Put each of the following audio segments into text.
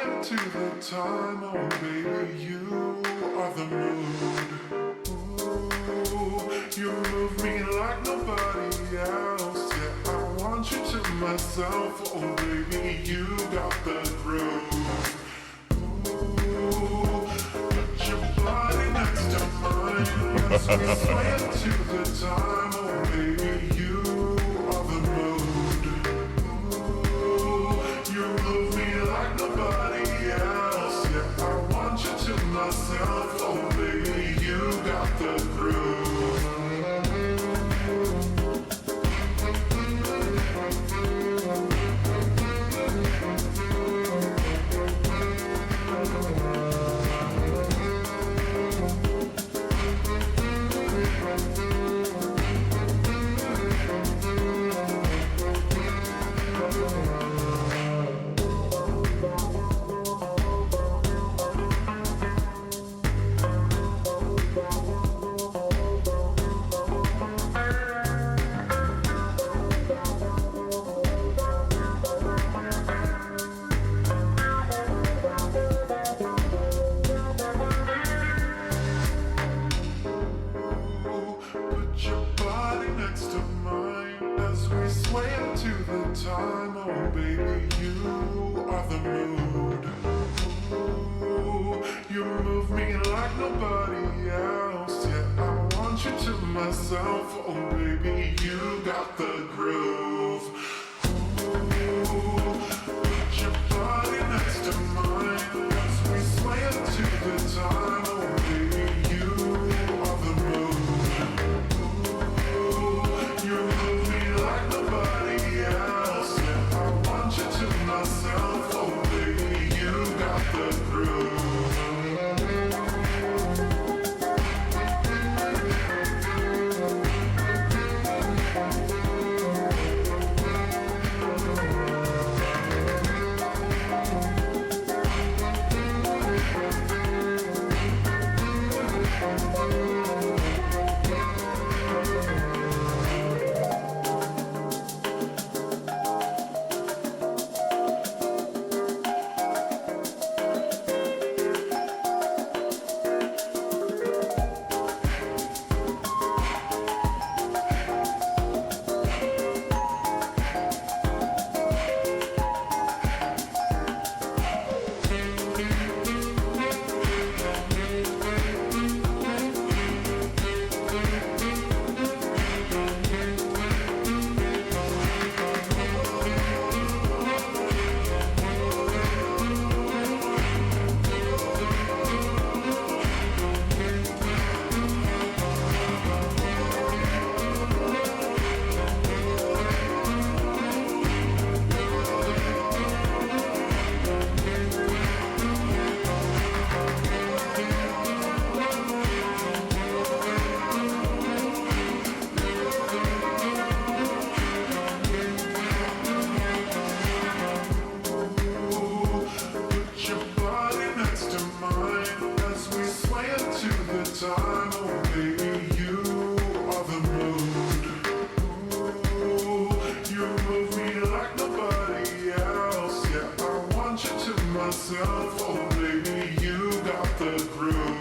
swaying to the time, oh baby, you are the mood. Ooh, you move me like nobody else. Yeah, I want you to myself, oh baby, you got the groove. Ooh, put your body next to mine as we sway into the time, oh baby, you are the mood. Ooh, you move me like nobody else. Yeah, I want you to myself, oh baby, you got the groove. Time, oh baby, you are the mood. Ooh, you move me like nobody else. Yeah, I want you to myself, oh baby, you got the groove. Ooh, put your body next to mine as we sway into the time, oh baby, you are the mood. Ooh, you move me like nobody else. To myself, oh baby, you got the groove. Oh baby, you got the groove.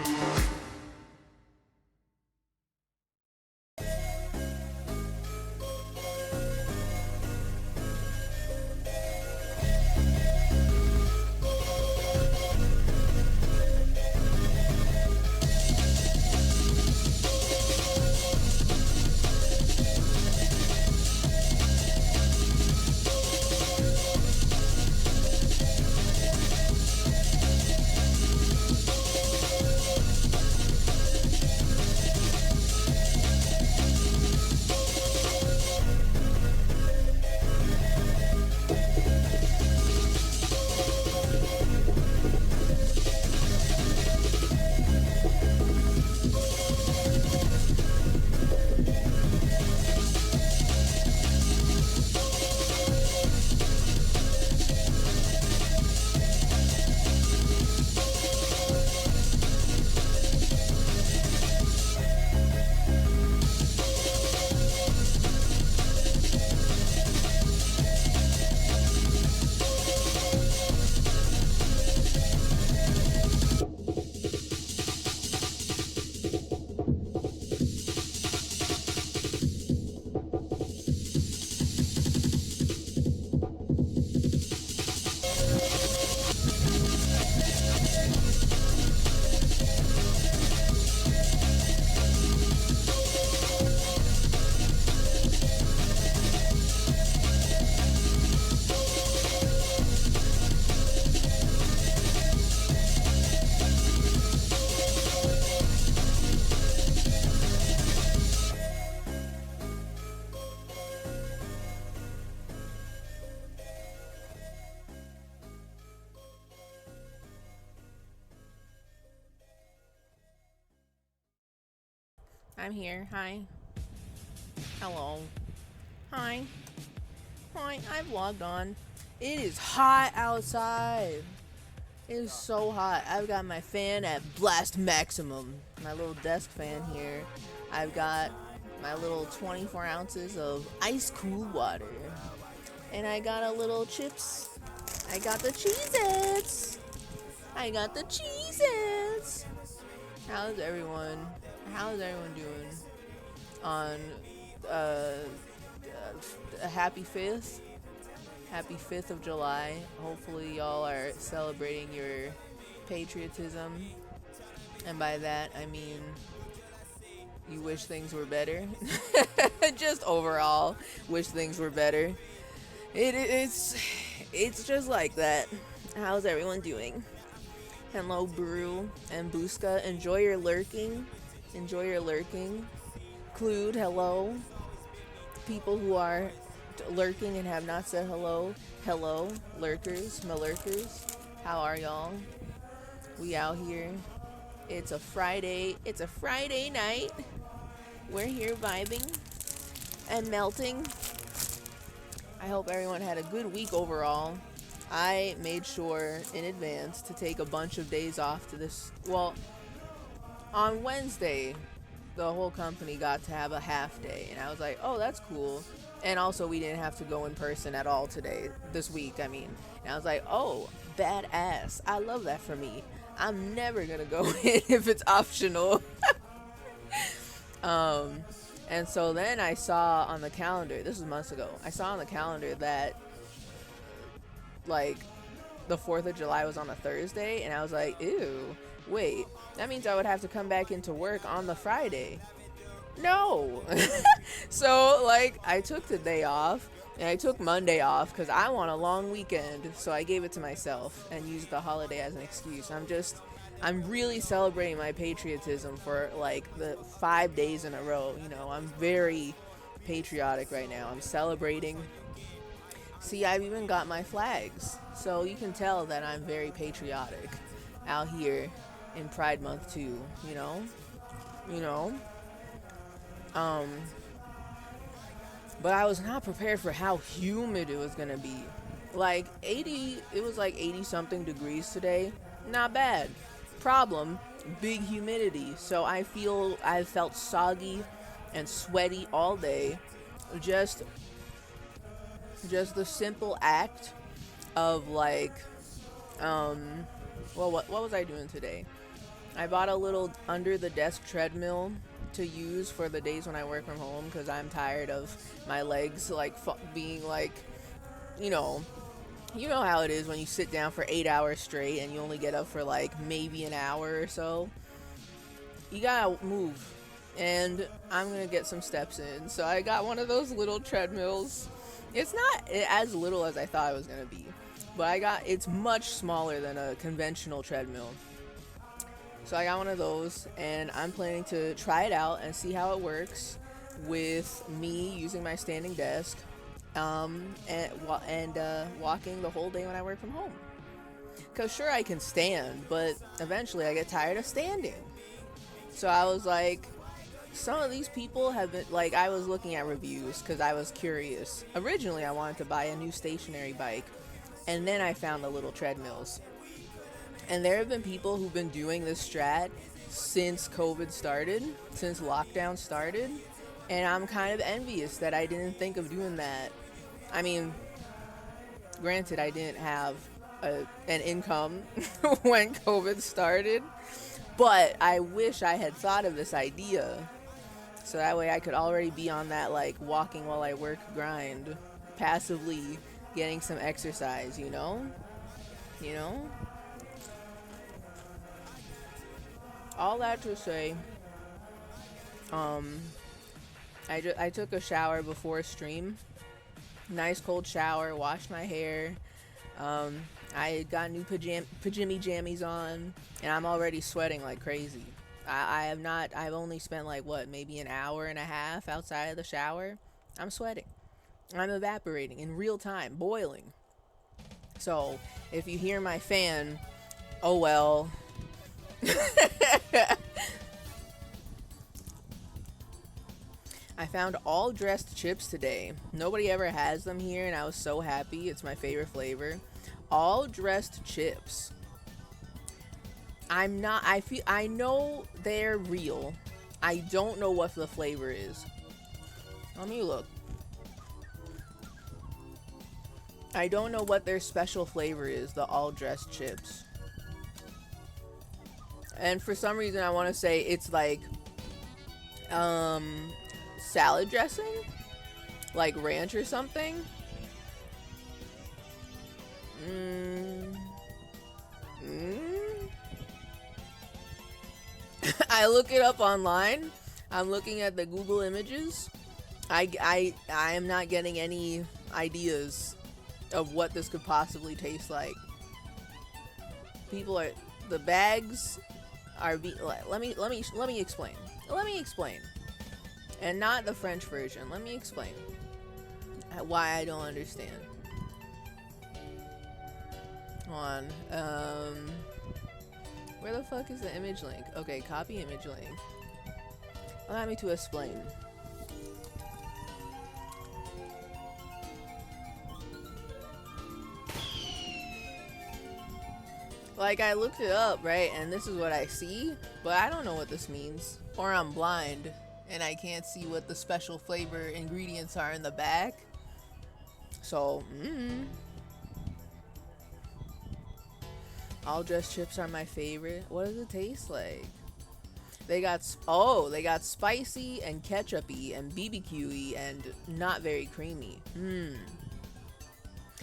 I'm here. Hi. Hello. Hi. Hi. I've logged on. It is hot outside. It is so hot. I've got my fan at blast maximum. My little desk fan here. I've got my little 24 ounces of ice cool water. And I got a little chips. I got the Cheez-Its. I got the Cheez-Its. How's everyone doing on a happy 5th? Happy 5th of July. Hopefully y'all are celebrating your patriotism. And by that, I mean you wish things were better. Just overall, wish things were better. It's just like that. How's everyone doing? Hello, Brew and Buska. Enjoy your lurking. Enjoy your lurking. Clued, hello. People who are lurking and have not said hello. Hello, lurkers, malurkers. How are y'all? We out here. It's a Friday. It's a Friday night. We're here vibing and melting. I hope everyone had a good week overall. I made sure in advance to take a bunch of days off to this. Well, on Wednesday, the whole company got to have a half day, and I was like, oh, that's cool. And also, we didn't have to go in person at all this week, I mean. And I was like, oh, badass. I love that for me. I'm never gonna go in if it's optional. And so then I saw on the calendar, this was months ago, I saw on the calendar that like the 4th of July was on a Thursday, and I was like, ew, wait, that means I would have to come back into work on the Friday. No. So like I took the day off, and I took Monday off because I want a long weekend, so I gave it to myself and used the holiday as an excuse. I'm really celebrating my patriotism for like the 5 days in a row. You know, I'm very patriotic right now. I'm celebrating. See, I've even got my flags, so you can tell that I'm very patriotic out here in Pride Month too, you know? But I was not prepared for how humid it was gonna be. Like 80, it was like 80 something degrees today. Not bad. Problem, big humidity. So I felt soggy and sweaty all day. Just the simple act of like, well, what was I doing today? I bought a little under the desk treadmill to use for the days when I work from home, because I'm tired of my legs like being like, you know how it is when you sit down for 8 hours straight and you only get up for like maybe an hour or so. You gotta move, and I'm gonna get some steps in. So I got one of those little treadmills. It's not as little as I thought it was gonna be, but it's much smaller than a conventional treadmill. So I got one of those, and I'm planning to try it out and see how it works with me using my standing desk, and walking the whole day when I work from home. Because sure, I can stand, but eventually I get tired of standing. So I was like, some of these people have been, like, I was looking at reviews because I was curious. Originally, I wanted to buy a new stationary bike, and then I found the little treadmills. And there have been people who've been doing this strat since COVID started, since lockdown started, and I'm kind of envious that I didn't think of doing that. I mean, granted, I didn't have an income when COVID started, but I wish I had thought of this idea, so that way I could already be on that like walking while I work grind, passively getting some exercise, you know? All that to say, I took a shower before stream. Nice cold shower, washed my hair. I got new pajama jammies on, and I'm already sweating like crazy. I've only spent like maybe an hour and a half outside of the shower. I'm sweating. I'm evaporating in real time, boiling. So if you hear my fan, oh well. I found all dressed chips today. Nobody ever has them here, and I was so happy. It's my favorite flavor. All dressed chips. I know they're real. I don't know what the flavor is. Let me look. I don't know what their special flavor is, the all dressed chips. And for some reason I want to say it's like salad dressing, like ranch or something. I look it up online. I'm looking at the Google images. I am not getting any ideas of what this could possibly taste like. The bags are let me explain. Let me explain. And not the French version. Let me explain why I don't understand. Hold on. Where the fuck is the image link? Okay, copy image link. Allow me to explain. Like, I looked it up, right? And this is what I see, but I don't know what this means. Or I'm blind, and I can't see what the special flavor ingredients are in the back. So, all dressed chips are my favorite. What does it taste like? They got spicy and ketchup-y and BBQ-y and not very creamy.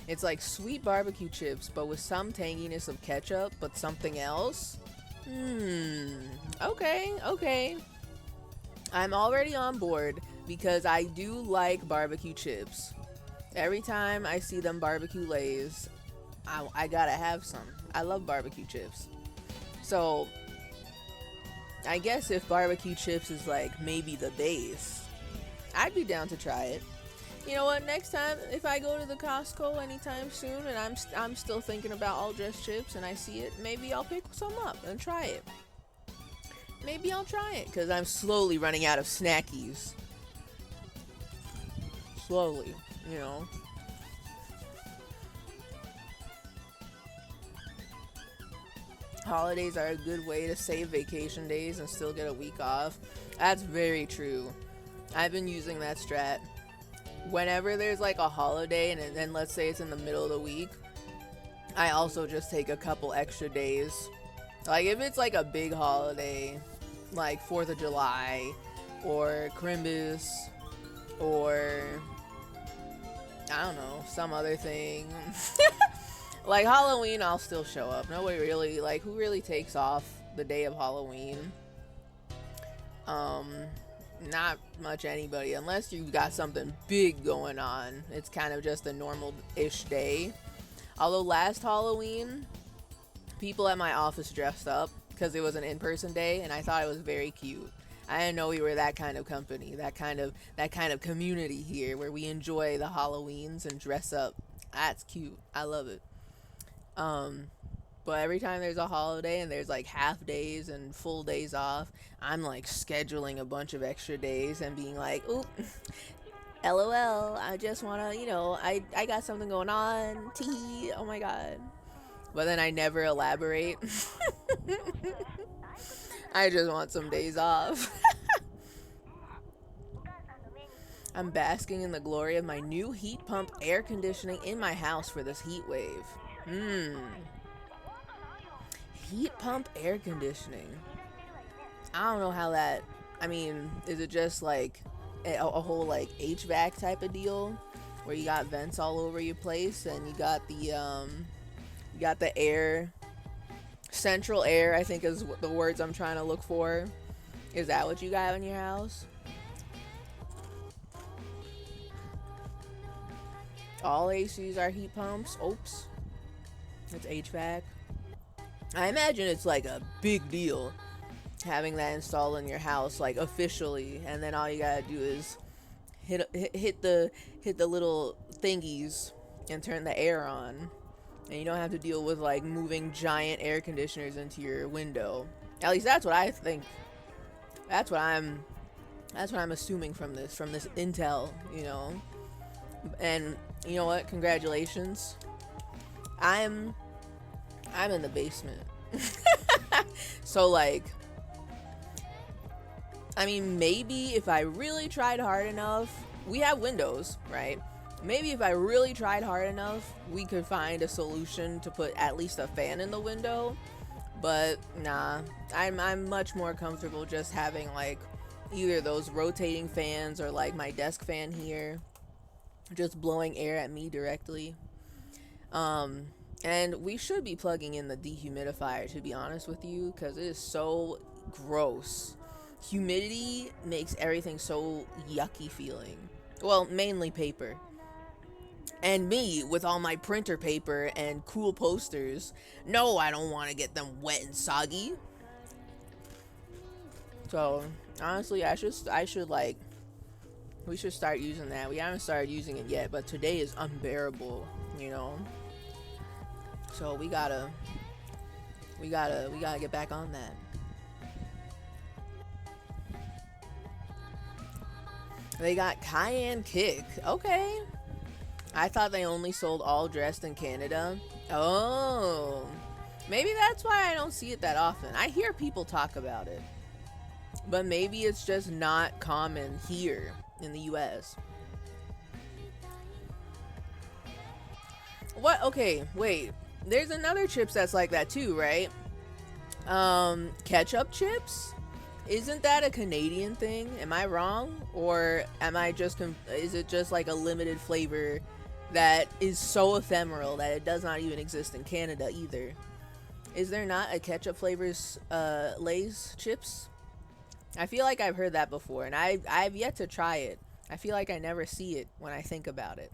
It's like sweet barbecue chips, but with some tanginess of ketchup, but something else. Okay. I'm already on board because I do like barbecue chips. Every time I see them barbecue Lays, I gotta have some. I love barbecue chips. So, I guess if barbecue chips is like maybe the base, I'd be down to try it. You know what? Next time, if I go to the Costco anytime soon, and I'm still thinking about all dressed chips, and I see it, maybe I'll pick some up and try it. Maybe I'll try it because I'm slowly running out of snackies. Slowly, you know. Holidays are a good way to save vacation days and still get a week off. That's very true. I've been using that strat. Whenever there's like a holiday and then let's say it's in the middle of the week, I also just take a couple extra days. Like if it's like a big holiday, like 4th of July or Christmas or I don't know, some other thing. Like Halloween, I'll still show up. Nobody really, like, who really takes off the day of Halloween? Not much anybody, unless you've got something big going on. It's kind of just a normal-ish day. Although last Halloween, people at my office dressed up because it was an in-person day, and I thought it was very cute. I didn't know we were that kind of company, that kind of community here where we enjoy the Halloweens and dress up. That's cute. I love it. But every time there's a holiday and there's like half days and full days off, I'm like scheduling a bunch of extra days and being like, oop, LOL, I just wanna, I got something going on, tee, oh my god. But then I never elaborate. I just want some days off. I'm basking in the glory of my new heat pump air conditioning in my house for this heat wave. Heat pump air conditioning. I don't know how that, is it just like a whole like HVAC type of deal where you got vents all over your place and you got the air, central air, I think is the words I'm trying to look for. Is that what you got in your house? All ACs are heat pumps. Oops. It's HVAC. I imagine it's like a big deal having that installed in your house, like officially, and then all you gotta do is hit the little thingies and turn the air on, and you don't have to deal with like moving giant air conditioners into your window. At least that's what I think. That's what I'm That's what I'm assuming from this intel, you know. And you know what? Congratulations. I'm in the basement. So like, I mean, maybe if I really tried hard enough, we have windows, right? Maybe if I really tried hard enough, we could find a solution to put at least a fan in the window. But nah, I'm much more comfortable just having like either those rotating fans or like my desk fan here, just blowing air at me directly. And we should be plugging in the dehumidifier, to be honest with you, because it is so gross. Humidity makes everything so yucky feeling. Well, mainly paper. And me, with all my printer paper and cool posters, no, I don't want to get them wet and soggy. So, honestly, I should like, we should start using that. We haven't started using it yet, but today is unbearable, you know? So we gotta get back on that. They got Cayenne Kick. Okay. I thought they only sold all dressed in Canada. Oh. Maybe that's why I don't see it that often. I hear people talk about it. But maybe it's just not common here in the US. What? Okay, wait. There's another chips that's like that too, right? Ketchup chips? Isn't that a Canadian thing? Am I wrong? Or am I just, is it just like a limited flavor that is so ephemeral that it does not even exist in Canada either? Is there not a ketchup flavors Lay's chips? I feel like I've heard that before, and I've yet to try it. I feel like I never see it when I think about it.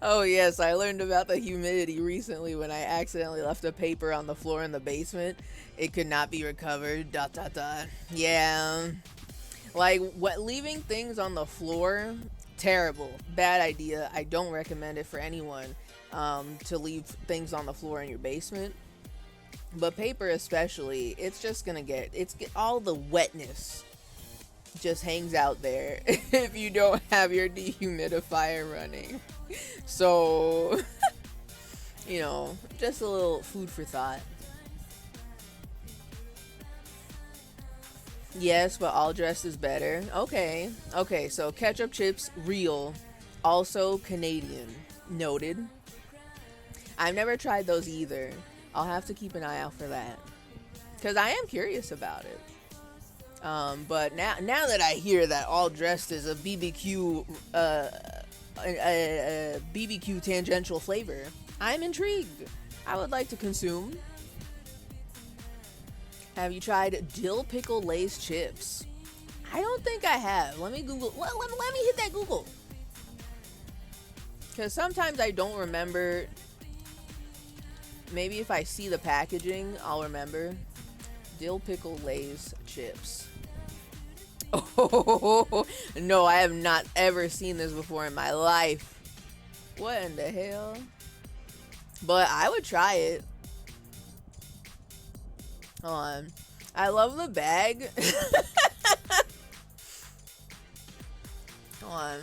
Oh yes, I learned about the humidity recently when I accidentally left a paper on the floor in the basement. It could not be recovered. ... Yeah. Like, what, leaving things on the floor, terrible. Bad idea. I don't recommend it for anyone, to leave things on the floor in your basement. But paper especially, it's just gonna all the wetness just hangs out there if you don't have your dehumidifier running. So, you know, just a little food for thought. Yes, but all dressed is better. Okay. Okay, so ketchup chips, real. Also Canadian. Noted. I've never tried those either. I'll have to keep an eye out for that, because I am curious about it. But now that I hear that all dressed is a BBQ, a BBQ tangential flavor, I'm intrigued. I would like to consume. Have you tried dill pickle Lay's chips? I don't think I have. Let me Google. Let me hit that Google. Because sometimes I don't remember. Maybe if I see the packaging, I'll remember. Dill pickle Lay's chips. Oh, no, I have not ever seen this before in my life. What in the hell? But I would try it. Hold on. I love the bag. Hold on.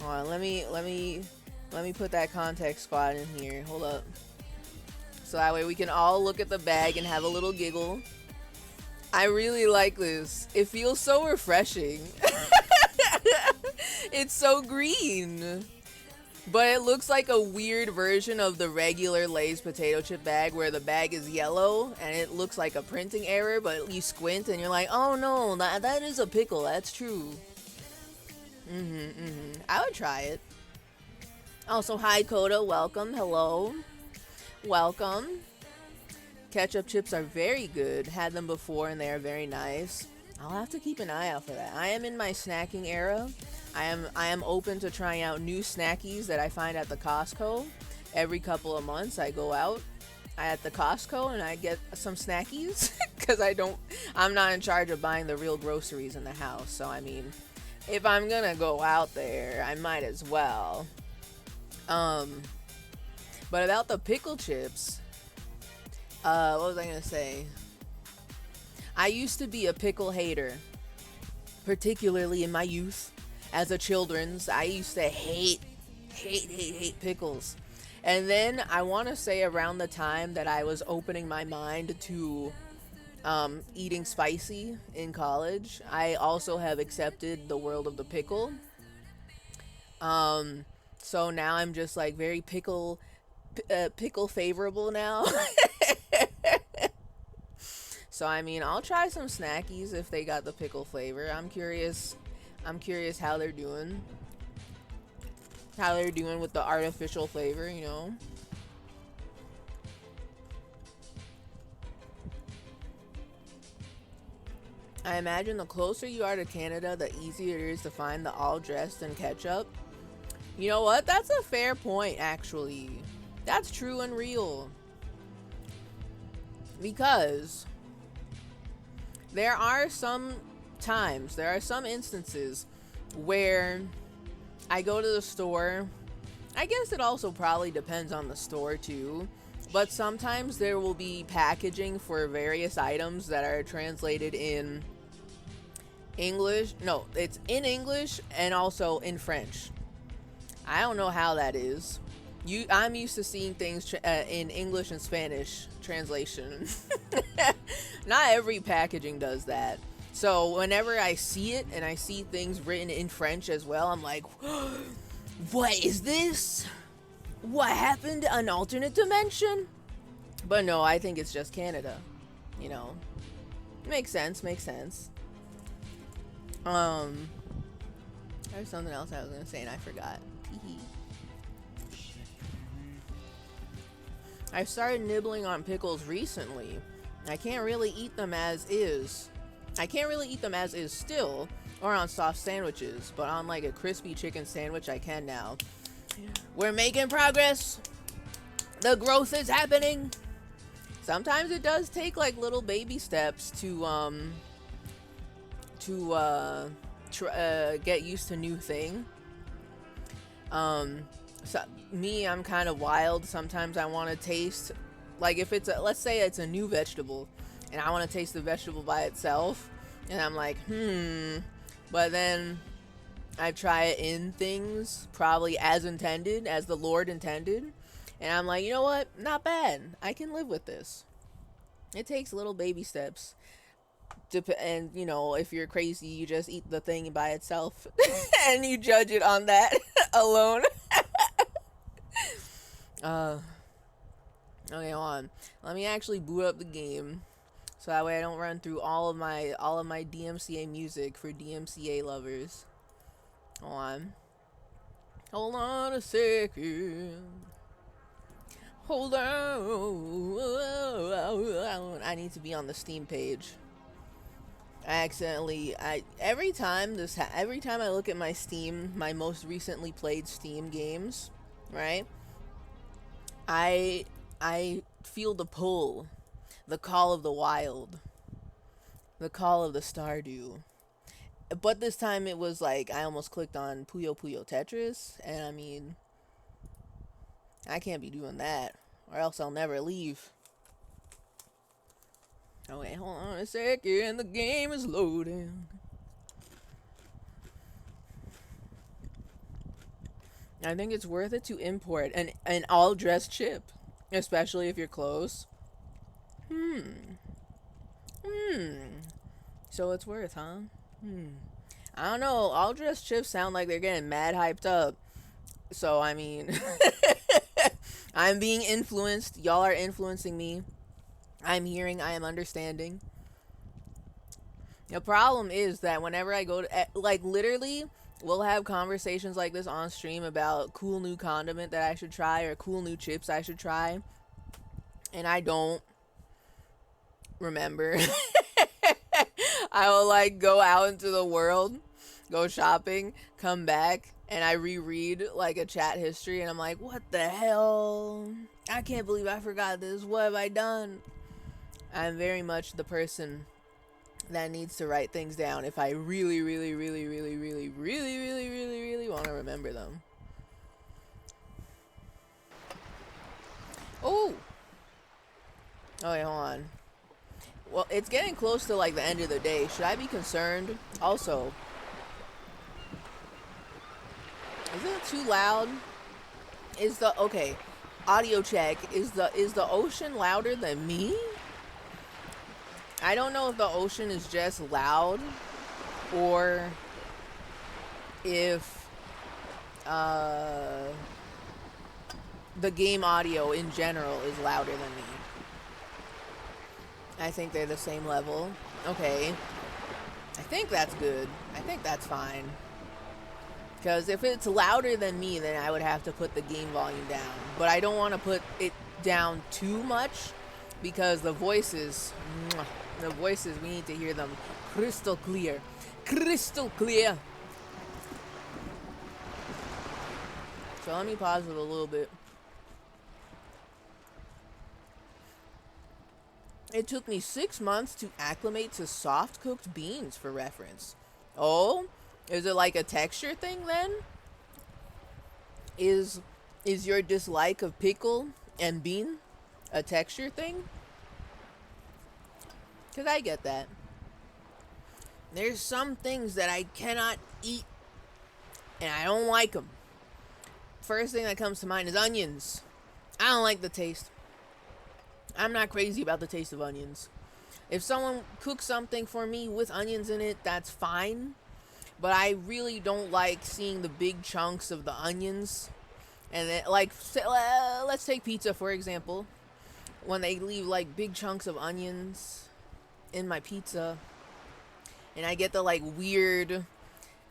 Hold on. Let me put that context squad in here. Hold up. So that way we can all look at the bag and have a little giggle. I really like this. It feels so refreshing. It's so green. But it looks like a weird version of the regular Lay's potato chip bag, where the bag is yellow and it looks like a printing error, but you squint and you're like, oh no, that is a pickle. That's true. I would try it. Also, hi Coda, welcome. Hello. Welcome. Ketchup chips are very good. Had them before and they are very nice. I'll have to keep an eye out for that. I am in my snacking era. I am open to trying out new snackies that I find at the Costco. Every couple of months I go out at the Costco and I get some snackies because I'm not in charge of buying the real groceries in the house. So I mean, if I'm gonna go out there, I might as well. But about the pickle chips, what was I gonna say? I used to be a pickle hater, particularly in my youth. As a children's, I used to hate pickles. And then I want to say around the time that I was opening my mind to eating spicy in college, I also have accepted the world of the pickle. So now I'm just like very pickle favorable now. So I mean, I'll try some snackies if they got the pickle flavor. I'm curious. I'm curious how they're doing. How they're doing with the artificial flavor, you know. I imagine the closer you are to Canada, the easier it is to find the all dressed in ketchup. You know what? That's a fair point, actually. That's true and real. Because there are some times, there are some instances where I go to the store. I guess it also probably depends on the store too. But sometimes there will be packaging for various items that are translated in English. No, it's in English and also in French. I don't know how that is. I'm used to seeing things in English and Spanish translation. Not every packaging does that. So whenever I see it and I see things written in French as well, I'm like, what is this? What happened? An alternate dimension? But no, I think it's just Canada. You know, makes sense. Makes sense. There's something else I was gonna say and I forgot. I started nibbling on pickles recently. I can't really eat them as is. I can't really eat them as is still, or on soft sandwiches, but on like a crispy chicken sandwich I can now. We're making progress. The growth is happening. Sometimes it does take like little baby steps to get used to new thing. So me, I'm kind of wild. Sometimes I want to taste, like if it's let's say it's a new vegetable and I want to taste the vegetable by itself, and I'm like, but then I try it in things probably as intended, as the Lord intended, and I'm like, you know what, not bad, I can live with this. It takes little baby steps. And you know, if you're crazy, you just eat the thing by itself and you judge it on that alone. Okay, hold on. Let me actually boot up the game, so that way I don't run through all of my DMCA music for DMCA lovers. Hold on a second. Hold on. I need to be on the Steam page. Every time I look at my Steam, my most recently played Steam games, right? I feel the pull, the call of the wild, the call of the Stardew. But this time it was like I almost clicked on Puyo Puyo Tetris, and I mean, I can't be doing that, or else I'll never leave. Oh wait, hold on a second, the game is loading. I think it's worth it to import an all-dressed chip, especially if you're close. So it's worth, huh? I don't know, all-dressed chips sound like they're getting mad hyped up. So, I mean, I'm being influenced. Y'all are influencing me. I'm hearing, I am understanding. The problem is that whenever I go to, like, literally, we'll have conversations like this on stream about cool new condiment that I should try or cool new chips I should try, and I don't remember. I will, like, go out into the world, go shopping, come back, and I reread, like, a chat history, and I'm like, what the hell? I can't believe I forgot this. What have I done? I'm very much the person that needs to write things down if I really, really, really, really, really, really, really, really, really want to remember them. Oh! Oh, wait, hold on. Well, it's getting close to like the end of the day. Should I be concerned? Also, is it too loud? Is the okay? Audio check. Is the ocean louder than me? I don't know if the ocean is just loud or if the game audio in general is louder than me. I think they're the same level. Okay. I think that's good. I think that's fine. Because if it's louder than me, then I would have to put the game volume down. But I don't want to put it down too much because the voices, we need to hear them crystal clear. Crystal clear. So let me pause it a little bit. It took me 6 months to acclimate to soft-cooked beans, for reference. Oh? Is it like a texture thing, then? Is your dislike of pickle and bean a texture thing? Because I get that. There's some things that I cannot eat, and I don't like them. First thing that comes to mind is onions. I don't like the taste. I'm not crazy about the taste of onions. If someone cooks something for me with onions in it, that's fine. But I really don't like seeing the big chunks of the onions. And then, like, let's take pizza, for example. When they leave, like, big chunks of onions in my pizza. And I get the, like, weird...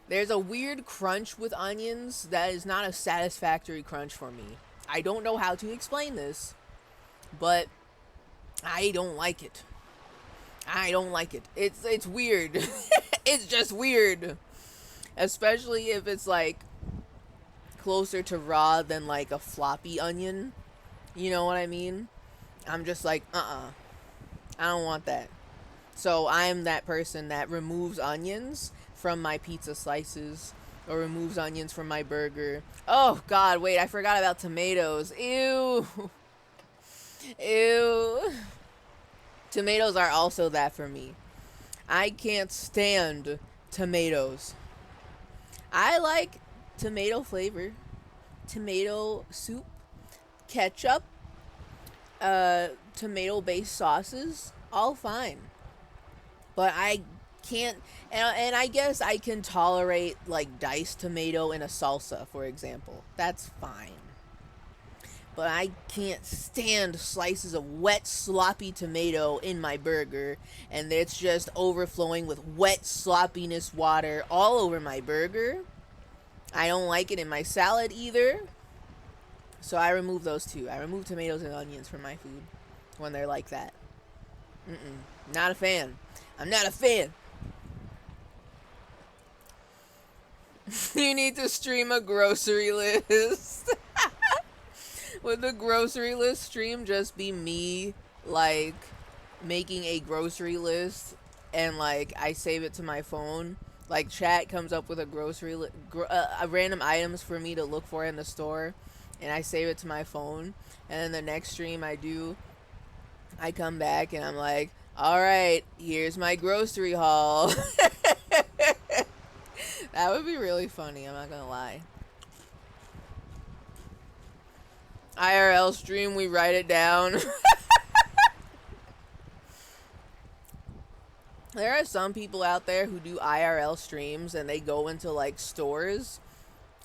There's a weird crunch with onions that is not a satisfactory crunch for me. I don't know how to explain this. But I don't like it. I don't like it. It's weird. It's just weird. Especially if it's like closer to raw than like a floppy onion. You know what I mean? I'm just like, I don't want that. So I'm that person that removes onions from my pizza slices or removes onions from my burger. Oh God, wait, I forgot about tomatoes. Ew. Ew. Tomatoes are also that for me. I can't stand tomatoes. I like tomato flavor, tomato soup, ketchup, tomato-based sauces, all fine. But I can't, and I guess I can tolerate like diced tomato in a salsa, for example. That's fine. But I can't stand slices of wet, sloppy tomato in my burger, and it's just overflowing with wet sloppiness water all over my burger. I don't like it in my salad either. So I remove those two. I remove tomatoes and onions from my food when they're like that. Not a fan. I'm not a fan. You need to stream a grocery list. Would the grocery list stream just be me, like, making a grocery list and, like, I save it to my phone? Like, chat comes up with a grocery random items for me to look for in the store, and I save it to my phone. And then the next stream I come back and I'm like, alright, here's my grocery haul. That would be really funny, I'm not gonna lie. IRL stream, we write it down. There are some people out there who do IRL streams and they go into like stores,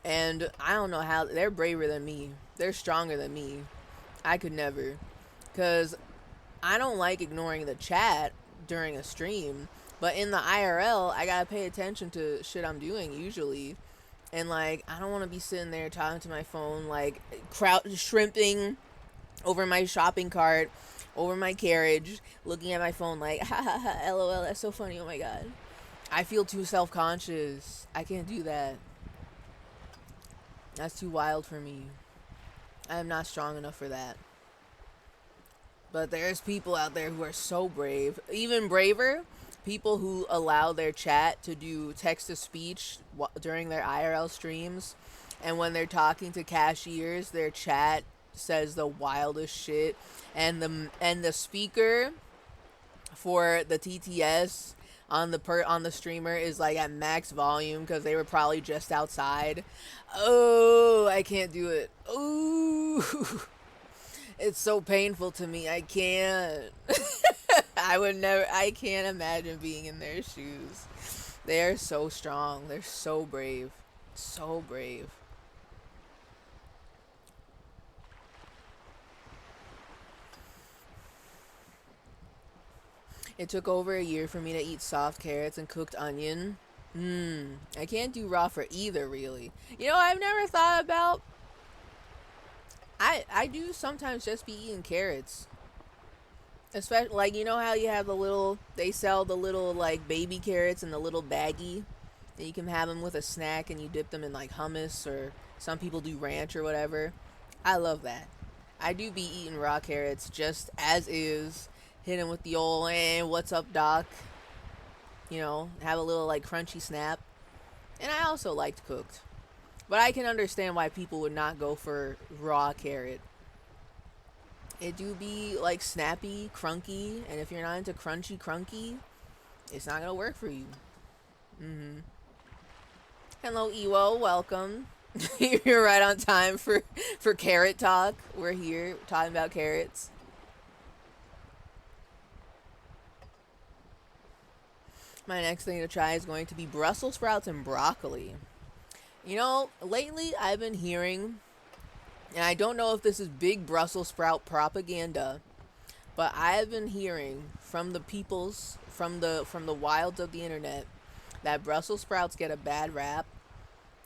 and I don't know how they're braver than me. They're stronger than me. I could never, because I don't like ignoring the chat during a stream, but in the IRL I gotta pay attention to shit I'm doing usually. And, like, I don't want to be sitting there talking to my phone, like, shrimping over my shopping cart, over my carriage, looking at my phone like, ha ha ha, lol, that's so funny, oh my God. I feel too self-conscious. I can't do that. That's too wild for me. I am not strong enough for that. But there's people out there who are so brave. Even braver, people who allow their chat to do text to speech during their IRL streams, and when they're talking to cashiers, their chat says the wildest shit, and the speaker for the TTS on the streamer is like at max volume because they were probably just outside. Oh, I can't do it. Ooh, it's so painful to me. I can't. I would never. I can't imagine being in their shoes. They are so strong. They're so brave. So brave. It took over a year for me to eat soft carrots and cooked onion. I can't do raw for either, really. You know, I've never thought about. I do sometimes just be eating carrots. Especially, like, you know how you have they sell the little, like, baby carrots in the little baggie? And you can have them with a snack and you dip them in, like, hummus, or some people do ranch or whatever. I love that. I do be eating raw carrots just as is. Hit him with the old, what's up, doc? You know, have a little, like, crunchy snap. And I also liked cooked. But I can understand why people would not go for raw carrot. It do be, like, snappy, crunky, and if you're not into crunchy, it's not gonna work for you. Hello, Ewo, welcome. You're right on time for carrot talk. We're here talking about carrots. My next thing to try is going to be Brussels sprouts and broccoli. You know, lately I've been hearing, and I don't know if this is big Brussels sprout propaganda, but I've been hearing from the peoples, from the wilds of the internet, that Brussels sprouts get a bad rap.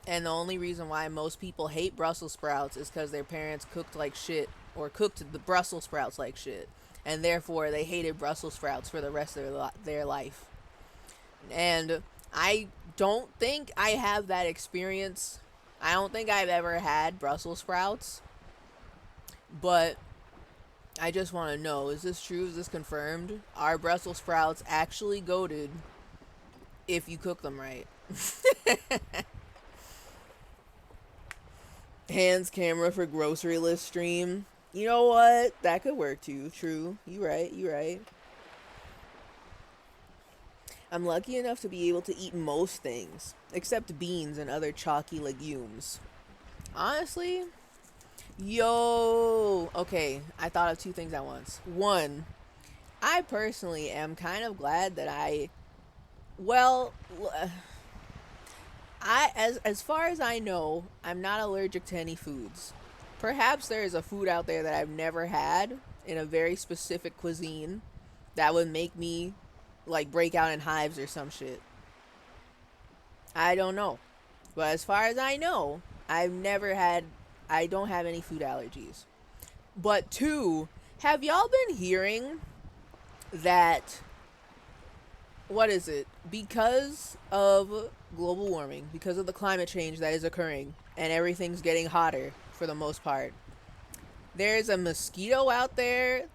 And the only reason why most people hate Brussels sprouts is because their parents cooked like shit, or cooked the Brussels sprouts like shit. And therefore, they hated Brussels sprouts for the rest of their life. And I don't think I have that experience. I don't think I've ever had Brussels sprouts. But I just want to know, is this true? Is this confirmed? Are Brussels sprouts actually goated if you cook them right? Hands camera for grocery list stream. You know what? That could work too. True. You right. I'm lucky enough to be able to eat most things, except beans and other chalky legumes. Honestly, okay, I thought of two things at once. One, I personally am kind of glad that as far as I know, I'm not allergic to any foods. Perhaps there is a food out there that I've never had in a very specific cuisine that would make me, like, break out in hives or some shit. I don't know. But as far as I know, I don't have any food allergies. But two, have y'all been hearing that, what is it? Because of global warming, because of the climate change that is occurring, and everything's getting hotter for the most part, there's a mosquito out there.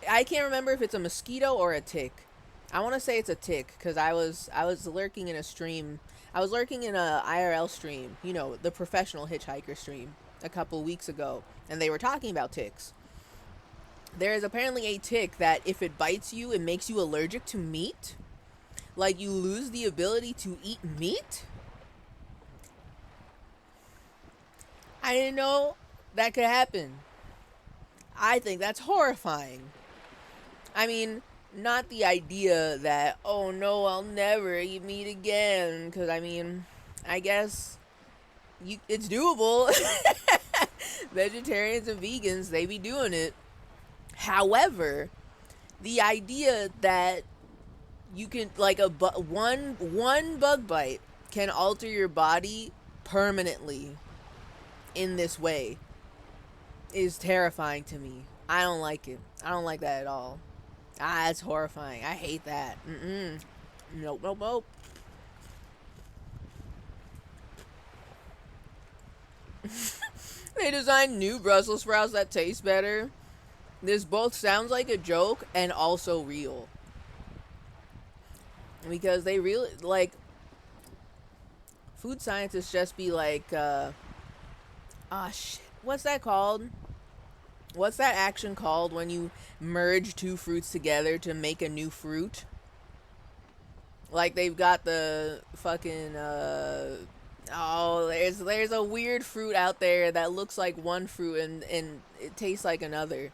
I can't remember if it's a mosquito or a tick. I want to say it's a tick, because I was lurking in a stream. I was lurking in a IRL stream, you know, the professional hitchhiker stream, a couple weeks ago, and they were talking about ticks. There is apparently a tick that if it bites you, it makes you allergic to meat. Like, you lose the ability to eat meat? I didn't know that could happen. I think that's horrifying. I mean, not the idea that, oh no, I'll never eat meat again. Because, I mean, I guess it's doable. Vegetarians and vegans, they be doing it. However, the idea that you can, like, one bug bite can alter your body permanently in this way is terrifying to me. I don't like it. I don't like that at all. It's horrifying. I hate that. Nope. They designed new Brussels sprouts that taste better. This both sounds like a joke and also real. because they really like food scientists just be like, shit, what's that called? What's that action called when you merge two fruits together to make a new fruit? Like they've got the fucking oh, there's a weird fruit out there that looks like one fruit and it tastes like another.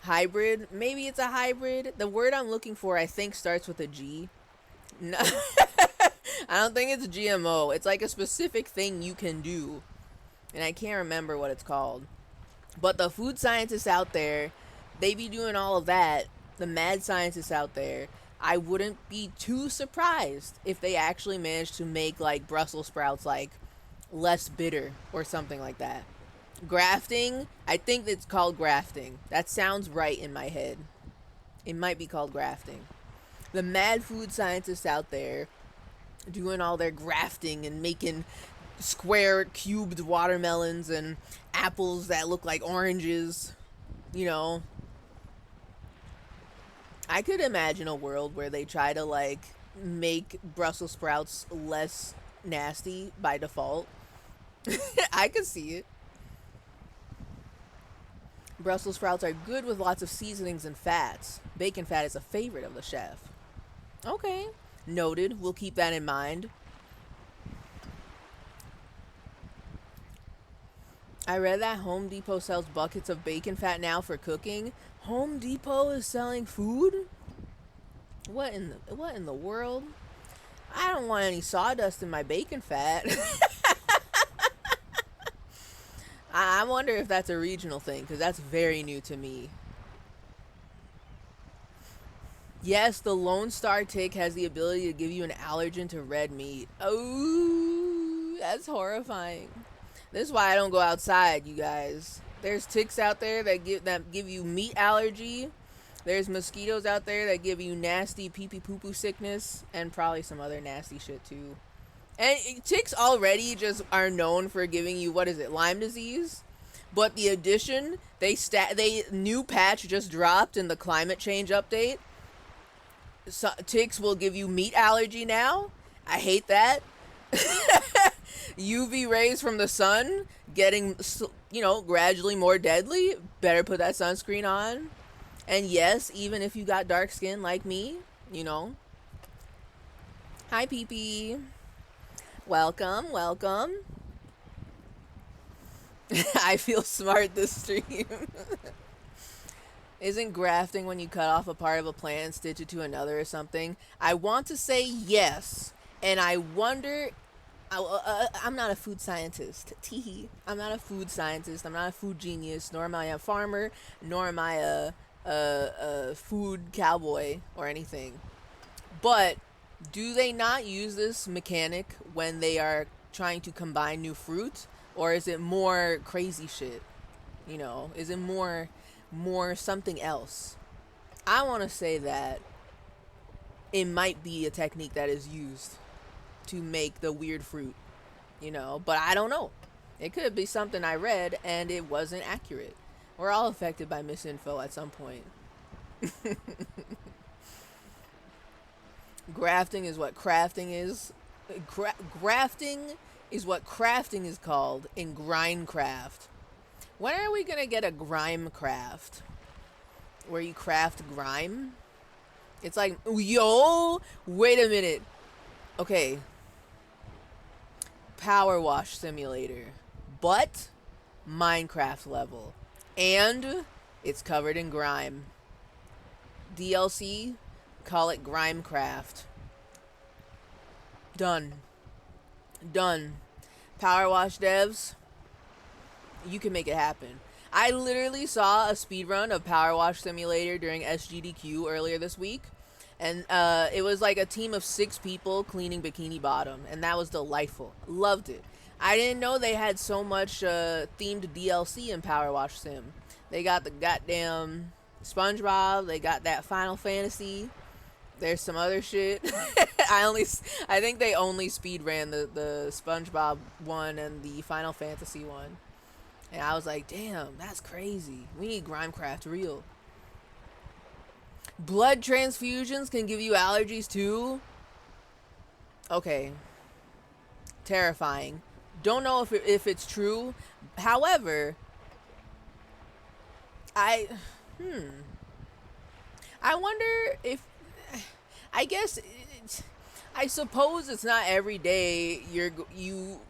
Hybrid? Maybe it's a hybrid. The word I'm looking for I think starts with a G. No, I don't think it's GMO. It's like a specific thing you can do, and I can't remember what it's called. But the food scientists out there, they be doing all of that. The mad scientists out there, I wouldn't be too surprised if they actually managed to make like Brussels sprouts like less bitter or something like that. Grafting, I think it's called grafting. That sounds right in my head. It might be called grafting. The mad food scientists out there doing all their grafting and making square cubed watermelons and apples that look like oranges, you know. I could imagine a world where they try to like make Brussels sprouts less nasty by default. I could see it. Brussels sprouts are good with lots of seasonings and fats. Bacon fat is a favorite of the chef. Okay, noted. We'll keep that in mind. I read that Home Depot sells buckets of bacon fat now for cooking. Home Depot is selling food? What in the world? I don't want any sawdust in my bacon fat. I wonder if that's a regional thing because that's very new to me. Yes, the Lone Star tick has the ability to give you an allergen to red meat. Oh, that's horrifying. This is why I don't go outside, you guys. There's ticks out there that give you meat allergy. There's mosquitoes out there that give you nasty pee pee poo poo sickness and probably some other nasty shit too. And ticks already just are known for giving you, what is it, Lyme disease? But the addition, they new patch just dropped in the climate change update. So, ticks will give you meat allergy now. I hate that. UV rays from the sun getting, gradually more deadly. Better put that sunscreen on. And yes, even if you got dark skin like me, Hi, PP. Welcome, welcome. I feel smart this stream. Isn't grafting when you cut off a part of a plant and stitch it to another or something? I want to say yes, and I wonder. I'm not a food scientist. Teehee. I'm not a food scientist. I'm not a food genius. Nor am I a farmer. Nor am I a food cowboy or anything. But do they not use this mechanic when they are trying to combine new fruit, or is it more crazy shit? Is it more something else? I want to say that it might be a technique that is used to make the weird fruit, but I don't know. It could be something I read and it wasn't accurate. We're all affected by misinfo at some point. Grafting is what crafting is. Grafting is what crafting is called in Grindcraft. When are we gonna get a grime craft? Where you craft grime? It's like, yo, wait a minute. Okay. Power wash simulator. But Minecraft level. And it's covered in grime. DLC, call it Grimecraft. Done. Power wash devs, you can make it happen. I literally saw a speedrun of Power Wash Simulator during SGDQ earlier this week. And it was like a team of 6 people cleaning Bikini Bottom. And that was delightful. Loved it. I didn't know they had so much themed DLC in Power Wash Sim. They got the goddamn SpongeBob. They got that Final Fantasy. There's some other shit. I think they only speed ran the SpongeBob one and the Final Fantasy one. And I was like, damn, that's crazy. We need Grimecraft real. Blood transfusions can give you allergies too? Okay. Terrifying. Don't know if it's true. However, I I wonder if I guess I suppose it's not every day you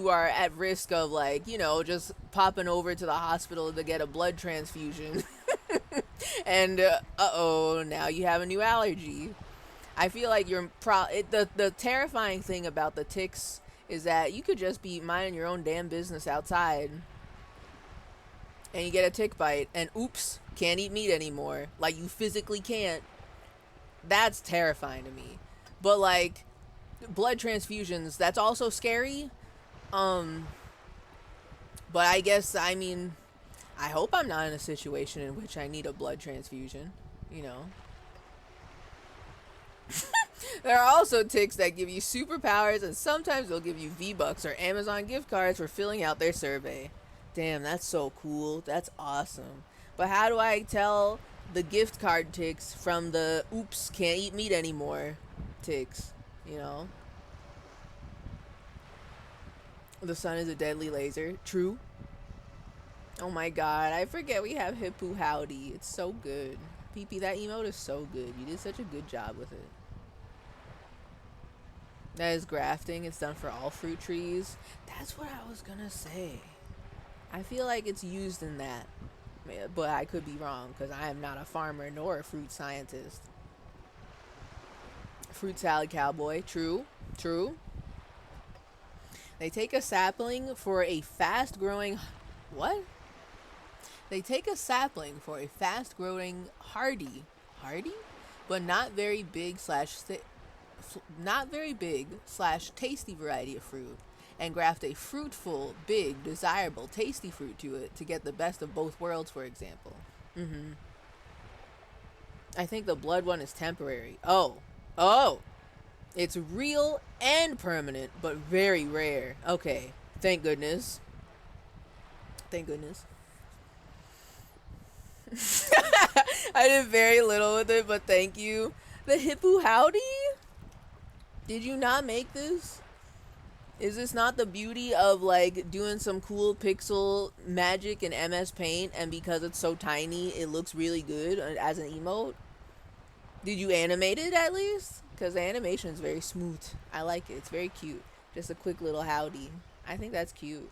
are at risk of, like, just popping over to the hospital to get a blood transfusion. And uh-oh, now you have a new allergy. I feel like the terrifying thing about the ticks is that you could just be minding your own damn business outside and you get a tick bite and oops, can't eat meat anymore. Like, you physically can't. That's terrifying to me. But like, blood transfusions, that's also scary. But I guess, I mean, I hope I'm not in a situation in which I need a blood transfusion, you know. There are also ticks that give you superpowers, and sometimes they'll give you V-Bucks or Amazon gift cards for filling out their survey. Damn, that's so cool. That's awesome. But how do I tell the gift card ticks from the oops, can't eat meat anymore ticks, you know? The sun is a deadly laser. True. Oh my god, I forget we have Hippo Howdy. It's so good. PP, that emote is so good. You did such a good job with it. That is grafting. It's done for all fruit trees. That's what I was gonna say. I feel like it's used in that. But I could be wrong, because I am not a farmer nor a fruit scientist. Fruit salad cowboy. True. True. They take a sapling for a fast-growing... What? They take a sapling for a fast-growing hardy, but not very big slash tasty variety of fruit, and graft a fruitful, big, desirable, tasty fruit to it to get the best of both worlds, for example. I think the blood one is temporary. Oh. It's real and permanent, but very rare. Okay. Thank goodness. Thank goodness. I did very little with it, but thank you. The Hippo Howdy? Did you not make this? Is this not the beauty of, like, doing some cool pixel magic in MS Paint, and because it's so tiny, it looks really good as an emote? Did you animate it at least? Because the animation is very smooth. I like it. It's very cute. Just a quick little howdy. I think that's cute.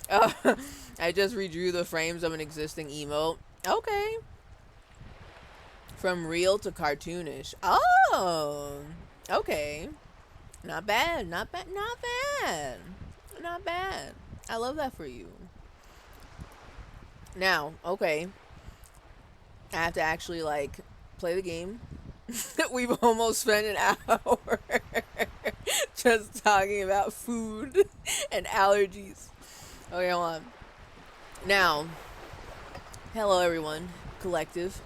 I just redrew the frames of an existing emote. Okay. From real to cartoonish. Oh. Okay. Not bad. Not bad. Not bad. Not bad. I love that for you. Now, okay. I have to actually, like, play the game. We've almost spent an hour just talking about food and allergies. Okay, hold on. Now, hello everyone, collective.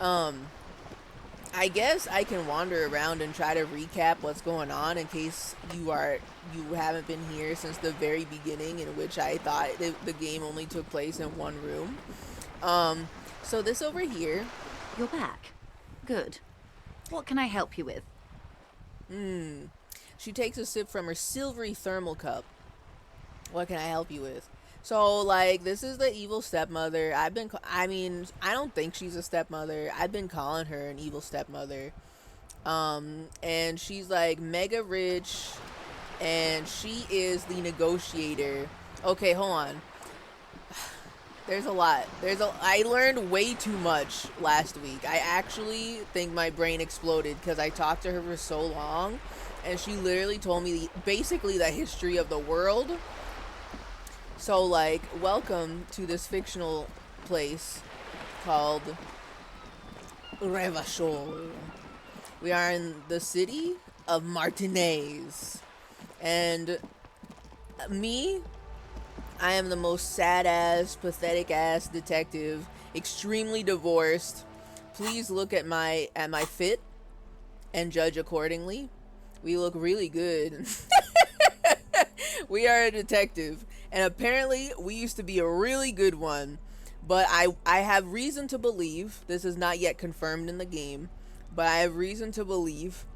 I guess I can wander around and try to recap what's going on in case you haven't been here since the very beginning, in which I thought the game only took place in one room. So this over here. You're back. Good. What can I help you with? She takes a sip from her silvery thermal cup. What can I help you with? So, like, this is the evil stepmother. I don't think she's a stepmother. I've been calling her an evil stepmother. And she's, like, mega rich. And she is the negotiator. Okay, hold on. There's a lot. I learned way too much last week. I actually think my brain exploded because I talked to her for so long. And she literally told me basically the history of the world. So, like, welcome to this fictional place called Revachol. We are in the city of Martinez. And I am the most sad-ass, pathetic-ass detective, extremely divorced. Please look at my fit and judge accordingly. We look really good. We are a detective, And apparently we used to be a really good one. But I have reason to believe, this is not yet confirmed in the game, but I have reason to believe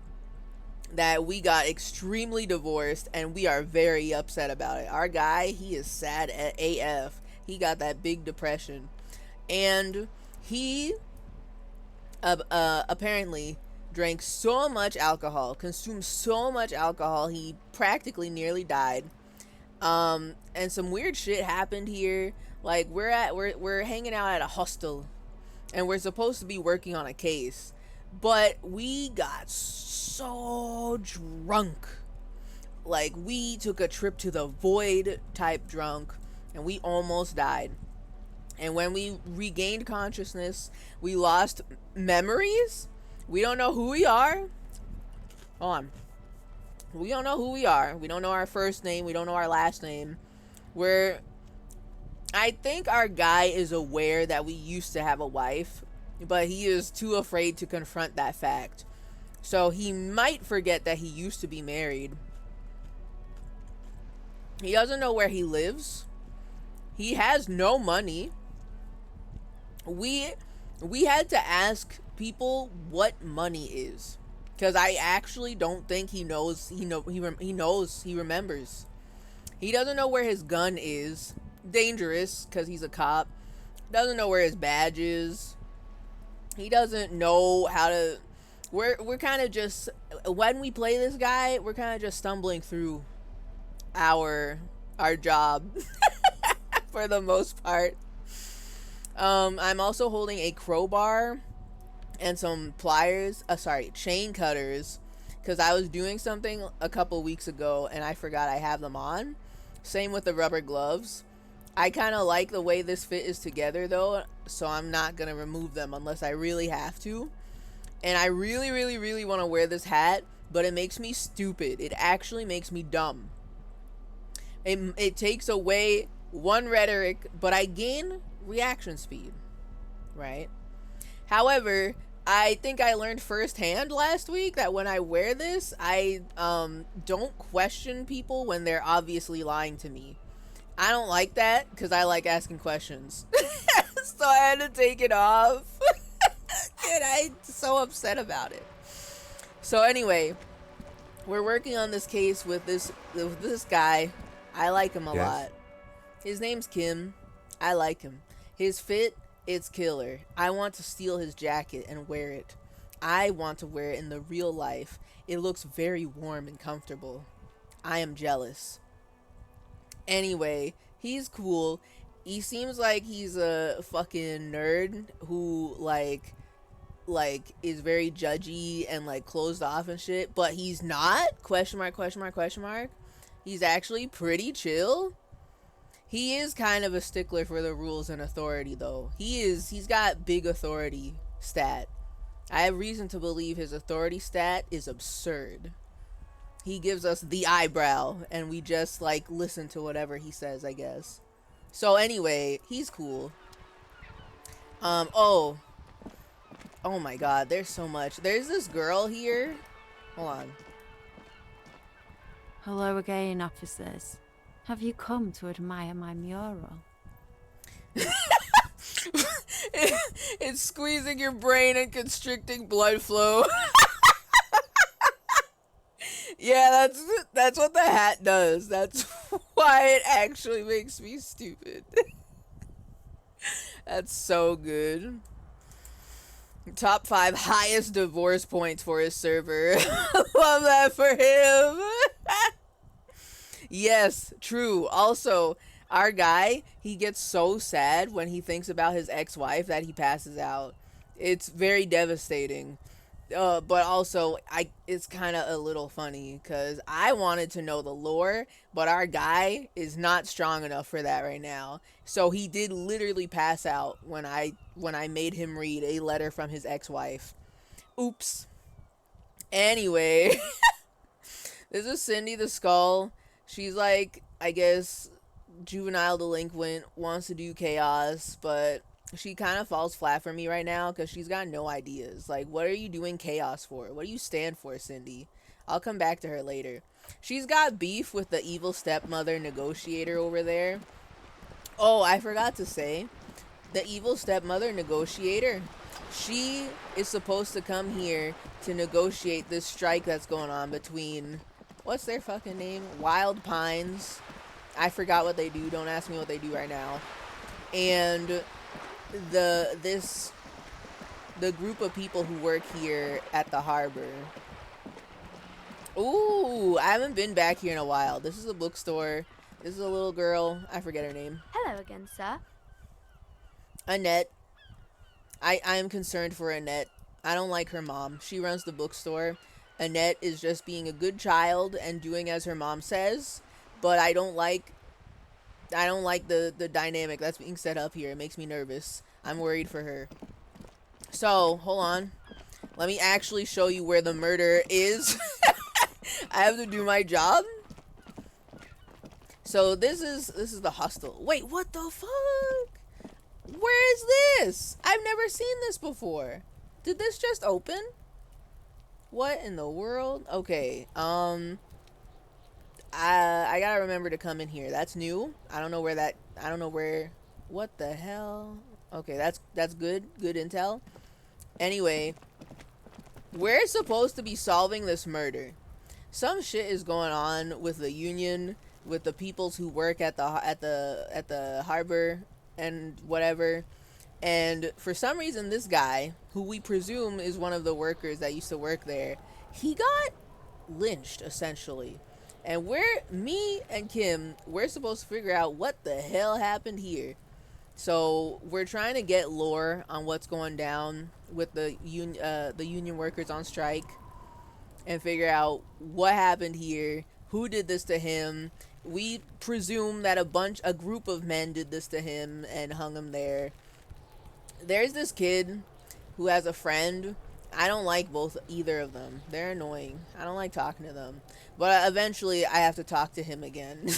that we got extremely divorced and we are very upset about it. Our guy, he is sad at AF. He got that big depression. And he apparently drank so much alcohol, consumed so much alcohol, he practically nearly died. And some weird shit happened here. Like we're hanging out at a hostel and we're supposed to be working on a case, but we got so drunk. Like we took a trip to the void type drunk and we almost died. And when we regained consciousness, we lost memories. We don't know who we are. Hold on. We don't know who we are. We don't know our first name. We don't know our last name. I think our guy is aware that we used to have a wife, but he is too afraid to confront that fact. So he might forget that he used to be married. He doesn't know where he lives. He has no money. We had to ask people what money is, because I actually don't think he knows. He remembers. He doesn't know where his gun is. Dangerous, because he's a cop. Doesn't know where his badge is. He doesn't know how to. We're kind of just, when we play this guy, we're kind of just stumbling through our job for the most part. I'm also holding a crowbar and some pliers, chain cutters, because I was doing something a couple weeks ago and I forgot I have them on. Same with the rubber gloves. I kind of like the way this fit is together though, so I'm not going to remove them unless I really have to. And I really, really, really want to wear this hat, but it makes me stupid. It actually makes me dumb. It takes away one rhetoric, but I gain reaction speed, right? However, I think I learned firsthand last week that when I wear this, I don't question people when they're obviously lying to me. I don't like that because I like asking questions. So I had to take it off. And I'm so upset about it. So anyway, we're working on this case with this guy. I like him a lot. His name's Kim. I like him. His fit, it's killer. I want to steal his jacket and wear it. I want to wear it in the real life. It looks very warm and comfortable. I am jealous. Anyway, he's cool. He seems like he's a fucking nerd who like is very judgy and like closed off and shit, but he's not. Question mark, question mark, question mark. He's actually pretty chill. He is kind of a stickler for the rules and authority though. He's got big authority stat. I have reason to believe his authority stat is absurd. He gives us the eyebrow and we just like listen to whatever he says, I guess. So anyway, he's cool. Oh my god, there's so much. There's this girl here. Hold on. Hello again, officers. Have you come to admire my mural? It's squeezing your brain and constricting blood flow. Yeah, that's what the hat does. That's why it actually makes me stupid. That's so good. Top 5 highest divorce points for his server. Love that for him. Yes, true. Also, our guy, he gets so sad when he thinks about his ex-wife that he passes out. It's very devastating. But also, it's kind of a little funny because I wanted to know the lore, but our guy is not strong enough for that right now. So he did literally pass out when I made him read a letter from his ex-wife. Oops. Anyway, this is Cindy the Skull. She's like, I guess, juvenile delinquent, wants to do chaos, but she kind of falls flat for me right now because she's got no ideas. Like, what are you doing chaos for? What do you stand for, Cindy? I'll come back to her later. She's got beef with the evil stepmother negotiator over there. Oh, I forgot to say, the evil stepmother negotiator, she is supposed to come here to negotiate this strike that's going on between, what's their fucking name? Wild Pines. I forgot what they do. Don't ask me what they do right now. And the group of people who work here at the harbor. Ooh, I haven't been back here in a while. This is a bookstore. This is a little girl. I forget her name. Hello again, sir. Annette. I'm concerned for Annette. I don't like her mom. She runs the bookstore. Annette is just being a good child and doing as her mom says, but I don't like the dynamic that's being set up here. It makes me nervous. I'm worried for her. So, hold on. Let me actually show you where the murder is. I have to do my job. So this is the hostel. Wait, what the fuck? Where is this? I've never seen this before. Did this just open? What in the world? Okay, I gotta remember to come in here. That's new. I don't know where, what the hell? Okay, that's good intel. Anyway, we're supposed to be solving this murder. Some shit is going on with the union, with the peoples who work at the harbor and whatever. And for some reason, this guy, who we presume is one of the workers that used to work there, he got lynched, essentially. And me and Kim, we're supposed to figure out what the hell happened here. So we're trying to get lore on what's going down with the union workers on strike, and figure out what happened here, who did this to him. We presume that a group of men did this to him and hung him there. There's this kid who has a friend. I don't like either of them. They're annoying. I don't like talking to them. But eventually I have to talk to him again.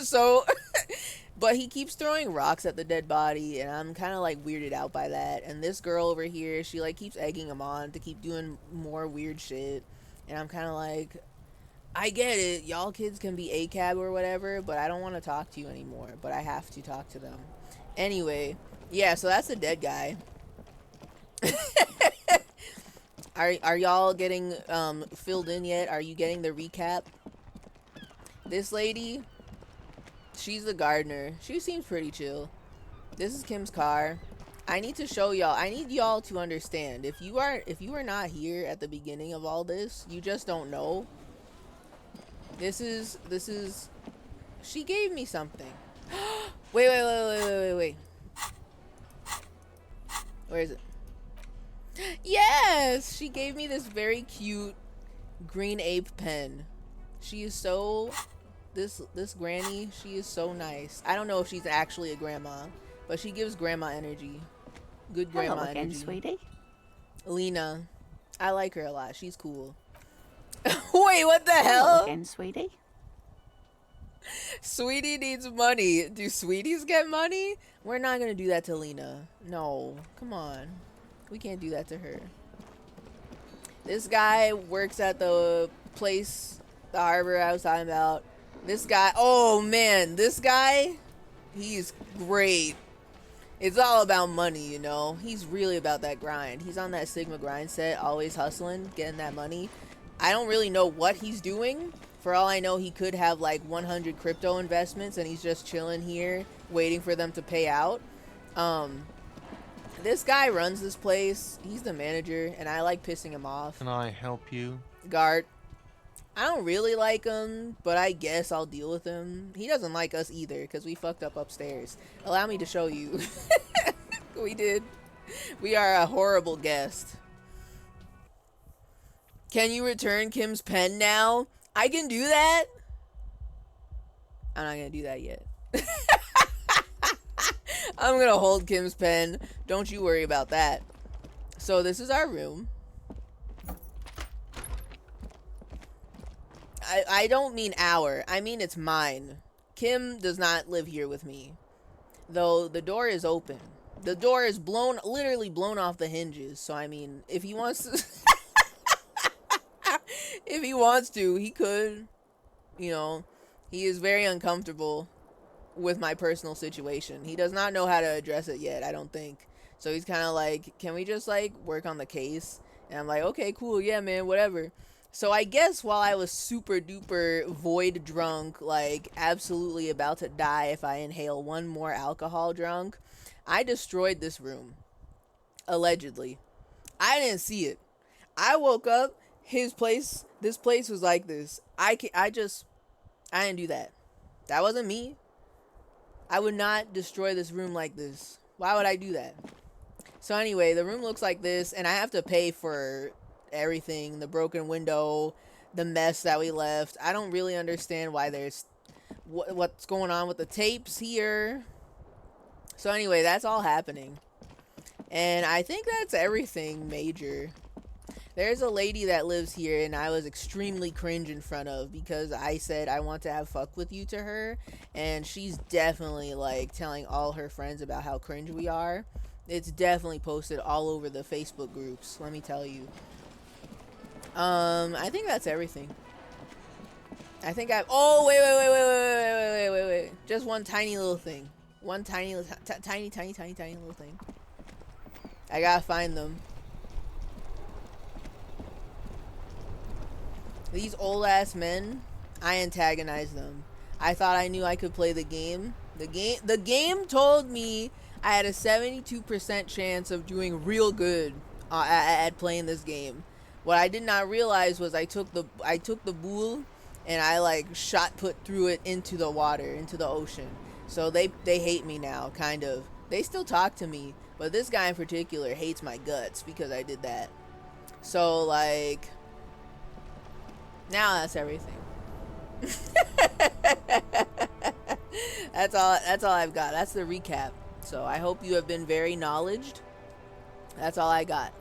So, but he keeps throwing rocks at the dead body, and I'm kind of like weirded out by that. And this girl over here, she like keeps egging him on to keep doing more weird shit. And I'm kind of like, I get it. Y'all kids can be ACAB or whatever, but I don't want to talk to you anymore. But I have to talk to them. Anyway, yeah, so that's the dead guy. Are y'all getting filled in yet? Are you getting the recap? This lady, she's the gardener. She seems pretty chill. This is Kim's car. I need to show y'all. I need y'all to understand. If you are not here at the beginning of all this, you just don't know. This is she gave me something. Wait. Where is it? Yes, she gave me this very cute green ape pen. She is so this granny, she is so nice. I don't know if she's actually a grandma, but she gives grandma energy. Good grandma Hello again, energy. sweetie. Lena. I like her a lot. She's cool. Wait, what the Hello hell? again, sweetie. Sweetie needs money. Do sweeties get money? We're not gonna do that to Lena. No. Come on. We can't do that to her. This guy works at the place, the harbor I was talking about. This guy, oh man, this guy, he's great. It's all about money, you know. He's really about that grind. He's on that Sigma grind set, always hustling, getting that money. I don't really know what he's doing. For all I know, he could have like 100 crypto investments and he's just chilling here waiting for them to pay out. This guy runs this place. He's the manager and I like pissing him off. Can I help you? Guard. I don't really like him, but I guess I'll deal with him. He doesn't like us either because we fucked up upstairs. Allow me to show you. We did. We are a horrible guest. Can you return Kim's pen now? I can do that? I'm not gonna do that yet. I'm gonna hold Kim's pen. Don't you worry about that. So this is our room. I don't mean our. I mean it's mine. Kim does not live here with me. Though the door is open. The door is literally blown off the hinges. So I mean, if he wants to... if he wants to, he could. You know, he is very uncomfortable with my personal situation. He does not know how to address it yet, I don't think. So he's kind of like, can we just like work on the case? And I'm like, okay, cool, yeah, man, whatever. So I guess while I was super duper void drunk, like absolutely about to die if I inhale one more alcohol drunk, I destroyed this room. Allegedly. I didn't see it. I woke up, this place was like this. I didn't do that. That wasn't me. I would not destroy this room like this. Why would I do that? So anyway, the room looks like this, and I have to pay for everything. The broken window, the mess that we left. I don't really understand why there's... what's going on with the tapes here. So anyway, that's all happening. And I think that's everything major. There's a lady that lives here and I was extremely cringe in front of because I said I want to have fuck with you to her, and she's definitely like telling all her friends about how cringe we are. It's definitely posted all over the Facebook groups, let me tell you. I think that's everything. I think I've... Oh, wait. Just one tiny little thing. One tiny little thing. I gotta find them. These old ass men, I antagonize them. I thought I knew I could play the game. The game told me I had a 72% chance of doing real good at playing this game. What I did not realize was I took the bull and I like shot put through it into the water, into the ocean. So they hate me now, kind of. They still talk to me, but this guy in particular hates my guts because I did that. So like, now that's everything. That's all I've got. That's the recap. So I hope you have been very knowledged. That's all I got.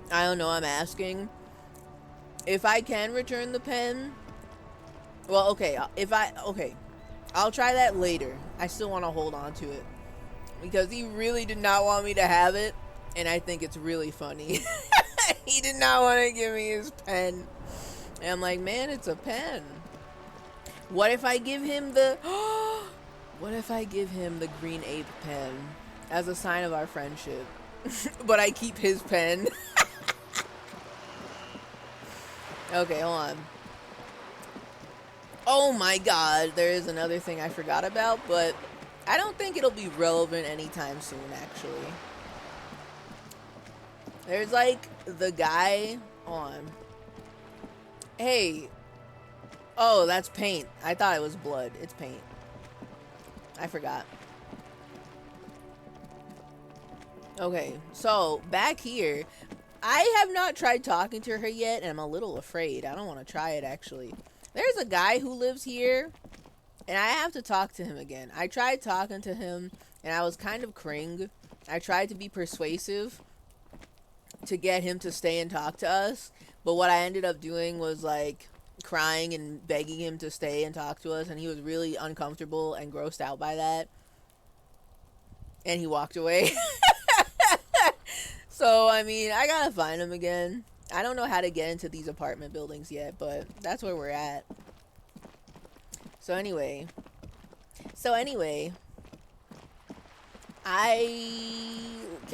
I don't know, I'm asking if I can return the pen. Well, okay, I'll try that later. I still want to hold on to it because he really did not want me to have it, and I think it's really funny. He did not want to give me his pen, and I'm like, man, it's a pen. What if I give him the what if I give him the green ape pen as a sign of our friendship? But I keep his pen. Okay, hold on. Oh my god, there is another thing I forgot about, but I don't think it'll be relevant anytime soon, actually. There's like the guy on. Hey. Oh, that's paint. I thought it was blood. It's paint. I forgot. Okay, so back here, I have not tried talking to her yet, and I'm a little afraid. I don't want to try it, actually. There's a guy who lives here, and I have to talk to him again. I tried talking to him, and I was kind of cring. I tried to be persuasive to get him to stay and talk to us, but what I ended up doing was, like, crying and begging him to stay and talk to us, and he was really uncomfortable and grossed out by that. And he walked away. So, I mean, I gotta find him again. I don't know how to get into these apartment buildings yet, but that's where we're at. So anyway,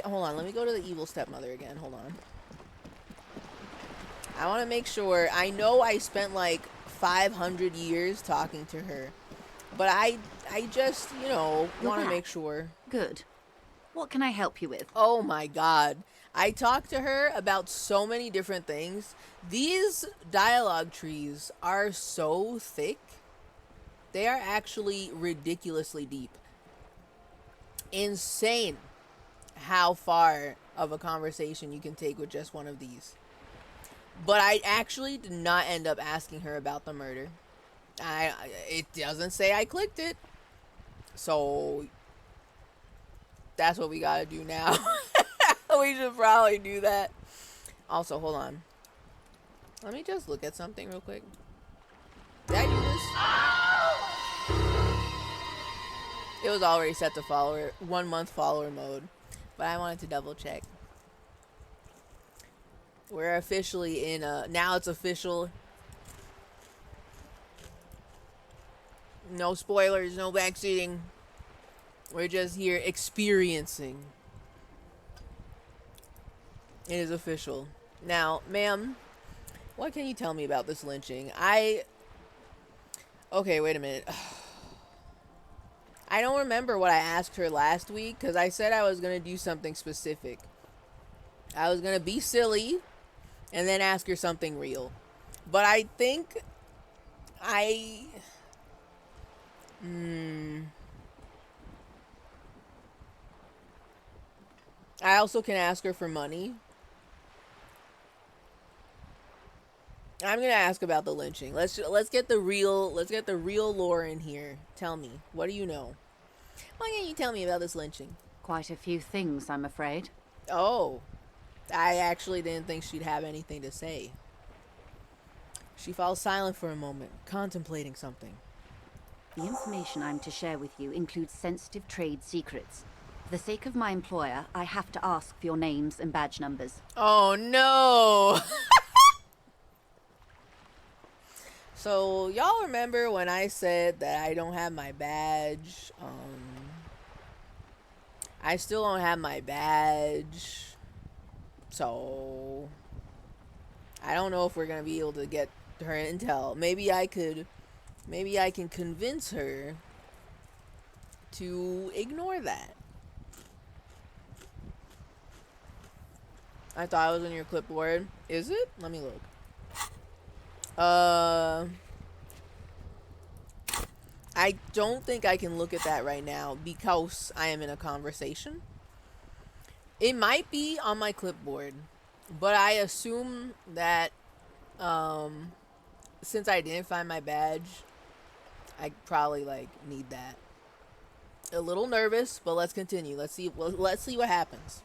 hold on, let me go to the evil stepmother again. Hold on. I want to make sure. I know I spent like 500 years talking to her, but I just, you know, want to make sure. Good. What can I help you with? Oh my god. I talked to her about so many different things. These dialogue trees are so thick. They are actually ridiculously deep. Insane how far of a conversation you can take with just one of these. But I actually did not end up asking her about the murder. It doesn't say I clicked it. So that's what we gotta do now. We should probably do that. Also, hold on. Let me just look at something real quick. Did I do this? It was already set to follower, 1 month follower mode, but I wanted to double check. We're officially in now it's official. No spoilers, no backseating. We're just here experiencing. It is official. Now, ma'am, what can you tell me about this lynching? Okay, wait a minute. I don't remember what I asked her last week because I said I was going to do something specific. I was going to be silly and then ask her something real. But I think I also can ask her for money. I'm gonna ask about the lynching. Let's get the real lore in here. Tell me, what do you know? Why can't you tell me about this lynching? Quite a few things, I'm afraid. Oh, I actually didn't think she'd have anything to say. She falls silent for a moment, contemplating something. The information I'm to share with you includes sensitive trade secrets. For the sake of my employer, I have to ask for your names and badge numbers. Oh no! So, y'all remember when I said that I don't have my badge? I still don't have my badge. So, I don't know if we're gonna be able to get her intel. Maybe I can convince her to ignore that. I thought it was on your clipboard. Is it? Let me look. I don't think I can look at that right now because I am in a conversation. It might be on my clipboard, but I assume that since I didn't find my badge, I probably need that. A little nervous, but let's continue. Let's see what happens.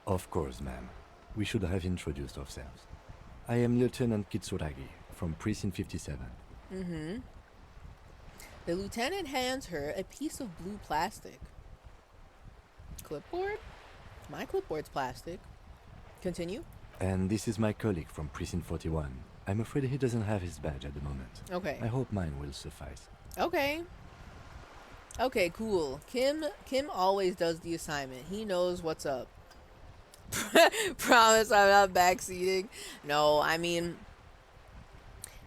Of course, ma'am. We should have introduced ourselves. I am Lieutenant Kitsuragi from Precinct 57. Mm-hmm. The lieutenant hands her a piece of blue plastic. Clipboard? My clipboard's plastic. Continue. And this is my colleague from Precinct 41. I'm afraid he doesn't have his badge at the moment. Okay. I hope mine will suffice. Okay. Okay, cool. Kim always does the assignment. He knows what's up. Promise I'm not backseating. No, I mean,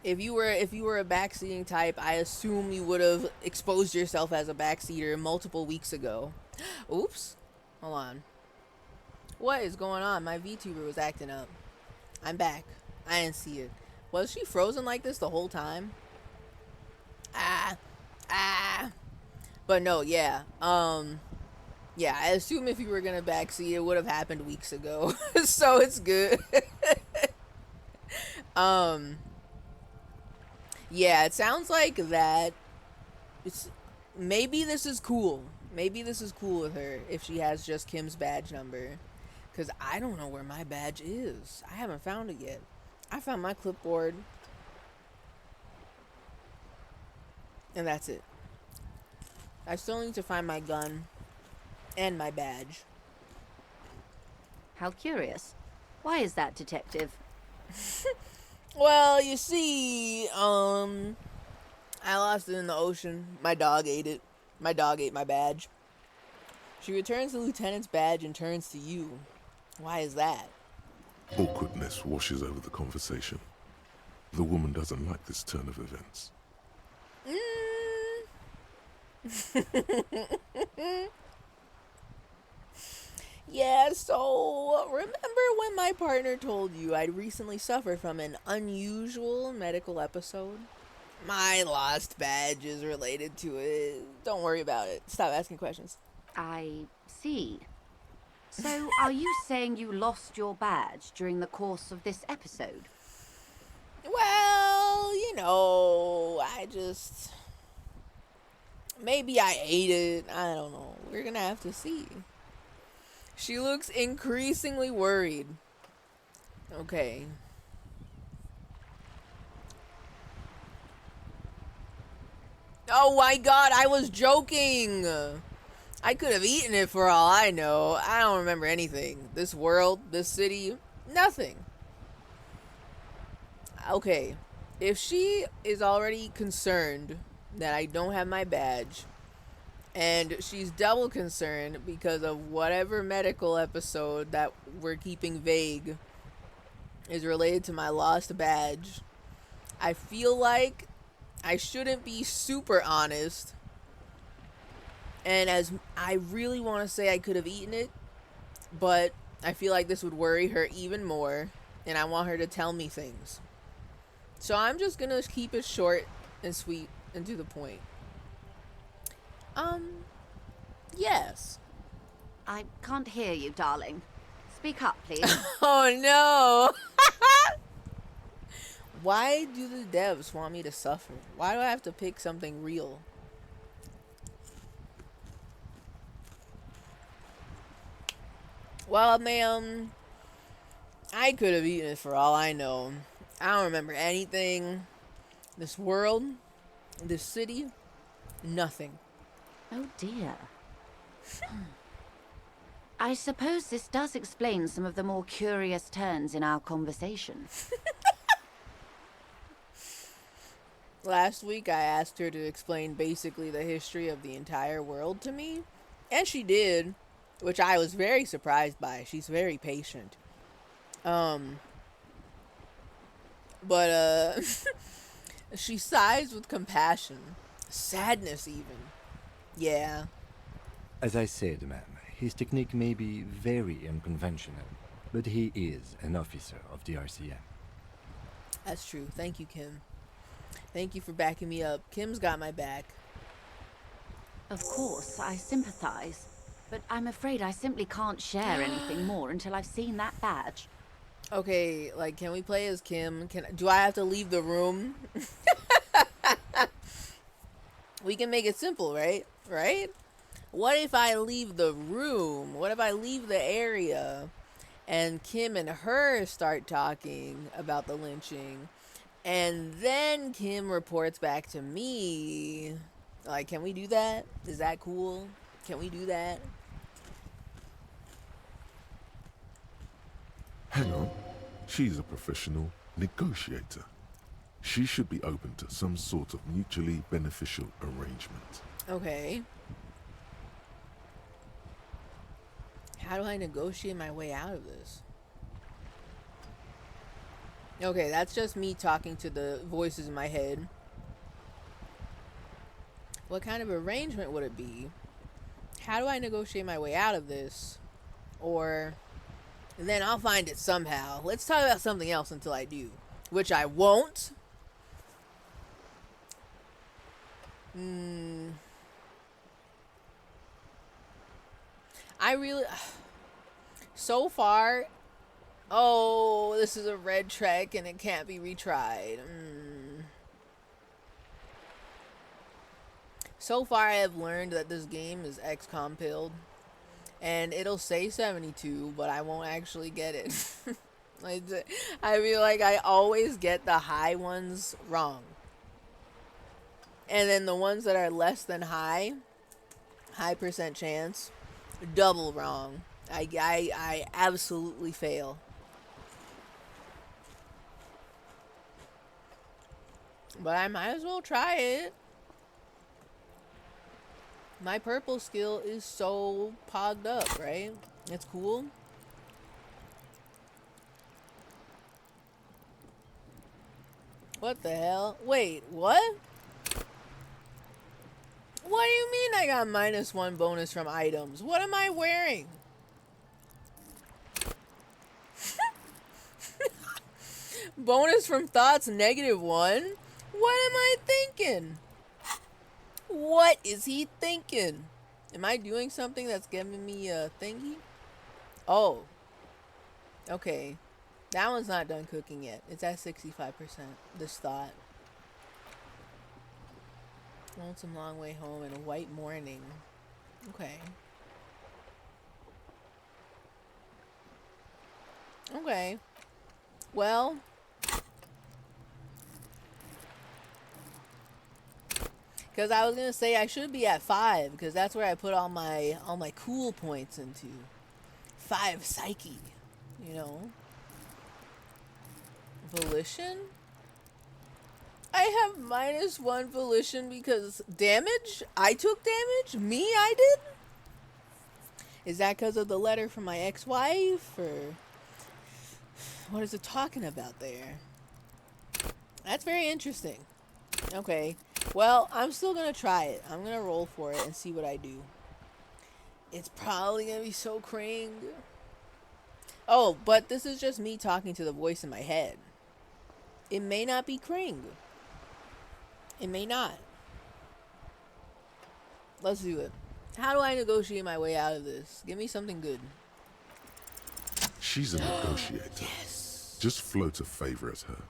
if you were a backseating type, I assume you would have exposed yourself as a backseater multiple weeks ago. Oops. Hold on. What is going on? My VTuber was acting up. I'm back. I didn't see it. Was she frozen like this the whole time? But no, yeah. Yeah, I assume if you were gonna backseat, it would have happened weeks ago. So it's good. Yeah, it sounds like that. Maybe this is cool. Maybe this is cool with her if she has just Kim's badge number. Because I don't know where my badge is. I haven't found it yet. I found my clipboard. And that's it. I still need to find my gun and my badge. How curious. Why is that, detective? Well, you see, I lost it in the ocean. My dog ate it. My dog ate my badge. She returns the lieutenant's badge and turns to you. Why is that? Awkwardness washes over the conversation. The woman doesn't like this turn of events. Yeah, so remember when my partner told you I'd recently suffered from an unusual medical episode? My lost badge is related to it. Don't worry about it. Stop asking questions. I see. So, are you saying you lost your badge during the course of this episode? Well, maybe I ate it. I don't know. We're gonna have to see. She looks increasingly worried. Okay. Oh my god, I was joking! I could have eaten it for all I know. I don't remember anything. This world, this city, nothing. Okay, if she is already concerned that I don't have my badge, and she's double concerned because of whatever medical episode that we're keeping vague is related to my lost badge, I feel like I shouldn't be super honest. And as I really want to say I could have eaten it, but I feel like this would worry her even more, and I want her to tell me things. So I'm just gonna keep it short and sweet and to the point. Yes. I can't hear you, darling. Speak up, please. Oh no! Why do the devs want me to suffer? Why do I have to pick something real? Well, ma'am, I could have eaten it for all I know. I don't remember anything. This world, this city, nothing. Oh dear. I suppose this does explain some of the more curious turns in our conversation. Last week I asked her to explain basically the history of the entire world to me, and she did, which I was very surprised by. She's very patient. But she sighs with compassion, sadness even. Yeah. As I said, ma'am, his technique may be very unconventional, but he is an officer of the RCM. That's true. Thank you, Kim. Thank you for backing me up. Kim's got my back. Of course, I sympathize, but I'm afraid I simply can't share anything more until I've seen that badge. Okay, like, can we play as Kim? Do I have to leave the room? We can make it simple, right? Right? What if I leave the room? What if I leave the area and Kim and her start talking about the lynching, and then Kim reports back to me? Like, can we do that? Is that cool? Can we do that? Hang on. She's a professional negotiator. She should be open to some sort of mutually beneficial arrangement. Okay. How do I negotiate my way out of this? Okay, that's just me talking to the voices in my head. What kind of arrangement would it be? How do I negotiate my way out of this? Or... and then I'll find it somehow. Let's talk about something else until I do. Which I won't. I really... so far... oh, this is a red trek and it can't be retried. So far I have learned that this game is XCOM pilled. And it'll say 72, but I won't actually get it. I feel like I always get the high ones wrong. And then the ones that are less than high percent chance, double wrong. I absolutely fail. But I might as well try it. My purple skill is so pogged up, right? It's cool. What the hell? Wait, what? What do you mean I got -1 bonus from items? What am I wearing? Bonus from thoughts -1? What am I thinking? What is he thinking? Am I doing something that's giving me a thingy? Oh. Okay. That one's not done cooking yet. It's at 65%. This thought. Lonesome long way home and a white morning. Okay. Okay. Well. Because I was gonna say I should be at 5, because that's where I put all my cool points into. 5 psyche, you know. Volition? I have -1 volition because damage? I took damage? Me, I did? Is that because of the letter from my ex-wife, or what is it talking about there? That's very interesting. Okay, well, I'm still gonna try it. I'm gonna roll for it and see what I do. It's probably gonna be so cring. Oh, but this is just me talking to the voice in my head. It may not be cring. It may not. Let's do it. How do I negotiate my way out of this? Give me something good. She's a negotiator. Yes. Just float a favor at her.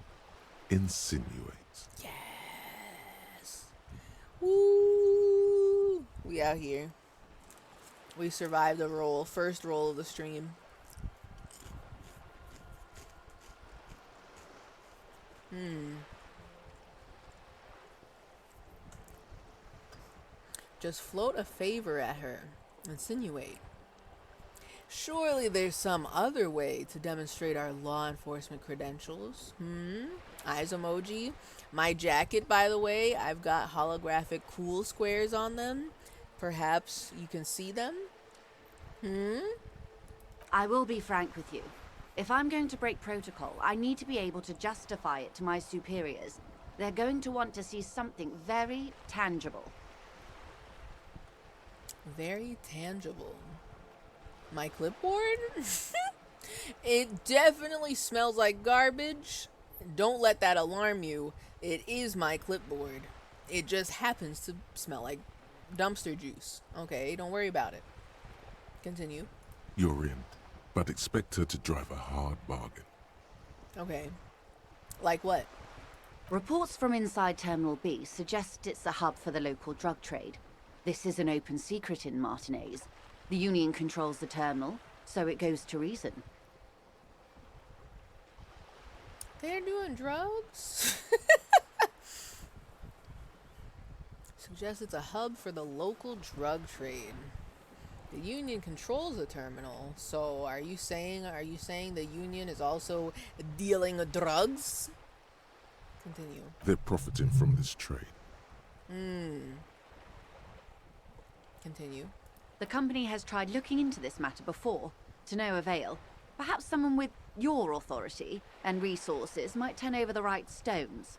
Insinuate. Yes. Woo! We out here. We survived the roll. First roll of the stream. Just float a favor at her. Insinuate. Surely there's some other way to demonstrate our law enforcement credentials. Eyes emoji. My jacket, by the way, I've got holographic cool squares on them. Perhaps you can see them? I will be frank with you. If I'm going to break protocol, I need to be able to justify it to my superiors. They're going to want to see something very tangible. Very tangible. My clipboard? It definitely smells like garbage. Don't let that alarm you. It is my clipboard. It just happens to smell like dumpster juice. Okay, don't worry about it. Continue. You're in, but expect her to drive a hard bargain. Okay. Like what? Reports from inside Terminal B suggest it's a hub for the local drug trade. This is an open secret in Martinez. The Union controls the terminal, so it goes to reason. They're doing drugs? Suggests it's a hub for the local drug trade. The Union controls the terminal, so are you saying the Union is also dealing drugs? Continue. They're profiting from this trade. Continue. The company has tried looking into this matter before, to no avail. Perhaps someone with your authority and resources might turn over the right stones.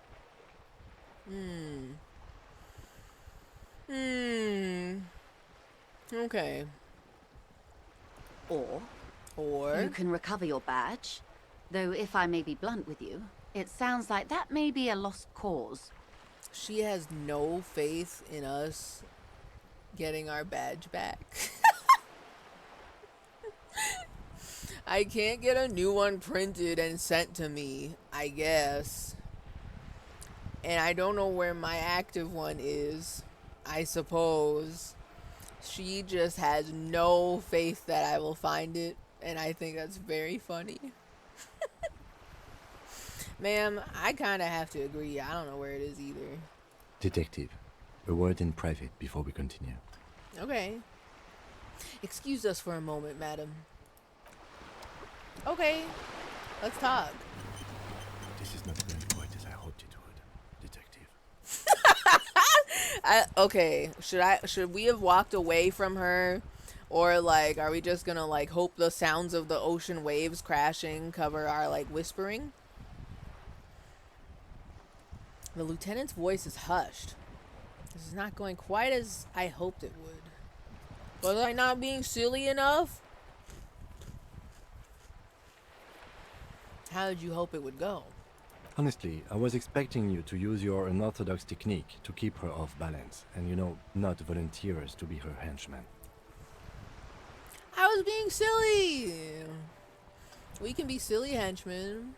Okay. Or Or you can recover your badge. Though if I may be blunt with you, it sounds like that may be a lost cause. she has no faith in us getting our badge back. I can't get a new one printed and sent to me, I guess. And I don't know where my active one is, I suppose. She just has no faith that I will find it, and I think that's very funny. Ma'am, I kind of have to agree. I don't know where it is either. Detective, a word in private before we continue. Okay. Excuse us for a moment, madam. Okay, let's talk. This is not going quite as I hoped it would, detective. Okay, should we have walked away from her, or like are we just gonna like hope the sounds of the ocean waves crashing cover our like whispering? The lieutenant's voice is hushed. This is not going quite as I hoped it would. Was I not being silly enough? How did you hope it would go? Honestly, I was expecting you to use your unorthodox technique to keep her off balance, and not volunteer us to be her henchmen. I was being silly. We can be silly henchmen.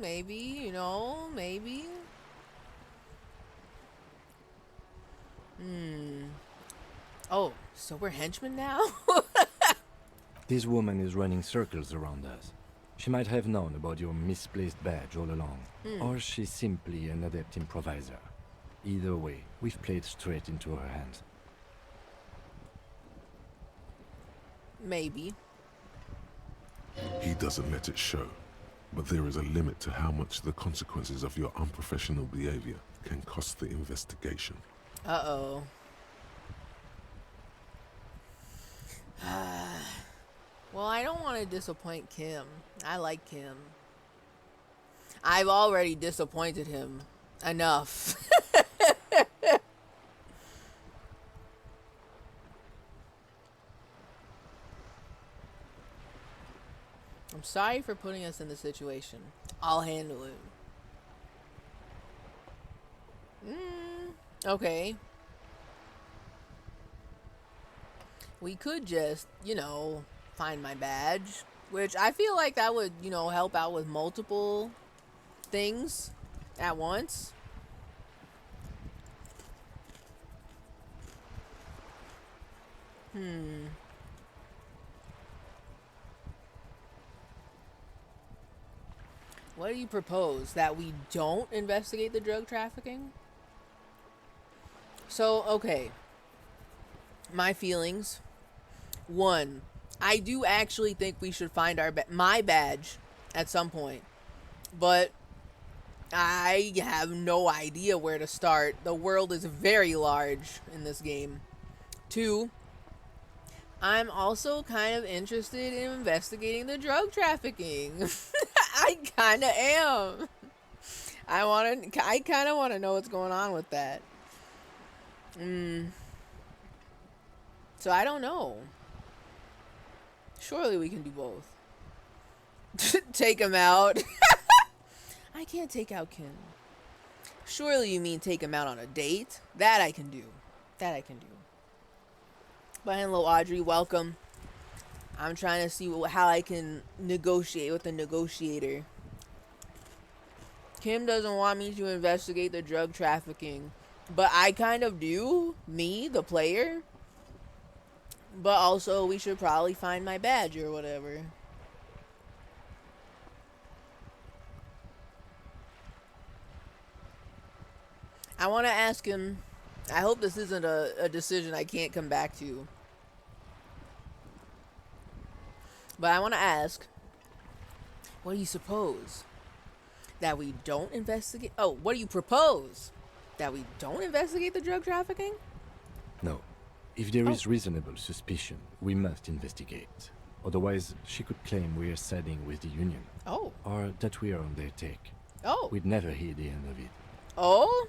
Maybe. Oh, so we're henchmen now? This woman is running circles around us. She might have known about your misplaced badge all along, or she's simply an adept improviser. Either way, we've played straight into her hands. Maybe. He doesn't let it show, but there is a limit to how much the consequences of your unprofessional behavior can cost the investigation. Uh-oh. Well, I don't want to disappoint Kim. I like Kim. I've already disappointed him enough. I'm sorry for putting us in this situation. I'll handle it. Okay. We could just, find my badge, which I feel like that would, help out with multiple things at once. What do you propose? That we don't investigate the drug trafficking? So, okay. My feelings. One, I do actually think we should find my badge at some point. But I have no idea where to start. The world is very large in this game. Two, I'm also kind of interested in investigating the drug trafficking. I kind of am. I kind of want to know what's going on with that. So I don't know. Surely we can do both. Take him out. I can't take out Kim. Surely you mean take him out on a date? That I can do. But hello, Audrey. Welcome. I'm trying to see how I can negotiate with the negotiator. Kim doesn't want me to investigate the drug trafficking. But I kind of do. Me, the player. But also, we should probably find my badge or whatever. I want to ask him. I hope this isn't a decision I can't come back to. But I want to ask, what do you suppose? That we don't investigate? Oh, what do you propose? That we don't investigate the drug trafficking? No. If there is reasonable suspicion, we must investigate. Otherwise, she could claim we are siding with the Union. Oh. Or that we are on their take. Oh. We'd never hear the end of it. Oh?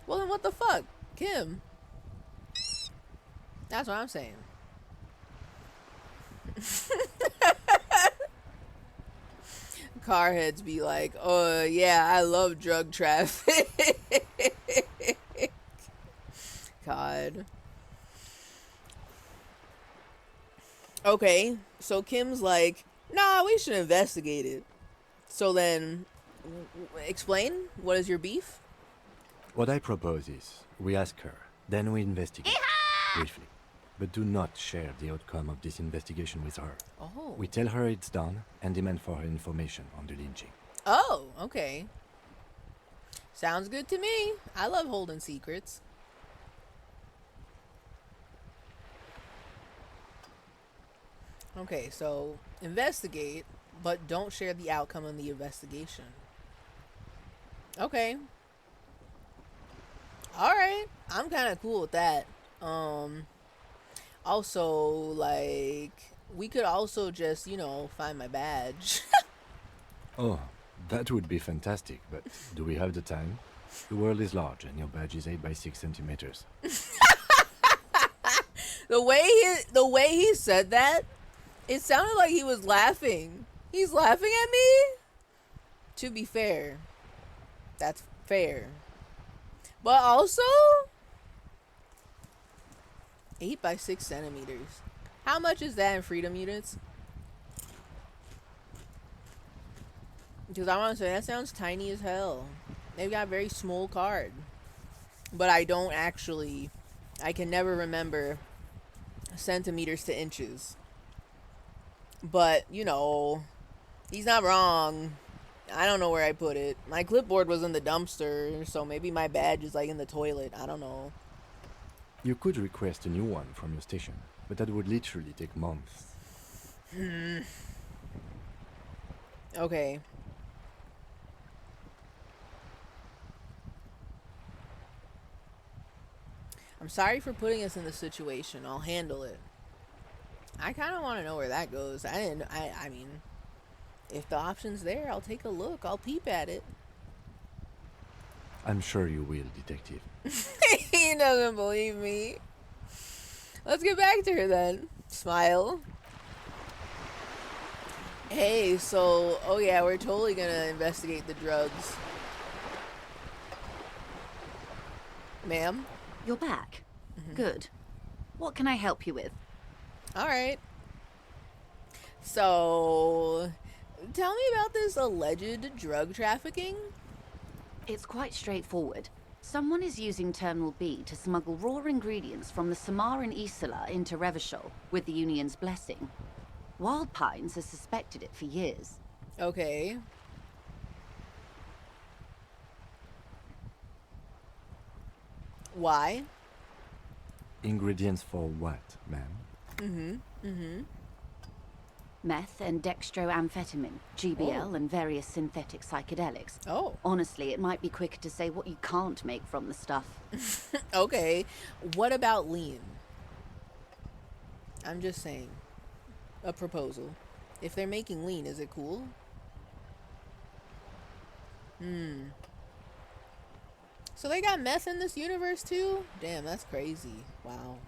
Well, then what the fuck? Kim? That's what I'm saying. Carheads be like, oh, yeah, I love drug traffic. God. Okay, so Kim's like, nah, we should investigate it. So then, explain, what is your beef? What I propose is, we ask her, then we investigate. Briefly. But do not share the outcome of this investigation with her. Oh. We tell her it's done and demand for her information on the lynching. Oh, okay. Sounds good to me. I love holding secrets. Okay, so investigate, but don't share the outcome of the investigation. Okay. Alright. I'm kind of cool with that. Also, like, we could also just, find my badge. Oh, that would be fantastic, but do we have the time? The world is large and your badge is 8 by 6 centimeters. The way he said that, it sounded like he was laughing. He's laughing at me? To be fair. That's fair. But also, 8 by 6 centimeters. How much is that in freedom units? Because I want to say, that sounds tiny as hell. They've got a very small card. But I can never remember centimeters to inches. But, he's not wrong. I don't know where I put it. My clipboard was in the dumpster, so maybe my badge is like in the toilet. I don't know. You could request a new one from your station, but that would literally take months. Okay. I'm sorry for putting us in this situation. I'll handle it. I kind of want to know where that goes. I mean, if the option's there, I'll take a look. I'll peep at it. I'm sure you will, detective. He doesn't believe me. Let's get back to her then. Smile. Hey, so, oh yeah, we're totally gonna investigate the drugs. Ma'am? You're back. Good. What can I help you with? Alright. So, tell me about this alleged drug trafficking. It's quite straightforward. Someone is using Terminal B to smuggle raw ingredients from the Samar in Isola into Revachol with the Union's blessing. Wild Pines has suspected it for years. Okay. Why? Ingredients for what, ma'am? Meth and dextroamphetamine, GBL, and various synthetic psychedelics. Oh. Honestly, it might be quicker to say what you can't make from the stuff. Okay. What about lean? I'm just saying. A proposal. If they're making lean, is it cool? So they got meth in this universe too? Damn, that's crazy. Wow.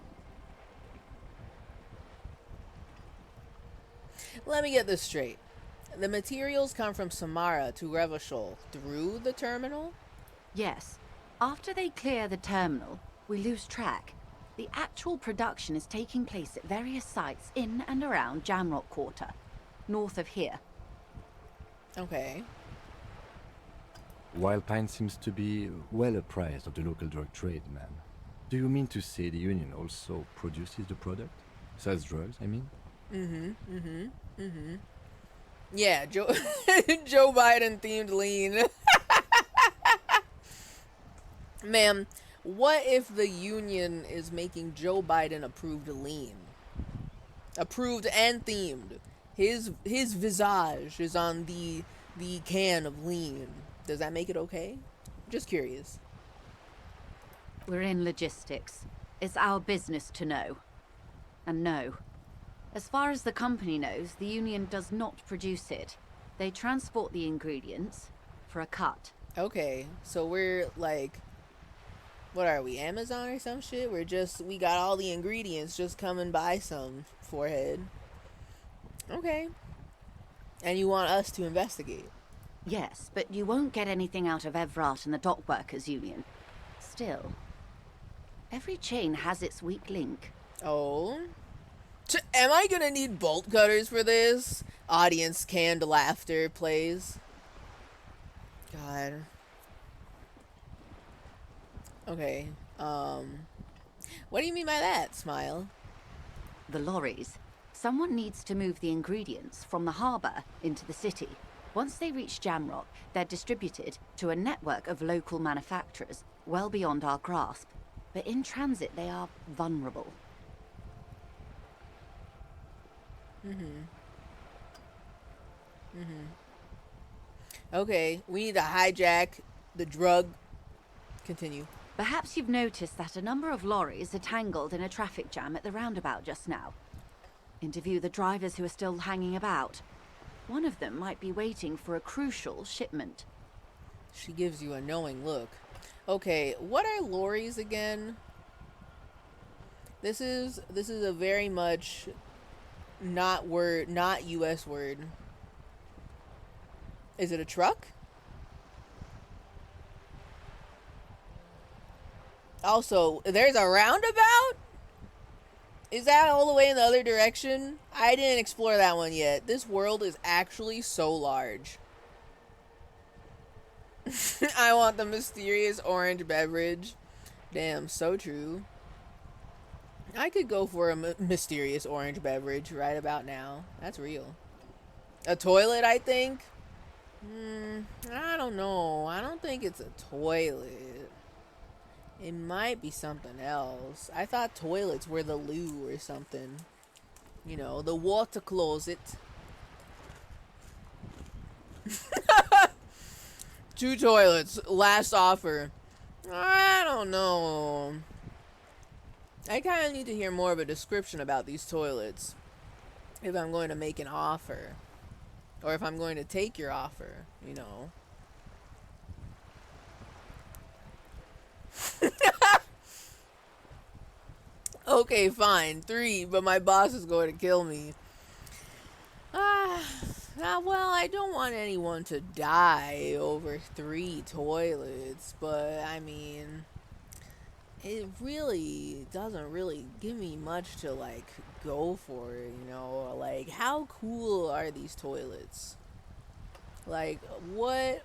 Let me get this straight. The materials come from Samara to Revachol through the terminal? Yes. After they clear the terminal, we lose track. The actual production is taking place at various sites in and around Jamrock Quarter, north of here. Okay. Wild Pine seems to be well apprised of the local drug trade, ma'am. Do you mean to say the Union also produces the product? Sells drugs, I mean? Yeah, Joe Joe Biden themed lean. Ma'am, what if the Union is making Joe Biden approved lean? Approved and themed. His visage is on the can of lean. Does that make it okay? Just curious. We're in logistics. It's our business to know. And no. As far as the company knows, the Union does not produce it. They transport the ingredients for a cut. Okay, so we're like, what are we, Amazon or some shit? We got all the ingredients, just come and buy some, forehead. Okay. And you want us to investigate? Yes, but you won't get anything out of Evrat and the Dock Workers Union. Still, every chain has its weak link. Oh. Am I gonna need bolt cutters for this? Audience canned laughter plays. God. Okay. What do you mean by that, Smile? The lorries. Someone needs to move the ingredients from the harbour into the city. Once they reach Jamrock, they're distributed to a network of local manufacturers, well beyond our grasp. But in transit, they are vulnerable. Okay, we need to hijack the drug. Continue. Perhaps you've noticed that a number of lorries are tangled in a traffic jam at the roundabout just now. Interview the drivers who are still hanging about. One of them might be waiting for a crucial shipment. She gives you a knowing look. Okay, what are lorries again? This is a very much not US word. Is it a truck? Also, there's a roundabout? Is that all the way in the other direction? I didn't explore that one yet. This world is actually so large. I want the mysterious orange beverage. Damn, so true. I could go for a mysterious orange beverage right about now. That's real. A toilet, I think. I don't know. I don't think it's a toilet. It might be something else. I thought toilets were the loo or something. You know, the water closet. 2 toilets. Last offer. I don't know. I kind of need to hear more of a description about these toilets if I'm going to make an offer. Or if I'm going to take your offer, you know. Okay, fine. 3, but my boss is going to kill me. Well, I don't want anyone to die over 3 toilets, but I mean, it really doesn't really give me much to, like, go for, you know? Like, how cool are these toilets? Like, what?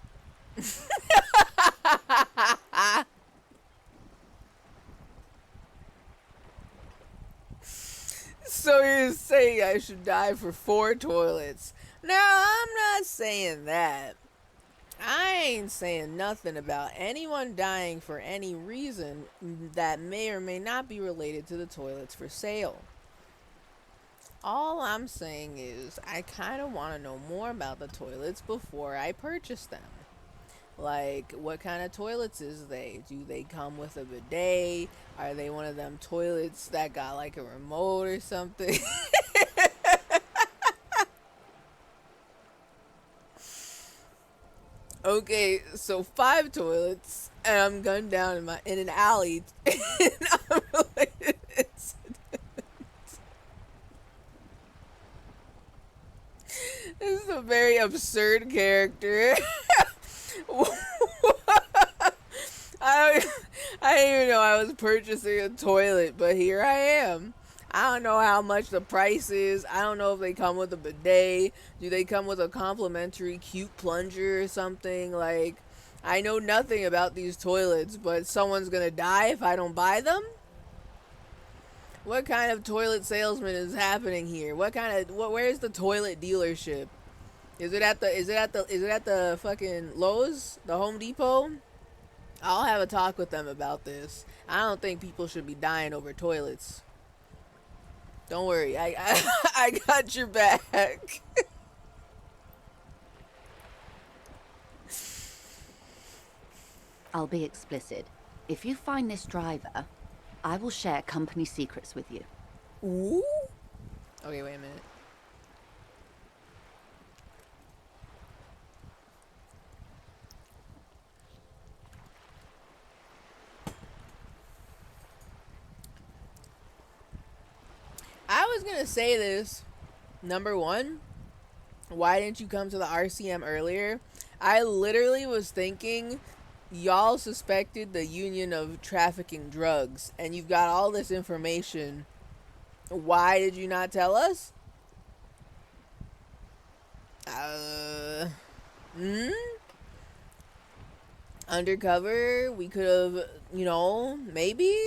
So you're saying I should die for 4 toilets? No, I'm not saying that. I ain't saying nothing about anyone dying for any reason that may or may not be related to the toilets for sale. All I'm saying is I kind of want to know more about the toilets before I purchase them. Like, what kind of toilets is they? Do they come with a bidet? Are they one of them toilets that got like a remote or something? Okay, so 5 toilets, and I'm gunned down in an alley in unrelated incident. This is a very absurd character. I didn't even know I was purchasing a toilet, but here I am. I don't know how much the price is. I don't know if they come with a bidet. Do they come with a complimentary cute plunger or something? Like, I know nothing about these toilets, but someone's gonna die if I don't buy them? What kind of toilet salesman is happening here? Where's the toilet dealership? Is it at the fucking Lowe's? The Home Depot? I'll have a talk with them about this. I don't think people should be dying over toilets. Don't worry, I got your back. I'll be explicit. If you find this driver, I will share company secrets with you. Ooh? Okay, wait a minute. I was gonna say this. Number 1, why didn't you come to the RCM earlier? I literally was thinking y'all suspected the union of trafficking drugs, and you've got all this information. Why did you not tell us? Undercover, we could have, you know, maybe?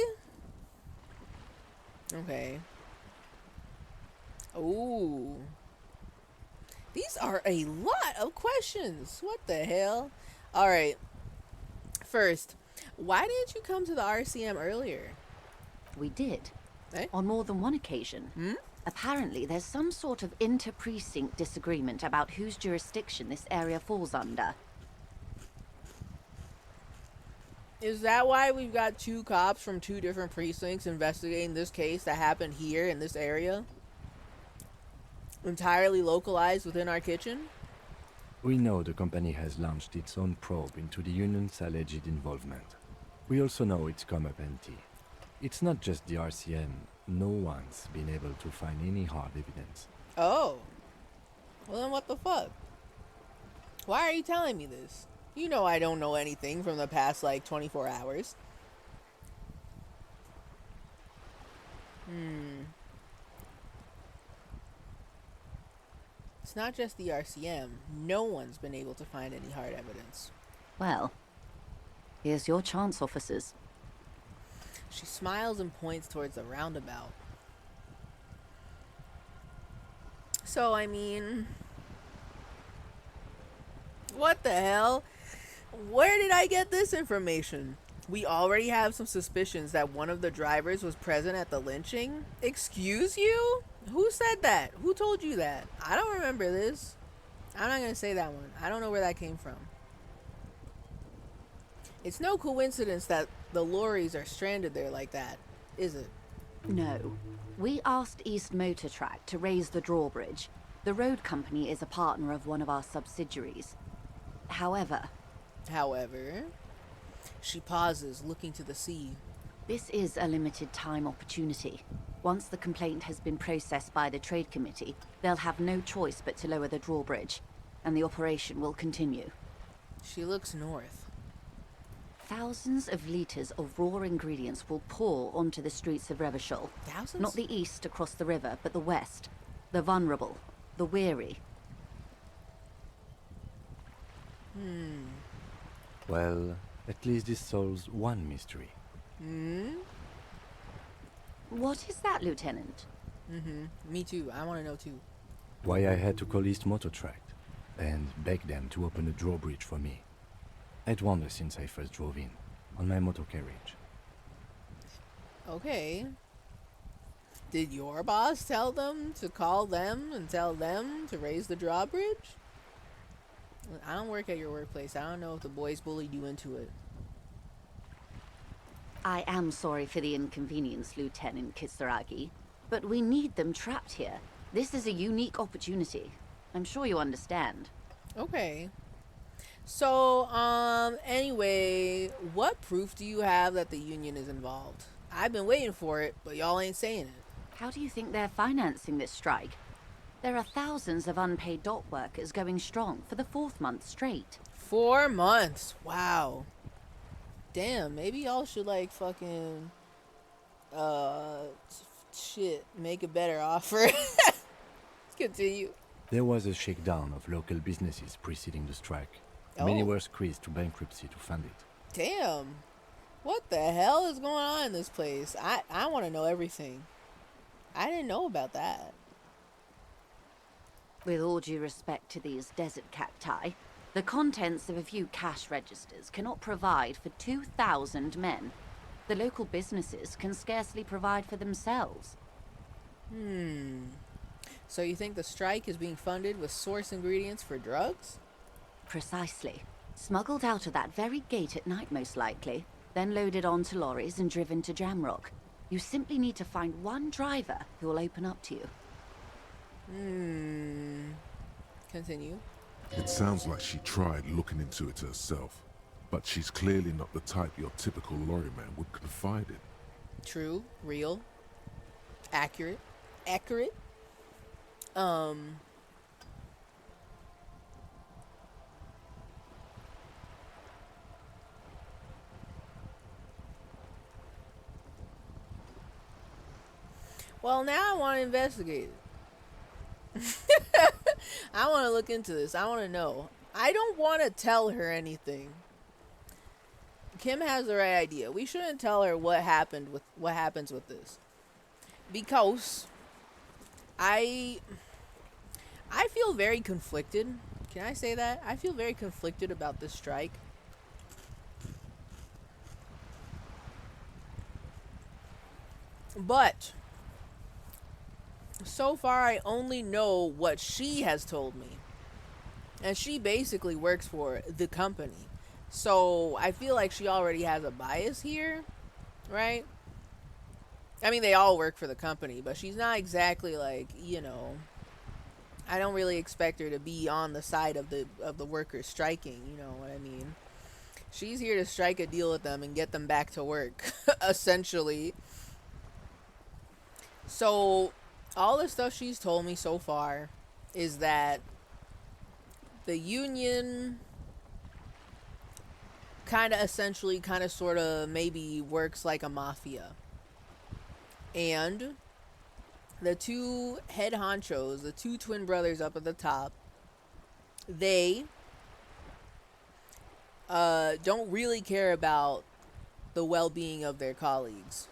Okay. Ooh. These are a lot of questions. What the hell? Alright. First, why didn't you come to the RCM earlier? We did. Eh? On more than one occasion. Apparently, there's some sort of inter-precinct disagreement about whose jurisdiction this area falls under. Is that why we've got 2 cops from 2 different precincts investigating this case that happened here in this area? Entirely localized within our kitchen? We know the company has launched its own probe into the union's alleged involvement. We also know it's come up empty. It's not just the RCM. No one's been able to find any hard evidence. Oh. Well then what the fuck? Why are you telling me this? You know I don't know anything from the past, like, 24 hours. It's not just the RCM. No one's been able to find any hard evidence. Well, here's your chance, officers. She smiles and points towards the roundabout. So, I mean, What the hell? Where did I get this information? We already have some suspicions that one of the drivers was present at the lynching. Excuse you? Who said that? Who told you that? I don't remember this. I'm not gonna say that one. I don't know where that came from. It's no coincidence that the lorries are stranded there like that, is it? No. We asked East Motor Track to raise the drawbridge. The road company is a partner of one of our subsidiaries. However, She pauses, looking to the sea. this is a limited time opportunity. Once the complaint has been processed by the Trade Committee, they'll have no choice but to lower the drawbridge, and the operation will continue. She looks north. Thousands of liters of raw ingredients will pour onto the streets of Revachol. Thousands? Not the east across the river, but the west. The vulnerable, the weary. Well, at least this solves one mystery. What is that, Lieutenant? Me too. I want to know too. Why I had to call East Motor Tract and beg them to open a drawbridge for me. I'd wondered since I first drove in, on my motor carriage. Okay. Did your boss tell them to call them and tell them to raise the drawbridge? I don't work at your workplace. I don't know if the boys bullied you into it. I am sorry for the inconvenience, Lieutenant Kisaragi, but we need them trapped here. This is a unique opportunity. I'm sure you understand. Okay. So, anyway, what proof do you have that the union is involved? I've been waiting for it, but y'all ain't saying it. How do you think they're financing this strike? There are thousands of unpaid dock workers going strong for the 4th month straight. 4 months. Wow. Damn, maybe y'all should like fucking shit, make a better offer. Let's continue. There was a shakedown of local businesses preceding the strike. Many Oh. were squeezed to bankruptcy to fund it. Damn. What the hell is going on in this place? I want to know everything. I didn't know about that. With all due respect to these desert cacti, the contents of a few cash registers cannot provide for 2,000 men. The local businesses can scarcely provide for themselves. So you think the strike is being funded with source ingredients for drugs? Precisely. Smuggled out of that very gate at night, most likely, then loaded onto lorries and driven to Jamrock. You simply need to find one driver who will open up to you. Continue. It sounds like she tried looking into it herself, but she's clearly not the type your typical lorryman would confide in. True, real, accurate. Well, now I want to investigate it. I want to look into this. I want to know. I don't want to tell her anything. Kim has the right idea. We shouldn't tell her what happens with this. Because I feel very conflicted. Can I say that? I feel very conflicted about this strike. But so far I only know what she has told me. And she basically works for the company. So I feel like she already has a bias here, right? I mean, they all work for the company, but she's not exactly like, I don't really expect her to be on the side of the workers striking, you know what I mean? She's here to strike a deal with them and get them back to work, essentially. So all the stuff she's told me so far is that the union kind of sort of maybe works like a mafia. And the two head honchos, the two twin brothers up at the top, they don't really care about the well-being of their colleagues.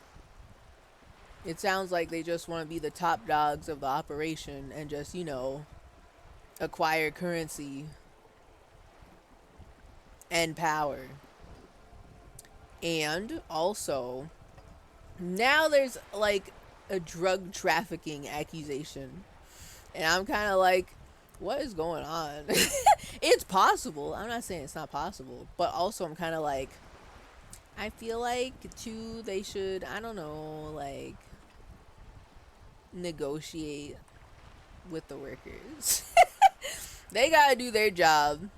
It sounds like they just want to be the top dogs of the operation and just, acquire currency and power. And also, now there's like a drug trafficking accusation. And I'm kind of like, what is going on? It's possible. I'm not saying it's not possible. But also, I'm kind of like, I feel like, too, they should, I don't know, like, negotiate with the workers. They gotta do their job.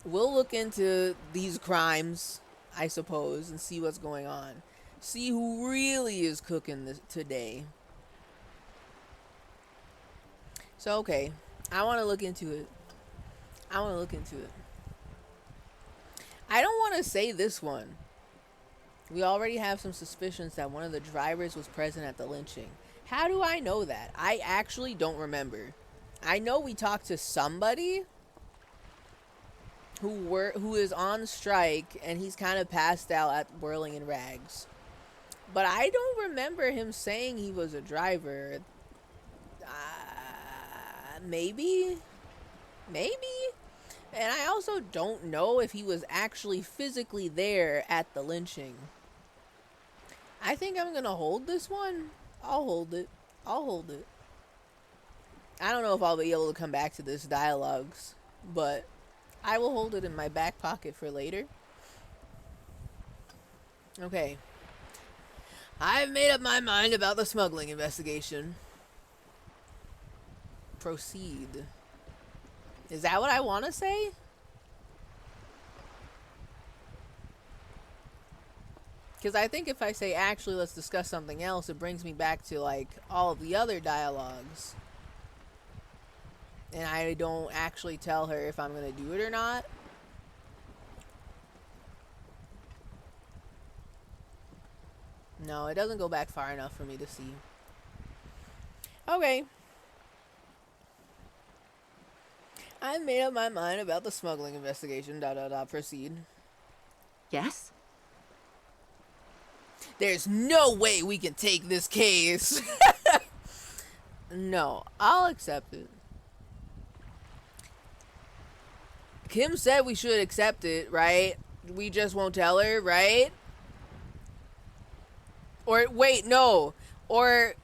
We'll look into these crimes, I suppose, and see what's going on. See who really is cooking this today. So, okay. I want to look into it. I don't want to say this one. We already have some suspicions that one of the drivers was present at the lynching. How do I know that? I actually don't remember. I know we talked to somebody who is on strike, and he's kind of passed out at Whirling in Rags. But I don't remember him saying he was a driver. Maybe? And I also don't know if he was actually physically there at the lynching. I think I'm gonna hold this one. I'll hold it. I don't know if I'll be able to come back to this dialogues, but I will hold it in my back pocket for later. Okay. I've made up my mind about the smuggling investigation. Proceed. Is that what I want to say? Because I think if I say, actually, let's discuss something else, it brings me back to, like, all of the other dialogues. And I don't actually tell her if I'm going to do it or not. No, it doesn't go back far enough for me to see. Okay. I made up my mind about the smuggling investigation. ... Proceed. Yes? There's no way we can take this case. No, I'll accept it. Kim said we should accept it, right? We just won't tell her, right? Or, wait, no. Or,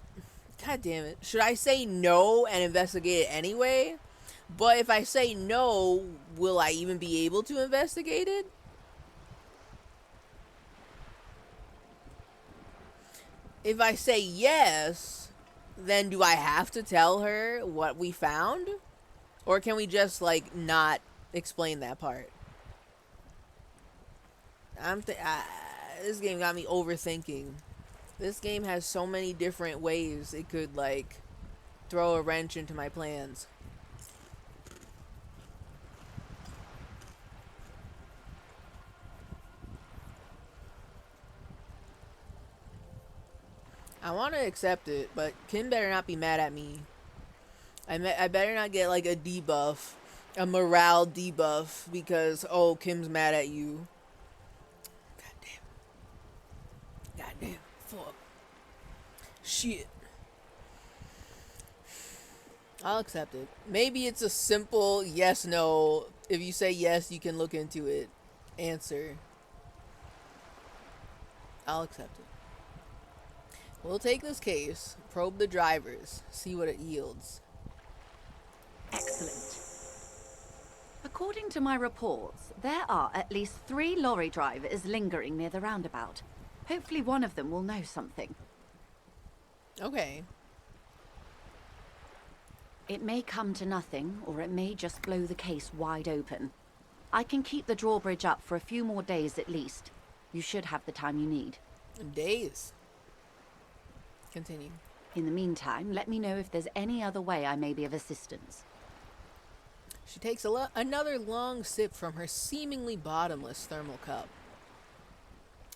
god damn it. Should I say no and investigate it anyway? But if I say no, will I even be able to investigate it? If I say yes, then do I have to tell her what we found? Or can we just, like, not explain that part? This game got me overthinking. This game has so many different ways it could, like, throw a wrench into my plans. I want to accept it, but Kim better not be mad at me. I better not get, like, a debuff. A morale debuff because, oh, Kim's mad at you. God damn. Fuck. Shit. I'll accept it. Maybe it's a simple yes, no. If you say yes, you can look into it. Answer. I'll accept it. We'll take this case, probe the drivers, see what it yields. Excellent. According to my reports, there are at least 3 lorry drivers lingering near the roundabout. Hopefully one of them will know something. Okay. It may come to nothing, or it may just blow the case wide open. I can keep the drawbridge up for a few more days at least. You should have the time you need. Days. Continue. In the meantime, let me know if there's any other way I may be of assistance. She takes another long sip from her seemingly bottomless thermal cup.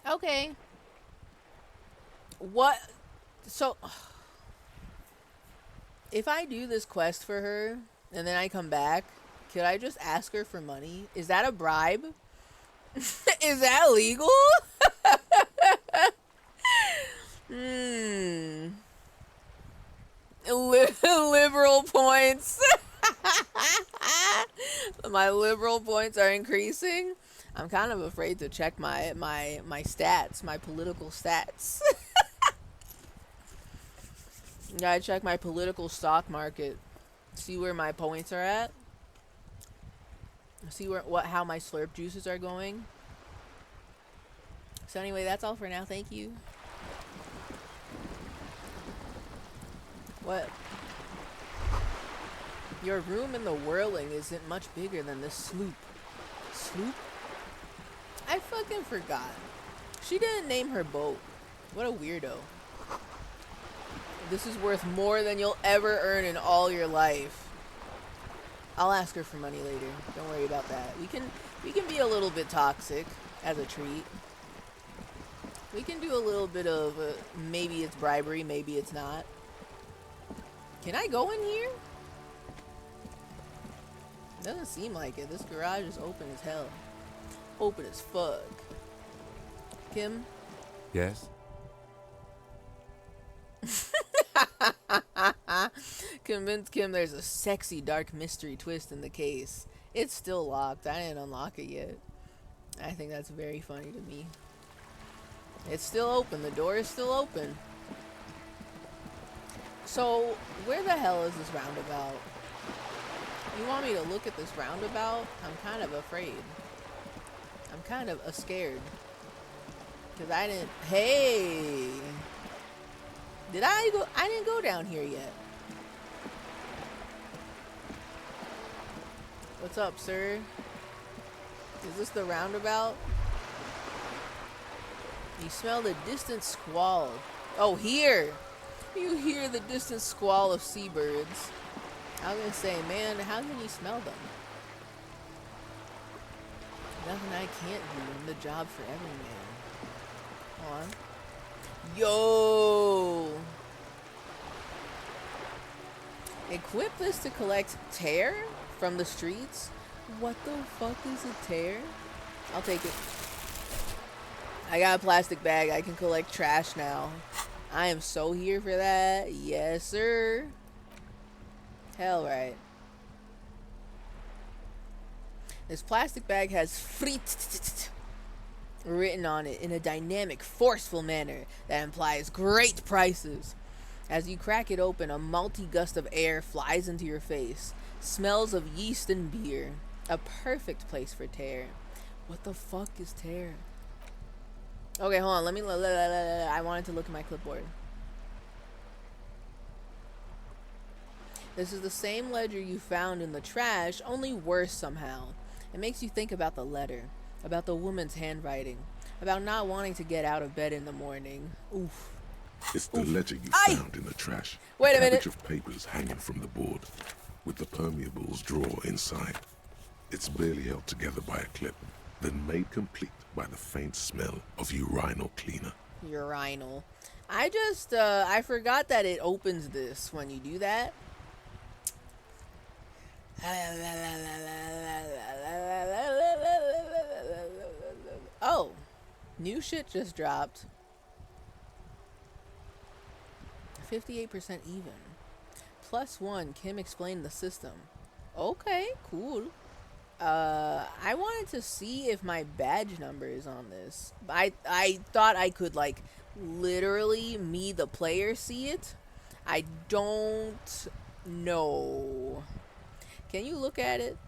Okay. What? So, if I do this quest for her, and then I come back, could I just ask her for money? Is that a bribe? Is that legal? Liberal points. My liberal points are increasing. I'm kind of afraid to check my stats, my political stats. Gotta check my political stock market. See where my points are at. See how my slurp juices are going. So anyway, that's all for now. Thank you. What? Your room in the whirling isn't much bigger than this sloop. Sloop? I fucking forgot. She didn't name her boat. What a weirdo. This is worth more than you'll ever earn in all your life. I'll ask her for money later. Don't worry about that. We can be a little bit toxic as a treat. We can do a little bit of maybe it's bribery, maybe it's not. Can I go in here? Doesn't seem like it. This garage is open as hell. Open as fuck. Kim? Yes? Convince Kim there's a sexy dark mystery twist in the case. It's still locked. I didn't unlock it yet. I think that's very funny to me. It's still open. The door is still open. So, where the hell is this roundabout? You want me to look at this roundabout? I'm kind of afraid. I'm kind of scared. Because I didn't... Hey! Did I go... I didn't go down here yet. What's up, sir? Is this the roundabout? You smell the distant squall. Oh, here! You hear the distant squall of seabirds. I was gonna say, man, how can you smell them? Nothing I can't do. I'm the job for every man. Hold on. Yo! Equip this to collect tear from the streets? What the fuck is a tear? I'll take it. I got a plastic bag. I can collect trash now. I am so here for that. Yes, sir. Hell right. This plastic bag has "Fritt" written on it in a dynamic, forceful manner that implies great prices. As you crack it open, a multi gust of air flies into your face. Smells of yeast and beer. A perfect place for tear. What the fuck is tear? Okay, hold on. Let me. I wanted to look at my clipboard. This is the same ledger you found in the trash, only worse somehow. It makes you think about the letter, about the woman's handwriting, about not wanting to get out of bed in the morning. Oof. It's the ledger you found in the trash. Wait a minute. Cabbage of papers hanging from the board, with the permeables drawer inside. It's barely held together by a clip, then made complete by the faint smell of urinal cleaner. Urinal. I forgot that it opens this when you do that. Oh, new shit just dropped. 58% even. +1, Kim explained the system. Okay, cool. I wanted to see if my badge number is on this. I thought I could, like, literally, me the player, see it. I don't know. Can you look at it?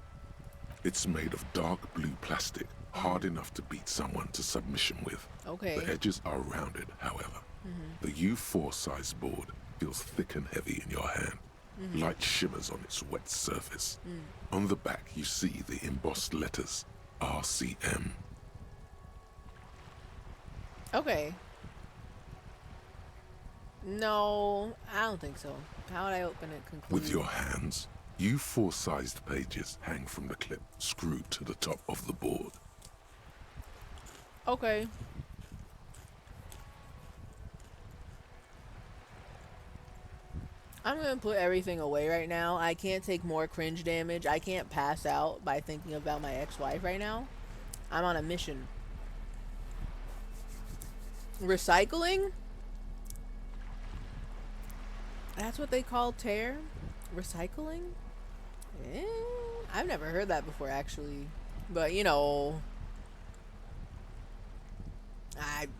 It's made of dark blue plastic, hard enough to beat someone to submission with. Okay. The edges are rounded, however. The U4 size board feels thick and heavy in your hand. Light shimmers on its wet surface. On the back, you see the embossed letters, RCM. Okay. No, I don't think so. How would I open it? Conclude. With your hands, U4 sized pages hang from the clip screwed to the top of the board. Okay. I'm gonna put everything away right now. I can't take more cringe damage. I can't pass out by thinking about my ex-wife right now. I'm on a mission. Recycling? That's what they call tear? Recycling? I've never heard that before, actually. But, you know,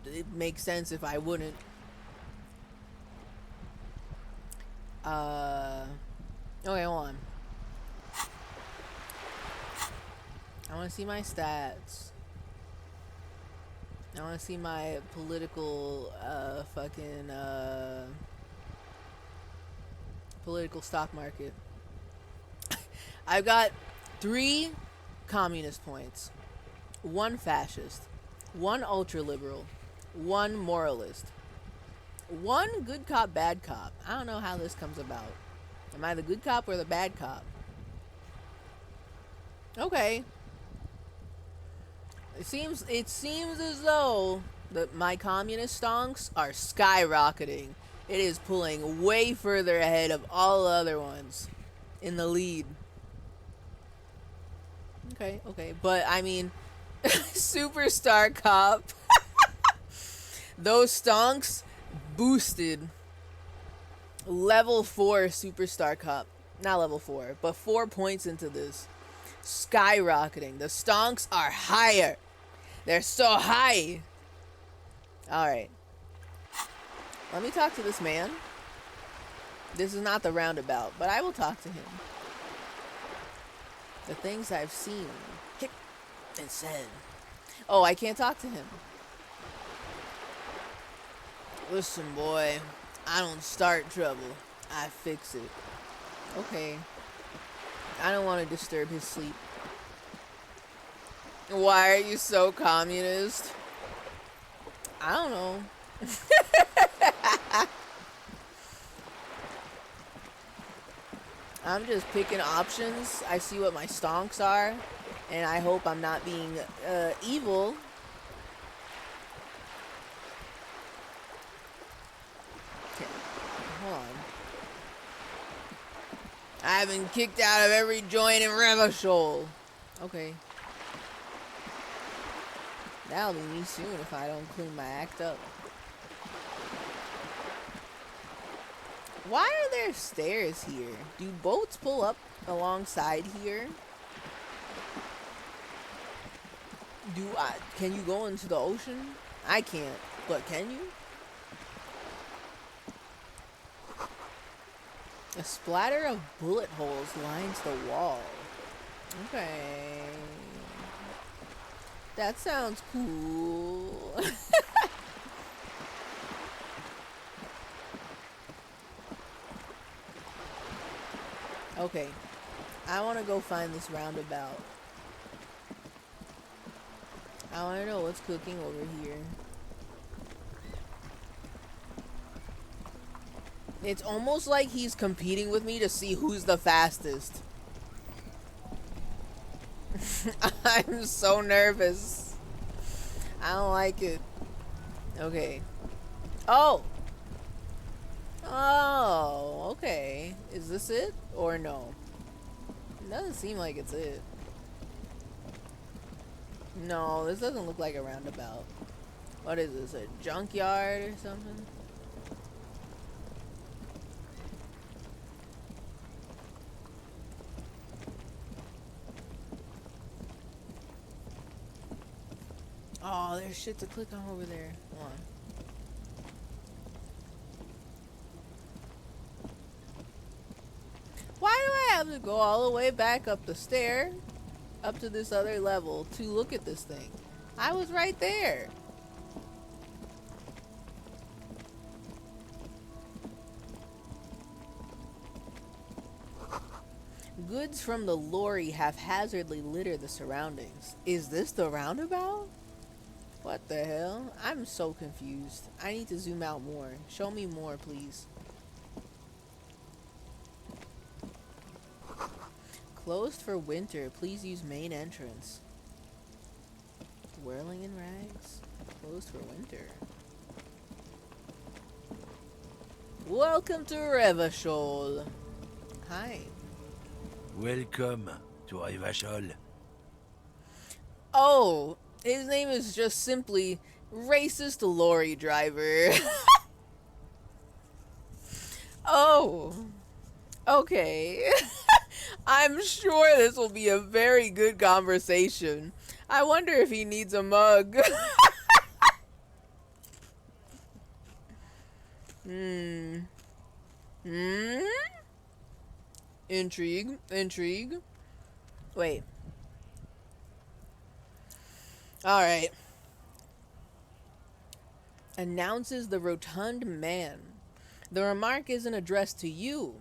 it makes sense if I wouldn't. Okay, hold on. I want to see my stats. I want to see my political, political stock market. I've got 3 communist points, 1 fascist, 1 ultra liberal, 1 moralist, 1 good cop, bad cop. I don't know how this comes about. Am I the good cop or the bad cop? Okay. It seems as though my communist stonks are skyrocketing. It is pulling way further ahead of all the other ones in the lead. Okay. But I mean, Superstar Cop. Those stonks boosted. Level 4 Superstar Cop. Not level 4, but 4 points into this. Skyrocketing. The stonks are higher. They're so high. Alright. Let me talk to this man. This is not the roundabout, but I will talk to him. The things I've seen, hit, and said. Oh, I can't talk to him. Listen, boy. I don't start trouble. I fix it. Okay. I don't want to disturb his sleep. Why are you so communist? I don't know. I'm just picking options. I see what my stonks are, and I hope I'm not being evil. Okay, hold on. I've been kicked out of every joint in Revachol. Okay. That'll be me soon if I don't clean my act up. Why are there stairs here? Do boats pull up alongside here? Can you go into the ocean? I can't, but can you? A splatter of bullet holes lines the wall. Okay. That sounds cool. Okay. I want to go find this roundabout. I want to know what's cooking over here. It's almost like he's competing with me to see who's the fastest. I'm so nervous. I don't like it. Okay. Oh! Oh, okay. Is this it? Or no? It doesn't seem like it's it. No, this doesn't look like a roundabout. What is this? A junkyard or something? Oh, there's shit to click on over there. Hold on. Why do I have to go all the way back up the stair, up to this other level to look at this thing? I was right there. Goods from the lorry haphazardly litter the surroundings. Is this the roundabout? What the hell? I'm so confused. I need to zoom out more. Show me more, please. Closed for winter. Please use main entrance. Whirling in rags. Closed for winter. Welcome to Revachol. Hi. Welcome to Revachol. Oh, his name is just simply racist lorry driver. Oh. Okay. I'm sure this will be a very good conversation. I wonder if he needs a mug. Hmm. Hmm? Intrigue. Intrigue. Wait. Alright. Announces the rotund man. The remark isn't addressed to you.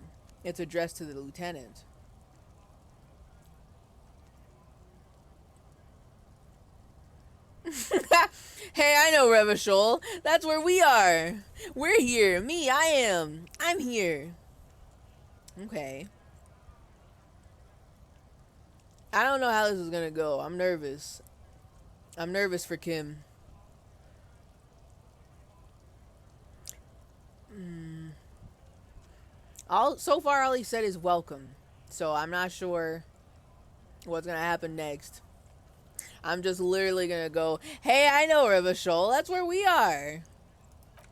It's addressed to the lieutenant. Hey, I know Revachol. That's where we are. We're here. Me, I am. I'm here. Okay. I don't know how this is gonna go. I'm nervous. I'm nervous for Kim. So far, all he said is welcome. So I'm not sure what's gonna happen next. I'm just literally gonna go, hey, I know Revachol. That's where we are.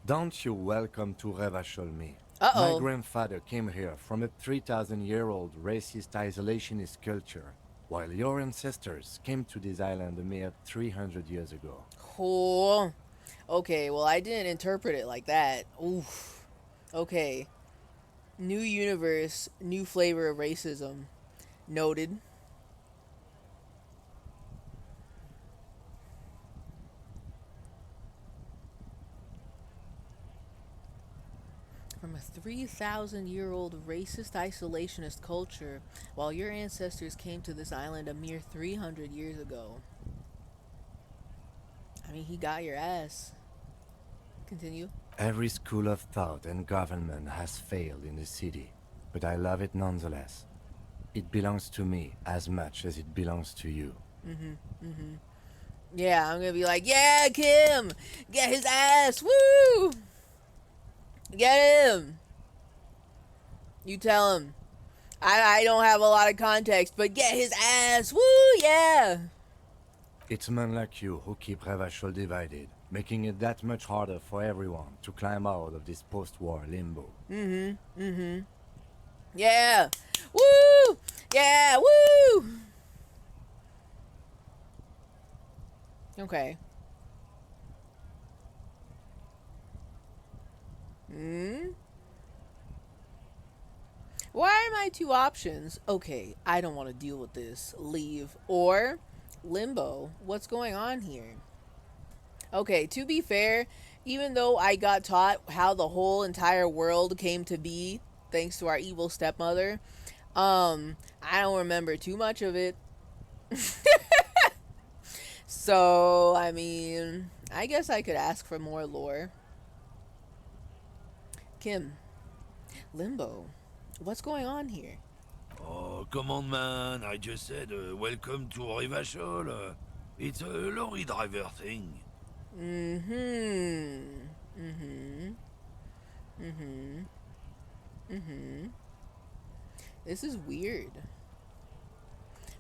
Don't you welcome to Revachol me. Uh-oh. My grandfather came here from a 3,000-year-old racist isolationist culture, while your ancestors came to this island a mere 300 years ago. Cool. Okay, well, I didn't interpret it like that. Oof. Okay. New universe, new flavor of racism. Noted. From a 3,000-year-old racist isolationist culture, while your ancestors came to this island a mere 300 years ago. I mean, he got your ass. Continue. Every school of thought and government has failed in the city, but I love it nonetheless. It belongs to me as much as it belongs to you. Yeah, I'm gonna be like, yeah, Kim! Get his ass! Woo! Get him! You tell him. I don't have a lot of context, but get his ass! Woo! Yeah! It's men like you who keep Revachol divided, making it that much harder for everyone to climb out of this post-war limbo. Yeah! Woo! Yeah! Woo! Okay. Why are my two options? Okay, I don't want to deal with this. Leave. Or limbo. What's going on here? Okay, to be fair, even though I got taught how the whole entire world came to be thanks to our evil stepmother, I don't remember too much of it. So, I mean, I guess I could ask for more lore. Kim, limbo. What's going on here? Oh, come on, man. I just said welcome to Revachol. It's a lorry driver thing. This is weird.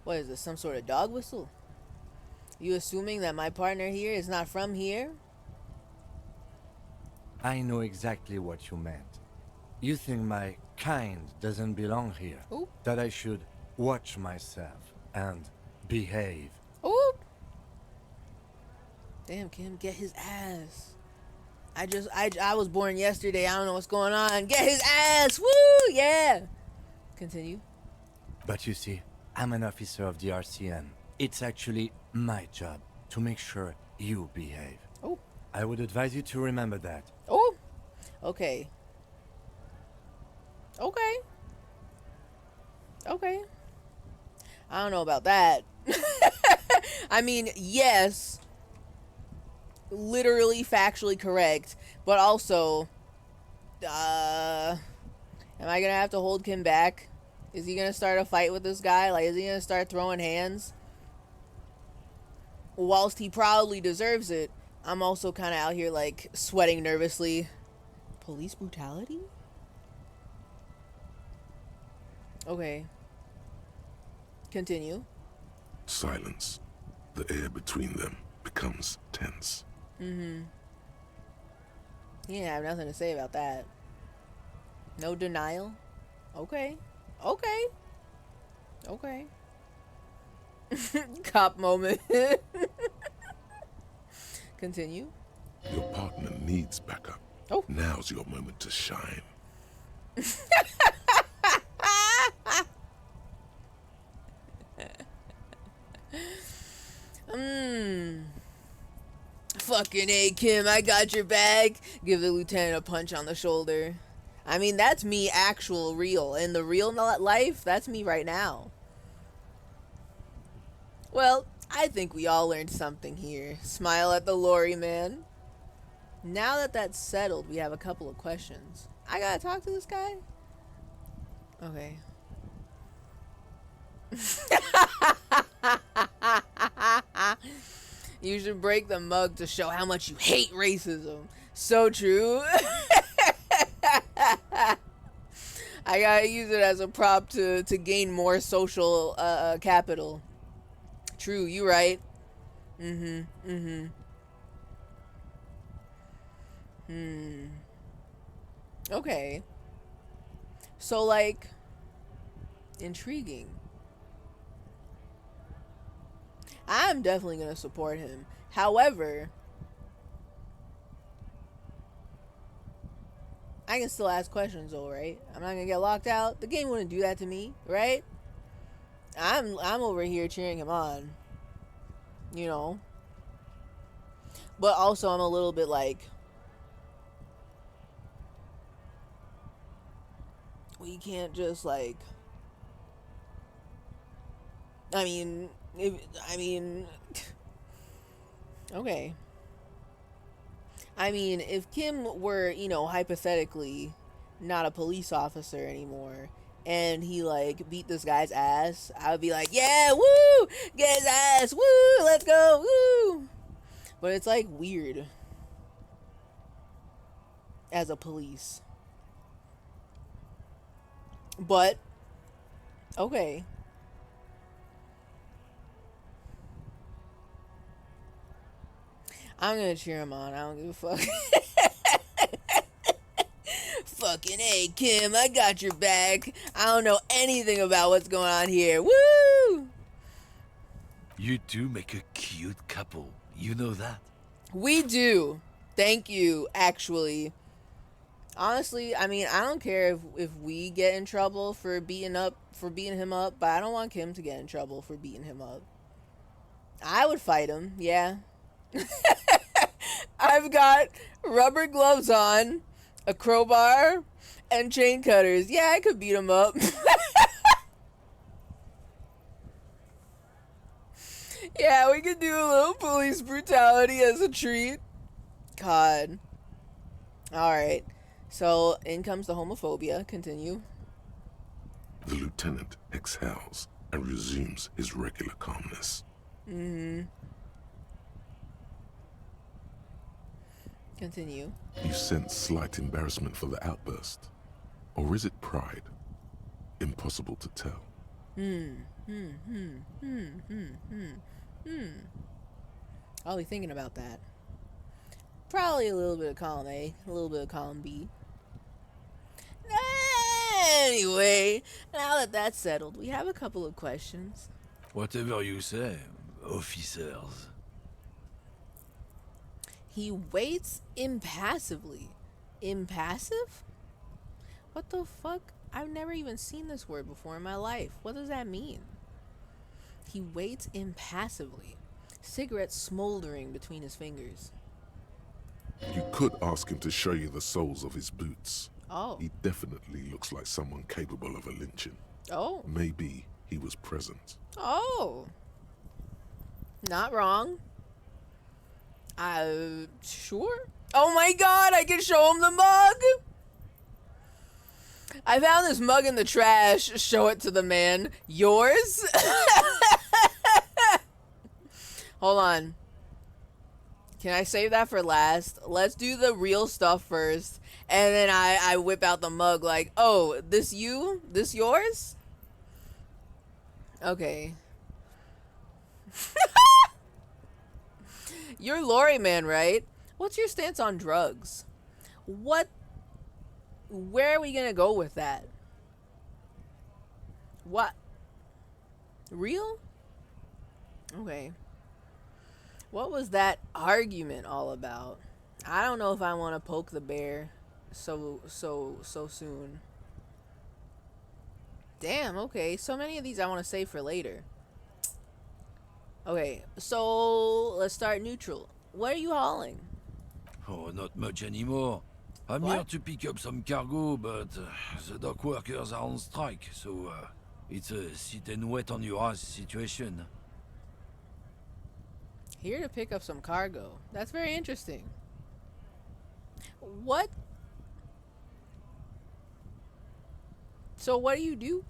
What is this, some sort of dog whistle? You assuming that my partner here is not from here? I know exactly what you meant. You think my kind doesn't belong here. Oop. That I should watch myself and behave. Oop! Damn, Kim, get his ass. I was born yesterday. I don't know what's going on. Get his ass! Woo! Yeah! Continue. But you see, I'm an officer of the RCM. It's actually my job to make sure you behave. Oh. I would advise you to remember that. Oh! Okay. Okay. Okay. I don't know about that. I mean, yes. Literally, factually correct. But also, am I gonna have to hold Kim back? Is he gonna start a fight with this guy? Like, is he gonna start throwing hands? Whilst he probably deserves it, I'm also kind of out here, like, sweating nervously. Police brutality? Okay. Continue. Silence. The air between them becomes tense. He didn't have nothing to say about that. No denial? Okay. Okay. Okay. Cop moment. Continue. Your partner needs backup. Oh. Now's your moment to shine. Fucking A, Kim, I got your back. Give the lieutenant a punch on the shoulder. I mean, that's me, actual, real. In the real life, that's me right now. Well, I think we all learned something here. Smile at the lorry man. Now that that's settled, we have a couple of questions. I gotta talk to this guy? Okay. You should break the mug to show how much you hate racism. So true. I gotta use it as a prop to gain more social capital. True, you right. Okay. So, like, intriguing. I'm definitely gonna support him. However, I can still ask questions though, right? I'm not gonna get locked out. The game wouldn't do that to me, right? I'm over here cheering him on. You know. But also I'm a little bit like, we can't just like, okay. I mean, if Kim were, you know, hypothetically not a police officer anymore and he like beat this guy's ass, I would be like, yeah, woo, get his ass, woo, let's go, woo. But it's like weird as a police. But okay. I'm gonna cheer him on. I don't give a fuck. Fucking A, Kim, I got your back. I don't know anything about what's going on here. Woo! You two make a cute couple. You know that? We do. Thank you, actually. Honestly, I mean, I don't care if we get in trouble for beating him up, but I don't want Kim to get in trouble for beating him up. I would fight him, yeah. I've got rubber gloves on, a crowbar, and chain cutters. Yeah, I could beat him up. Yeah, we could do a little police brutality as a treat. God. Alright. So, in comes the homophobia. Continue. The lieutenant exhales and resumes his regular calmness. Continue. You sense slight embarrassment for the outburst. Or is it pride? Impossible to tell. I'll be thinking about that. Probably a little bit of column A, a little bit of column B. Anyway, now that that's settled, we have a couple of questions. Whatever you say, officers. He waits impassively. Impassive? What the fuck? I've never even seen this word before in my life. What does that mean? He waits impassively. Cigarette smoldering between his fingers. You could ask him to show you the soles of his boots. Oh. He definitely looks like someone capable of a lynching. Oh. Maybe he was present. Oh. Not wrong. Sure. Oh my god, I can show him the mug! I found this mug in the trash. Show it to the man. Yours? Hold on. Can I save that for last? Let's do the real stuff first. And then I whip out the mug like, oh, this you? This yours? Okay. You're Lorry Man, right? What's your stance on drugs? Where are we gonna go with that? What? Real? Okay. What was that argument all about? I don't know if I want to poke the bear so soon. Damn, okay. So many of these I want to save for later. Okay, so let's start neutral. What are you hauling? Oh, not much anymore. I'm here What? to pick up some cargo, but the dock workers are on strike, so it's a sit and wait on your ass situation. Here to pick up some cargo. That's very interesting. What? So what do you do?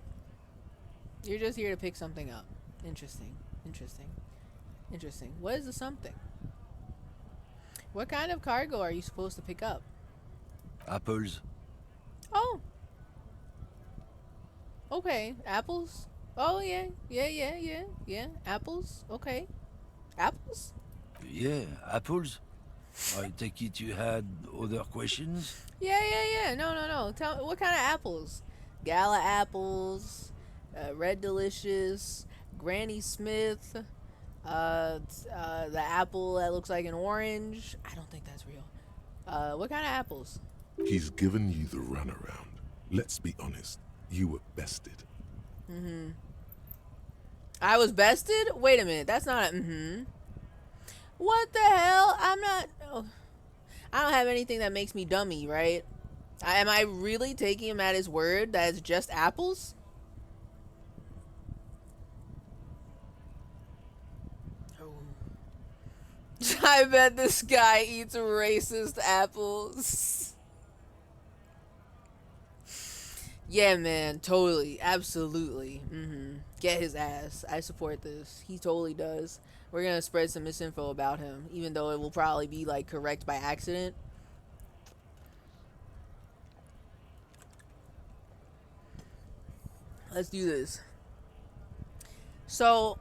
You're just here to pick something up. Interesting. Interesting. Interesting. What is the something? What kind of cargo are you supposed to pick up? Apples. Oh. Okay. Apples? Oh, yeah. Yeah. Apples? Okay. Apples? Yeah, apples. I take it you had other questions? Yeah. No. Tell me, what kind of apples? Gala apples, Red Delicious, Granny Smith, the apple that looks like an orange. I don't think that's real. What kind of apples? He's given you the runaround. Let's be honest, you were bested. I was bested? Wait a minute, that's not a What the hell? I'm not. Oh, I don't have anything that makes me dummy, right? Am I really taking him at his word that it's just apples? Oh. I bet this guy eats racist apples. Yeah, man, totally, absolutely. Get his ass. I support this. He totally does. We're gonna spread some misinfo about him, even though it will probably be like correct by accident. Let's do this. So,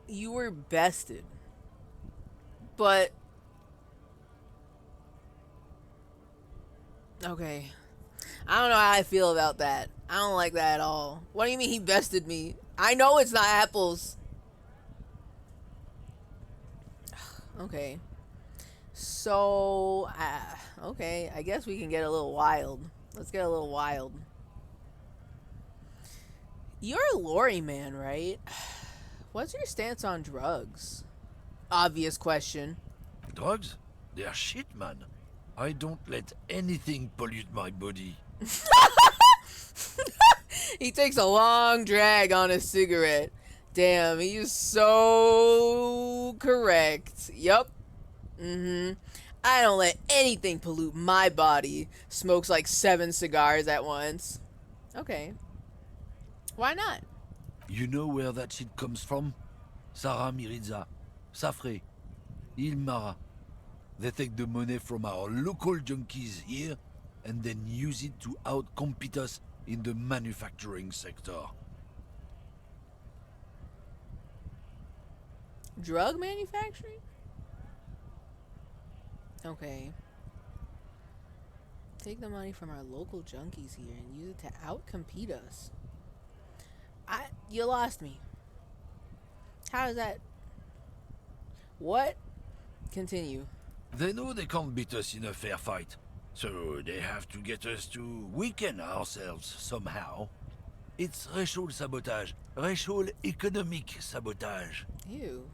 you were bested, but okay. I don't know how I feel about that. I don't like that at all. What do you mean he bested me? I know it's not apples. Okay. So, okay. I guess we can get a little wild. Let's get a little wild. You're a lorry man, right? What's your stance on drugs? Obvious question. Drugs? They're shit, man. I don't let anything pollute my body. He takes a long drag on a cigarette. Damn, he's so correct. Yup. I don't let anything pollute my body. Smokes like 7 cigars at once. Okay. Why not? You know where that shit comes from? Sarah Miriza, Safre, Ilmara. They take the money from our local junkies here and then use it to outcompete us in the manufacturing sector. Drug manufacturing? Okay. Take the money from our local junkies here and use it to outcompete us. You lost me. How is that? What? Continue. They know they can't beat us in a fair fight, so they have to get us to weaken ourselves somehow. It's racial sabotage, racial economic sabotage. Ew.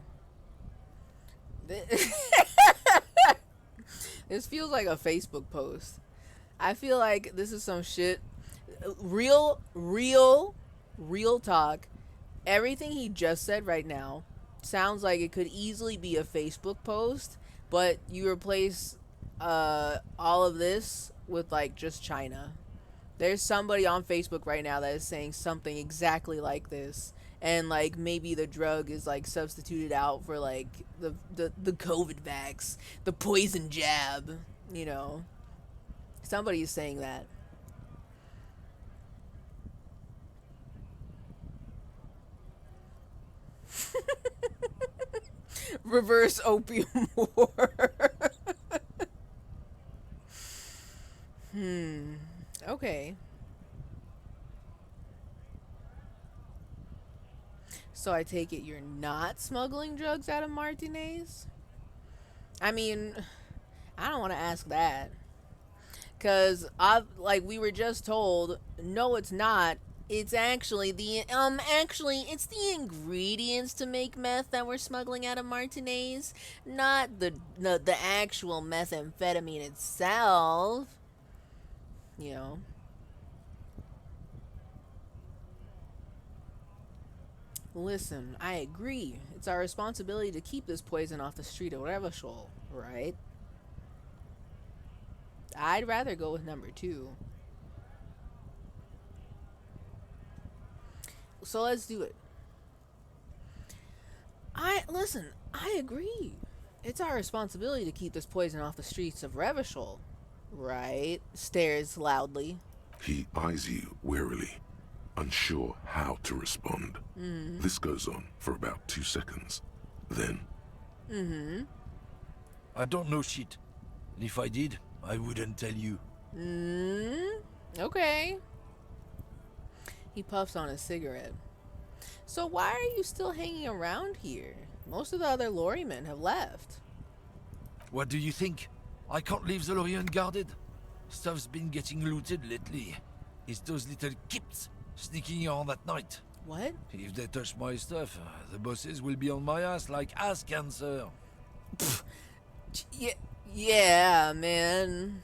This feels like a Facebook post. I feel like this is some shit. Real talk. Everything he just said right now sounds like it could easily be a Facebook post, but you replace all of this with like just China. There's somebody on Facebook right now that is saying something exactly like this, and like maybe the drug is like substituted out for like the COVID vax, the poison jab, you know. Somebody is saying that. Reverse opium war. Okay. So I take it you're not smuggling drugs out of Martinez? I mean, I don't want to ask that. Cause like we were just told, no, it's not. It's actually it's the ingredients to make meth that we're smuggling out of Martinez, not the actual methamphetamine itself. You know. Listen, I agree. It's our responsibility to keep this poison off the street of Revachol, right? I'd rather go with number 2. So let's do it. I agree. It's our responsibility to keep this poison off the streets of Revachol, right? Stares loudly. He eyes you warily, unsure how to respond. This goes on for about 2 seconds. Then, I don't know shit. And if I did, I wouldn't tell you. Okay. He puffs on a cigarette. So why are you still hanging around here? Most of the other lorrymen have left. What do you think? I can't leave the lorry unguarded. Stuff's been getting looted lately. It's those little kips sneaking around at night. What? If they touch my stuff, the bosses will be on my ass like ass cancer. Yeah, man.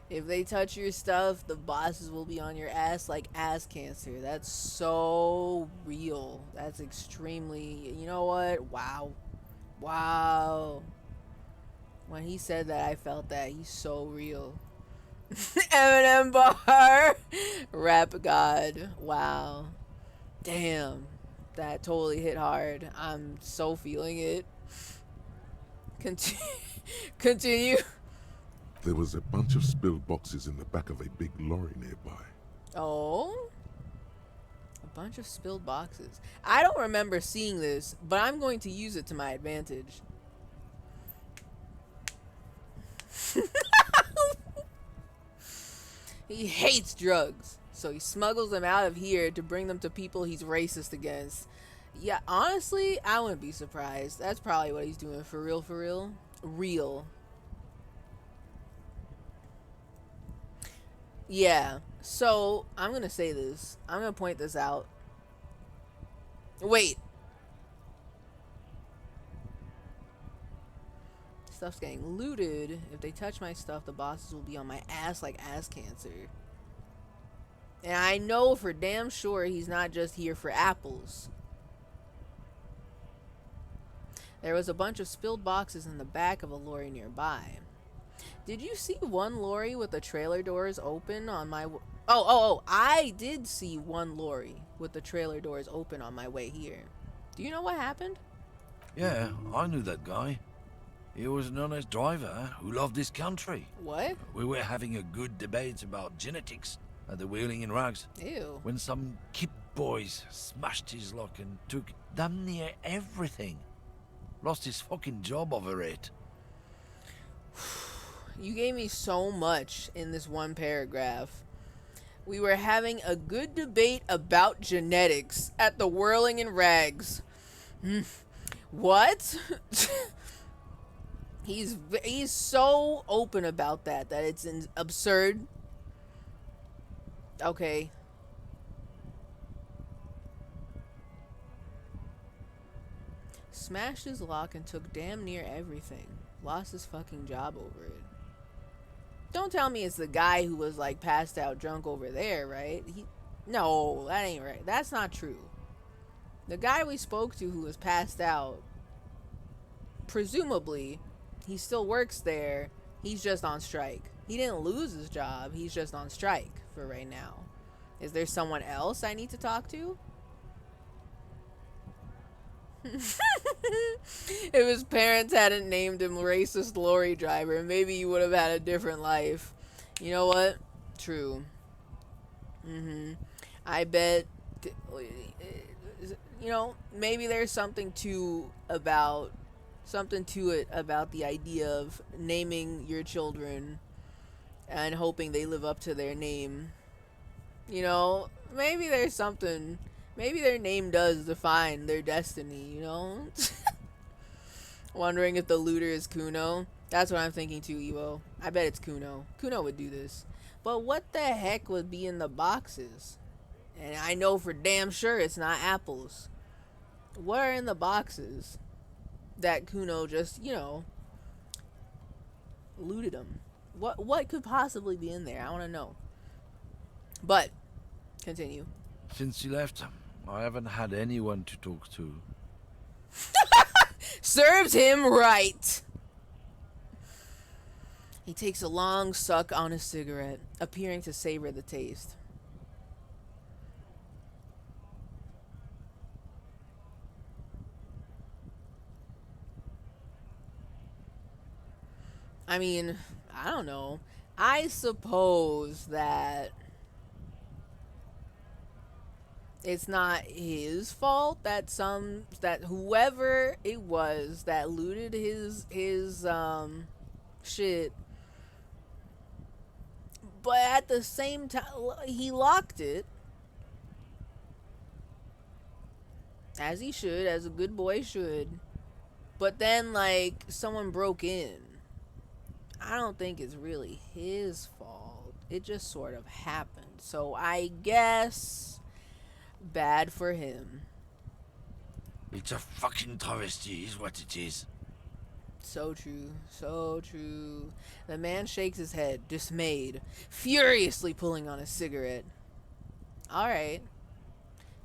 If they touch your stuff, the bosses will be on your ass like ass cancer. That's so real. That's extremely... You know what? Wow. Wow. When he said that, I felt that. He's so real. Eminem bar. Rap god. Wow. Damn. That totally hit hard. I'm so feeling it. Continue. there was a bunch of spilled boxes in the back of a big lorry nearby. Oh? A bunch of spilled boxes. I don't remember seeing this, but I'm going to use it to my advantage. He hates drugs, so he smuggles them out of here to bring them to people he's racist against. Yeah, honestly, I wouldn't be surprised. That's probably what he's doing for real, for real. Real. Yeah, so I'm gonna say this. I'm gonna point this out. Wait. Stuff's getting looted. If they touch my stuff, the bosses will be on my ass like ass cancer. And I know for damn sure he's not just here for apples. There was a bunch of spilled boxes in the back of a lorry nearby. Did you see one lorry with the trailer doors open on my... Oh, I did see one lorry with the trailer doors open on my way here. Do you know what happened? Yeah, I knew that guy. He was an honest driver who loved this country. What? We were having a good debate about genetics at the Wheeling in Rags Ew. when some kip boys smashed his luck and took damn near everything. Lost his fucking job over it. You gave me so much in this one paragraph. We were having a good debate about genetics at the Whirling in Rags. What? He's so open about that it's absurd. Okay. Smashed his lock and took damn near everything. Lost his fucking job over it. Don't tell me it's the guy who was like passed out drunk over there, right? No, that ain't right. That's not true. The guy we spoke to who was passed out, presumably, he still works there. He's just on strike. He didn't lose his job. He's just on strike for right now. Is there someone else I need to talk to? If his parents hadn't named him racist lorry driver, maybe he would have had a different life. You know what? True. I bet, you know, maybe there's something to it about the idea of naming your children and hoping they live up to their name. You know, maybe there's something Maybe their name does define their destiny, you know? Wondering if the looter is Kuno. That's what I'm thinking too, Evo. I bet it's Kuno. Kuno would do this. But what the heck would be in the boxes? And I know for damn sure it's not apples. What are in the boxes that Kuno just, you know, looted them? What could possibly be in there? I want to know. But, continue. Since you left, I haven't had anyone to talk to. Serves him right. He takes a long suck on his cigarette, appearing to savor the taste. I mean, I don't know. I suppose that it's not his fault that whoever it was that looted his shit, but at the same time he locked it, as he should, as a good boy should. But then like someone broke in. I don't think it's really his fault. It just sort of happened. So I guess bad for him. It's a fucking travesty, is what it is. So true. So true. The man shakes his head, dismayed, furiously pulling on his cigarette. Alright.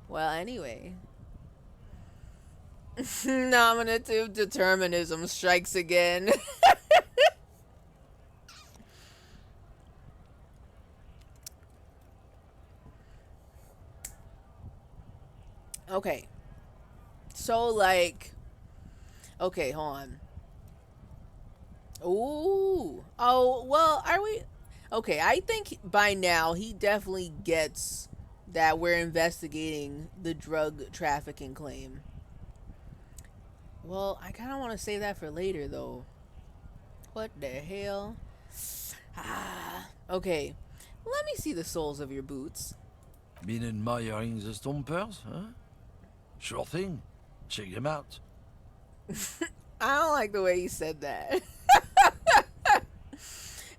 Well, anyway. Nominative determinism strikes again. Okay. So, like... Okay, hold on. Ooh. Oh, well, are we... Okay, I think by now he definitely gets that we're investigating the drug trafficking claim. Well, I kind of want to save that for later, though. What the hell? Okay. Let me see the soles of your boots. Been admiring the stompers, huh? Sure thing. Check them out. I don't like the way you said that.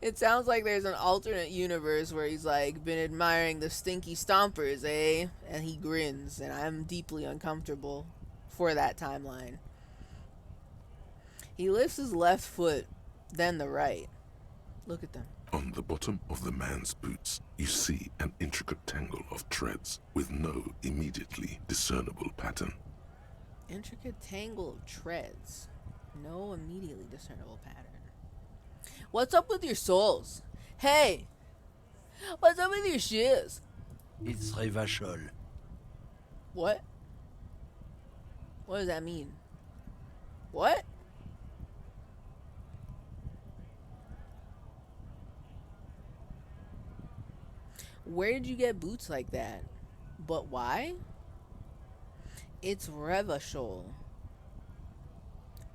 It sounds like there's an alternate universe where he's like, been admiring the stinky stompers, eh? And he grins, and I'm deeply uncomfortable for that timeline. He lifts his left foot, then the right. Look at them. On the bottom of the man's boots, you see an intricate tangle of treads with no immediately discernible pattern. Intricate tangle of treads. No immediately discernible pattern. What's up with your soles? Hey! What's up with your shoes? It's Revachol. What? What does that mean? What? Where did you get boots like that? But why? It's Revachol.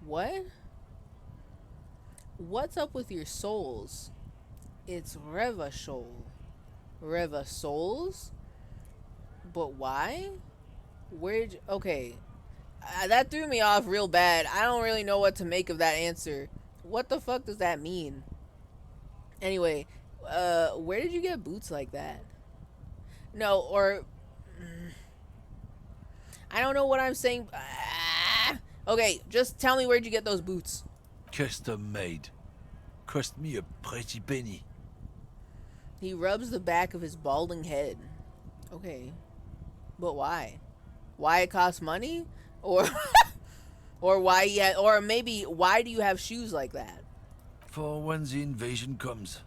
What? What's up with your soles? It's Revachol. Revasols? But why? Where'd you... Okay. That threw me off real bad. I don't really know what to make of that answer. What the fuck does that mean? Anyway, where did you get boots like that? No, or... I don't know what I'm saying. Okay, just tell me where'd you get those boots? Custom made. Cost me a pretty penny. He rubs the back of his balding head. Okay. But why? Why it costs money? Or or why or maybe why do you have shoes like that? For when the invasion comes,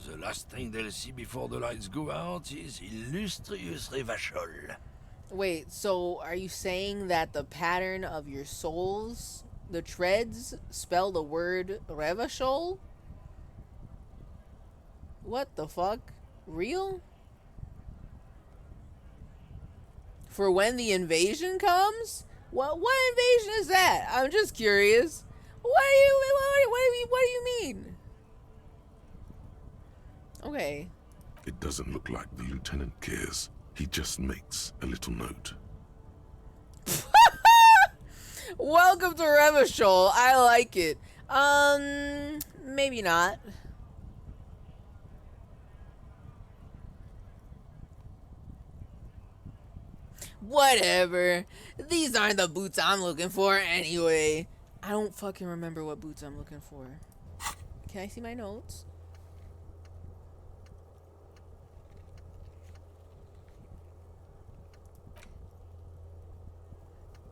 the last thing they'll see before the lights go out is illustrious Revachol. Wait, so are you saying that the pattern of your soles, the treads, spell the word Revachol? What the fuck? Real? For when the invasion comes? What invasion is that? I'm just curious. What do you mean? Okay. It doesn't look like the lieutenant cares. He just makes a little note. Welcome to Revachol. I like it. Maybe not. Whatever. These aren't the boots I'm looking for anyway. I don't fucking remember what boots I'm looking for. Can I see my notes?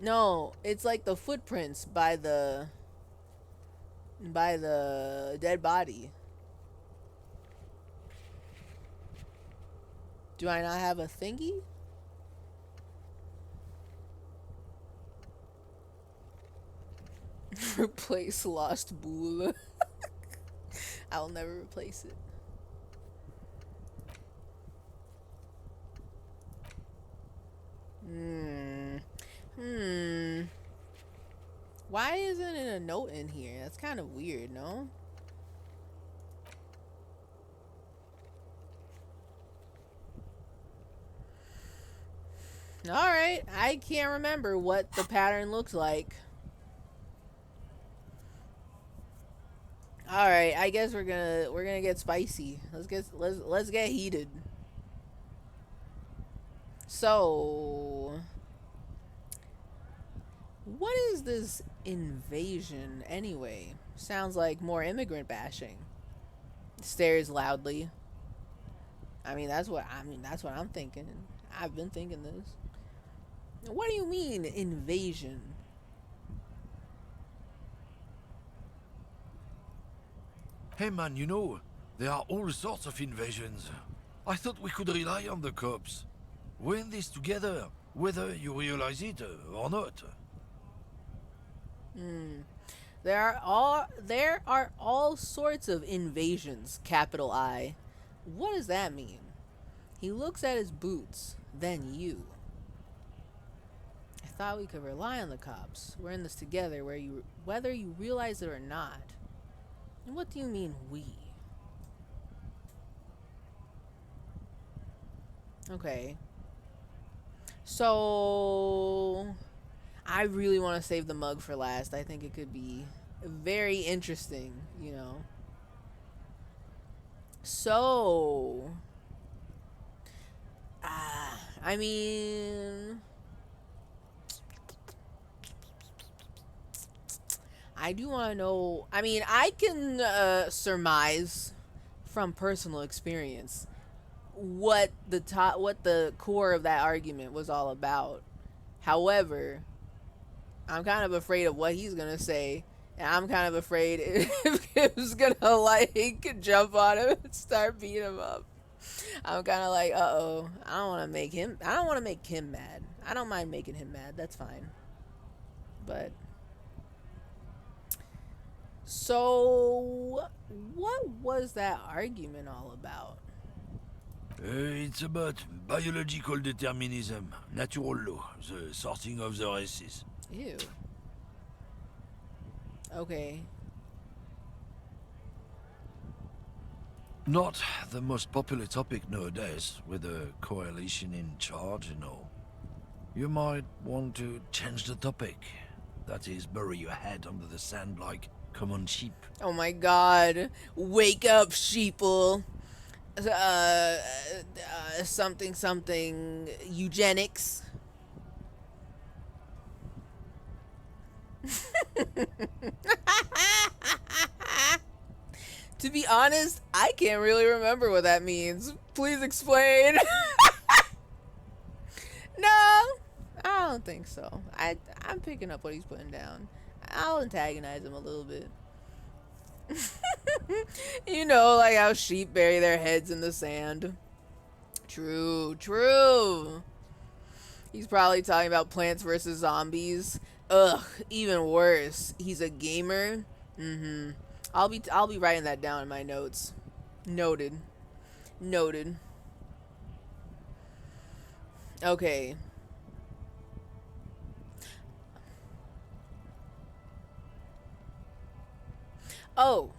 No, it's like the footprints by the dead body. Do I not have a thingy? Replace lost boule. I'll never replace it. Why isn't it a note in here? That's kind of weird, no? Alright, I can't remember what the pattern looks like. Alright, I guess we're gonna get spicy. Let's get heated. So, what is this invasion anyway? Sounds like more immigrant bashing. Stares loudly. I mean that's what I'm thinking. I've been thinking this. What do you mean invasion? Hey man, you know, there are all sorts of invasions. I thought we could rely on the cops. We're in this together, whether you realize it or not. There are all sorts of invasions, capital I. What does that mean? He looks at his boots, then you. I thought we could rely on the cops. We're in this together, whether you realize it or not. And what do you mean, we? Okay. So, I really want to save the mug for last. I think it could be very interesting, you know. So, I mean, I do want to know. I mean, I can surmise from personal experience what the core of that argument was all about. However, I'm kind of afraid of what he's gonna say, and I'm kind of afraid if Kim's gonna like jump on him and start beating him up. I'm kind of like, uh-oh. I don't want to make Kim mad. I don't mind making him mad. That's fine. But so, what was that argument all about? It's about biological determinism, natural law, the sorting of the races. Ew. Okay. Not the most popular topic nowadays, with the coalition in charge and all. You might want to change the topic. That is, bury your head under the sand like common sheep. Oh my god. Wake up, sheeple. Something eugenics. To be honest, I can't really remember what that means. Please explain. No, I don't think so. I'm picking up what he's putting down. I'll antagonize him a little bit. You know, like how sheep bury their heads in the sand. True. He's probably talking about Plants vs. Zombies. Ugh, even worse. He's a gamer. I'll be writing that down in my notes. Noted. Okay. Oh.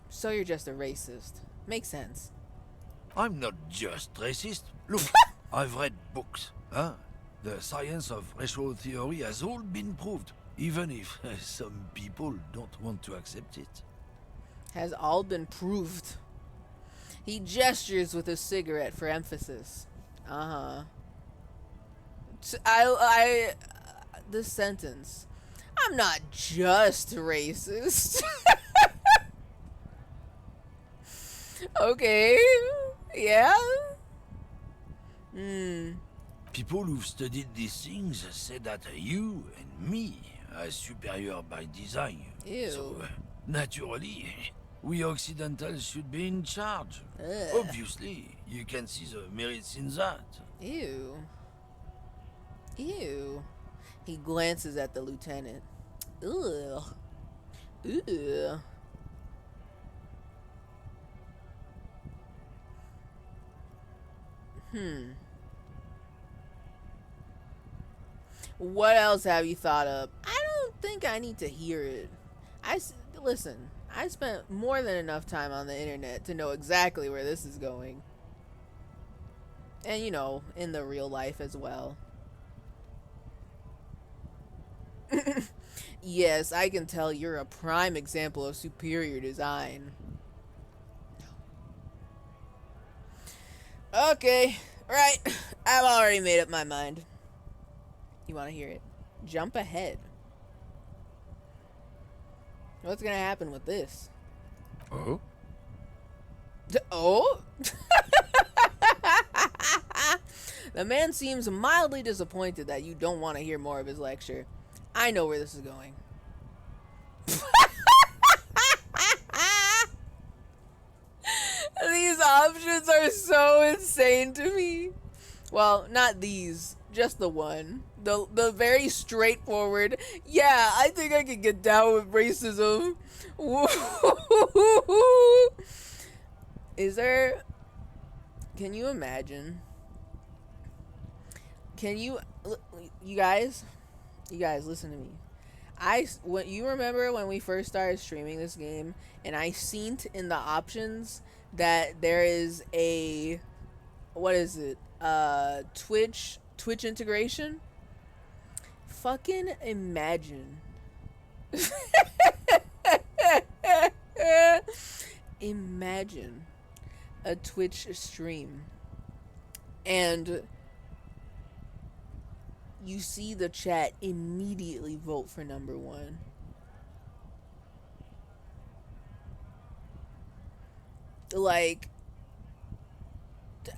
So you're just a racist. Makes sense. I'm not just racist. Look, I've read books. Huh? The science of racial theory has all been proved. even if some people don't want to accept it. Has all been proved. He gestures with his cigarette for emphasis. Uh-huh. This sentence. I'm not just racist. Okay. Yeah. People who've studied these things say that you and me are superior by design. Ew. So, naturally, we Occidentals should be in charge. Ugh. Obviously, you can see the merits in that. Ew. Ew. He glances at the lieutenant. Ugh. Ugh. What else have you thought of? I don't think I need to hear it. Listen, I spent more than enough time on the internet to know exactly where this is going. And, you know, in the real life as well. Yes, I can tell you're a prime example of superior design. Okay, right. I've already made up my mind. You want to hear it? Jump ahead. What's gonna happen with this? Oh? Oh? The man seems mildly disappointed that you don't want to hear more of his lecture. I know where this is going. These options are so insane to me. Well, not these, just the one. The very straightforward, yeah, I think I could get down with racism. Is there... Can you imagine? Can you... You guys, listen to me. When you remember when we first started streaming this game, and I seen in the options that there is a... What is it? Twitch integration? Fucking imagine. Imagine a Twitch stream and you see the chat immediately vote for number one. Like,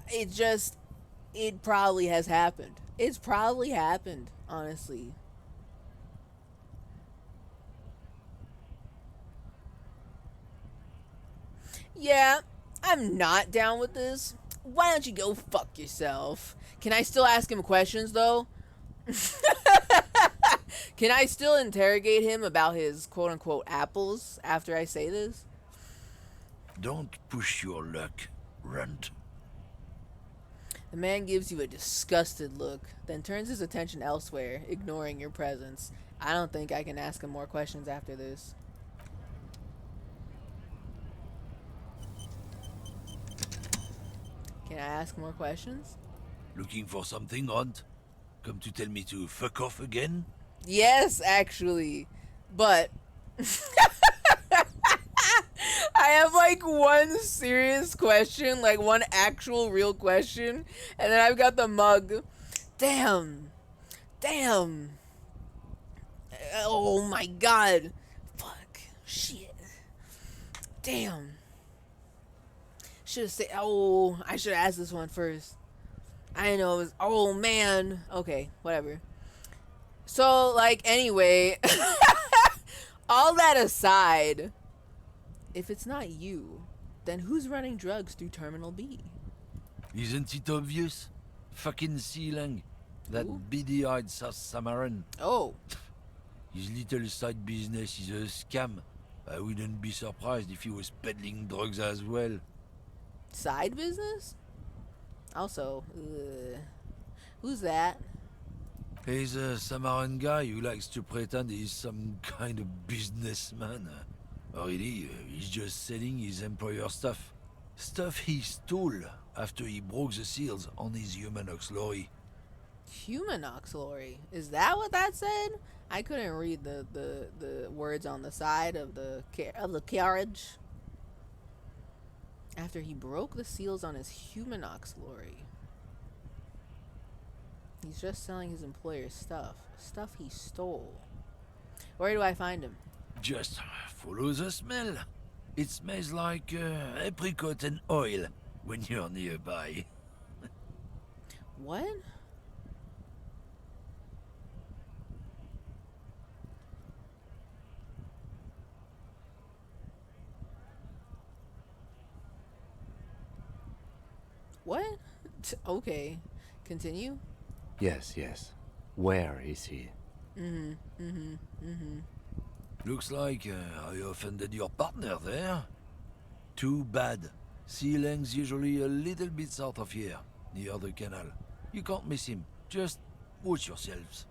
it probably has happened. It's probably happened, honestly. Yeah, I'm not down with this. Why don't you go fuck yourself? Can I still ask him questions, though? Can I still interrogate him about his quote-unquote apples after I say this? Don't push your luck, runt. The man gives you a disgusted look, then turns his attention elsewhere, ignoring your presence. I don't think I can ask him more questions after this. Can I ask more questions? Looking for something, runt? Come to tell me to fuck off again? Yes, actually. But I have like one serious question, like one actual real question, and then I've got the mug. Damn. Oh my god. Fuck. Shit. Damn. Should've said, oh, I should've asked this one first. I didn't know it was, oh man. Okay, whatever. So, like, anyway, all that aside, if it's not you, then who's running drugs through Terminal B? Isn't it obvious? Fucking Sealang. That Who? beady-eyed South Samaran. Oh, His little side business is a scam. I wouldn't be surprised if he was peddling drugs as well. side business? Also, who's that? He's a Samaran guy who likes to pretend he's some kind of businessman. Really, he's just selling his employer stuff. Stuff he stole after he broke the seals on his human ox lorry. Humanox lorry. Is that what that said? I couldn't read the words on the side of the carriage. After he broke the seals on his Humanox lorry. He's just selling his employer's stuff. Stuff he stole. Where do I find him? Just follow the smell. It smells like apricot and oil when you're nearby. What? What? Okay. Continue. Yes, yes. Where is he? Looks like I offended your partner there. Too bad. Sea Lang's usually a little bit south of here, near the canal. You can't miss him. Just watch yourselves.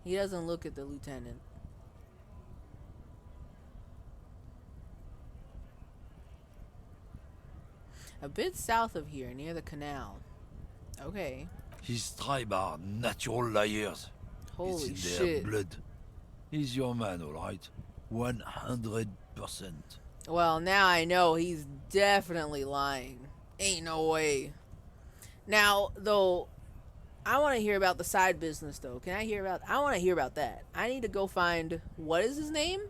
He doesn't look at the lieutenant. A bit south of here, near the canal. Okay. His tribe are natural liars. Holy it's in shit. their blood. He's your man, alright? 100%. Well, now I know he's definitely lying. Ain't no way. Now, though, I want to hear about the side business, though. Can I hear about... I want to hear about that. I need to go find... What is his name?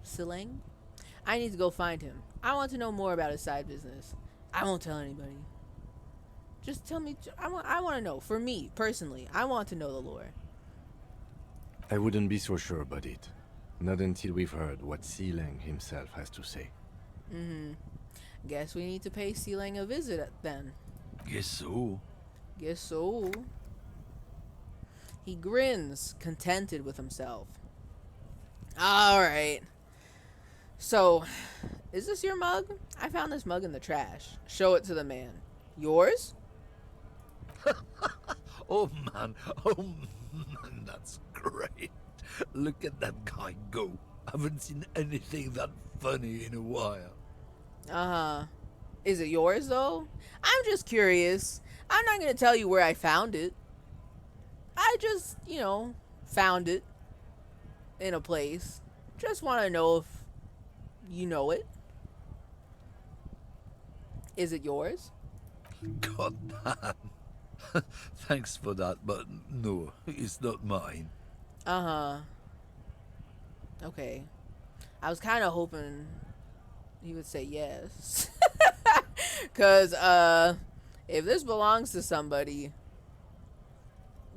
Silang? I need to go find him. I want to know more about his side business. I won't tell anybody. Just tell me. I want to know. For me, personally, I want to know the lore. I wouldn't be so sure about it. Not until we've heard what Sealang himself has to say. Guess we need to pay Silang a visit then. Guess so. Guess so. He grins, contented with himself. Alright. So, is this your mug? I found this mug in the trash. Show it to the man. Yours? Oh man, that's great. Look at that guy go. Haven't seen anything that funny in a while. Uh-huh. Is it yours, though? I'm just curious. I'm not going to tell you where I found it. I just, found it in a place. Just want to know if you know it. Is it yours? God damn. Thanks for that, but no, it's not mine. Uh-huh. Okay. I was kind of hoping he would say yes. Because, if this belongs to somebody,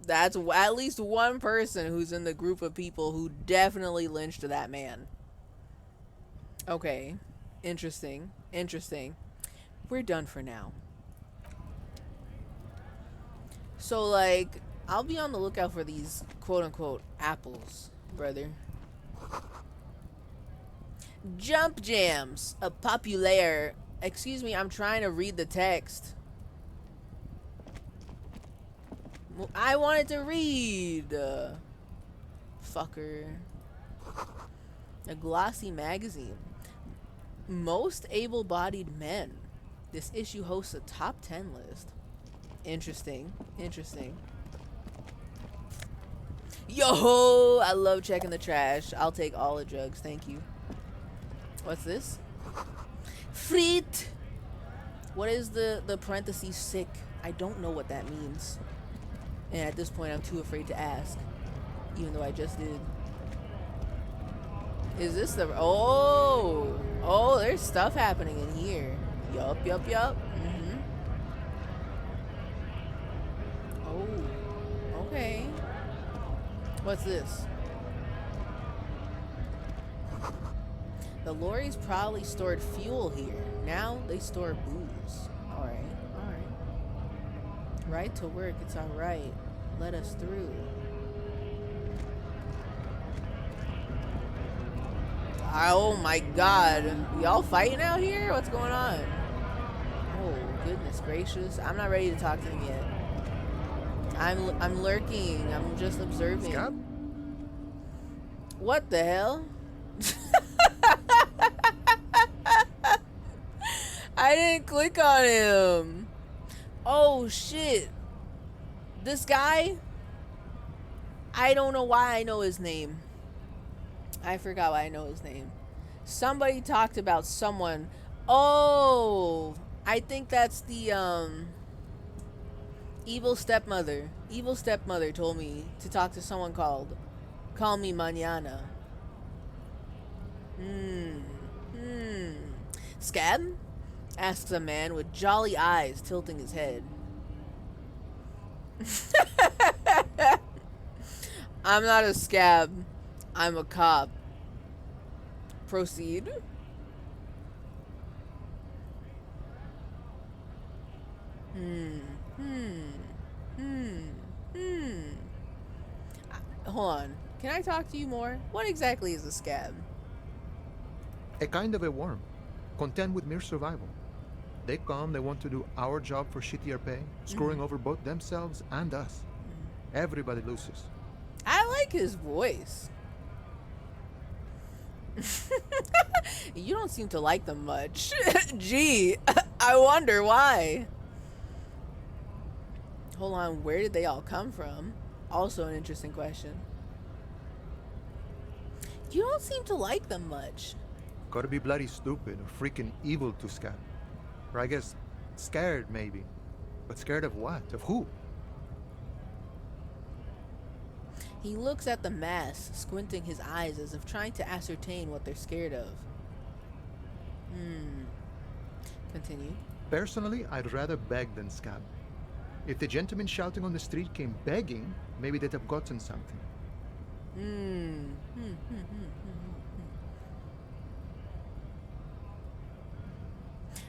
that's at least one person who's in the group of people who definitely lynched that man. Okay. Interesting. We're done for now. So, like, I'll be on the lookout for these quote-unquote apples, brother. Jump jams, a populaire. Excuse me, I'm trying to read the text. I wanted to read. Fucker. A glossy magazine. Most able-bodied men. This issue hosts a top 10 list. Interesting. Yo, I love checking the trash. I'll take all the drugs, thank you. What's this? Friet. What is the parentheses sick? I don't know what that means. And at this point, I'm too afraid to ask. Even though I just did. Is this the... Oh, there's stuff happening in here. Yup. Oh, okay. What's this? The lorries probably stored fuel here. Now they store booze. Alright. Right to work, it's alright. Let us through. Oh my god. Y'all fighting out here? What's going on? Oh, goodness gracious. I'm not ready to talk to him yet. I'm lurking. I'm just observing. Scott? What the hell? I didn't click on him. Oh shit. This guy? I don't know why I know his name. I forgot why I know his name. Somebody talked about someone. Oh, I think that's the evil stepmother. Evil stepmother told me to talk to someone called Call Me Mañana. Scab? Asks a man with jolly eyes tilting his head. I'm not a scab. I'm a cop. Proceed. Hold on. Can I talk to you more? What exactly is a scab? A kind of a worm, content with mere survival. They come, they want to do our job for shittier pay, screwing over both themselves and us. Everybody loses. I like his voice. You don't seem to like them much. Gee, I wonder why. Hold on, where did they all come from? Also an interesting question. You don't seem to like them much. Gotta be bloody stupid or freaking evil to scab. Or I guess scared maybe. But scared of what? Of who? He looks at the mass, squinting his eyes as if trying to ascertain what they're scared of. Continue. Personally, I'd rather beg than scab. If the gentleman shouting on the street came begging, maybe they'd have gotten something.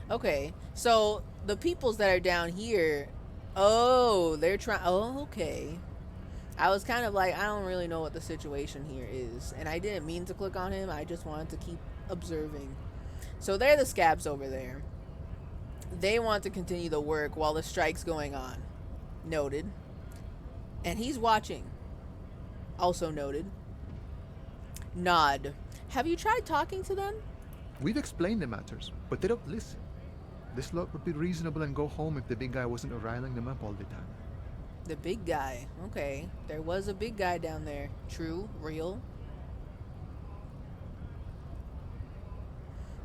Okay, so the peoples that are down here, oh, they're trying, oh, okay. I was kind of like, I don't really know what the situation here is. And I didn't mean to click on him. I just wanted to keep observing. So they're the scabs over there. They want to continue the work while the strike's going on. Noted. And he's watching. Also noted. Nod. Have you tried talking to them? We've explained the matters, but they don't listen. This lot would be reasonable and go home if the big guy wasn't riling them up all the time. The big guy. Okay. There was a big guy down there. True. Real.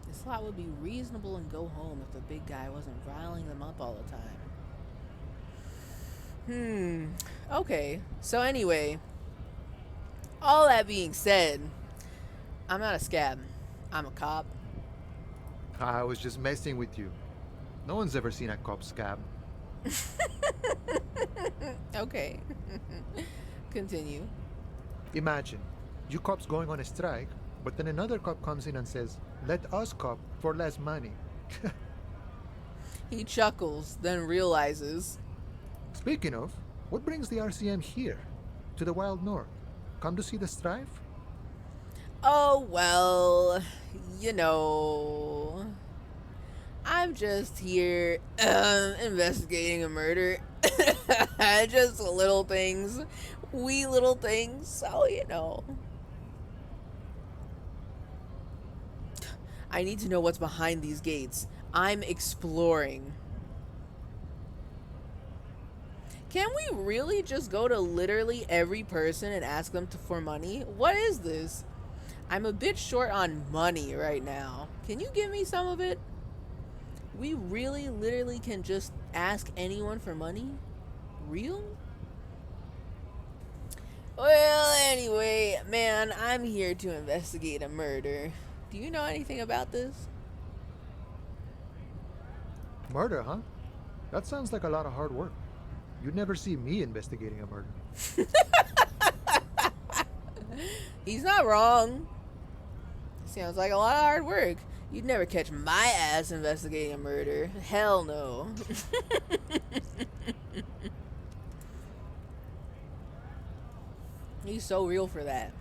This lot would be reasonable and go home if the big guy wasn't riling them up all the time. Okay. So anyway, all that being said, I'm not a scab. I'm a cop. I was just messing with you. No one's ever seen a cop scab. Okay. Continue. Imagine, you cops going on a strike, but then another cop comes in and says, "Let us cop for less money." He chuckles, then realizes. Speaking of, what brings the RCM here? To the Wild North? Come to see the strife? Oh, well, you know, I'm just here investigating a murder. Just little things. Wee little things. So, you know. I need to know what's behind these gates. I'm exploring. Can we really just go to literally every person and ask them for money? What is this? I'm a bit short on money right now. Can you give me some of it? We really literally can just ask anyone for money? Real? Well, anyway, man, I'm here to investigate a murder. Do you know anything about this? Murder, huh? That sounds like a lot of hard work. You'd never see me investigating a murder. He's not wrong. Sounds like a lot of hard work. You'd never catch my ass investigating a murder. Hell no. He's so real for that.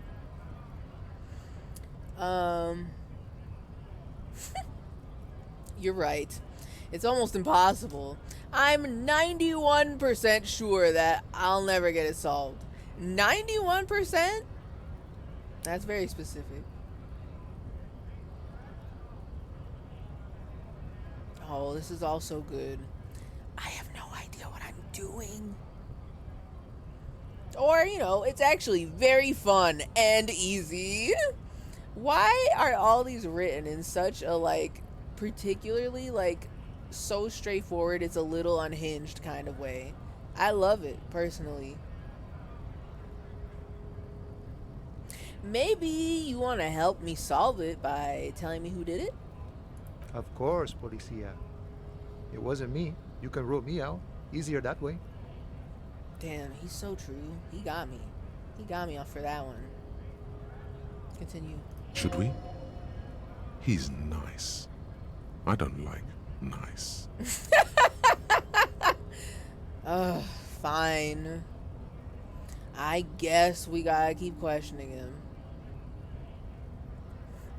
You're right. It's almost impossible. I'm 91% sure that I'll never get it solved. 91%? That's very specific. Oh, this is also good. I have no idea what I'm doing. Or, it's actually very fun and easy. Why are all these written in such a, particularly, so straightforward, it's a little unhinged kind of way? I love it, personally. Maybe you want to help me solve it by telling me who did it? Of course, Policia. It wasn't me. You can rule me out. Easier that way. Damn, he's so true. He got me. He got me off for that one. Continue. Should we? He's nice. I don't like nice. Ugh, fine. I guess we gotta keep questioning him.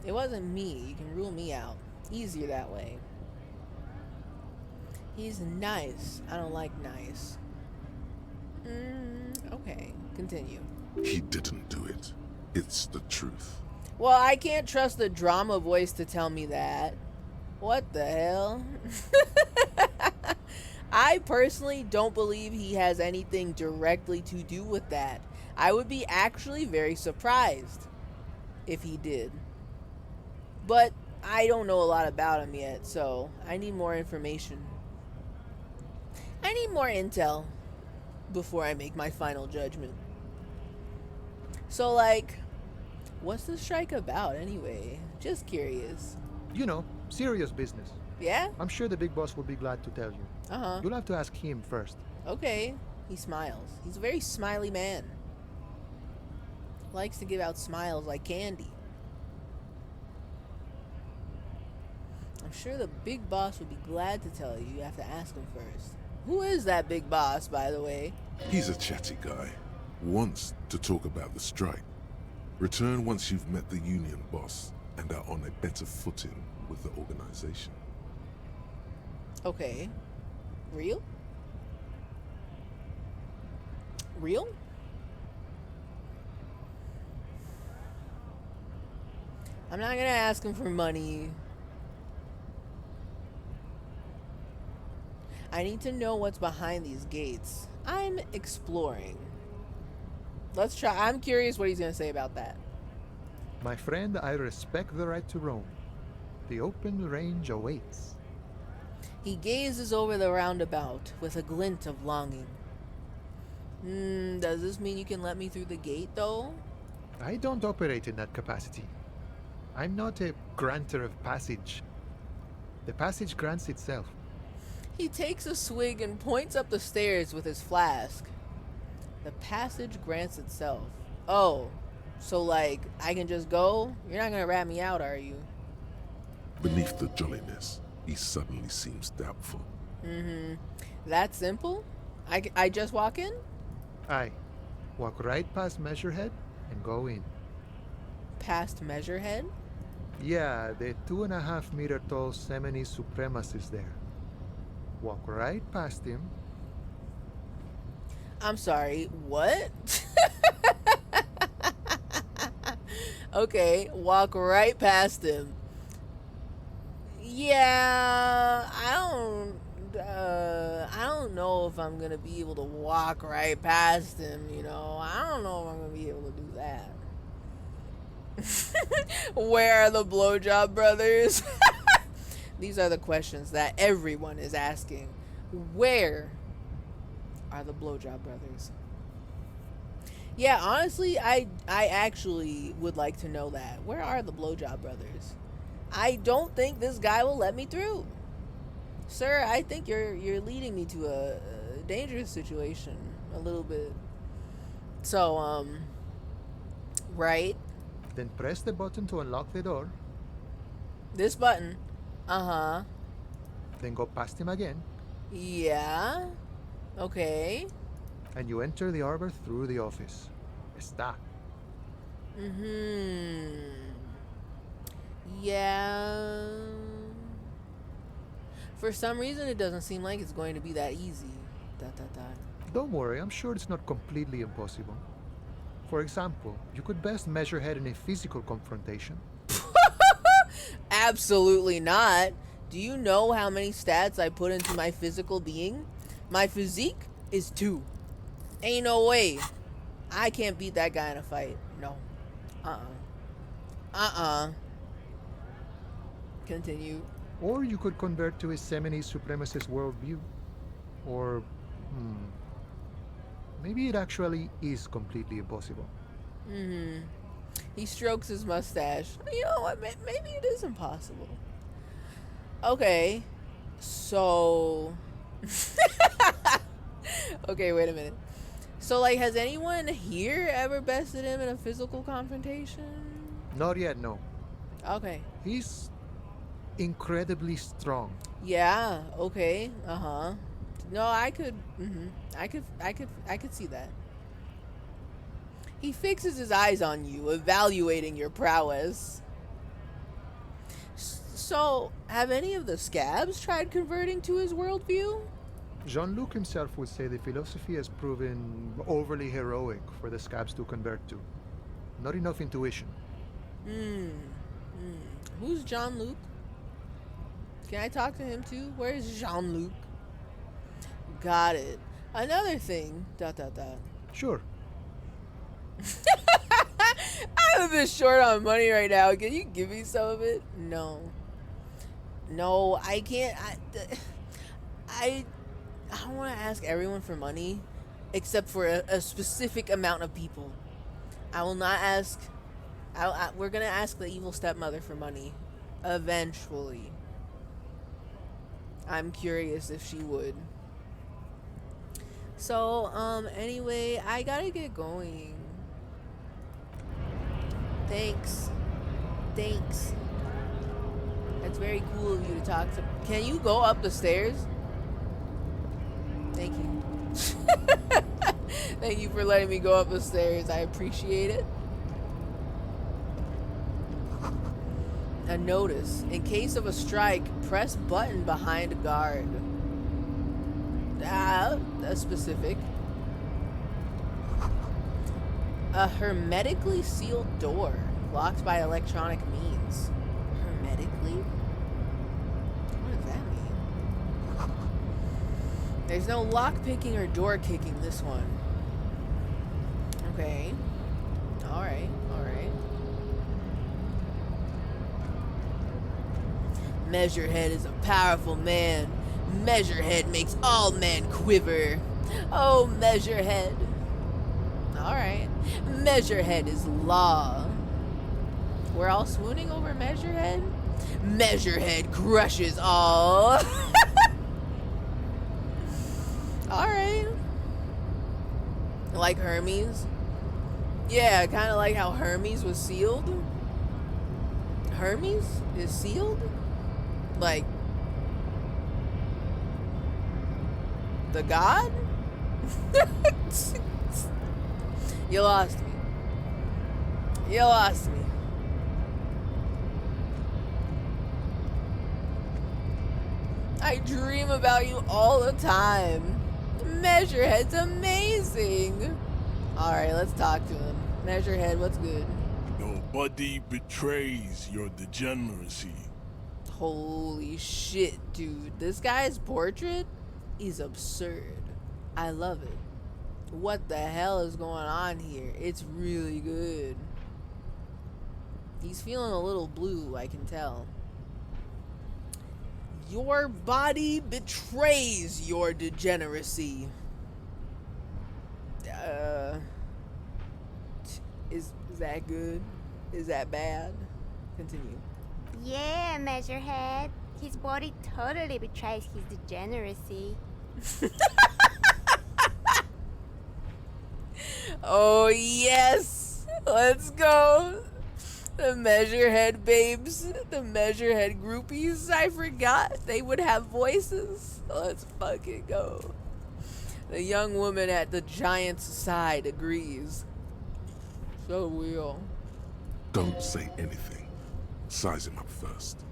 It wasn't me. You can rule me out. Easier that way. He's nice. I don't like nice. Okay, continue. He didn't do it. It's the truth. Well, I can't trust the drama voice to tell me that. What the hell? I personally don't believe he has anything directly to do with that. I would be actually very surprised if he did. But I don't know a lot about him yet, so I need more information. I need more intel before I make my final judgment. So, what's the strike about anyway? Just curious. You know, serious business. Yeah? I'm sure the big boss will be glad to tell you. Uh-huh. You'll have to ask him first. Okay. He smiles. He's a very smiley man. Likes to give out smiles like candy. I'm sure the big boss would be glad to tell you. You have to ask him first. Who is that big boss, by the way? He's a chatty guy. Wants to talk about the strike. Return once you've met the union boss and are on a better footing with the organization. Okay. Real? Real? I'm not gonna ask him for money. I need to know what's behind these gates. I'm exploring. Let's try. I'm curious what he's gonna say about that. My friend, I respect the right to roam. The open range awaits. He gazes over the roundabout with a glint of longing. Does this mean you can let me through the gate, though? I don't operate in that capacity. I'm not a granter of passage. The passage grants itself. He takes a swig and points up the stairs with his flask. The passage grants itself. Oh, so I can just go? You're not gonna rat me out, are you? Beneath the jolliness, he suddenly seems doubtful. That simple? I just walk in? Aye. Walk right past Measurehead and go in. Past Measurehead? Yeah, the 2.5 meter tall Semini supremacist there. Walk right past him. I'm sorry, what? Okay, walk right past him. Yeah, I don't know if I'm gonna be able to walk right past him, I don't know if I'm gonna be able to do that. Where are the blowjob brothers? These are the questions that everyone is asking. Where are the blowjob brothers? Yeah, honestly, I actually would like to know that. Where are the blowjob brothers? I don't think this guy will let me through. Sir, I think you're leading me to a dangerous situation a little bit. So, right? Then press the button to unlock the door. This button. Uh-huh. Then go past him again. Yeah. Okay. And you enter the arbor through the office. Está. Yeah. For some reason, it doesn't seem like it's going to be that easy. Dot, dot, dot. Don't worry, I'm sure it's not completely impossible. For example, you could best measure head in a physical confrontation. Absolutely not. Do you know how many stats I put into my physical being? My physique is 2. Ain't no way. I can't beat that guy in a fight. No. Continue. Or you could convert to a semi supremacist worldview. Or, maybe it actually is completely impossible. He strokes his mustache. You know what? Maybe it is impossible. Okay. So. Okay, wait a minute. So, like, has anyone here ever bested him in a physical confrontation? Not yet, no. Okay. He's incredibly strong. Yeah, okay. No, I could I could see that. He fixes his eyes on you, evaluating your prowess. So, have any of the scabs tried converting to his worldview? Jean-Luc himself would say the philosophy has proven overly heroic for the scabs to convert to. Not enough intuition. Who's Jean-Luc? Can I talk to him too? Where's Jean-Luc? Got it. Another thing. ... Sure. I'm a bit short on money right now. Can you give me some of it? No. No, I can't. I don't want to ask everyone for money, except for a specific amount of people. I will not ask. We're gonna ask the evil stepmother for money, eventually. I'm curious if she would. So, anyway, I gotta get going. Thanks. That's very cool of you to talk to. Can you go up the stairs? Thank you. Thank you for letting me go up the stairs. I appreciate it. A notice. In case of a strike, press button behind guard. That's specific. A hermetically sealed door, locked by electronic means. Hermetically? What does that mean? There's no lock picking or door kicking this one. Okay. Alright. Measurehead is a powerful man. Measurehead makes all men quiver. Oh, Measurehead. Alright. Measurehead is law. We're all swooning over Measurehead? Measurehead crushes all. Alright. Like Hermes? Yeah, kind of like how Hermes was sealed. Hermes is sealed? Like the god? You lost me. I dream about you all the time. Measurehead's amazing. Alright, let's talk to him. Measurehead, what's good? Nobody betrays your degeneracy. Holy shit, dude. This guy's portrait is absurd. I love it. What the hell is going on here? It's really good. He's feeling a little blue, I can tell. Your body betrays your degeneracy. Is that good? Is that bad? Continue. Yeah, Measurehead. His body totally betrays his degeneracy. Oh, yes! Let's go! The Measurehead babes, the Measurehead groupies, I forgot they would have voices. Let's fucking go. The young woman at the giant's side agrees. So real. Don't say anything. Size him up first.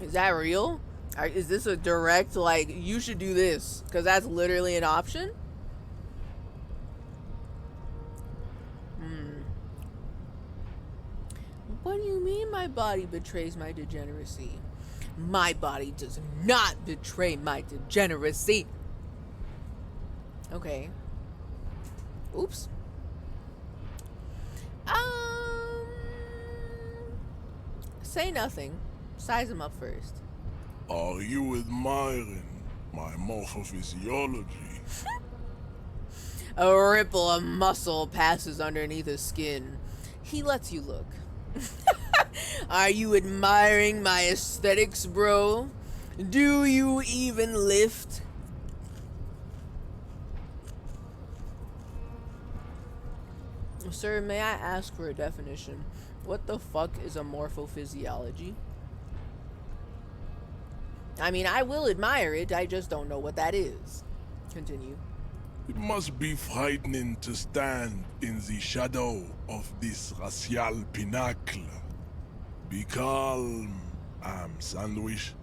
Is that real? Is this a direct, like, you should do this? Because that's literally an option? What do you mean my body betrays my degeneracy? My body does not betray my degeneracy. Okay. Oops. Say nothing. Size him up first. Are you admiring my morphophysiology? A ripple of muscle passes underneath his skin. He lets you look. Are you admiring my aesthetics, bro? Do you even lift? Sir, may I ask for a definition? What the fuck is a morphophysiology? I mean, I will admire it, I just don't know what that is. Continue. It must be frightening to stand in the shadow of this racial pinnacle. Be calm, Sandwich.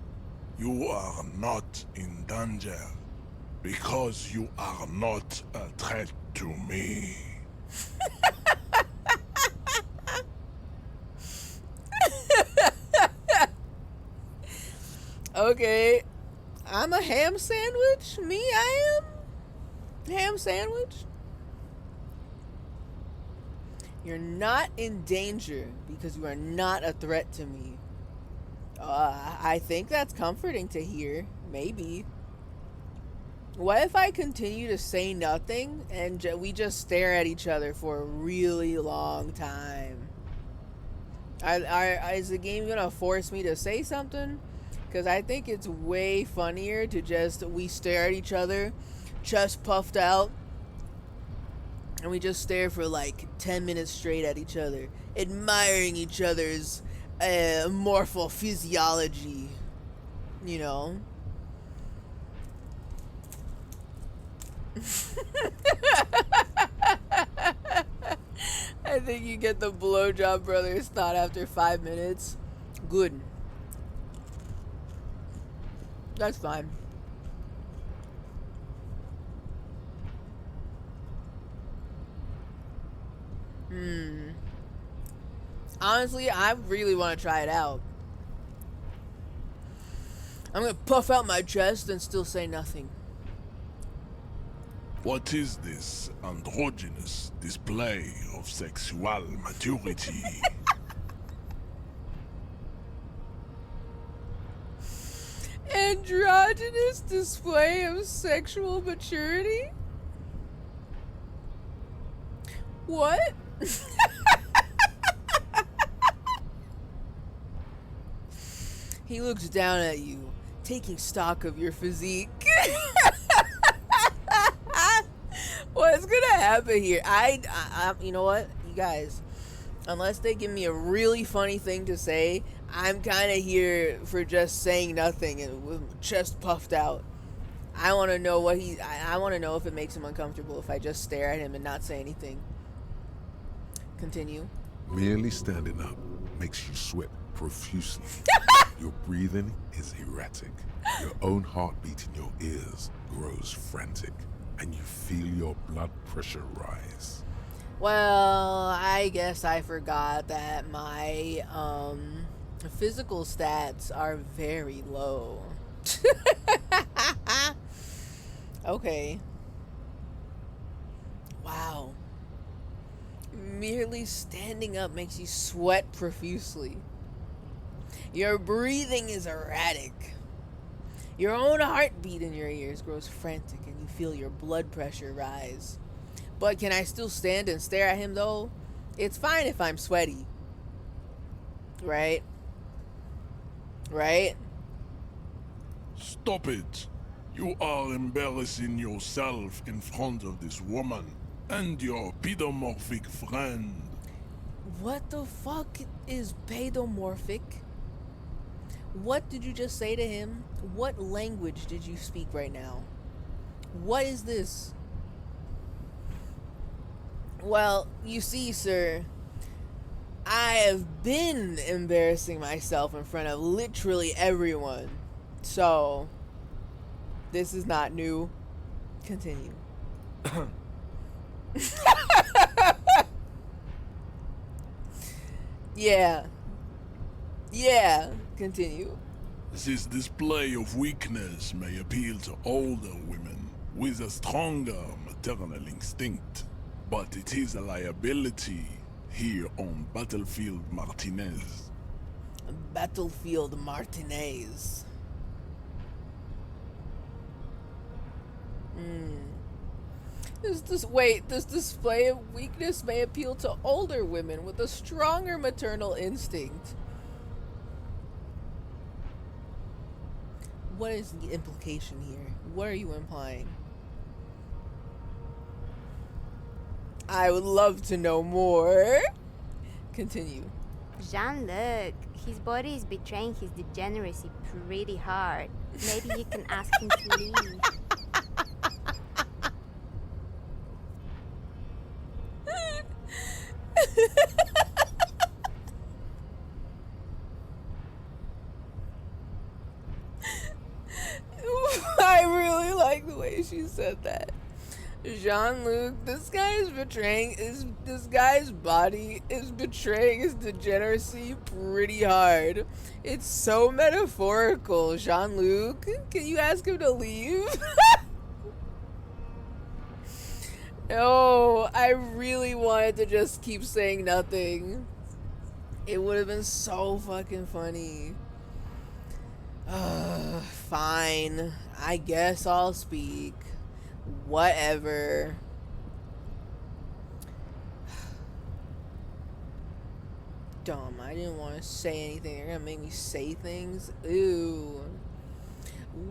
You are not in danger because you are not a threat to me. Okay, I'm a ham sandwich? Me, I am? Ham sandwich? You're not in danger because you are not a threat to me. I think that's comforting to hear. Maybe. What if I continue to say nothing and we just stare at each other for a really long time? Is the game gonna force me to say something? Because I think it's way funnier to we stare at each other, chest puffed out, and we just stare for like 10 minutes straight at each other, admiring each other's morphophysiology, you know? I think you get the blowjob brothers thought after 5 minutes. Good. That's fine. Honestly, I really want to try it out. I'm gonna puff out my chest and still say nothing. What is this androgynous display of sexual maturity? Androgynous display of sexual maturity? What? He looks down at you, taking stock of your physique. What's gonna happen here? I you know what, you guys, unless they give me a really funny thing to say, I'm kind of here for just saying nothing and with chest puffed out. I want to know what I want to know if it makes him uncomfortable if I just stare at him and not say anything. Continue. Merely standing up makes you sweat profusely. Your breathing is erratic. Your own heartbeat in your ears grows frantic, and you feel your blood pressure rise. Well, I guess I forgot that my physical stats are very low. Okay. Wow. Merely standing up makes you sweat profusely. Your breathing is erratic. Your own heartbeat in your ears grows frantic and you feel your blood pressure rise. But can I still stand and stare at him though? It's fine if I'm sweaty. Right? Right? Stop it! You are embarrassing yourself in front of this woman and your pedomorphic friend. What the fuck is pedomorphic? What did you just say to him? What language did you speak right now? What is this? Well, you see, sir, I have been embarrassing myself in front of literally everyone. So, this is not new. Continue. Yeah. Yeah. Continue. This display of weakness may appeal to older women with a stronger maternal instinct, but it is a liability here on Battlefield Martinez. Battlefield Martinez. This display of weakness may appeal to older women with a stronger maternal instinct. What is the implication here? What are you implying? I would love to know more. Continue. Jean-Luc, his body is betraying his degeneracy pretty hard. Maybe you can ask him to leave. I really like the way she said that. Jean-Luc, this guy's body is betraying his degeneracy pretty hard. It's so metaphorical. Jean-Luc, can you ask him to leave? No, I really wanted to just keep saying nothing. It would have been so fucking funny. Fine. I guess I'll speak. Whatever. Dumb. I didn't want to say anything. They're gonna make me say things. Ooh.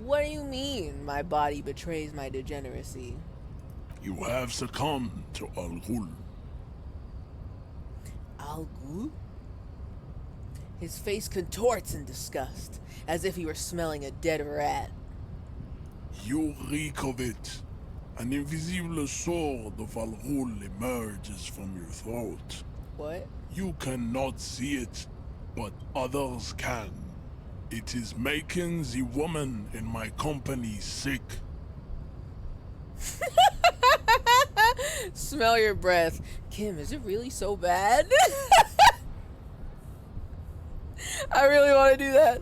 What do you mean my body betrays my degeneracy? You have succumbed to Al Ghul. Al Ghul? His face contorts in disgust, as if he were smelling a dead rat. You reek of it. An invisible sword of Al Ghul emerges from your throat. What? You cannot see it, but others can. It is making the woman in my company sick. Smell your breath. Kim, is it really so bad? I really want to do that.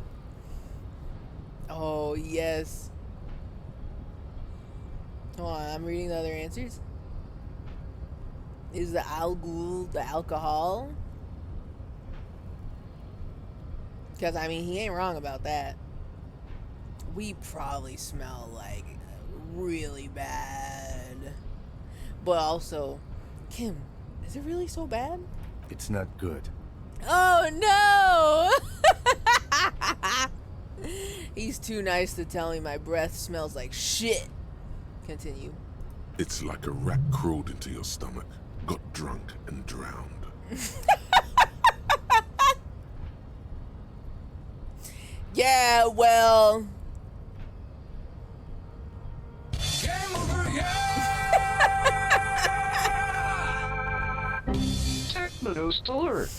Oh, yes. Hold on, I'm reading the other answers. Is the Al Ghul the alcohol? Because, I mean, he ain't wrong about that. We probably smell, like, really bad. But also, Kim, is it really so bad? It's not good. Oh, no! He's too nice to tell me my breath smells like shit. Continue. It's like a rat crawled into your stomach, got drunk, and drowned. Yeah, well... TechnoToast alert!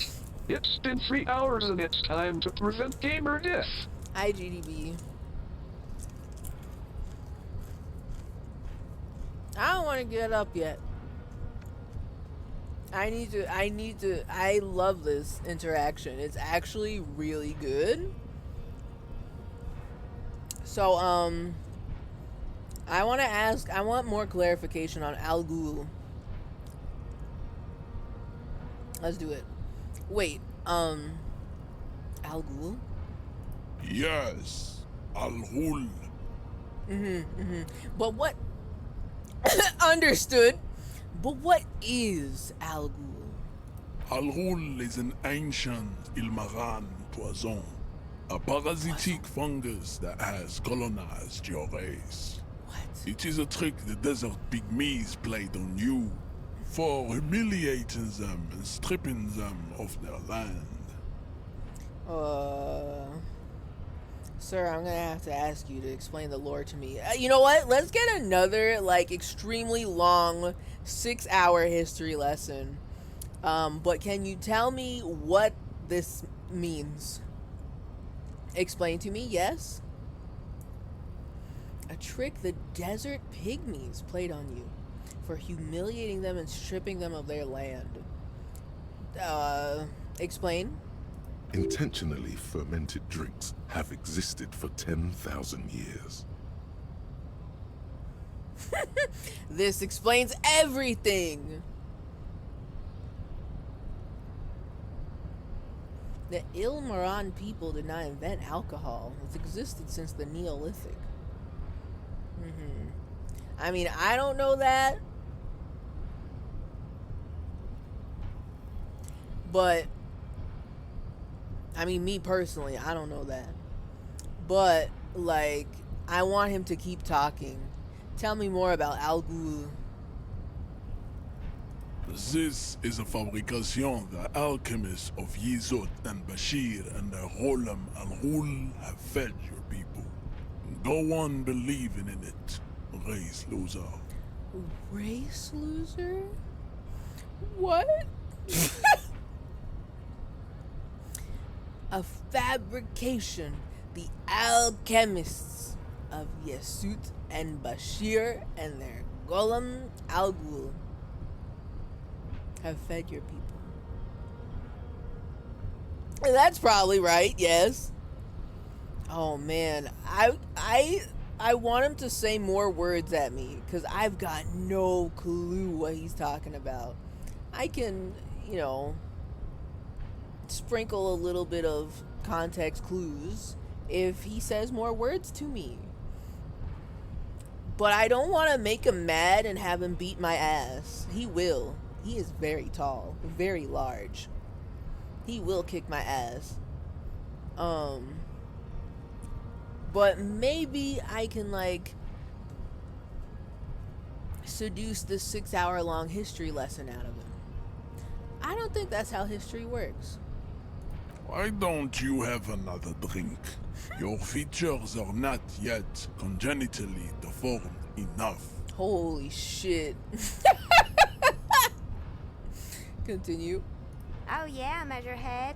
It's been 3 hours and it's time to prevent gamer death. Hi, GDB. I don't want to get up yet. I love this interaction. It's actually really good. So, I want more clarification on Al Ghul. Let's do it. Wait, Al Ghul? Yes, Al Ghul. But what... Understood. But what is Al Ghul? Al Ghul is an ancient Ilmaran poison, a parasitic fungus that has colonized your race. What? It is a trick the desert pygmies played on you for humiliating them and stripping them of their land. Sir, I'm gonna have to ask you to explain the lore to me. You know what? Let's get another, like, extremely long 6-hour history lesson. But can you tell me what this means? Explain to me, yes? A trick the desert pygmies played on you for humiliating them and stripping them of their land. Explain. Intentionally fermented drinks have existed for 10,000 years. This explains everything. The Ilmaran people did not invent alcohol. It's existed since the Neolithic. I mean, I don't know that. But, I mean, me personally, I don't know that. But, like, I want him to keep talking. Tell me more about Al Ghul. This is a fabrication the alchemists of Yizot and Bashir and the Rolam and Hul have fed your people. Go on believing in it, race loser. Race loser? What? A fabrication. The alchemists of Yesut and Bashir and their golem Al Ghul have fed your people. And that's probably right, yes. Oh man, I want him to say more words at me because I've got no clue what he's talking about. I can, you know, sprinkle a little bit of context clues if he says more words to me. But I don't want to make him mad and have him beat my ass. He will. He is very tall, very large. He will kick my ass. But maybe I can, like, seduce the 6-hour-long history lesson out of him. I don't think that's how history works. Why don't you have another drink? Your features are not yet congenitally deformed enough. Holy shit. Continue. Oh yeah, Measurehead.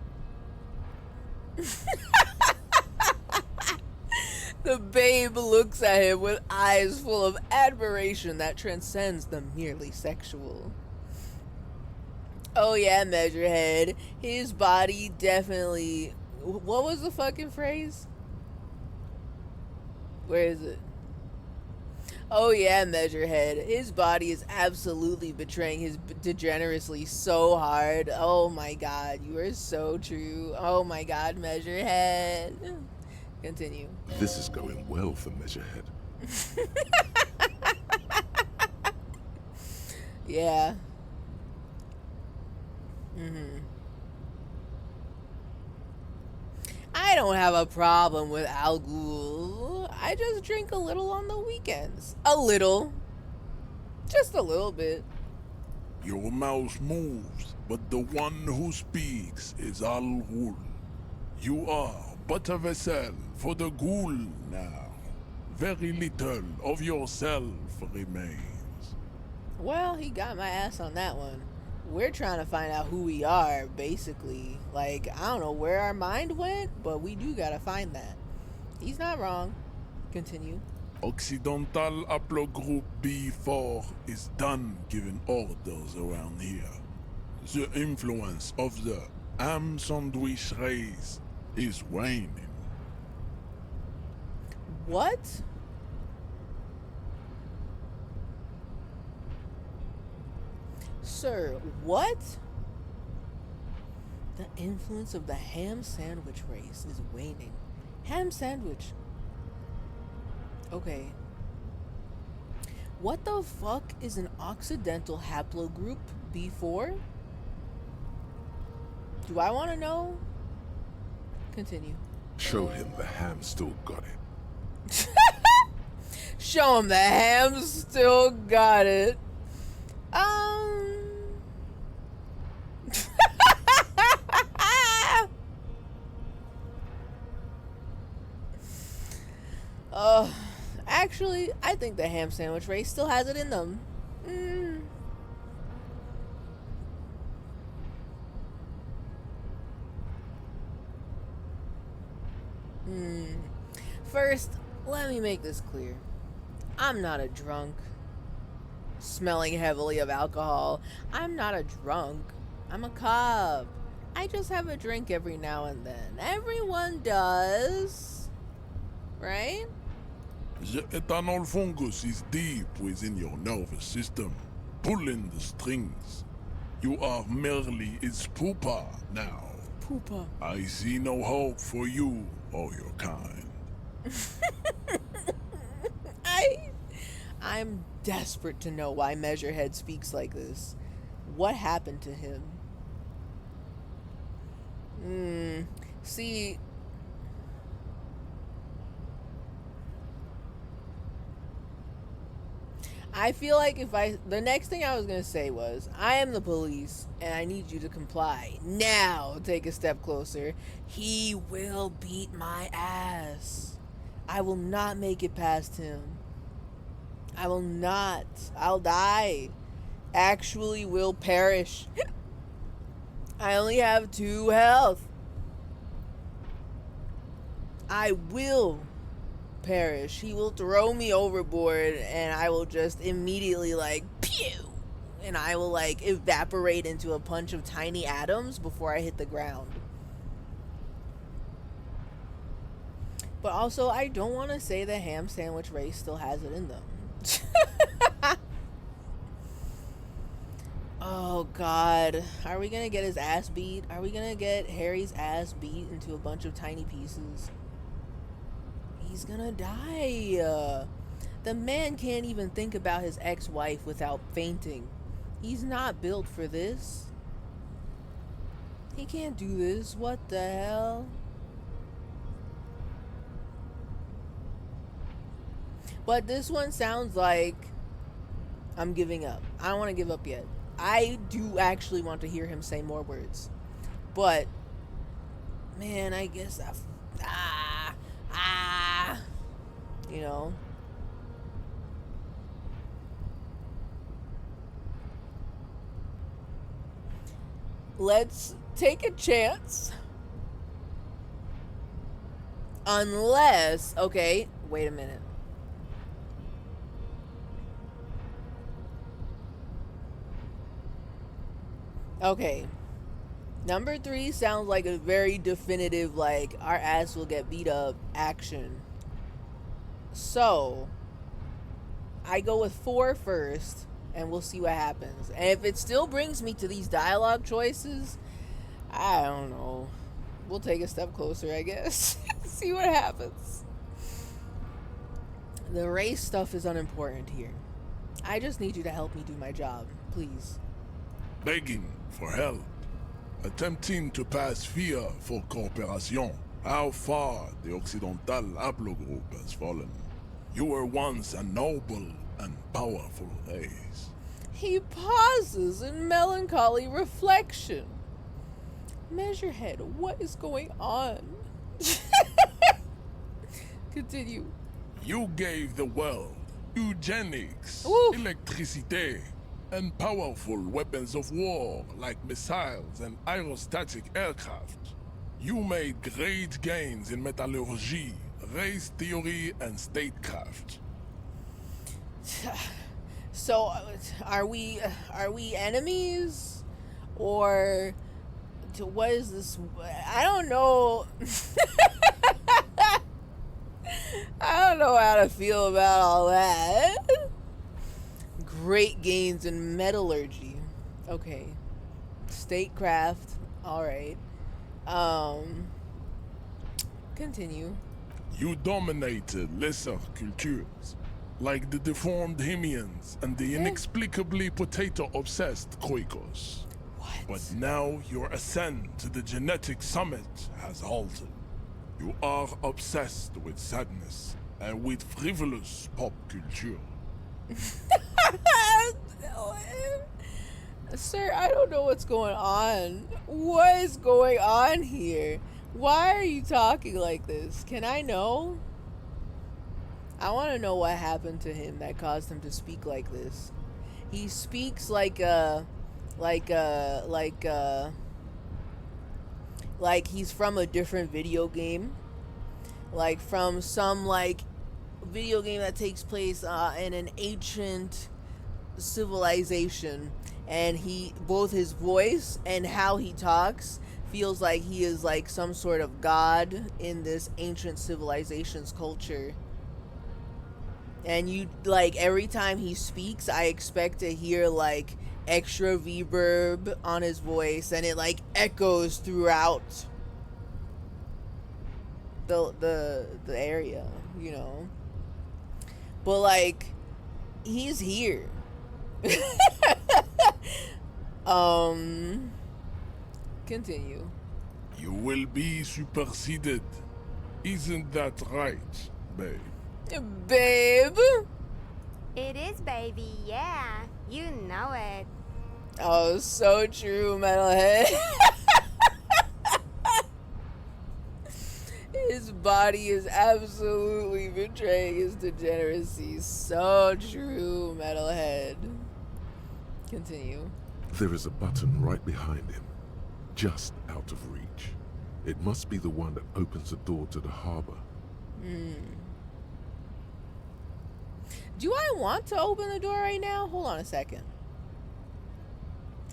The babe looks at him with eyes full of admiration that transcends the merely sexual. Oh yeah, Measurehead. His body definitely... What was the fucking phrase? Where is it? Oh yeah, Measurehead. His body is absolutely betraying his degeneracy so hard. Oh my god, you are so true. Oh my god, Measurehead. Continue. This is going well for Measurehead. Yeah. I don't have a problem with Al Ghul. I just drink a little on the weekends. A little. Just a little bit. Your mouth moves, but the one who speaks is Al Ghul. You are but a vessel for the Ghul now. Very little of yourself remains. Well, he got my ass on that one. We're trying to find out who we are, basically. Like, I don't know where our mind went, but we do gotta find that. He's not wrong. Continue. Occidental Haplogroup B4 is done giving orders around here. The influence of the ham sandwich race is waning. What? Sir, what? The influence of the ham sandwich race is waning. Ham sandwich. Okay. What the fuck is an Occidental haplogroup B4? Do I want to know? Continue. Show him the ham still got it. Show him the ham still got it. Actually, I think the ham sandwich race still has it in them. First, let me make this clear. I'm not a drunk, smelling heavily of alcohol. I'm not a drunk. I'm a cop. I just have a drink every now and then. Everyone does. Right? The ethanol fungus is deep within your nervous system, pulling the strings. You are merely its pupa now. Poopa. I see no hope for you or your kind. I'm desperate to know why Measurehead speaks like this. What happened to him? See, I feel like the next thing I was gonna say was, I am the police and I need you to comply. Now, take a step closer. He will beat my ass. I will not make it past him. I will not. I'll die. Actually will perish. I only have 2 health. I will perish. He will throw me overboard and I will just immediately like pew, and I will like evaporate into a bunch of tiny atoms before I hit the ground. But also, I don't want to say the ham sandwich race still has it in them. Oh god, are we gonna get his ass beat? Are we gonna get Harry's ass beat into a bunch of tiny pieces? He's gonna die. The man can't even think about his ex-wife without fainting. He's not built for this. He can't do this. What the hell? But this one sounds like I'm giving up. I don't want to give up yet. I do actually want to hear him say more words. But, man, I guess you know. Let's take a chance. Unless, okay, wait a minute. Okay. Number 3 sounds like a very definitive, like, our ass will get beat up action. So, I go with 4 first, and we'll see what happens. And if it still brings me to these dialogue choices, I don't know. We'll take a step closer, I guess. See what happens. The race stuff is unimportant here. I just need you to help me do my job, please. Begging for help. Attempting to pass via for cooperation. How far the Occidental haplogroup has fallen. You were once a noble and powerful race. He pauses in melancholy reflection. Measurehead, what is going on? Continue. You gave the world eugenics, Oof. electricité, and powerful weapons of war like missiles and aerostatic aircraft. You made great gains in metallurgy, race theory, and statecraft. So, are we enemies, or what is this? I don't know. I don't know how to feel about all that. Great gains in metallurgy. Okay. Statecraft. All right. Continue. You dominated lesser cultures, like the deformed Hemians and the inexplicably potato-obsessed Quakers. What? But now your ascent to the genetic summit has halted. You are obsessed with sadness and with frivolous pop culture. Sir, I don't know what's going on. What is going on here? Why are you talking like this? Can I know? I want to know what happened to him that caused him to speak like this. He speaks like he's from a different video game. Like from some like video game that takes place in an ancient civilization, and both his voice and how he talks feels like he is like some sort of god in this ancient civilization's culture. And you like every time he speaks, I expect to hear like extra reverb on his voice, and it like echoes throughout the area, you know. But like he's here. Continue. You will be superseded. Isn't that right, babe? Babe. It is, baby, yeah. You know it. Oh, so true, metalhead. His body is absolutely betraying his degeneracy. So true, metalhead. Continue. There is a button right behind him, just out of reach. It must be the one that opens the door to the harbor. Do I want to open the door right now? Hold on a second.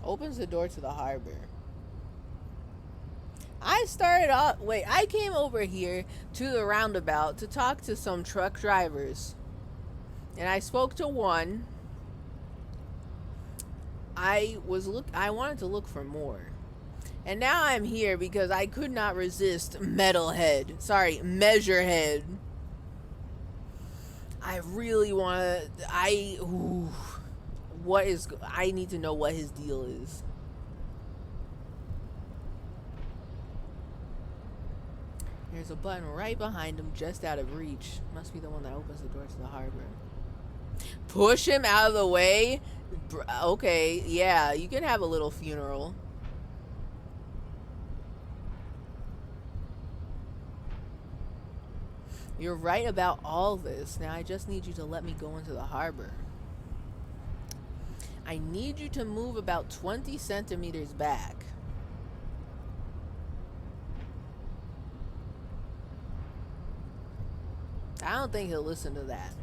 Opens the door to the harbor. I came over here to the roundabout to talk to some truck drivers. And I spoke to one. I wanted to look for more. And now I'm here because I could not resist Measurehead. I really want to... I need to know what his deal is. There's a button right behind him, just out of reach. Must be the one that opens the door to the harbor. Push him out of the way? Okay, yeah, you can have a little funeral. You're right about all this. Now I just need you to let me go into the harbor. I need you to move about 20 centimeters back. I don't think he'll listen to that.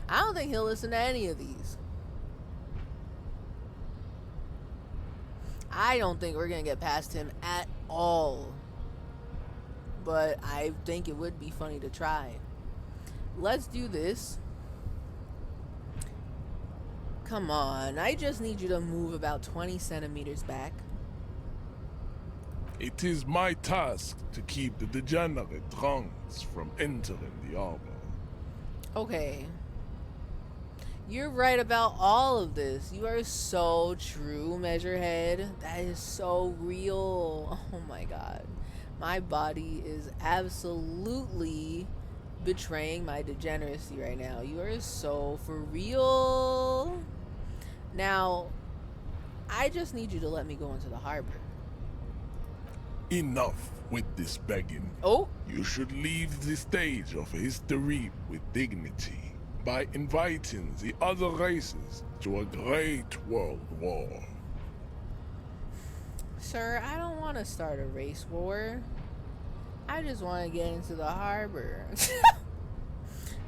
I don't think he'll listen to any of these. I don't think we're gonna get past him at all. But I think it would be funny to try. Let's do this. Come on, I just need you to move about 20 centimeters back. It is my task to keep the degenerate drunks from entering the harbor. Okay. You're right about all of this. You are so true, Measurehead. That is so real. Oh my god. My body is absolutely betraying my degeneracy right now. You are so for real. Now, I just need you to let me go into the harbor. Enough with this begging. Oh. You should leave the stage of history with dignity by inviting the other races to a great world war. Sir, I don't want to start a race war. I just want to get into the harbor.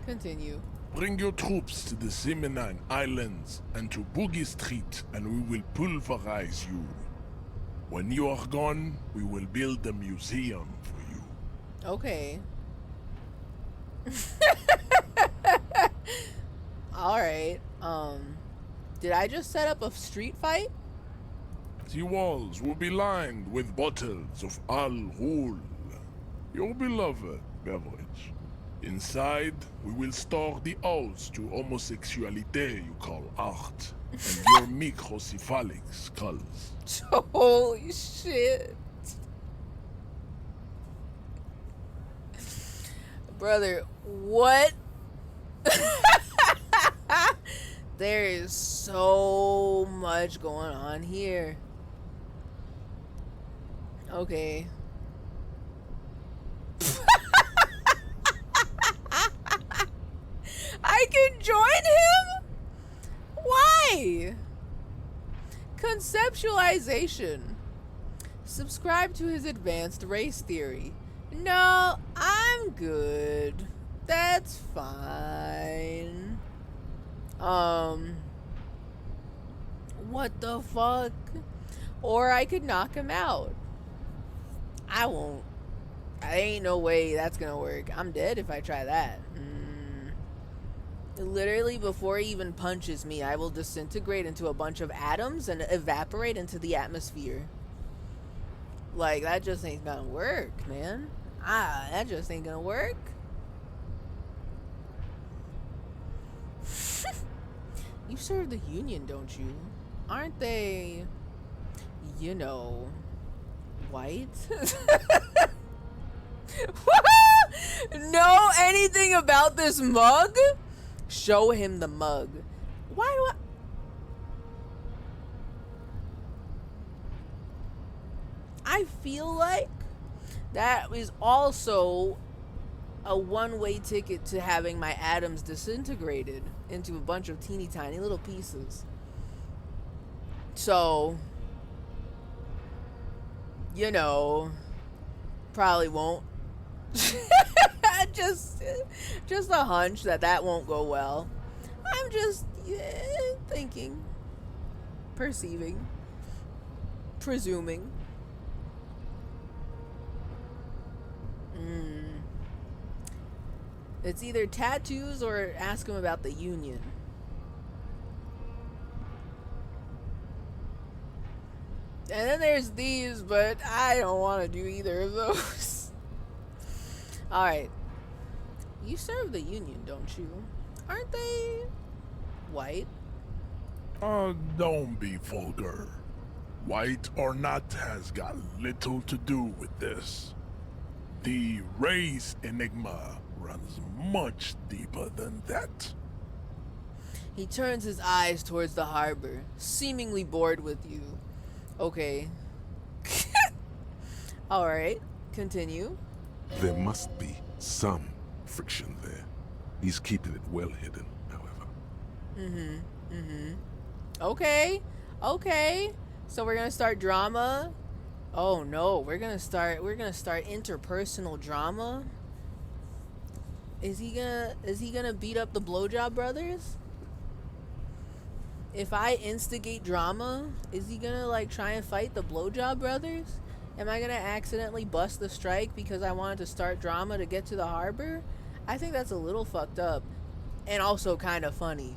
Continue. Bring your troops to the Seminine Islands and to Boogie Street, and we will pulverize you. When you are gone, we will build a museum for you. Okay. Alright. Did I just set up a street fight? The walls will be lined with bottles of Al Ghul, your beloved beverage. Inside, we will store the odes to homosexuality you call art, and your microcephalic skulls. Holy shit. Brother, what? There is so much going on here. Okay. I can join him? Why? Conceptualization. Subscribe to his advanced race theory. No, I'm good. That's fine. What the fuck? Or I could knock him out. I won't. Ain't no way that's gonna work. I'm dead if I try that. Literally, before he even punches me, I will disintegrate into a bunch of atoms and evaporate into the atmosphere. Like, that just ain't gonna work, man. That just ain't gonna work. You serve the Union, don't you? Aren't they, you know, white? Know anything about this mug? Show him the mug. Why do I feel like that is also a one-way ticket to having my atoms disintegrated into a bunch of teeny tiny little pieces. So, you know, probably won't. just a hunch that won't go well. I'm just thinking, perceiving, presuming. It's either tattoos or ask him about the Union. And then there's these, but I don't want to do either of those. Alright. You serve the Union, don't you? Aren't they white? Don't be vulgar. White or not has got little to do with this. The race enigma runs much deeper than that. He turns his eyes towards the harbor, seemingly bored with you. Okay. Alright, continue. There must be some friction there. He's keeping it well hidden, however. Okay. So we're gonna start drama. Oh no, we're gonna start interpersonal drama. Is he gonna beat up the Blowjob Brothers? If I instigate drama, is he gonna like try and fight the Blowjob Brothers? Am I gonna accidentally bust the strike because I wanted to start drama to get to the harbor? I think that's a little fucked up. And also kind of funny.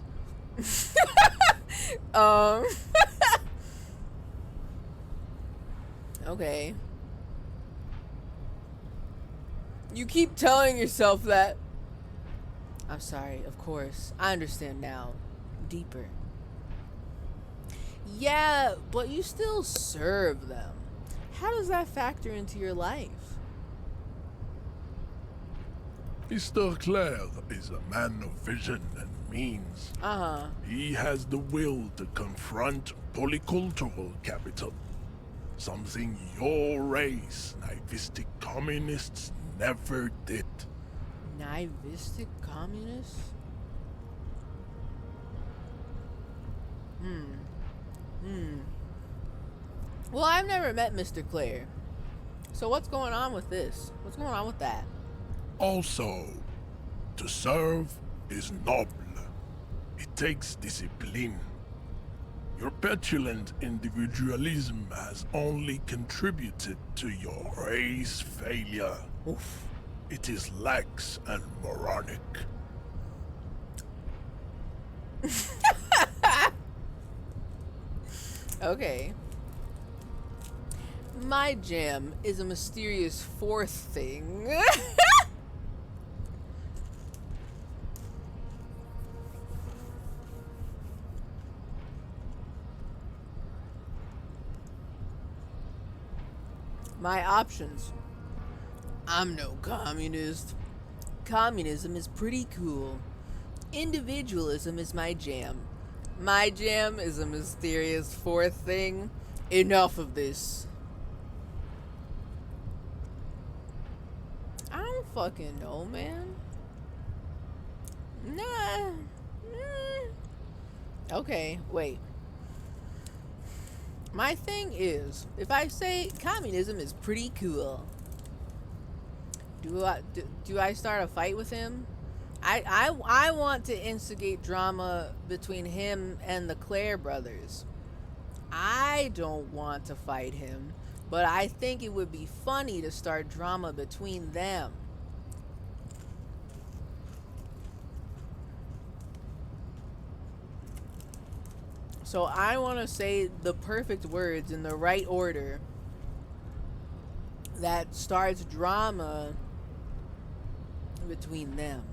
Okay. You keep telling yourself that. I'm sorry, of course. I understand now. Deeper. Yeah, but you still serve them. How does that factor into your life? Mr. Clare is a man of vision and means. He has the will to confront polycultural capital. Something your race, naivistic communists, never did. Naivistic communists? Well, I've never met Mr. Clare. So what's going on with this? What's going on with that? Also, to serve is noble. It takes discipline. Your petulant individualism has only contributed to your race failure. Oof. It is lax and moronic. Okay. My jam is a mysterious fourth thing. My options. I'm no communist. Communism is pretty cool. Individualism is my jam. My jam is a mysterious fourth thing. Enough of this. I don't fucking know, man. Nah. Okay, wait. My thing is, if I say communism is pretty cool, do I start a fight with him? I want to instigate drama between him and the Clare brothers. I don't want to fight him. But I think it would be funny to start drama between them. So I want to say the perfect words in the right order that starts drama between them.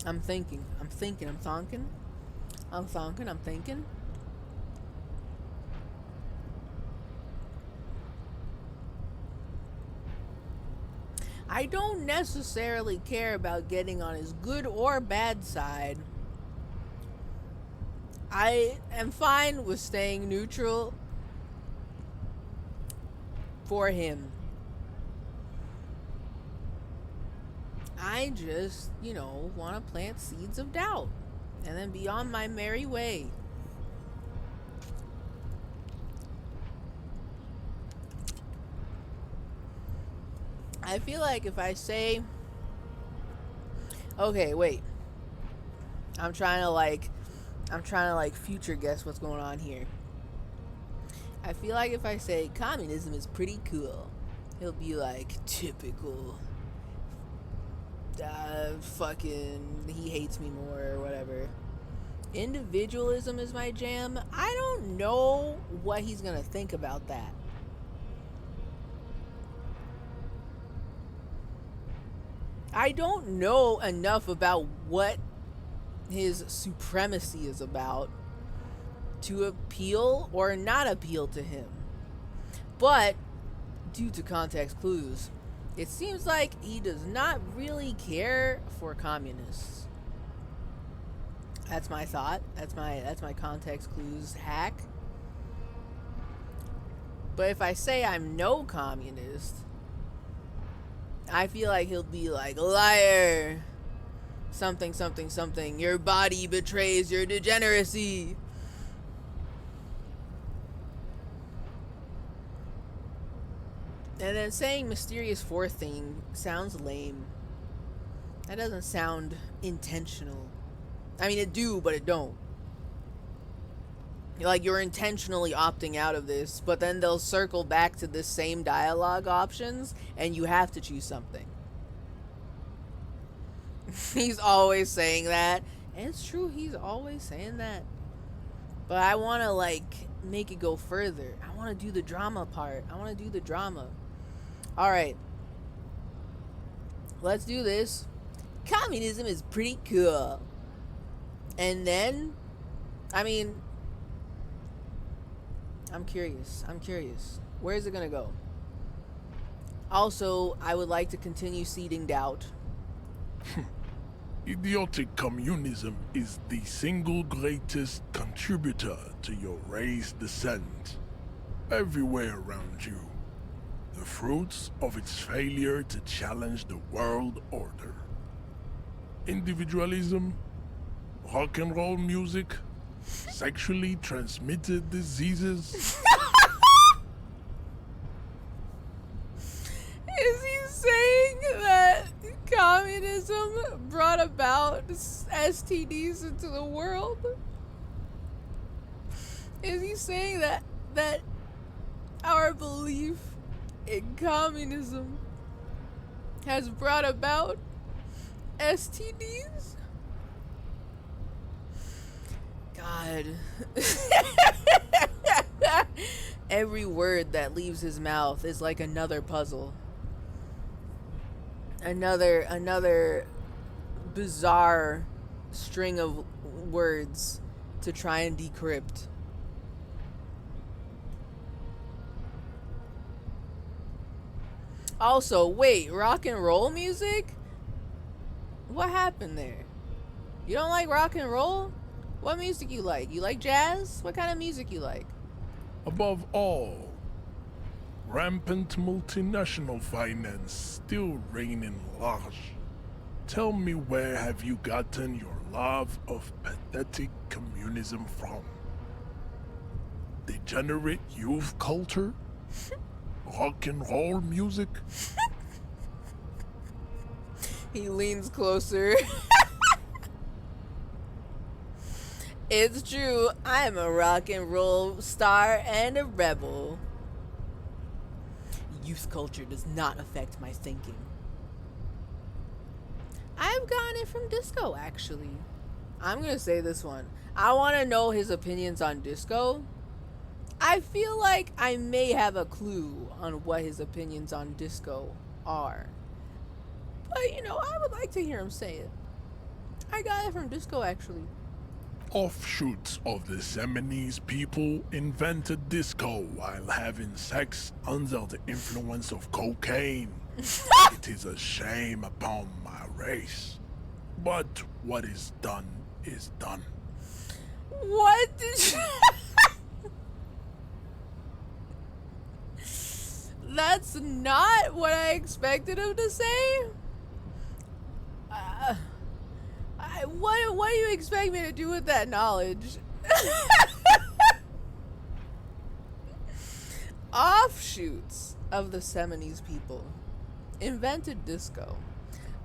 I'm thinking. I don't necessarily care about getting on his good or bad side. I am fine with staying neutral for him. I just, want to plant seeds of doubt and then be on my merry way. I feel like if I say, okay, wait, I'm trying to future guess what's going on here. I feel like if I say communism is pretty cool, he'll be like, typical. Fucking, he hates me more or whatever. Individualism is my jam. I don't know what he's gonna think about that. I don't know enough about what his supremacy is about to appeal or not appeal to him. But due to context clues, it seems like he does not really care for communists. That's my thought. That's my context clues hack. But if I say I'm no communist, I feel like he'll be like, liar, something, something, something. Your body betrays your degeneracy. And then saying mysterious fourth thing sounds lame. That doesn't sound intentional. I mean, it do, but it don't. Like, you're intentionally opting out of this, but then they'll circle back to the same dialogue options, and you have to choose something. He's always saying that. And it's true, he's always saying that. But I want to, make it go further. I want to do the drama part. I want to do the drama. Alright. Let's do this. Communism is pretty cool. And then, I'm curious. Where is it gonna go? Also, I would like to continue seeding doubt. Idiotic communism is the single greatest contributor to your race descent. Everywhere around you. The fruits of its failure to challenge the world order. Individualism, rock and roll music, sexually transmitted diseases. Is he saying that communism brought about STDs into the world? Is he saying that our belief in communism has brought about STDs? God. Every word that leaves his mouth is like another puzzle. Another bizarre string of words to try and decrypt. Also, wait, rock and roll music? What happened there? You don't like rock and roll? What music you like? You like jazz? What kind of music you like? Above all, rampant multinational finance still reigning large. Tell me, where have you gotten your love of pathetic communism from? Degenerate youth culture? Rock and roll music? He leans closer. It's true, I'm a rock and roll star and a rebel. Youth culture does not affect my thinking. I've gotten it from Disco, actually. I'm gonna say this one. I want to know his opinions on Disco. I feel like I may have a clue on what his opinions on Disco are. But, I would like to hear him say it. I got it from Disco, actually. Offshoots of the Seminoles people invented disco while having sex under the influence of cocaine. It is a shame upon my race. But what is done is done. What did you... That's not what I expected him to say. What do you expect me to do with that knowledge? Offshoots of the Seminoles people invented disco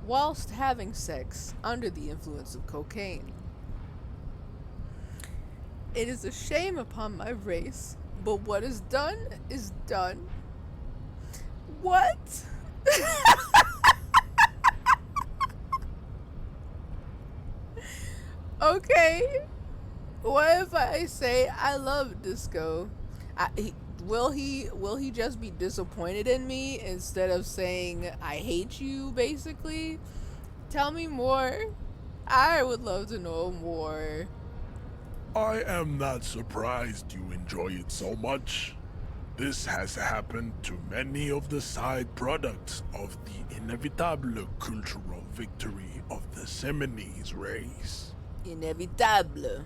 whilst having sex under the influence of cocaine. It is a shame upon my race, but what is done is done. What? Okay. What if I say I love disco? Will he just be disappointed in me instead of saying I hate you, basically? Tell me more. I would love to know more. I am not surprised you enjoy it so much. This has happened to many of the side products of the inevitable cultural victory of the Seminoles race. Inevitable.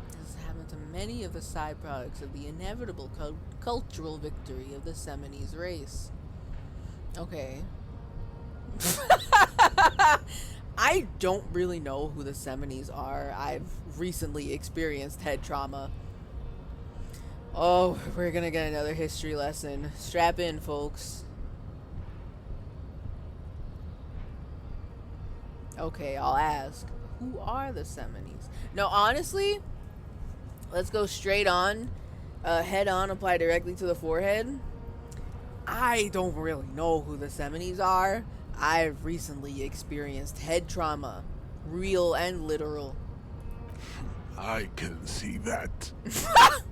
This has happened to many of the side products of the inevitable cultural victory of the Seminoles race. Okay. I don't really know who the Seminoles are. I've recently experienced head trauma. Oh, we're gonna get another history lesson. Strap in, folks. Okay, I'll ask. Who are the Seminoles? No, honestly, let's go straight on. Head on, apply directly to the forehead. I don't really know who the Seminoles are. I've recently experienced head trauma. Real and literal. I can see that.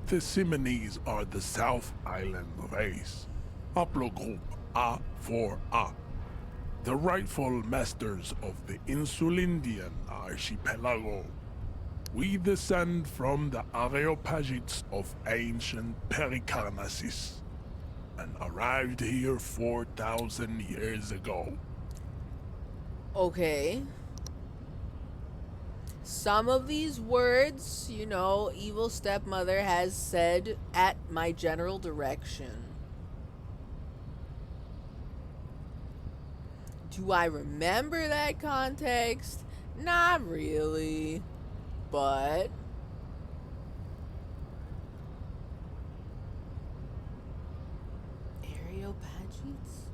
The Seminoles are the South Island race. Haplogroup A4A. The rightful masters of the Insulindian archipelago. We descend from the Areopagites of ancient Pericarnassus and arrived here 4,000 years ago. Okay. Some of these words, evil stepmother has said at my general direction. Do I remember that context? Not really. But Areopagites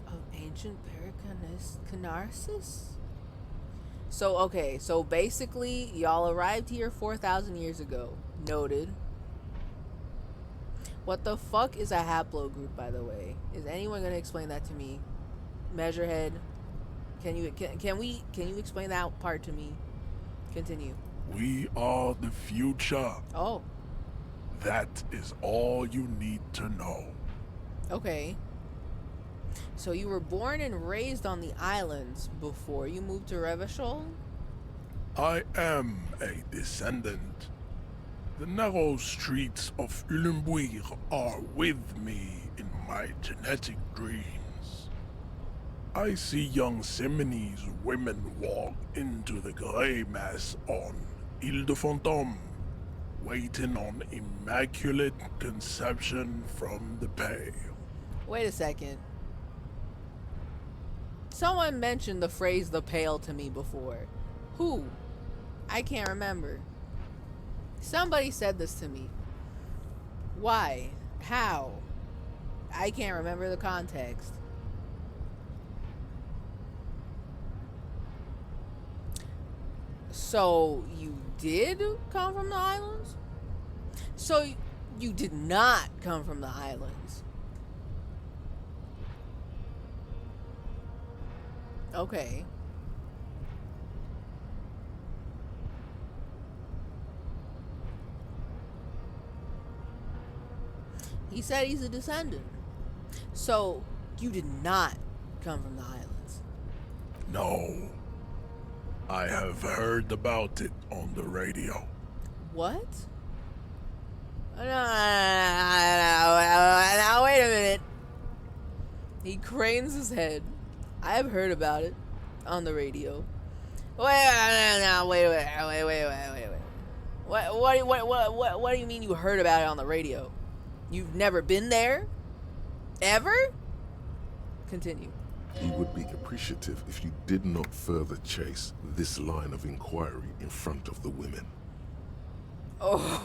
of ancient Pericarnassus? So basically, y'all arrived here 4,000 years ago. Noted. What the fuck is a haplogroup, by the way? Is anyone gonna explain that to me? Measurehead, can you explain that part to me? Continue. We are the future. Oh. That is all you need to know. Okay. So you were born and raised on the islands before you moved to Revachol? I am a descendant. The narrow streets of Ulimbuir are with me in my genetic dreams. I see young Seminoles women walk into the grey mass on Ile de Fantôme, waiting on immaculate conception from the pale. Wait a second. Someone mentioned the phrase "the pale" to me before. Who? I can't remember. Somebody said this to me. Why? How? I can't remember the context. So you did come from the islands? So you did not come from the islands. Okay. He said he's a descendant. So you did not come from the islands. No. I have heard about it on the radio. What? No, wait a minute. He cranes his head. I have heard about it on the radio. Wait. What do you mean you heard about it on the radio? You've never been there? Ever? Continue. He would be appreciative if you did not further chase this line of inquiry in front of the women. Oh.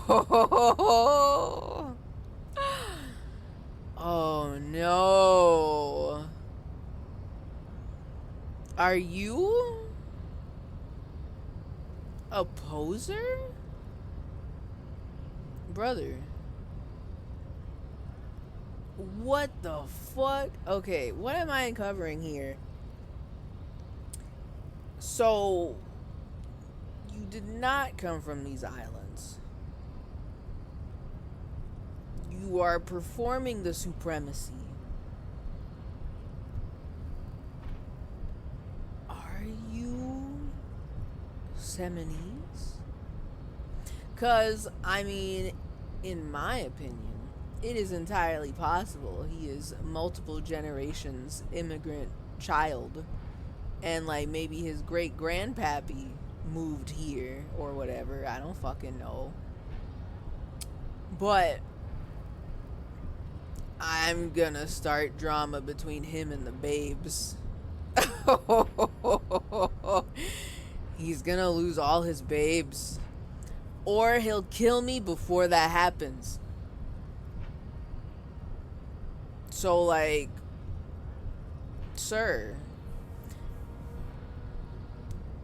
Oh no. Are you a poser? Brother. What the fuck? Okay, what am I uncovering here? So, you did not come from these islands. You are performing the supremacy. Are you Seminese? 'Cause, I mean, in my opinion, it is entirely possible he is multiple generations immigrant child, and like maybe his great grandpappy moved here or whatever. I don't fucking know. But I'm gonna start drama between him and the babes. He's gonna lose all his babes, or he'll kill me before that happens. So, like, sir,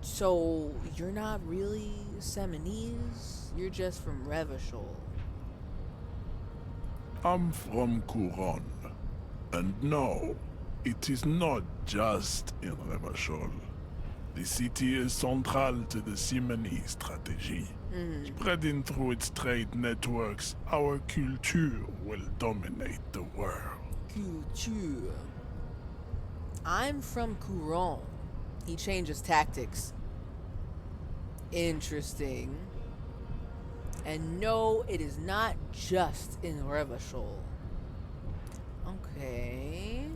so you're not really Seminese? You're just from Revachol. I'm from Couronne. And no, it is not just in Revachol. The city is central to the Simony strategy. Spreading through its trade networks, our culture will dominate the world. Culture. I'm from Couronne. He changes tactics. Interesting. And no, it is not just in Revachol. Okay.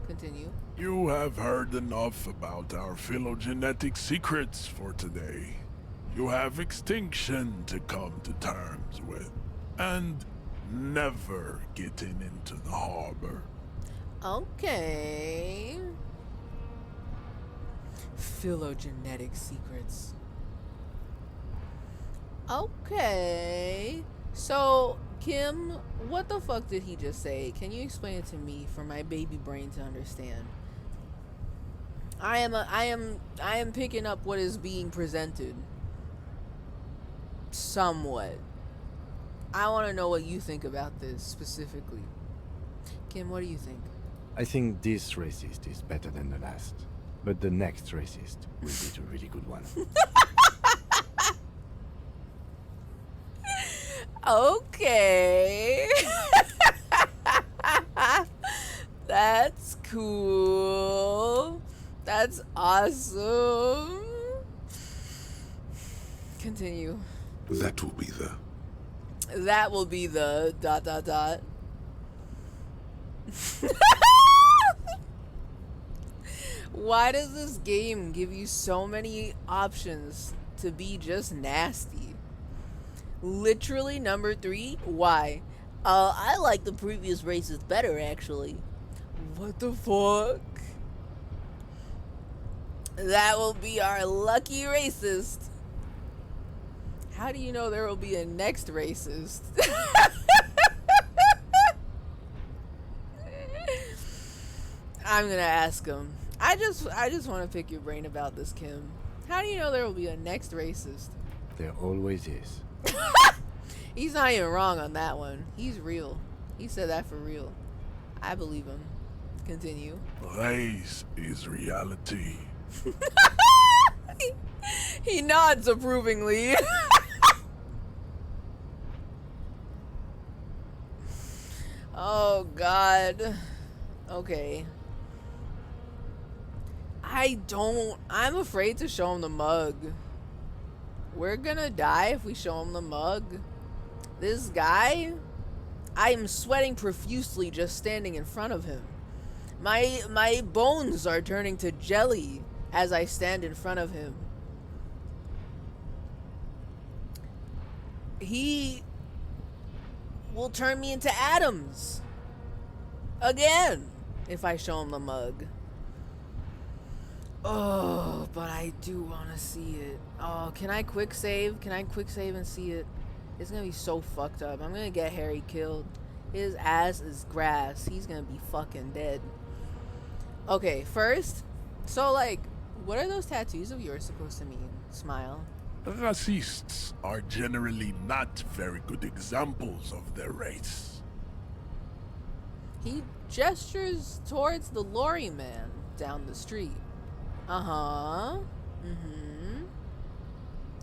Continue. You have heard enough about our phylogenetic secrets for today. You have extinction to come to terms with. And never getting into the harbor. Okay. Phylogenetic secrets. Okay. So, Kim, what the fuck did he just say? Can you explain it to me for my baby brain to understand? I am picking up what is being presented. Somewhat. I want to know what you think about this specifically. Kim, what do you think? I think this racist is better than the last. But the next racist will be a really good one. Okay. That's cool. That's awesome. Continue. That will be the... That will be the ... Why does this game give you so many options to be just nasty? Literally number 3, why? I like the previous races better, actually. What the fuck? That will be our lucky racist. How do you know there will be a next racist? I'm gonna ask him. I just want to pick your brain about this, Kim. How do you know there will be a next racist? There always is. He's not even wrong on that one. He's real. He said that for real. I believe him. Continue. Race is reality. He nods approvingly. Oh, God. Okay. I'm afraid to show him the mug. We're gonna die if we show him the mug. This guy, I'm sweating profusely just standing in front of him. My bones are turning to jelly as I stand in front of him. He will turn me into atoms again if I show him the mug. Oh, but I do want to see it. Oh, can I quick save? Can I quick save and see it? It's gonna be so fucked up. I'm gonna get Harry killed. His ass is grass. He's gonna be fucking dead. Okay, first, so like, what are those tattoos of yours supposed to mean? Smile. Racists are generally not very good examples of their race. He gestures towards the lorry man down the street. Uh-huh. Mm-hmm.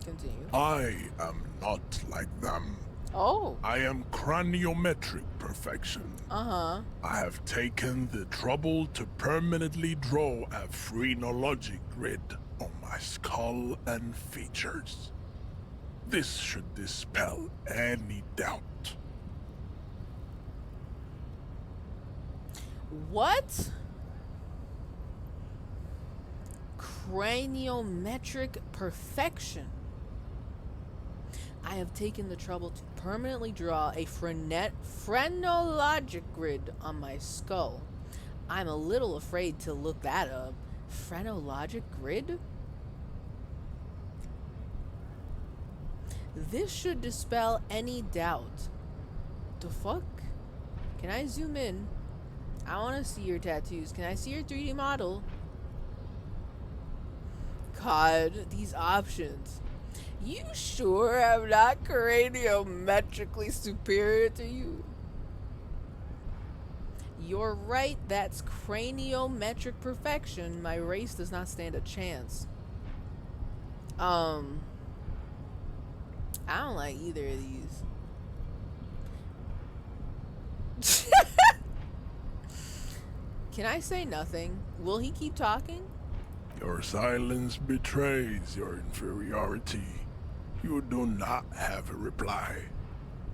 Continue. I am not like them. Oh. I am craniometric perfection. Uh-huh. I have taken the trouble to permanently draw a phrenologic grid on my skull and features. This should dispel any doubt. What? Craniometric perfection. I have taken the trouble to permanently draw a phrenologic grid on my skull. I'm a little afraid to look that up. Phrenologic grid? This should dispel any doubt. The fuck? Can I zoom in? I want to see your tattoos. Can I see your 3D model? God, these options. You sure I'm not craniometrically superior to you? You're right, that's craniometric perfection. My race does not stand a chance. I don't like either of these. Can I say nothing? Will he keep talking? Your silence betrays your inferiority. You do not have a reply.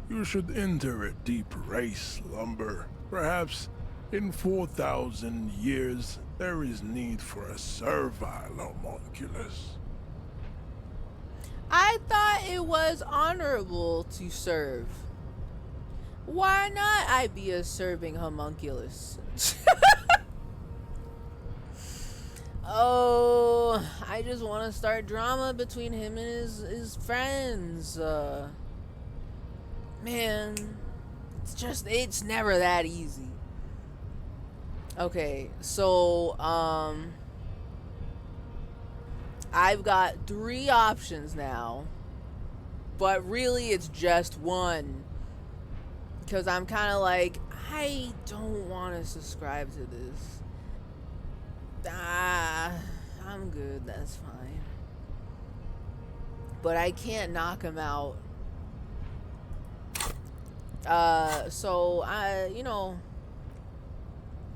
You should enter a deep race slumber. Perhaps in 4,000 years, there is need for a servile homunculus. I thought it was honorable to serve. Why not I be a serving homunculus? Oh, I just want to start drama between him and his friends. Man, it's never that easy. Okay, so, I've got 3 options now, but really it's just one. Because I'm kind of like, I don't want to subscribe to this. I'm good, that's fine. But I can't knock him out. So I'm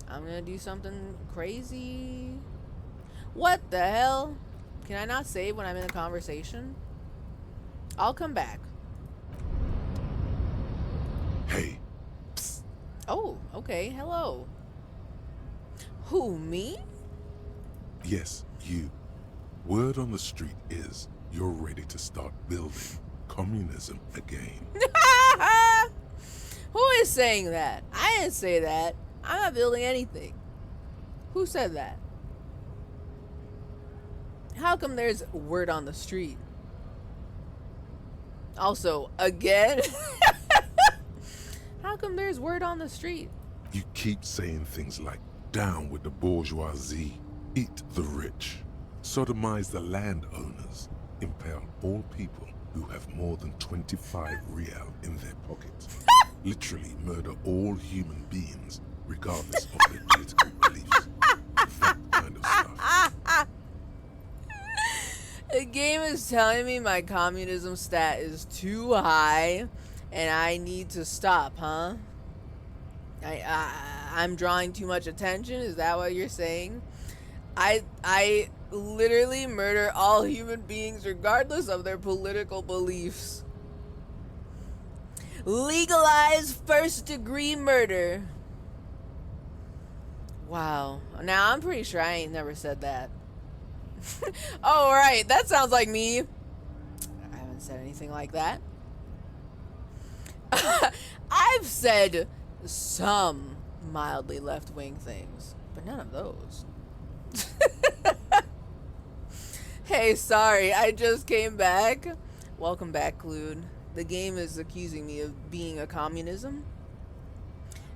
gonna do something crazy. What the hell? Can I not save when I'm in a conversation? I'll come back. Hey, Oh, okay, hello. Who, me? yes, you. Word on the street is you're ready to start building communism again. Who is saying that? I didn't say that. I'm not building anything. Who said that? How come there's word on the street? Also, again? How come there's word on the street? You keep saying things like, down with the bourgeoisie, Eat the rich, sodomize the landowners, impale all people who have more than 25 real in their pockets. Literally murder all human beings, regardless of their political beliefs. That kind of stuff. The game is telling me my communism stat is too high and I need to stop, huh? I'm drawing too much attention? Is that what you're saying? I literally murder all human beings regardless of their political beliefs. Legalize first-degree murder. Wow. Now, I'm pretty sure I ain't never said that. Oh, right. That sounds like me. I haven't said anything like that. I've said some mildly left-wing things, but none of those. Hey, sorry. I just came back. Welcome back, Clued. The game is accusing me of being a communism.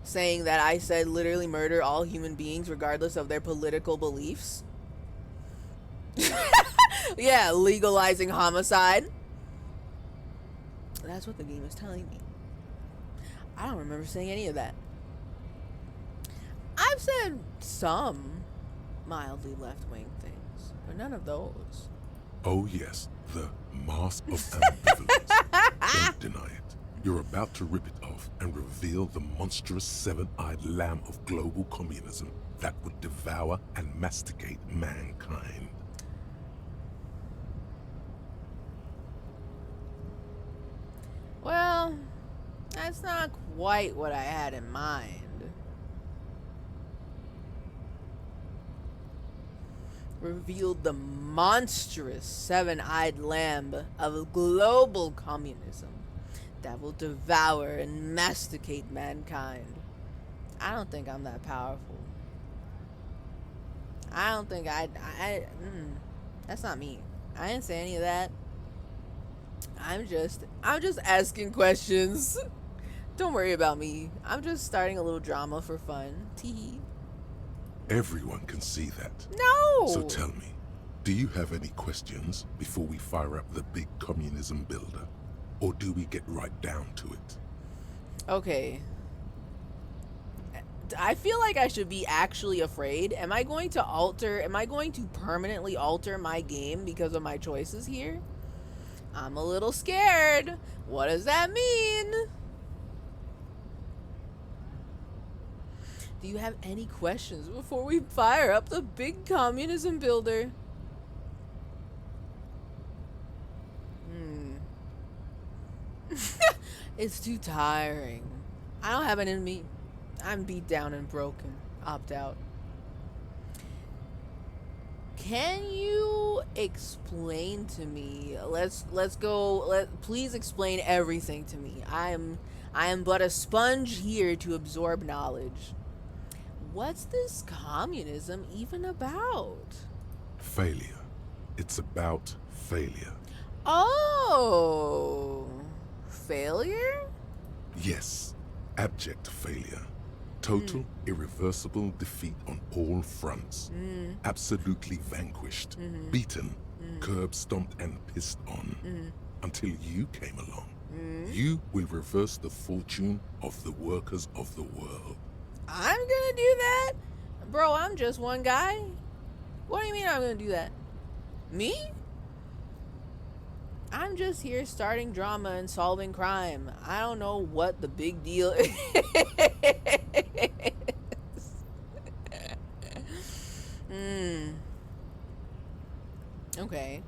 Saying that I said literally murder all human beings regardless of their political beliefs. Yeah, legalizing homicide. That's what the game is telling me. I don't remember saying any of that. I've said some mildly left-wing things, but none of those. Oh yes, the mask of ambivalence. Don't deny it. You're about to rip it off and reveal the monstrous seven-eyed lamb of global communism that would devour and masticate mankind. Well, that's not quite what I had in mind. Revealed the monstrous seven-eyed lamb of global communism that will devour and masticate mankind. I don't think I'm that powerful. I don't think that's not me. I didn't say any of that. I'm just asking questions. Don't worry about me. I'm just starting a little drama for fun. Tee. Everyone can see that. No! So tell me, do you have any questions before we fire up the big communism builder? Or do we get right down to it? Okay. I feel like I should be actually afraid. Am I going to permanently alter my game because of my choices here? I'm a little scared. What does that mean? Do you have any questions before we fire up the big communism builder? It's too tiring. I don't have it in me. I'm beat down and broken. Opt out. Can you explain to me? Let's go. Please explain everything to me. I am but a sponge here to absorb knowledge. What's this communism even about? Failure. It's about failure. Oh, failure? Yes, abject failure. Total, irreversible defeat on all fronts. Absolutely vanquished, beaten, curb stomped and pissed on. Until you came along. You will reverse the fortune of the workers of the world. I'm gonna do that? Bro, I'm just one guy. What do you mean I'm gonna do that? Me? I'm just here starting drama and solving crime. I don't know what the big deal is. Okay.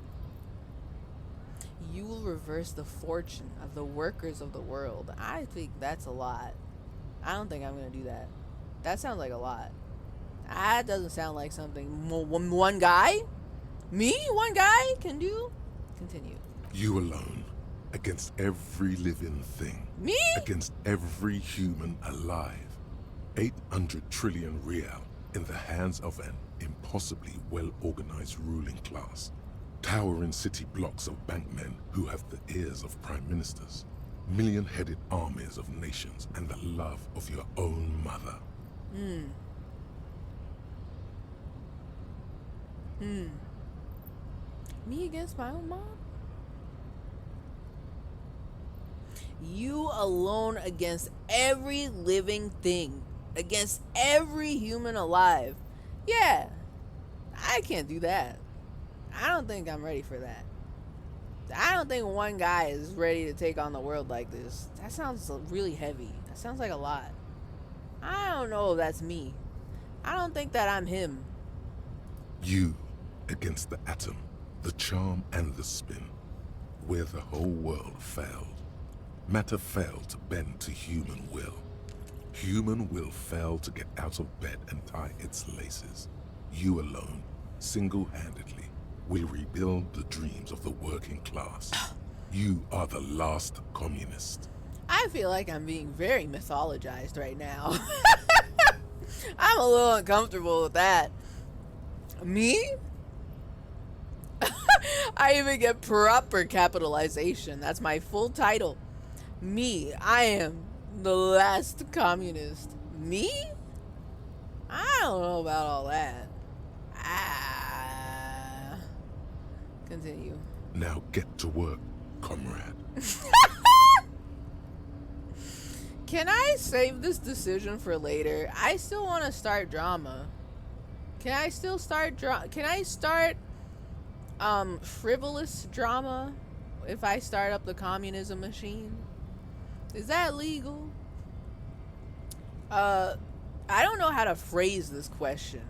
You will reverse the fortune of the workers of the world. I think that's a lot. I don't think I'm gonna do that. That sounds like a lot. That doesn't sound like something one guy? Me? One guy can do? Continue. You alone, against every living thing. Me? Against every human alive. 800 trillion real in the hands of an impossibly well-organized ruling class. Towering city blocks of bankmen who have the ears of prime ministers. Million-headed armies of nations and the love of your own mother. Me against my own mom? You alone against every living thing, against every human alive. Yeah, I can't do that. I don't think I'm ready for that. I don't think one guy is ready to take on the world like this. That sounds really heavy. That sounds like a lot. I don't know if that's me. I don't think that I'm him. You against the atom, the charm and the spin, where the whole world failed. Matter failed to bend to human will. Human will failed to get out of bed and tie its laces. You alone, single-handedly, will rebuild the dreams of the working class. You are the last communist. I feel like I'm being very mythologized right now. I'm a little uncomfortable with that. Me? I even get proper capitalization. That's my full title. Me. I am the last communist. Me? I don't know about all that. Continue. Now get to work, comrade. Can I save this decision for later? I still want to start drama. Can I still start Can I start frivolous drama if I start up the communism machine? Is that legal? I don't know how to phrase this question.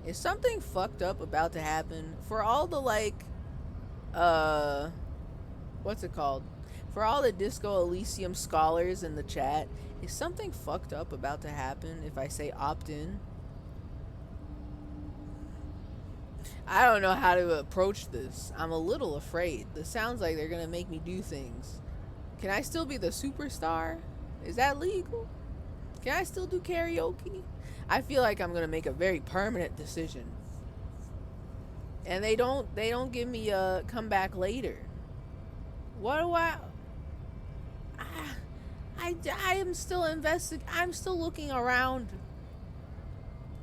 Is something fucked up about to happen? For all the what's it called? For all the Disco Elysium scholars in the chat, is something fucked up about to happen if I say opt in? I don't know how to approach this. I'm a little afraid. This sounds like they're gonna make me do things. Can I still be the superstar? Is that legal? Can I still do karaoke? I feel like I'm gonna make a very permanent decision. And they don't give me a comeback later. What do I am still I'm still looking around.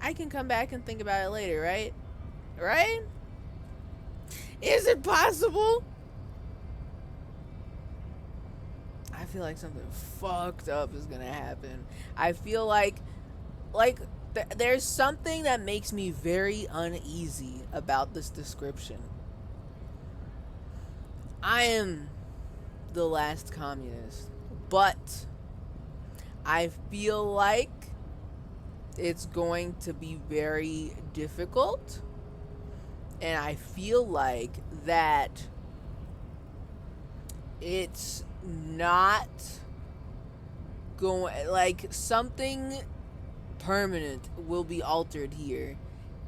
I can come back and think about it later, right? Right? Is it possible? I feel like something fucked up is gonna happen. I feel like there's something that makes me very uneasy about this description. I am the last communist, but I feel like it's going to be very difficult, and I feel like that it's not going, like, something permanent will be altered here,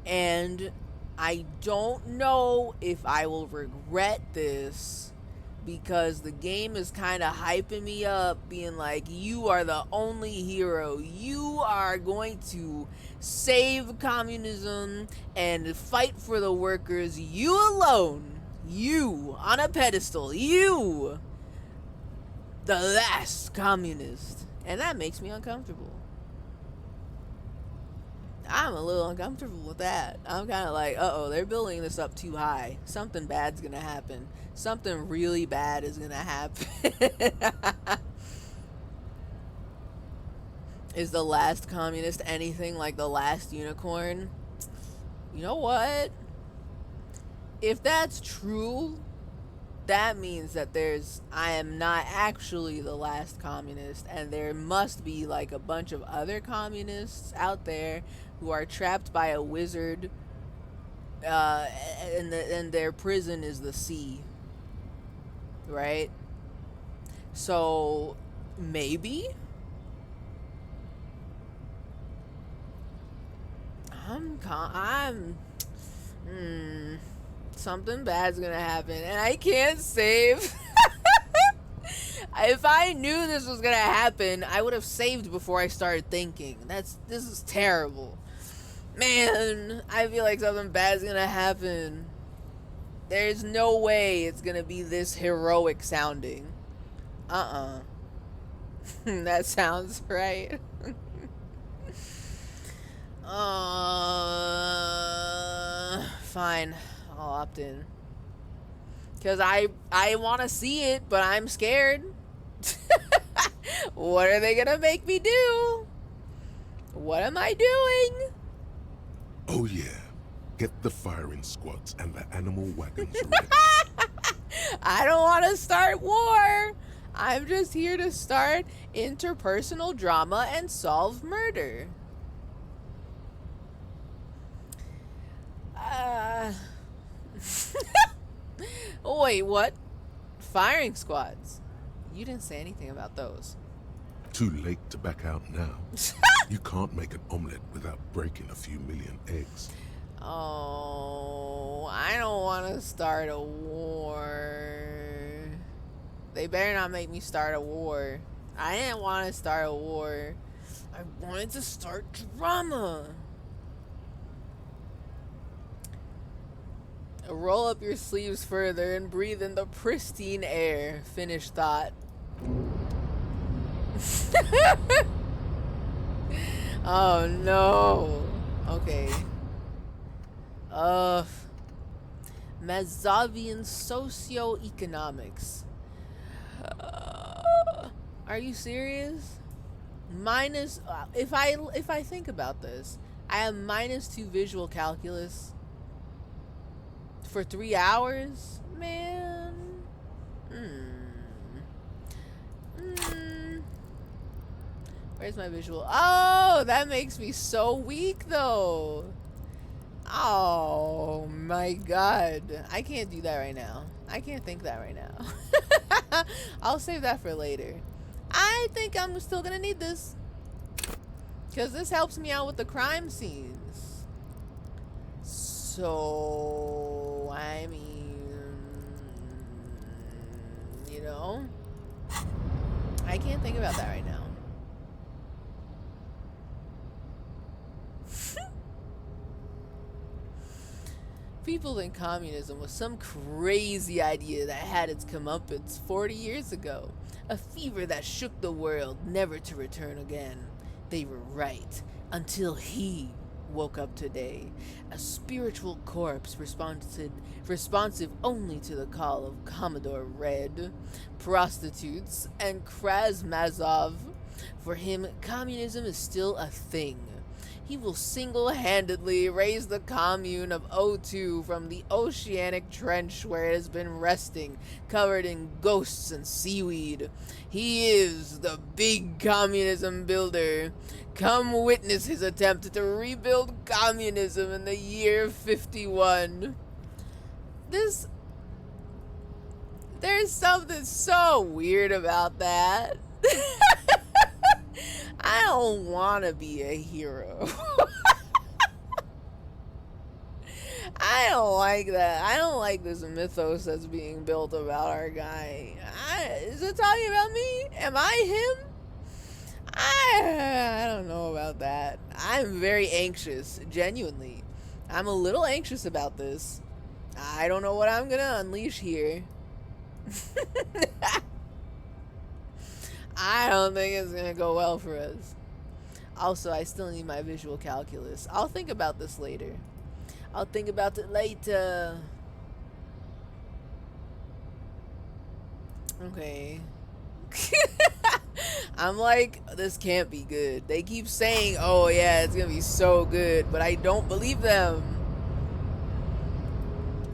and I don't know if I will regret this, because the game is kind of hyping me up, being like, you are the only hero, you are going to save communism and fight for the workers, you alone, you on a pedestal, you, the last communist. And that makes me uncomfortable. I'm a little uncomfortable with that. I'm kind of like, uh-oh, they're building this up too high. Something bad's gonna happen. Something really bad is gonna happen. Is the last communist anything like the last unicorn? You know what? If that's true, that means that I am not actually the last communist, and there must be like a bunch of other communists out there who are trapped by a wizard, and their prison is the sea, right? So maybe something bad's gonna happen, and I can't save. If I knew this was gonna happen, I would have saved before I started thinking. This is terrible. Man, I feel like something bad's gonna happen. There's no way it's gonna be this heroic sounding. That sounds right. fine. I'll opt in. Cause I want to see it, but I'm scared. What are they gonna make me do? What am I doing? Oh yeah. Get the firing squads and the animal wagons ready. I don't want to start war. I'm just here to start interpersonal drama and solve murder. Oh, wait, what? Firing squads? You didn't say anything about those. Too late to back out now. You can't make an omelet without breaking a few million eggs. Oh, I don't want to start a war. They better not make me start a war. I didn't want to start a war. I wanted to start drama. Roll up your sleeves further and breathe in the pristine air. Finish thought. Oh no. Okay. Mazovian socioeconomics. Are you serious? Minus if I think about this, I have -2 visual calculus for 3 hours, man. Where's my visual? Oh, that makes me so weak though. Oh my god. I can't do that right now. I can't think that right now. I'll save that for later. I think I'm still gonna need this, because this helps me out with the crime scenes. So, I mean, you know, I can't think about that right now. People think communism was some crazy idea that had its comeuppance 40 years ago. A fever that shook the world, never to return again. They were right, until he woke up today. A spiritual corpse responsive only to the call of Commodore Red, prostitutes, and Krasmazov. For him, communism is still a thing. He will single-handedly raise the commune of O2 from the oceanic trench where it has been resting, covered in ghosts and seaweed. He is the big communism builder. Come witness his attempt to rebuild communism in the year 51. There's something so weird about that. I don't want to be a hero. I don't like that. I don't like this mythos that's being built about our guy. Is it talking about me? Am I him? I don't know about that. I'm very anxious, genuinely. I'm a little anxious about this. I don't know what I'm gonna unleash here. I don't think it's gonna go well for us. Also, I still need my visual calculus. I'll think about this later. I'll think about it later. Okay. I'm like, this can't be good. They keep saying, oh yeah, it's gonna be so good, but I don't believe them.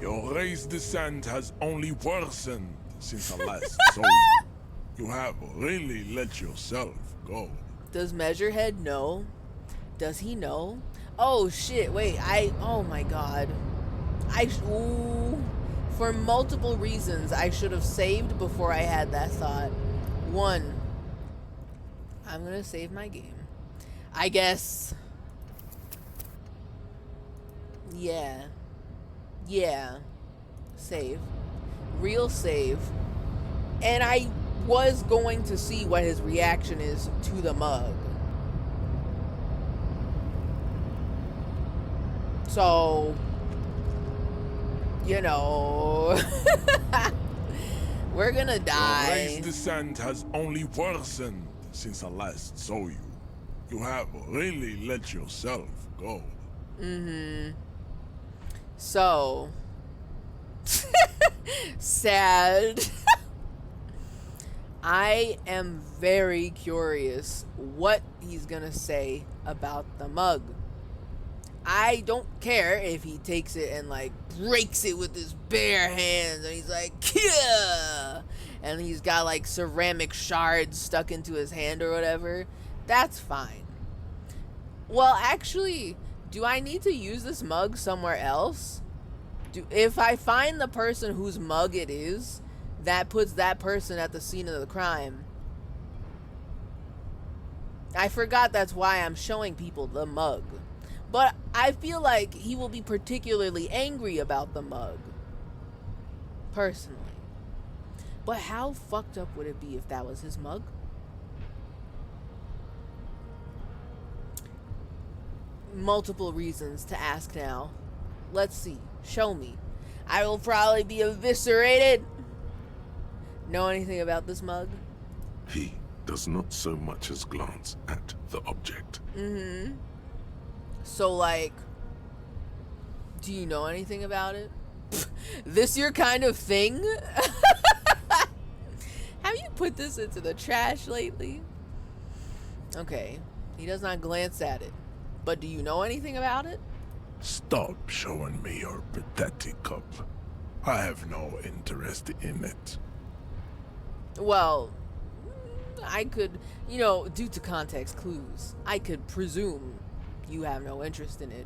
Your race descent has only worsened since I last saw you. You have really let yourself go. Does Measurehead know? Does he know? Oh shit, wait, oh my god. Ooh, for multiple reasons, I should have saved before I had that thought. One, I'm gonna save my game. I guess. Yeah. Save. Real save. And I was going to see what his reaction is to the mug. So, you know, we're gonna die. Your race descent has only worsened since I last saw you. You have really let yourself go. So sad. I am very curious what he's gonna say about the mug. I don't care if he takes it and like breaks it with his bare hands and he's like, yeah, and he's got like ceramic shards stuck into his hand or whatever. That's fine. Well, actually, do I need to use this mug somewhere else? If I find the person whose mug it is, that puts that person at the scene of the crime. I forgot that's why I'm showing people the mug. But I feel like he will be particularly angry about the mug. Personally. But how fucked up would it be if that was his mug? Multiple reasons to ask now. Let's see. Show me. I will probably be eviscerated. Know anything about this mug? He does not so much as glance at the object. Mm-hmm. So, like, do you know anything about it? This your kind of thing? Have you put this into the trash lately? Okay. He does not glance at it. But do you know anything about it? Stop showing me your pathetic cup. I have no interest in it. Well, I could, due to context clues, I could presume you have no interest in it.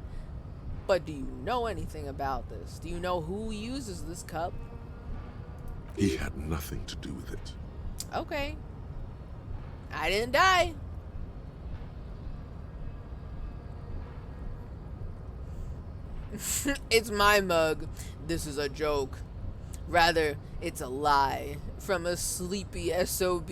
But do you know anything about this? Do you know who uses this cup? He had nothing to do with it. Okay. I didn't die. It's my mug. This is a joke. Rather, it's a lie from a sleepy SOB.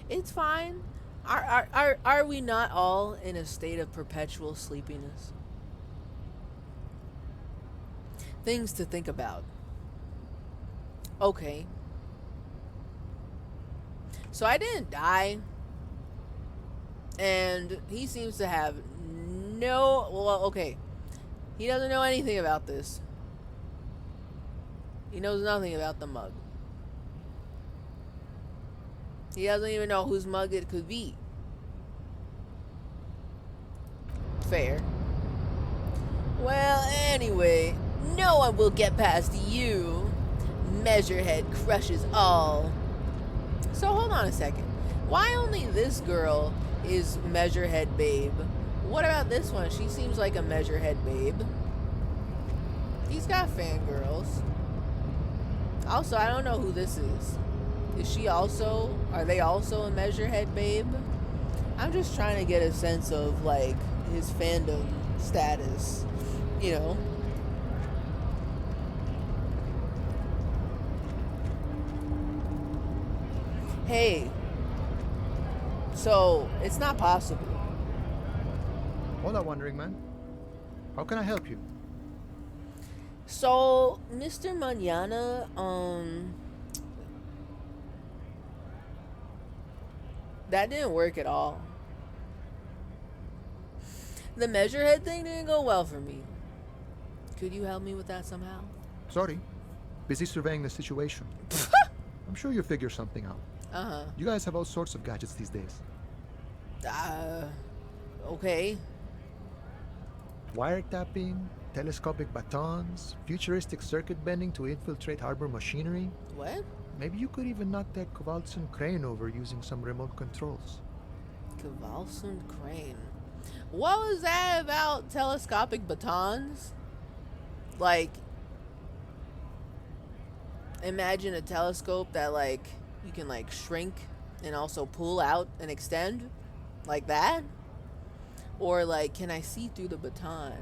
It's fine. Are we not all in a state of perpetual sleepiness? Things to think about. Okay. So I didn't die. And he seems to have okay. He doesn't know anything about this. He knows nothing about the mug. He doesn't even know whose mug it could be. Fair. Well, anyway, no one will get past you. Measurehead crushes all. So hold on a second. Why only this girl is Measurehead Babe? What about this one? She seems like a Measurehead Babe. He's got fangirls. Also, I don't know who this is. Is she also... Are they also a Measurehead Babe? I'm just trying to get a sense of, like, his fandom status. You know? Hey. So, it's not possible. Hola, Wandering Man. How can I help you? So, Mr. Mañana, that didn't work at all. The Measurehead thing didn't go well for me. Could you help me with that somehow? Sorry. Busy surveying the situation. I'm sure you'll figure something out. Uh-huh. You guys have all sorts of gadgets these days. Okay. Wiretapping, telescopic batons, futuristic circuit bending to infiltrate harbor machinery. What? Maybe you could even knock that Kowalson crane over using some remote controls. Kowalson crane. What was that about telescopic batons? Like, imagine a telescope that, like, you can, like, shrink and also pull out and extend? Like that? Or, like, can I see through the baton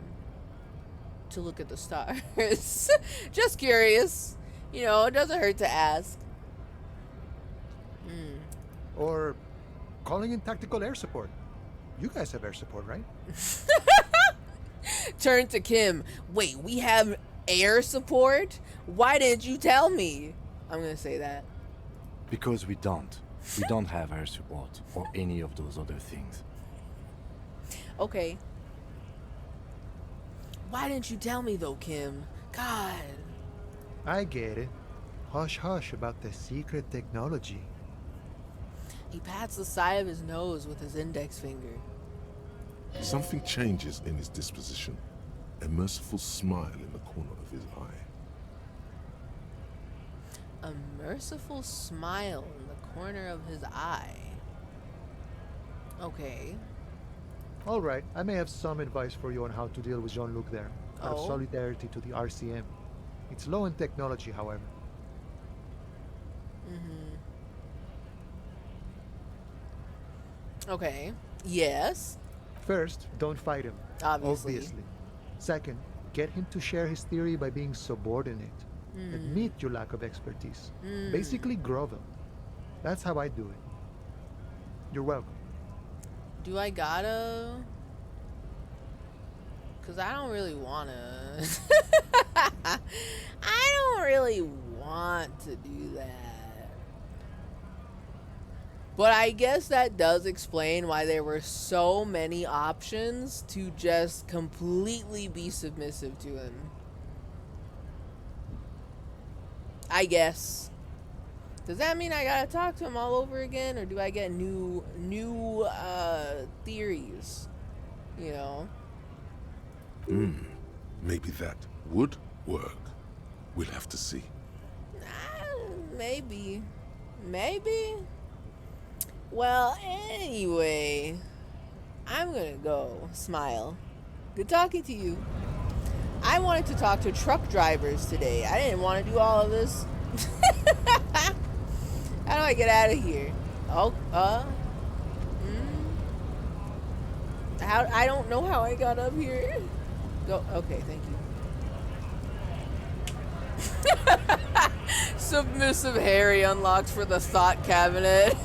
to look at the stars? Just curious. You know, it doesn't hurt to ask. Or calling in tactical air support. You guys have air support, right? Turn to Kim. Wait, we have air support? Why didn't you tell me? I'm gonna say that. Because we don't. We don't have air support or any of those other things. Okay. Why didn't you tell me though, Kim? God. I get it. Hush hush about the secret technology. He pats the side of his nose with his index finger. Something changes in his disposition. A merciful smile in the corner of his eye. A merciful smile in the corner of his eye. Okay. All right, I may have some advice for you on how to deal with Jean-Luc there. Out of Oh. solidarity to the RCM. It's low in technology, however. Okay. Yes. First, don't fight him. Obviously. Second, get him to share his theory by being subordinate. Admit your lack of expertise. Basically grovel. That's how I do it. You're welcome. Do I gotta? Cause I don't really wanna. I don't really want to do that. But I guess that does explain why there were so many options to just completely be submissive to him. I guess. Does that mean I gotta talk to him all over again, or do I get new theories? You know? Maybe that would work. We'll have to see. Maybe. Maybe? Well, anyway, I'm gonna go. Smile. Good talking to you. I wanted to talk to truck drivers today. I didn't want to do all of this. How do I get out of here? Oh, How? I don't know how I got up here. Go. Okay, thank you. Submissive Harry unlocked for the thought cabinet.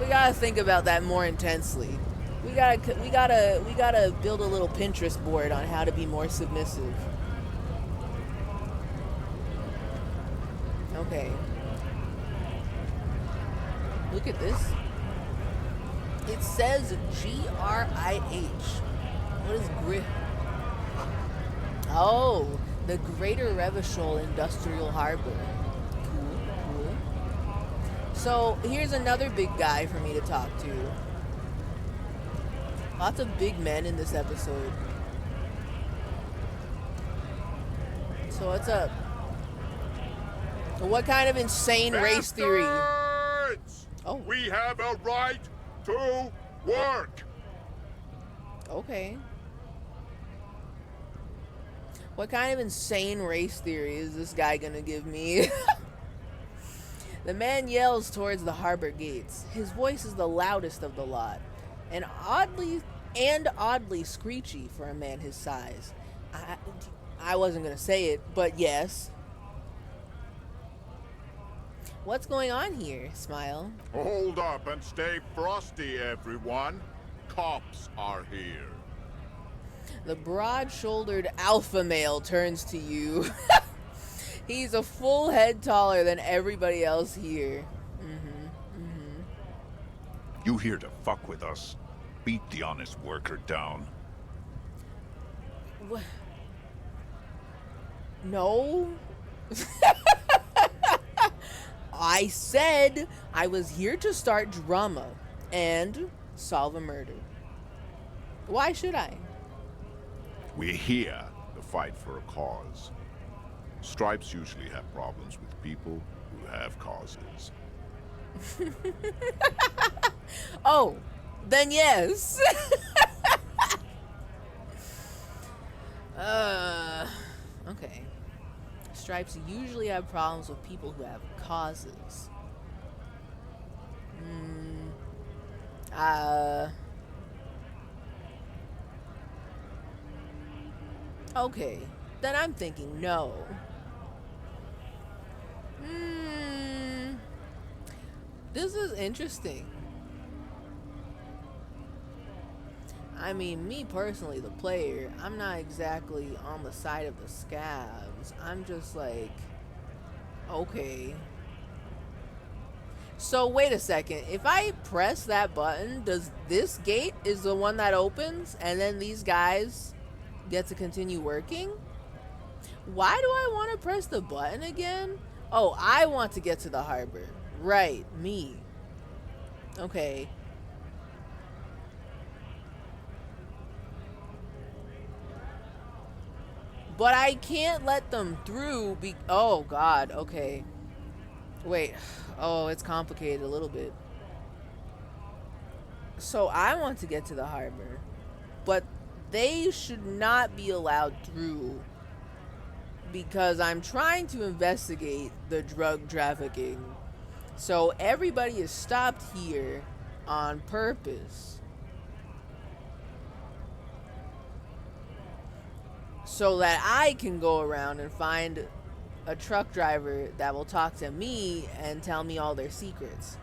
We gotta think about that more intensely. We gotta build a little Pinterest board on how to be more submissive. Okay. Look at this. It says GRIH. What is GRIH? Oh, the Greater Revachol Industrial Harbor. Cool. So here's another big guy for me to talk to. Lots of big men in this episode. So what's up? What kind of insane race theory? Oh. We have a right to work. Okay. What kind of insane race theory is this guy gonna give me? The man yells towards the harbor gates. His voice is the loudest of the lot, and oddly screechy for a man his size. I wasn't gonna say it, but yes. What's going on here, Smile? Hold up and stay frosty, everyone. Cops are here. The broad-shouldered alpha male turns to you. He's a full head taller than everybody else here. You here to fuck with us? Beat the honest worker down. What? No. I said I was here to start drama and solve a murder. Why should I? We're here to fight for a cause. Stripes usually have problems with people who have causes. Oh, then yes. Okay. Stripes usually have problems with people who have causes. Okay, then I'm thinking no. This is interesting. I mean, me personally, the player, I'm not exactly on the side of the scabs. I'm just like, okay. So wait a second. If I press that button, does this gate is the one that opens and then these guys get to continue working? Why do I want to press the button again? Oh, I want to get to the harbor. Right, me. Okay. But I can't let them through oh god, okay. Wait. Oh, it's complicated a little bit. So I want to get to the harbor, but they should not be allowed through because I'm trying to investigate the drug trafficking. So everybody is stopped here on purpose. So that I can go around and find a truck driver that will talk to me and tell me all their secrets.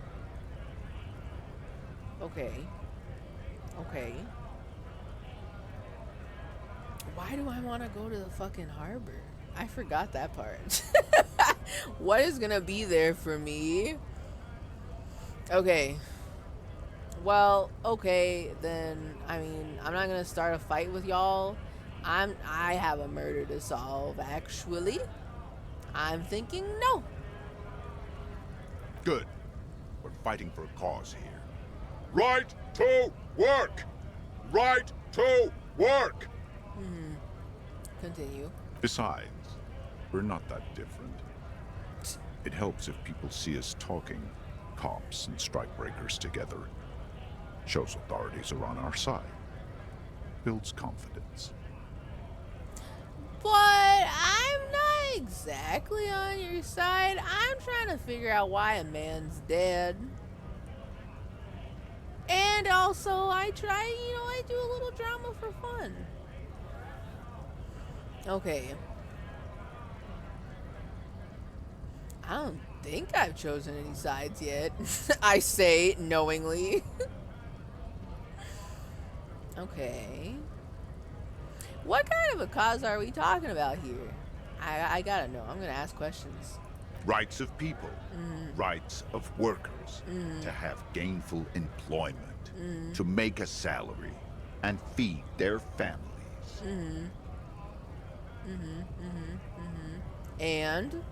Okay. Okay. Why do I want to go to the fucking harbor? I forgot that part. What is gonna be there for me? Okay. Well, okay, then, I mean, I'm not gonna start a fight with y'all. I have a murder to solve, actually. I'm thinking no. Good. We're fighting for a cause here. Right to work! Right to work! Continue. Besides, we're not that different. It helps if people see us talking, cops and strikebreakers together. Shows authorities are on our side. Builds confidence. But I'm not exactly on your side. I'm trying to figure out why a man's dead. And also, I do a little drama for fun. Okay. I don't think I've chosen any sides yet. I say knowingly. Okay. What kind of a cause are we talking about here? I gotta know. I'm gonna ask questions. Rights of people. Rights of workers. To have gainful employment. To make a salary. And feed their families. And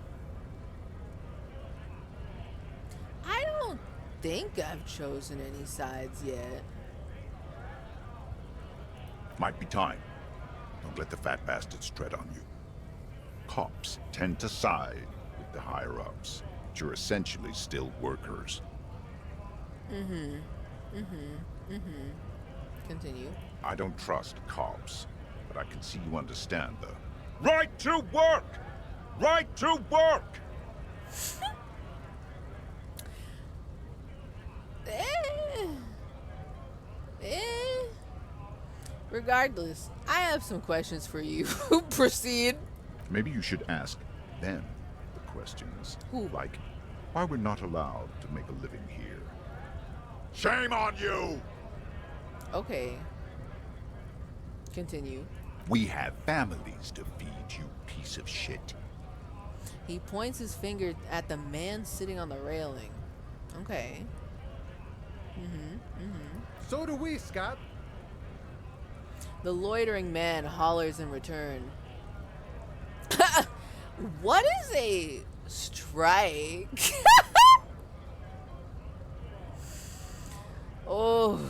I don't think I've chosen any sides yet. Might be time. Don't let the fat bastards tread on you. Cops tend to side with the higher-ups, but you're essentially still workers. Continue. I don't trust cops, but I can see you understand the right to work! Right to work! Regardless, I have some questions for you. Proceed. Maybe you should ask them the questions. Who? Like, why we're not allowed to make a living here. Shame on you! Okay. Continue. We have families to feed, you piece of shit. He points his finger at the man sitting on the railing. Okay. So do we, Scott. The loitering man hollers in return. What is a strike? Oh.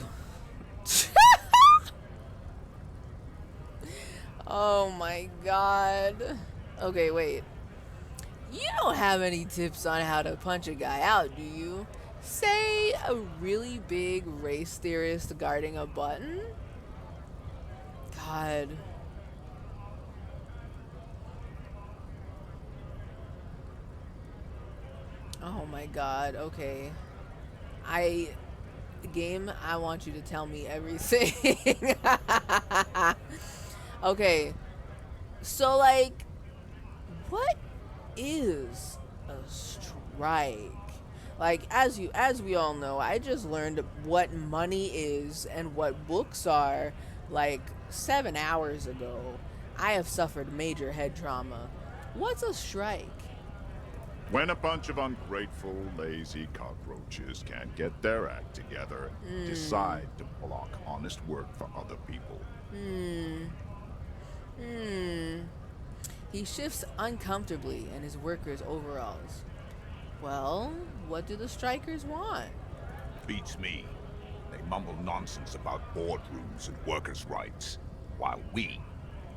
Oh my god. Okay, wait. You don't have any tips on how to punch a guy out, do you? Say a really big race theorist guarding a button? God. Oh my god, okay. Game, I want you to tell me everything. Okay. So, like, what is a strike? Like, as we all know, I just learned what money is and what books are, like, 7 hours ago. I have suffered major head trauma. What's a strike? When a bunch of ungrateful, lazy cockroaches can't get their act together, decide to block honest work for other people. He shifts uncomfortably in his workers' overalls. Well, what do the strikers want? Beats me. They mumble nonsense about boardrooms and workers' rights, while we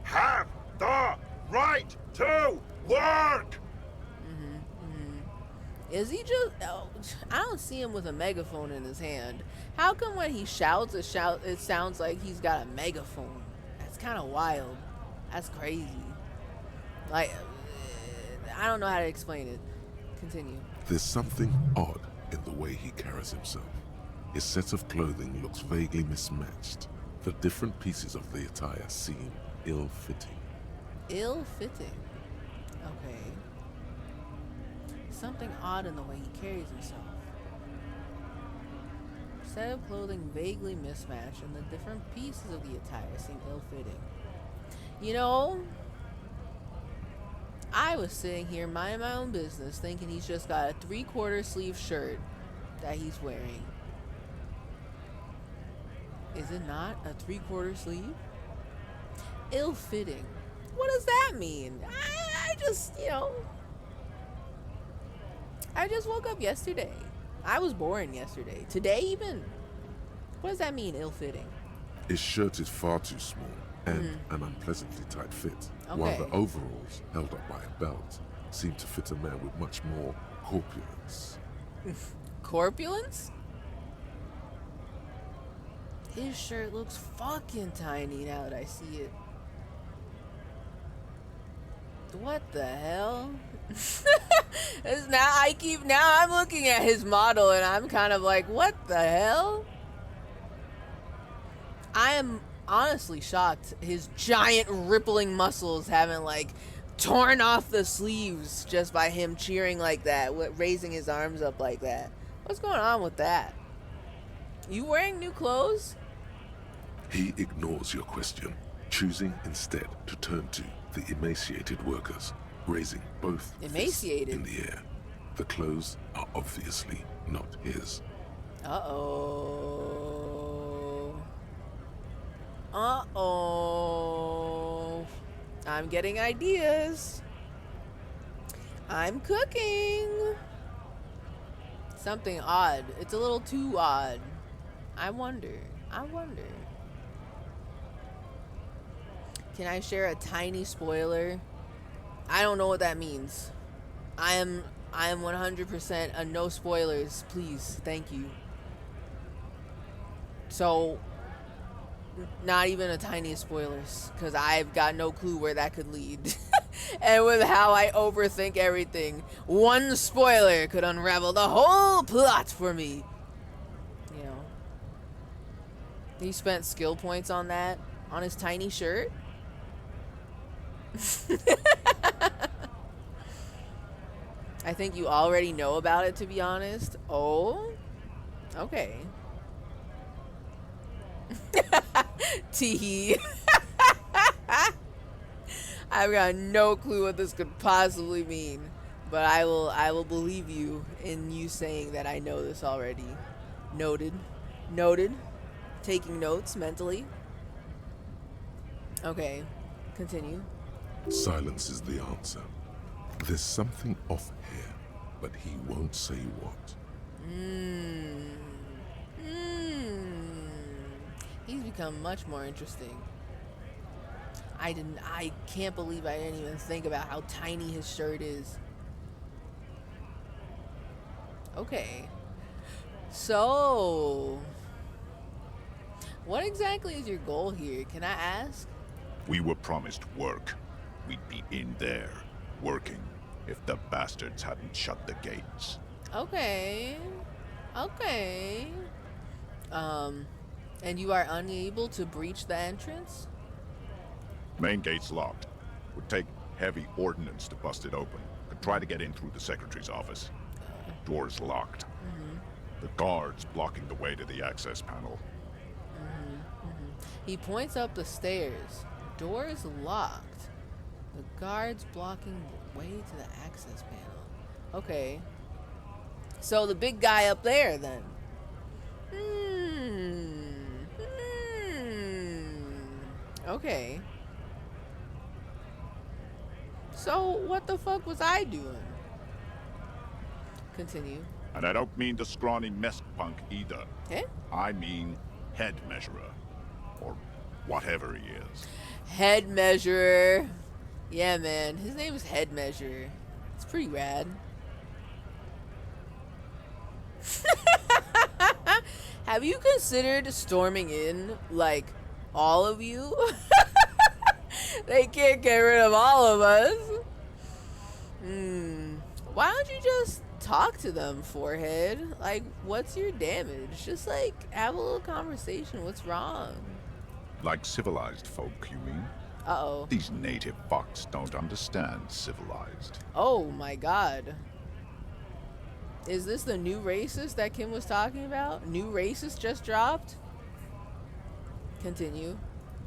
have the right to work! Is he just... Oh, I don't see him with a megaphone in his hand. How come when he shouts, it sounds like he's got a megaphone? That's kind of wild. That's crazy. Like, I don't know how to explain it. Continue. There's something odd in the way he carries himself. His set of clothing looks vaguely mismatched. The different pieces of the attire seem ill-fitting. Ill-fitting? Okay. Something odd in the way he carries himself. Set of clothing vaguely mismatched, and the different pieces of the attire seem ill-fitting. You know, I was sitting here minding my own business, thinking he's just got a 3/4 sleeve shirt that he's wearing. Is it not a 3/4 sleeve? Ill-fitting. What does that mean? I just, you know, I just woke up yesterday. I was born yesterday. Today even? What does that mean, ill-fitting? His shirt is far too small and an unpleasantly tight fit, while the overalls, held up by a belt, seem to fit a man with much more corpulence. Corpulence? His shirt looks fucking tiny now that I see it. What the hell? Now I'm looking at his model and I'm kind of like, what the hell? I am honestly shocked his giant rippling muscles haven't like torn off the sleeves just by him cheering like that, raising his arms up like that. What's going on with that? You wearing new clothes? He ignores your question, choosing instead to turn to the emaciated workers, raising both fists in the air. The clothes are obviously not his. Uh-oh. Uh-oh. I'm getting ideas. I'm cooking. Something odd. It's a little too odd. I wonder. Can I share a tiny spoiler? I don't know what that means. I am 100% a no spoilers, please. Thank you. So, not even a tiny spoilers, because I've got no clue where that could lead. And with how I overthink everything, one spoiler could unravel the whole plot for me. You know. He spent skill points on that, on his tiny shirt. I think you already know about it, to be honest. Oh, okay. Tee. I've got no clue what this could possibly mean, but I will believe you in you saying that I know this already. Noted. Taking notes mentally. Okay, continue. Silence is the answer. There's something off here, but he won't say what. He's become much more interesting. I can't believe I didn't even think about how tiny his shirt is. Okay. So, what exactly is your goal here? Can I ask? We were promised work. We'd be in there, working, if the bastards hadn't shut the gates. Okay. And you are unable to breach the entrance? Main gate's locked. Would take heavy ordnance to bust it open. Could try to get in through the secretary's office. Door's locked. The guards blocking the way to the access panel. He points up the stairs. Door is locked. The guards blocking the way to the access panel. Okay. So the big guy up there, then. Okay. So what the fuck was I doing? Continue. And I don't mean the scrawny mesk punk either. Eh? I mean head measurer. Or whatever he is. Head measurer. Yeah, man. His name is Head Measurer. It's pretty rad. Have you considered storming in, like, all of you? They can't get rid of all of us. Why don't you just talk to them, Forehead? Like, what's your damage? Just, like, have a little conversation. What's wrong? Like civilized folk, you mean? Uh-oh. These native fucks don't understand civilized. Oh, my God. Is this the new racist that Kim was talking about? New racist just dropped? Continue.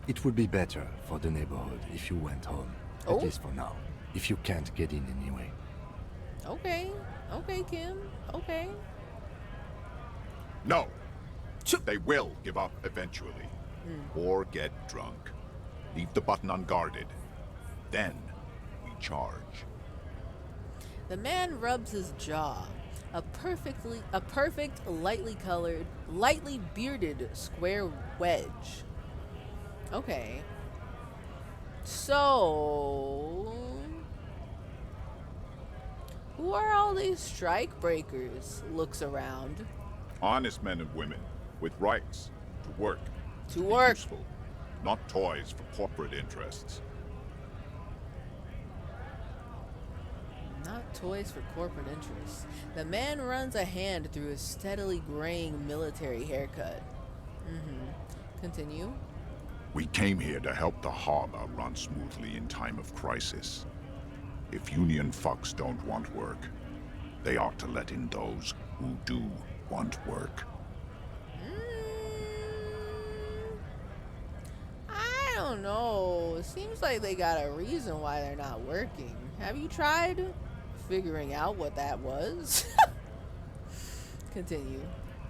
It would be better for the neighborhood if you went home. Oh. At least for now. If you can't get in anyway. Okay. Okay, Kim. Okay. No. They will give up eventually. Or get drunk. Leave the button unguarded. Then we charge. The man rubs his jaw. A perfect, lightly colored, lightly bearded square wedge. Okay. So, who are all these strike breakers? Looks around. Honest men and women with rights to work. To be work. Useful, not toys for corporate interests. Not toys for corporate interests. The man runs a hand through his steadily graying military haircut. Continue. We came here to help the harbor run smoothly in time of crisis. If union fucks don't want work, they ought to let in those who do want work. I don't know. It seems like they got a reason why they're not working. Have you tried figuring out what that was? Continue.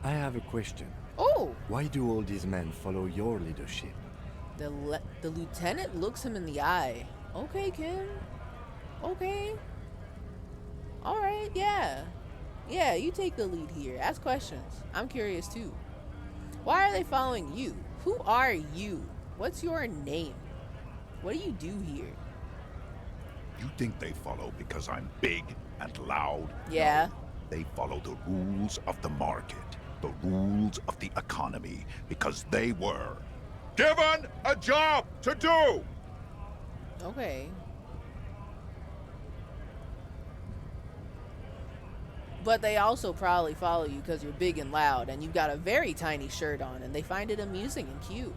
I have a question. Oh! Why do all these men follow your leadership? The lieutenant looks him in the eye. Okay, Kim. Okay. Alright, yeah. Yeah, you take the lead here. Ask questions. I'm curious too. Why are they following you? Who are you? What's your name? What do you do here? You think they follow because I'm big and loud? Yeah. No, they follow the rules of the market, the rules of the economy, because they were given a job to do! Okay. But they also probably follow you because you're big and loud and you've got a very tiny shirt on and they find it amusing and cute.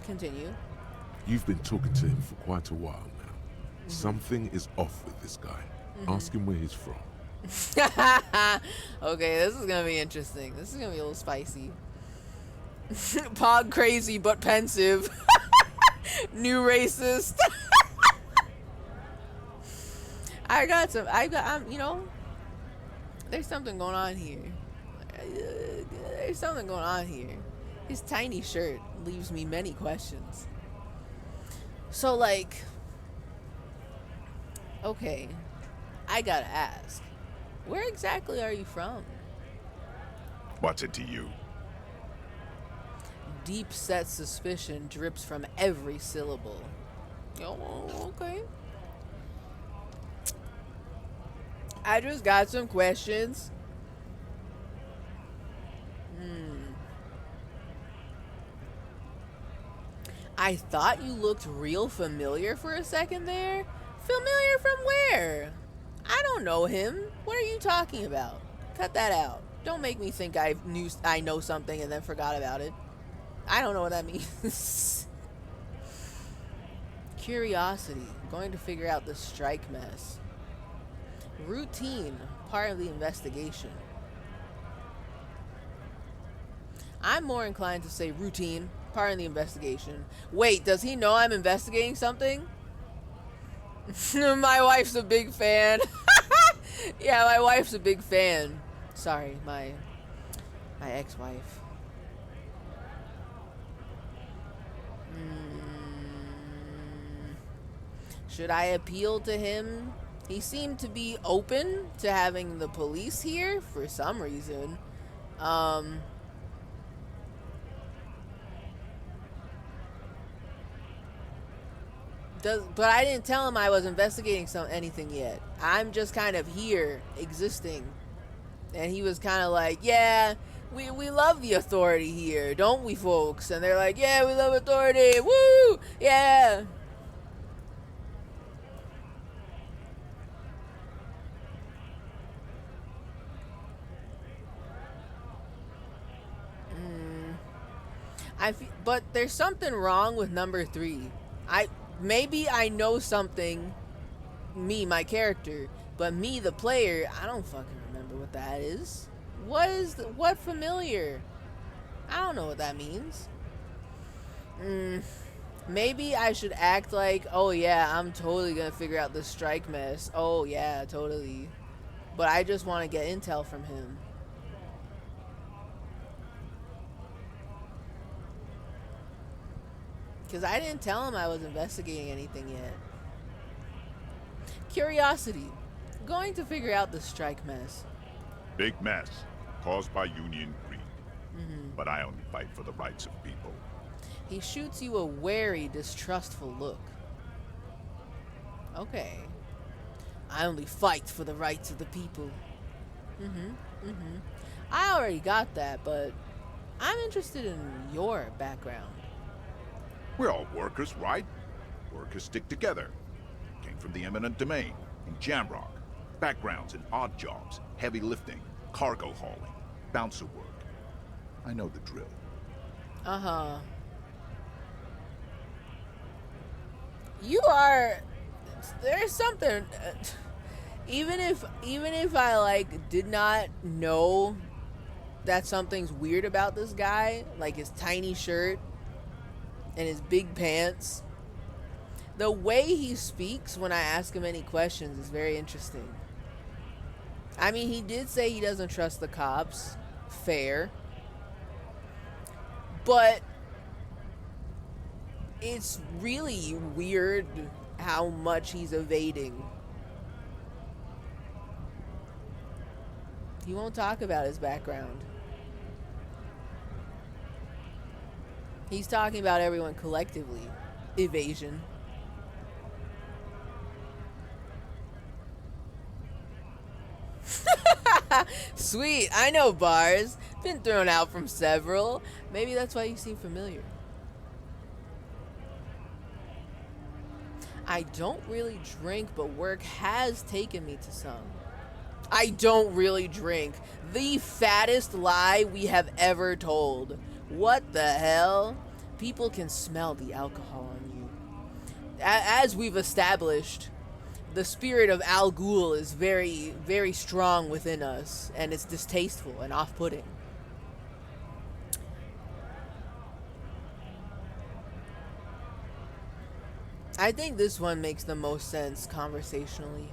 Continue. You've been talking to him for quite a while now. Something is off with this guy. Ask him where he's from. Okay, this is gonna be interesting. This is gonna be a little spicy. Pog crazy but pensive. New racist. I'm, you know, there's something going on here. There's something going on here. His tiny shirt leaves me many questions. So, like, okay, I gotta ask, where exactly are you from? What's it to you? Deep-set suspicion drips from every syllable. Oh, okay. I just got some questions. I thought you looked real familiar for a second there. Familiar from where? I don't know him. What are you talking about? Cut that out. Don't make me think I know something and then forgot about it. I don't know what that means. Curiosity. Going to figure out the strike mess. Routine. Part of the investigation. I'm more inclined to say routine. Part of the investigation. Wait, does he know I'm investigating something? My wife's a big fan. Yeah, my wife's a big fan. Sorry, my ex-wife. Should I appeal to him? He seemed to be open to having the police here for some reason. But I didn't tell him I was investigating anything yet. I'm just kind of here, existing. And he was kind of like, yeah, we love the authority here, don't we, folks? And they're like, yeah, we love authority. Woo! Yeah. But there's something wrong with number 3. Maybe I know something, me, my character, but me, the player, I don't fucking remember what that is. What familiar? I don't know what that means. Maybe I should act like, oh yeah, I'm totally gonna figure out this strike mess. Oh yeah, totally. But I just want to get intel from him. Because I didn't tell him I was investigating anything yet. Curiosity. Going to figure out the strike mess. Big mess, caused by union greed. But I only fight for the rights of people. He shoots you a wary, distrustful look. Okay. I only fight for the rights of the people. I already got that, but I'm interested in your background. We're all workers, right? Workers stick together. Came from the eminent domain, in Jamrock. Backgrounds in odd jobs, heavy lifting, cargo hauling, bouncer work. I know the drill. You are... There's something... even if I, like, did not know that something's weird about this guy, like his tiny shirt and his big pants, the way he speaks when I ask him any questions is very interesting. I mean, he did say he doesn't trust the cops. Fair. But it's really weird how much he's evading. He won't talk about his background. He's talking about everyone collectively. Evasion. Sweet, I know bars. Been thrown out from several. Maybe that's why you seem familiar. I don't really drink, but work has taken me to some. I don't really drink. The fattest lie we have ever told. What the hell? People can smell the alcohol on you. As we've established, the spirit of Al Ghul is very, very strong within us, and it's distasteful and off-putting. I think this one makes the most sense conversationally.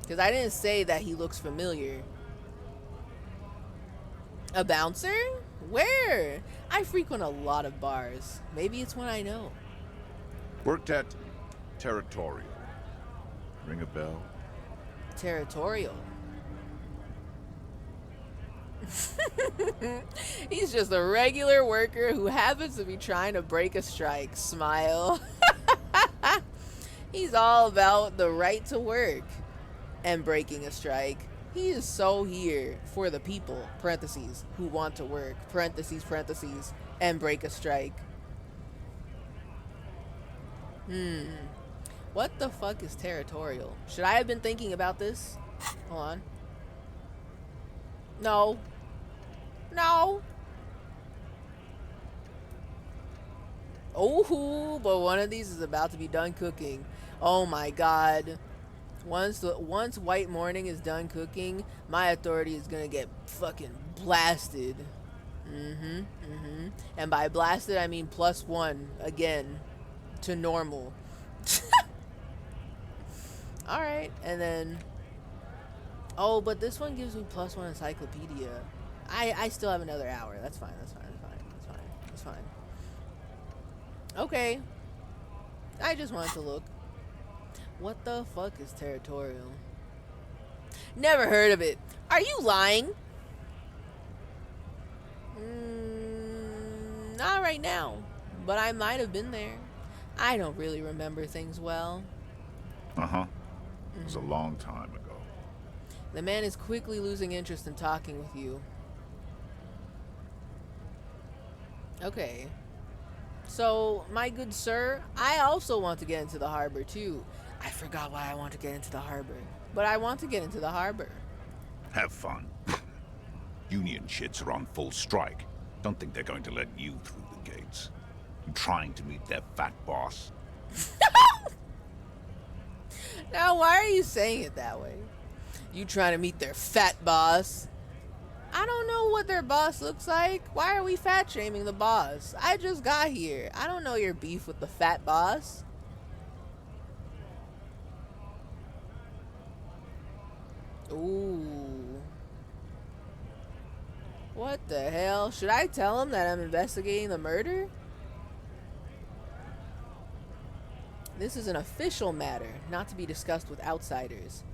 Because I didn't say that he looks familiar. A bouncer? Where? I frequent a lot of bars. Maybe it's one I know. Worked at Territorial. Ring a bell? Territorial. He's just a regular worker who happens to be trying to break a strike. Smile. He's all about the right to work and breaking a strike. He is so here for the people, parentheses, who want to work, parentheses, parentheses, and break a strike. What the fuck is territorial? Should I have been thinking about this? Hold on. No. No. Oh, but one of these is about to be done cooking. Oh my god. Once White Morning is done cooking, my authority is gonna get fucking blasted. And by blasted, I mean +1 again to normal. Alright, and then Oh, but this one gives me +1 encyclopedia. I still have another hour. That's fine. That's fine. Okay. I just wanted to look. What the fuck is territorial? Never heard of it. Are you lying? Not right now. But I might have been there. I don't really remember things well. Uh-huh. It was a long time ago. The man is quickly losing interest in talking with you. Okay. So, my good sir, I also want to get into the harbor too. I forgot why I want to get into the harbor. But I want to get into the harbor. Have fun. Union shits are on full strike. Don't think they're going to let you through the gates. You trying to meet their fat boss? Now, why are you saying it that way? You trying to meet their fat boss? I don't know what their boss looks like. Why are we fat shaming the boss? I just got here. I don't know your beef with the fat boss. Ooh. What the hell? Should I tell him that I'm investigating the murder? This is an official matter, not to be discussed with outsiders.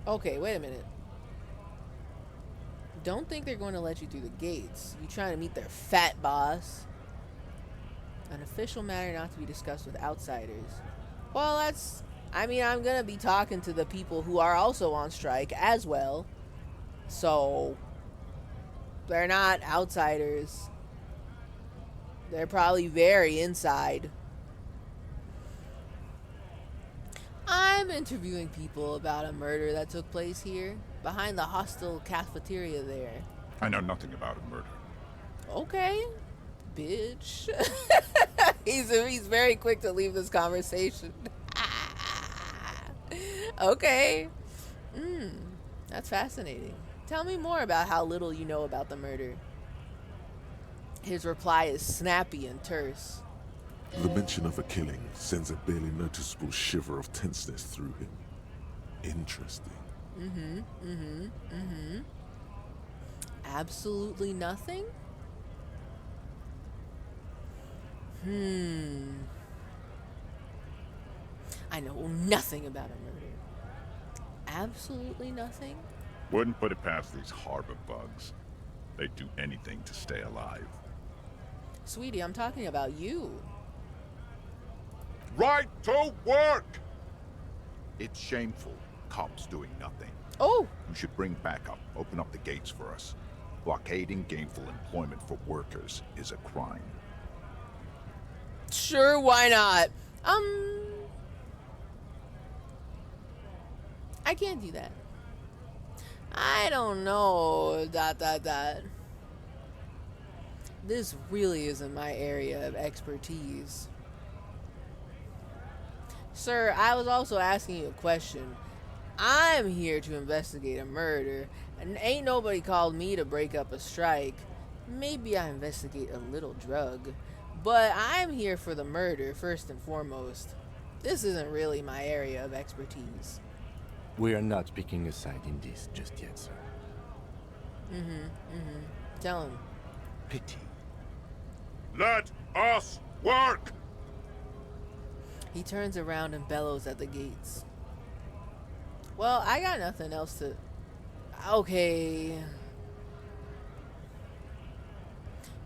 Okay, wait a minute. Don't think they're going to let you through the gates. You trying to meet their fat boss. An official matter not to be discussed with outsiders. Well, that's... I mean, I'm going to be talking to the people who are also on strike as well. So, they're not outsiders. They're probably very inside. I'm interviewing people about a murder that took place here, behind the hostel cafeteria there. I know nothing about a murder. Okay, bitch. He's very quick to leave this conversation. Okay. That's fascinating. Tell me more about how little you know about the murder. His reply is snappy and terse. The mention of a killing sends a barely noticeable shiver of tenseness through him. Interesting. Absolutely nothing? I know nothing about a murder. Absolutely nothing? Wouldn't put it past these harbor bugs. They'd do anything to stay alive. Sweetie, I'm talking about you. Right to work! It's shameful. Cops doing nothing. Oh! You should bring backup. Open up the gates for us. Blockading gainful employment for workers is a crime. Sure, why not? I can't do that. I don't know. ... This really isn't my area of expertise. Sir, I was also asking you a question. I'm here to investigate a murder, and ain't nobody called me to break up a strike. Maybe I investigate a little drug, but I'm here for the murder first and foremost. This isn't really my area of expertise. We are not picking a side in this just yet, sir. Tell him. Pity. Let us work! He turns around and bellows at the gates. Well, I got nothing else to... Okay.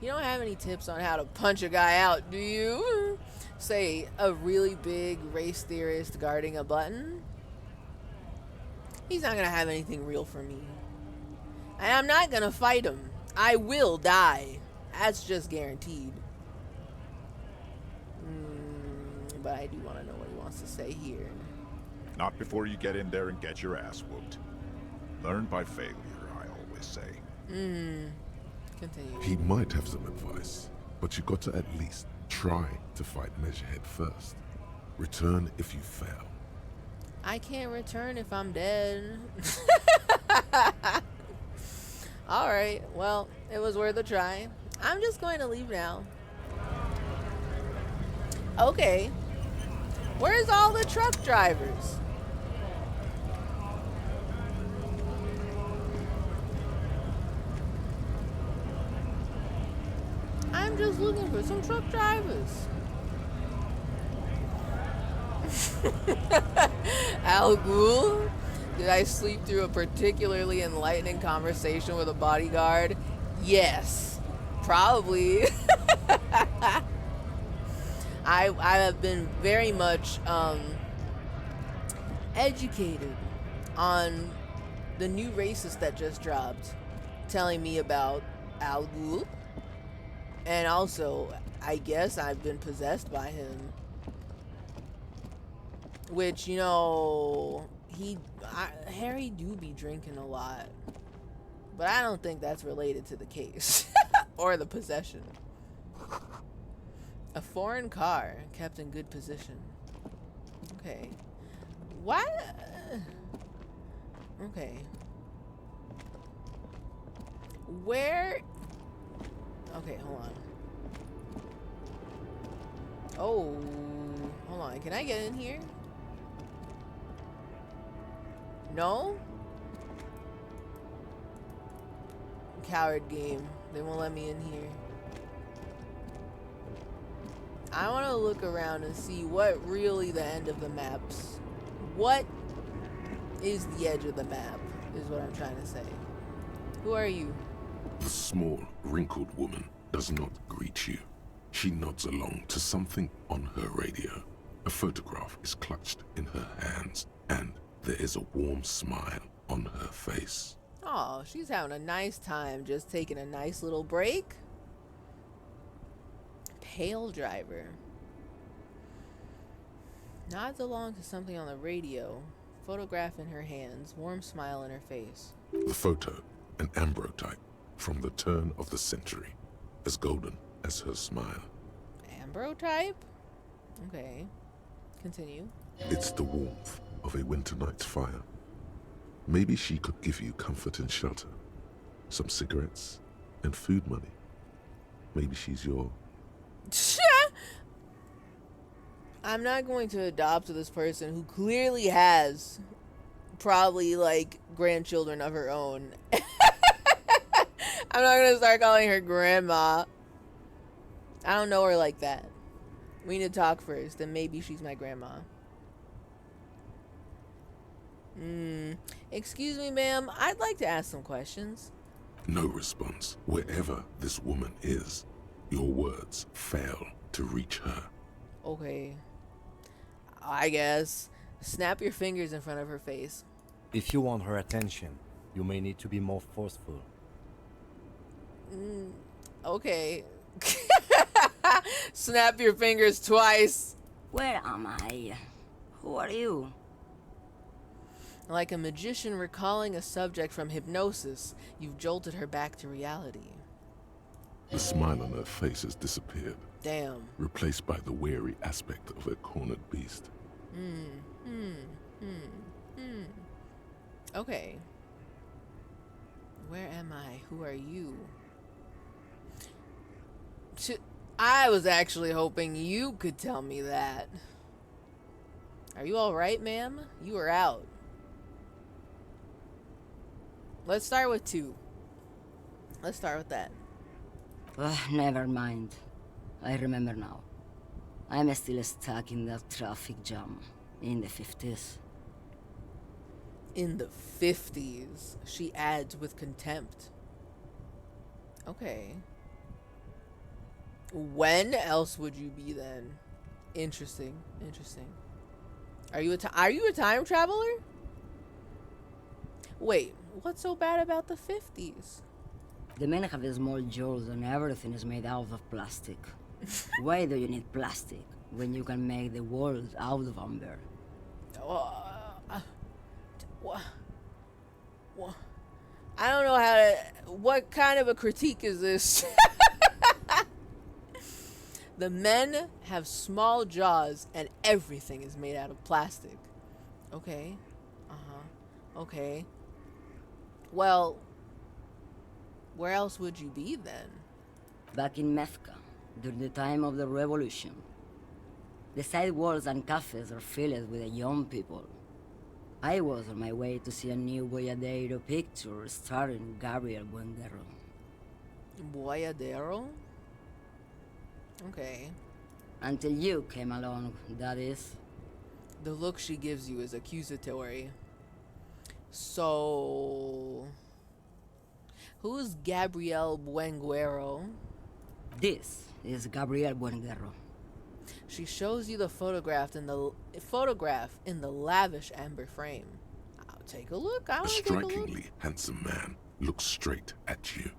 You don't have any tips on how to punch a guy out, do you? Say, a really big race theorist guarding a button? He's not gonna have anything real for me. And I'm not gonna fight him. I will die. That's just guaranteed. But I do want to know what he wants to say here. Not before you get in there and get your ass whooped. Learn by failure, I always say. Continue. He might have some advice, but you got to at least try to fight Measurehead first. Return if you fail. I can't return if I'm dead. Alright, well, it was worth a try. I'm just going to leave now. Okay. Where's all the truck drivers? I'm just looking for some truck drivers. Al Ghul? Did I sleep through a particularly enlightening conversation with a bodyguard? Yes. Probably. I have been very much educated on the new racist that just dropped, telling me about Al Ghul. And also, I guess I've been possessed by him. Which, you know, Harry do be drinking a lot. But I don't think that's related to the case. Or the possession. A foreign car kept in good position. Okay. Why? Okay. Where? Okay, hold on. Oh, hold on. Can I get in here? No? Coward game. They won't let me in here. I want to look around and see what really the end of the maps. What is the edge of the map, is what I'm trying to say. Who are you? The small, wrinkled woman does not greet you. She nods along to something on her radio. A photograph is clutched in her hands, and there is a warm smile on her face. Oh, she's having a nice time, just taking a nice little break. Pale driver. Nods along to something on the radio. Photograph in her hands, warm smile in her face. The photo, an ambrotype from the turn of the century, as golden as her smile. Ambrotype? Okay. Continue. It's the warmth of a winter night's fire. Maybe she could give you comfort and shelter, some cigarettes and food money. Maybe she's your... I'm not going to adopt this person who clearly has probably like grandchildren of her own. I'm not gonna start calling her grandma. I don't know her like that. We need to talk first, then maybe she's my grandma. Excuse me, ma'am. I'd like to ask some questions. No response. Wherever this woman is, your words fail to reach her. Okay. I guess. Snap your fingers in front of her face. If you want her attention, you may need to be more forceful. Okay. Snap your fingers twice. Where am I? Who are you? Like a magician recalling a subject from hypnosis, you've jolted her back to reality. The smile on her face has disappeared. Damn. Replaced by the wary aspect of a cornered beast. Okay. Where am I? Who are you? I was actually hoping you could tell me that. Are you alright, ma'am? You are out. Let's start with 2. Let's start with that. Never mind. I remember now. I'm still stuck in that traffic jam in the 50s. In the 50s, she adds with contempt. Okay. When else would you be then? Interesting. Interesting. Are you a time traveler? Wait, what's so bad about the 50s? The men have small jaws and everything is made out of plastic. Why do you need plastic when you can make the world out of amber? I don't know how to... What kind of a critique is this? The men have small jaws and everything is made out of plastic. Okay. Okay. Well, where else would you be then? Back in Mecca, during the time of the revolution. The sidewalks and cafes are filled with the young people. I was on my way to see a new Boyadero picture starring Gabriel Buenguerro. Boyadero? Okay. Until you came along, that is. The look she gives you is accusatory. So, who's Gabriel Buenguerro? This is Gabriel Buenguerro. She shows you the photograph in the lavish amber frame. I'll take a look. I A want to take a look. strikingly handsome man looks straight at you,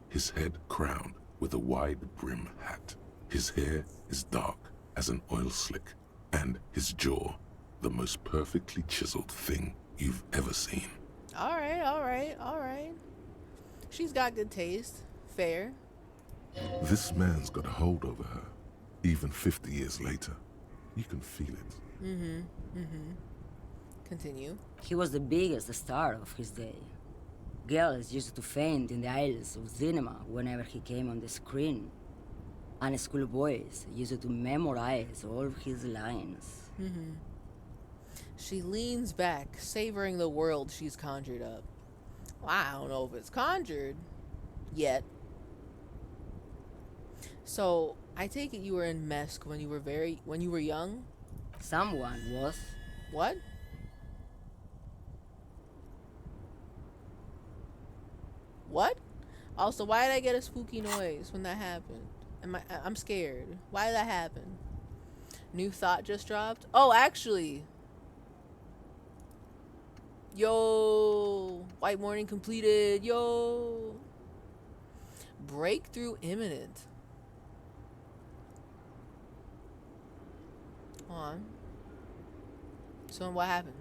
his head crowned with a wide brim hat. His hair is dark as an oil slick, and his jaw the most perfectly chiseled thing you've ever seen. All right. She's got good taste. Fair. This man's got a hold over her, even 50 years later. You can feel it. Continue. He was the biggest star of his day. Girls used to faint in the aisles of cinema whenever he came on the screen. And schoolboys used to memorize all his lines. She leans back, savoring the world she's conjured up. Well, I don't know if it's conjured yet. So, I take it you were in Mesk when you were young? Someone was. What? What? Also, why did I get a spooky noise when that happened? I'm scared. Why did that happen? New thought just dropped? Oh, actually. Yo. White morning completed. Yo. Breakthrough imminent. Hold on. So what happened?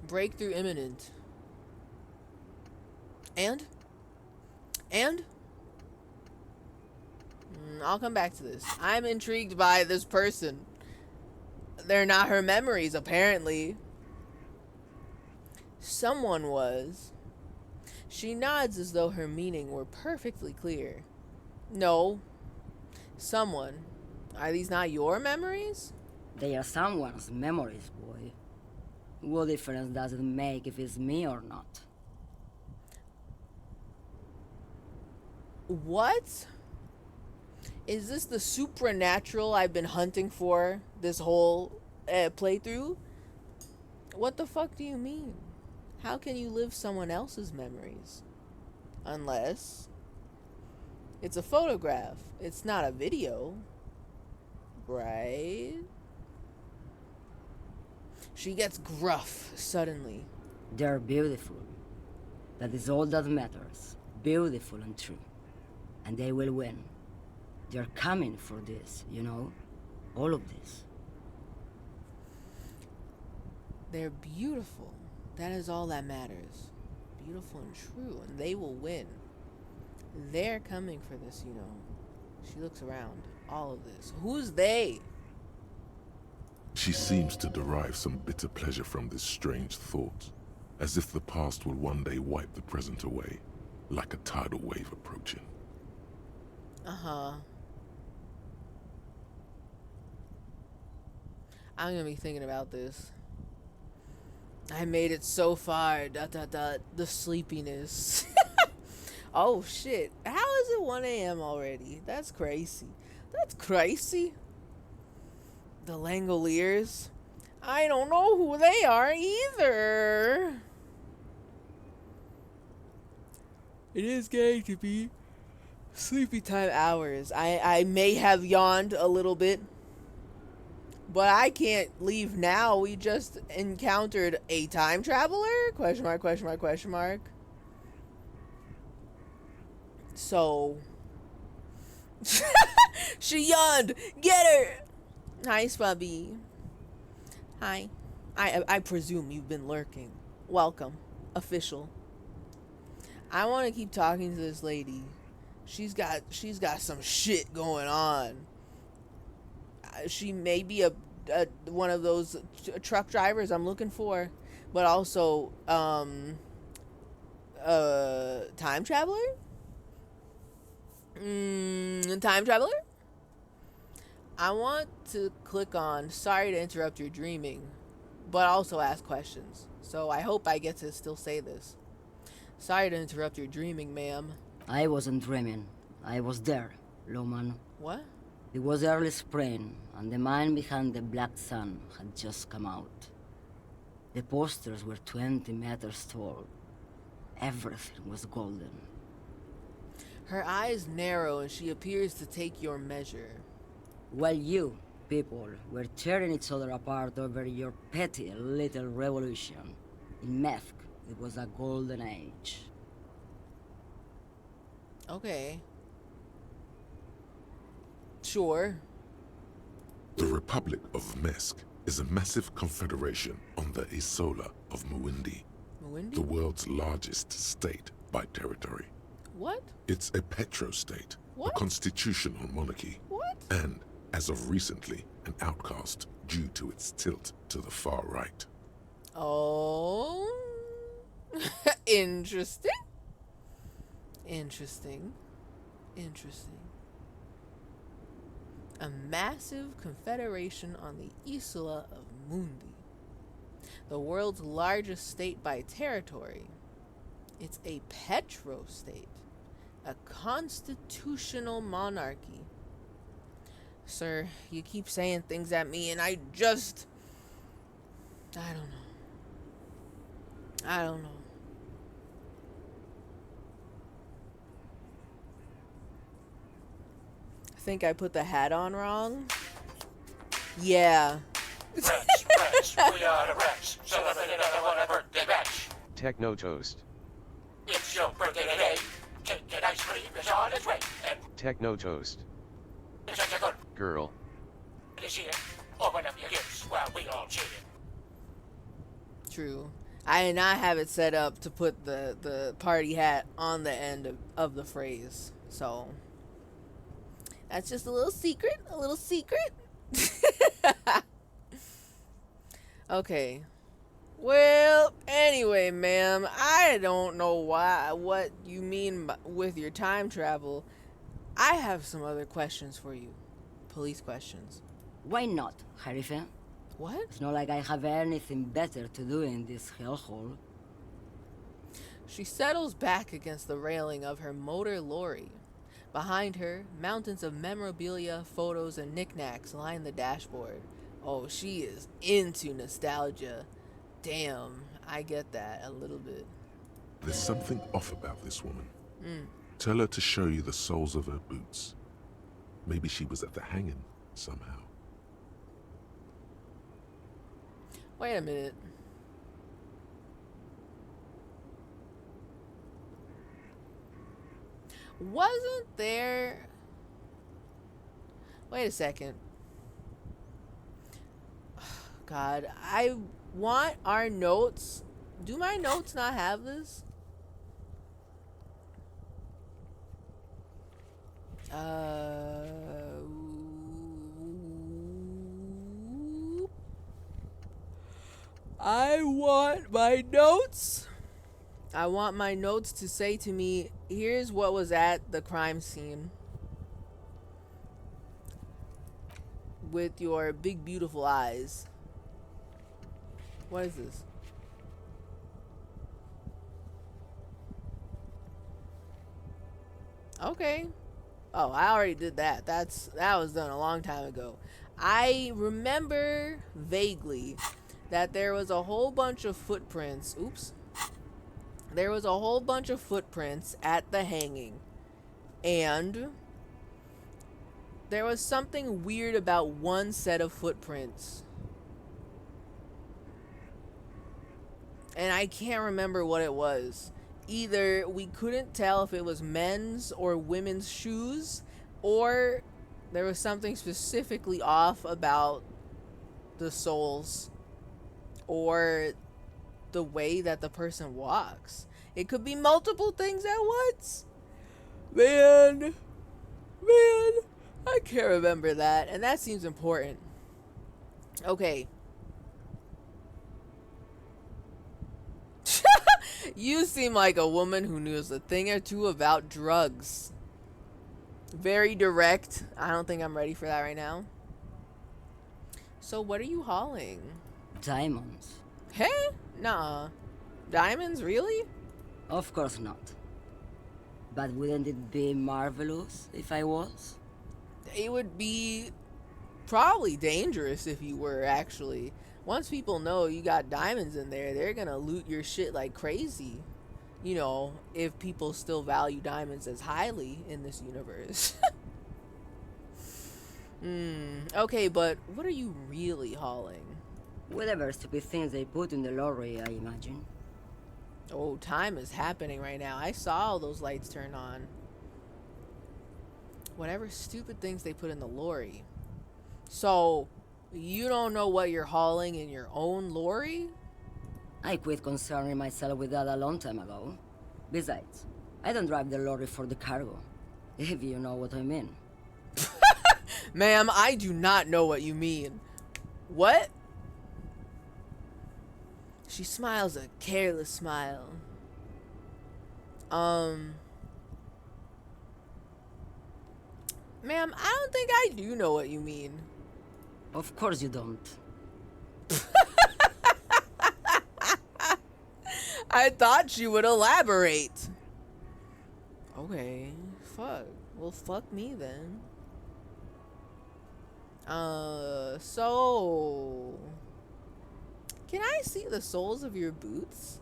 Breakthrough imminent. And? I'll come back to this. I'm intrigued by this person. They're not her memories, apparently. Someone was. She nods as though her meaning were perfectly clear. No. Someone. Are these not your memories? They are someone's memories, boy. What difference does it make if it's me or not? What? Is this the supernatural I've been hunting for this whole playthrough? What the fuck do you mean? How can you live someone else's memories? Unless it's a photograph. It's not a video. Right? She gets gruff suddenly. They're beautiful. That is all that matters. Beautiful and true. And they will win. They're coming for this, you know? All of this. They're beautiful. That is all that matters. Beautiful and true. And they will win. They're coming for this, you know. She looks around. All of this. Who's they? She seems to derive some bitter pleasure from this strange thought, as if the past will one day wipe the present away, like a tidal wave approaching. Uh-huh. I'm gonna be thinking about this. I made it so far. ... The sleepiness. Oh shit. How is it 1 a.m. already? That's crazy. That's crazy. The Langoliers. I don't know who they are either. It is going to be sleepy time hours. I may have yawned a little bit. But I can't leave now. We just encountered a time traveler? Question mark, question mark, question mark. So. She yawned. Get her. Hi, Spubby. Hi. I presume you've been lurking. Welcome. Official. I want to keep talking to this lady. She's got some shit going on. She may be a one of those truck drivers I'm looking for, but also Time traveler? Time traveler? I want to click on sorry to interrupt your dreaming, but also ask questions. So I hope I get to still say this. Sorry to interrupt your dreaming, ma'am. I wasn't dreaming. I was there, Loman. What? It was early spring, and the mine behind the Black Sun had just come out. The posters were 20 meters tall. Everything was golden. Her eyes narrow and she appears to take your measure. While you, people, were tearing each other apart over your petty little revolution, in Methk, it was a golden age. Okay. Sure. The Republic of Mesk is a massive confederation on the Isola of Muindi, the world's largest state by territory. What? It's a petrostate, a constitutional monarchy, and, as of recently, an outcast due to its tilt to the far right. Oh. Interesting. Interesting. Interesting. A massive confederation on the Isola of Mundi, the world's largest state by territory. It's a petrostate, a constitutional monarchy. Sir, you keep saying things at me and I don't know. I don't know. I think I put the hat on wrong. Yeah. Rats, we are the rats. Celebrate another one a birthday batch. TechnoToast. It's your birthday today. Cake and ice cream is on its way. And TechnoToast. you're such a good Girl. this year. Open up your gifts while we all cheer. True. I did not have it set up to put the party hat on the end of the phrase. So that's just a little secret. A little secret. Okay. Well, anyway, ma'am, I don't know what you mean with your time travel. I have some other questions for you. Police questions. Why not, Harife? What? It's not like I have anything better to do in this hellhole. She settles back against the railing of her motor lorry. Behind her, mountains of memorabilia, photos, and knickknacks line the dashboard. Oh, she is into nostalgia. Damn, I get that a little bit. There's something off about this woman. Tell her to show you the soles of her boots. Maybe she was at the hanging somehow. Wait a minute. Wasn't there... Wait a second. God, I want our notes. Do my notes not have this? I want my notes. I want my notes to say to me, here's what was at the crime scene. With your big, beautiful eyes. What is this? Okay. Oh, I already did that. That was done a long time ago. I remember vaguely that there was a whole bunch of footprints. Oops. There was a whole bunch of footprints at the hanging. And there was something weird about one set of footprints. And I can't remember what it was. Either we couldn't tell if it was men's or women's shoes, or there was something specifically off about the soles or the way that the person walks. It could be multiple things at once. Man, I can't remember that, and that seems important. Okay. You seem like a woman who knows a thing or two about drugs. Very direct. I don't think I'm ready for that right now. So what are you hauling? Diamonds. Hey? Nah. Diamonds, really? Of course not. But wouldn't it be marvelous if I was? It would be probably dangerous if you were, actually. Once people know you got diamonds in there, they're gonna loot your shit like crazy. You know, if people still value diamonds as highly in this universe. Okay, but what are you really hauling? Whatever stupid things they put in the lorry, I imagine. Oh, time is happening right now. I saw all those lights turn on. Whatever stupid things they put in the lorry. So, you don't know what you're hauling in your own lorry? I quit concerning myself with that a long time ago. Besides, I don't drive the lorry for the cargo, if you know what I mean. Ma'am, I do not know what you mean. What? She smiles a careless smile. Ma'am, I don't think I do know what you mean. Of course you don't. I thought she would elaborate. Okay, fuck. Well, fuck me then. So... Can I see the soles of your boots?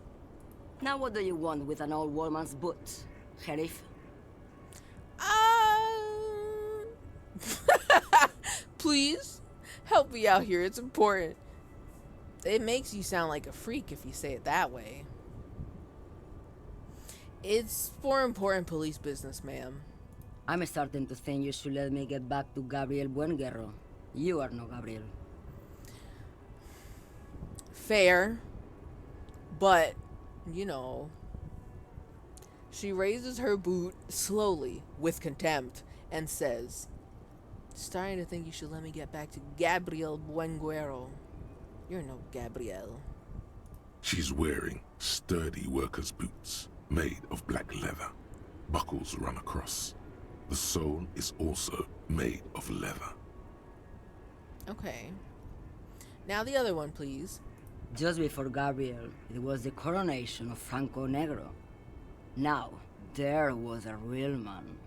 Now what do you want with an old woman's boots, Sheriff? Please, help me out here. It's important. It makes you sound like a freak if you say it that way. It's for important police business, ma'am. I'm starting to think you should let me get back to Gabriel Buenguerro. You are no Gabriel. Fair. But, you know... She raises her boot slowly, with contempt, and says, "Starting to think you should let me get back to Gabriel Buenguerro. You're no Gabriel." She's wearing sturdy worker's boots made of black leather. Buckles run across. The sole is also made of leather. Okay. Now the other one, please. Just before Gabriel, it was the coronation of Franco Negro. Now, there was a real man.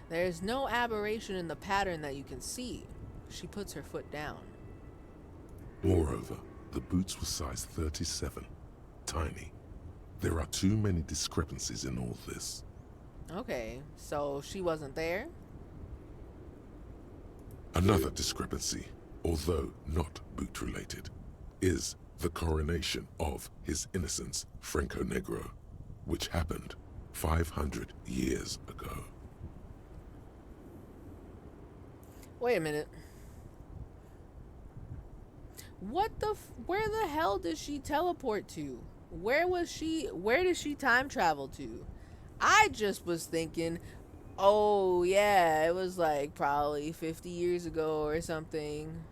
There's no aberration in the pattern that you can see. She puts her foot down. Moreover, the boots were size 37. Tiny. There are too many discrepancies in all this. Okay, so she wasn't there? Another discrepancy, although not boot-related, is the coronation of His Innocence Franco Negro, which happened 500 years ago. Wait a minute. Where the hell did she teleport to? Where did she time travel to? I just was thinking, oh yeah, it was like probably 50 years ago or something.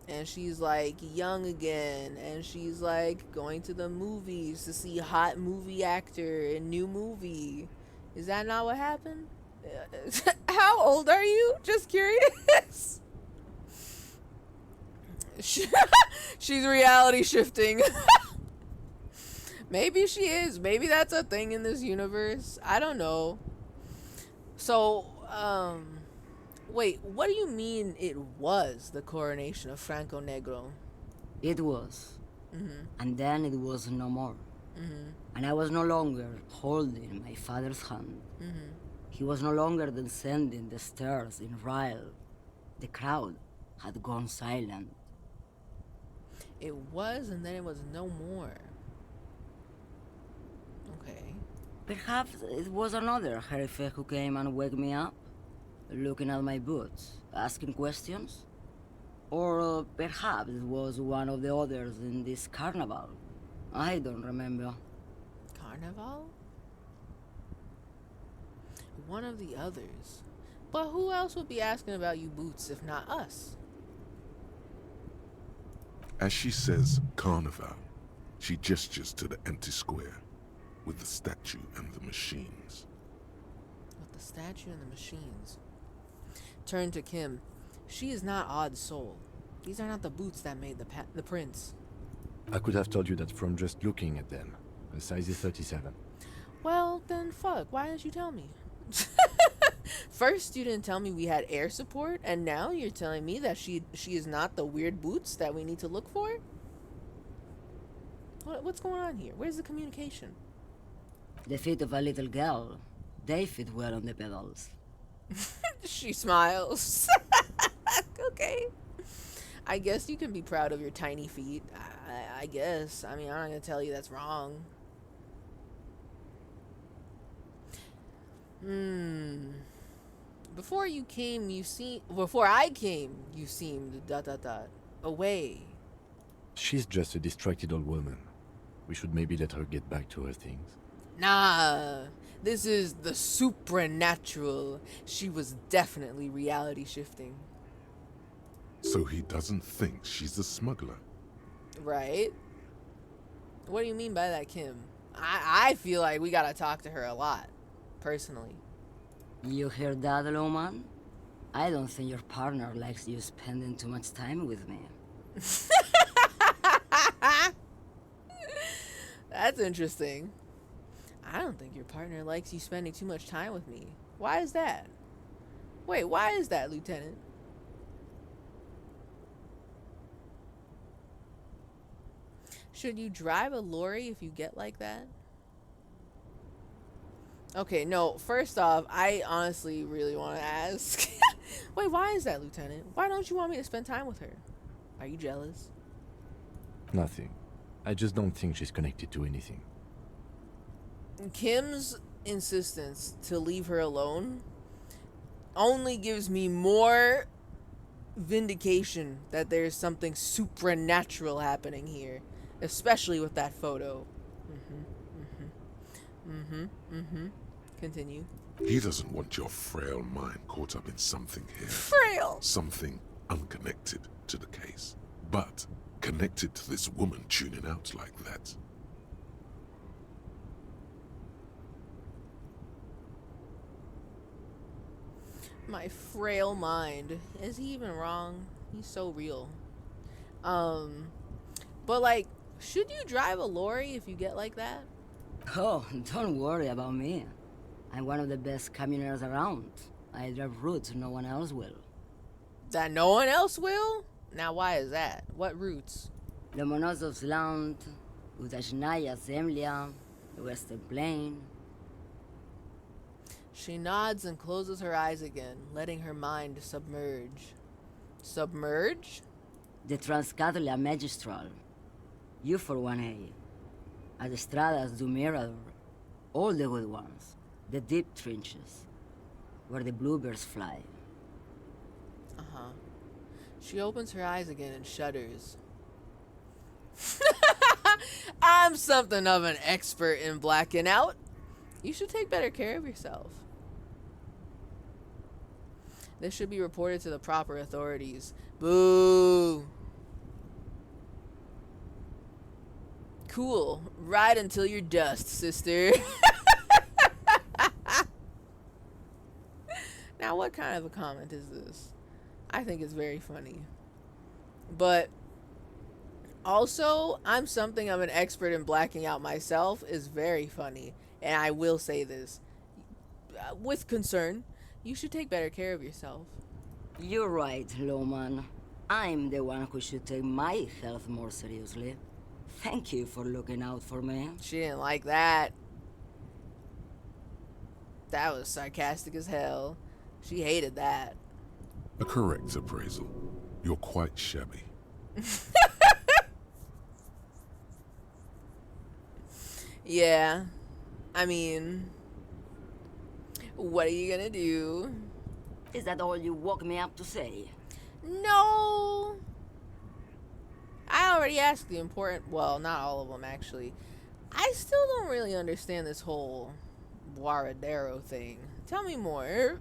And she's like young again, and she's like going to the movies to see hot movie actor in new movie. Is that not what happened? How old are you? Just curious. She's reality shifting. Maybe she is. Maybe that's a thing in this universe. I don't know. So, wait, what do you mean it was the coronation of Franco Negro? It was. Mm-hmm. And then it was no more. Mm-hmm. And I was no longer holding my father's hand. Mm-hmm. He was no longer descending the stairs in Ryle. The crowd had gone silent. It was, and then it was no more. Okay. Perhaps it was another Sheriff who came and woke me up, looking at my boots, asking questions. Or perhaps it was one of the others in this carnival. I don't remember. Carnival? One of the others. But who else would be asking about you boots if not us? As she says carnival, She gestures to the empty square with the statue and the machines. With the statue and the machines. Turn to Kim. She is not Odd's soul. These are not the boots that made the prince. I could have told you that from just looking at them. A size is 37. Well, then fuck. Why didn't you tell me? First, you didn't tell me we had air support, and now you're telling me that she is not the weird boots that we need to look for? What's going on here? Where's the communication? The feet of a little girl, they fit well on the pedals. She smiles. Okay. I guess you can be proud of your tiny feet. I guess. I mean, I'm not gonna tell you that's wrong. Before I came, you seemed ... away. She's just a distracted old woman. We should maybe let her get back to her things. Nah, this is the supernatural. She was definitely reality shifting. So he doesn't think she's a smuggler. Right? What do you mean by that, Kim? I feel like we gotta talk to her a lot, personally. You hear that, Loman? I don't think your partner likes you spending too much time with me. That's interesting. I don't think your partner likes you spending too much time with me. Why is that? Wait, why is that, Lieutenant? Should you drive a lorry if you get like that? Okay, no, first off, I honestly really want to ask. Wait, why is that, Lieutenant? Why don't you want me to spend time with her? Are you jealous? Nothing. I just don't think she's connected to anything. Kim's insistence to leave her alone only gives me more vindication that there's something supernatural happening here, especially with that photo. Continue. He doesn't want your frail mind caught up in something here. Frail! Something unconnected to the case, but connected to this woman tuning out like that. My frail mind. Is he even wrong? He's so real. But like, should you drive a lorry if you get like that? Oh, don't worry about me. I'm one of the best camioners around. I drive routes no one else will. That no one else will? Now why is that? What routes? Lomonosov's Land, Udajnaya Zemlya, the Western Plain. She nods and closes her eyes again, letting her mind submerge. Submerge? The Transcatalia Magistral. You for 1A. Adestradas do Mirador. All the good ones. The deep trenches. Where the bluebirds fly. Uh-huh. She opens her eyes again and shudders. I'm something of an expert in blacking out. You should take better care of yourself. This should be reported to the proper authorities. Boo! Cool. Ride until you're dust, sister. Now, what kind of a comment is this? I think it's very funny. But also, I'm something of an expert in blacking out myself is very funny. And I will say this with concern. You should take better care of yourself. You're right, Loman. I'm the one who should take my health more seriously. Thank you for looking out for me. She didn't like that. That was sarcastic as hell. She hated that. A correct appraisal. You're quite shabby. Yeah. I mean, what are you gonna do? Is that all you woke me up to say? No. I already asked the important, well, not all of them actually. I still don't really understand this whole Guaradero thing. Tell me more.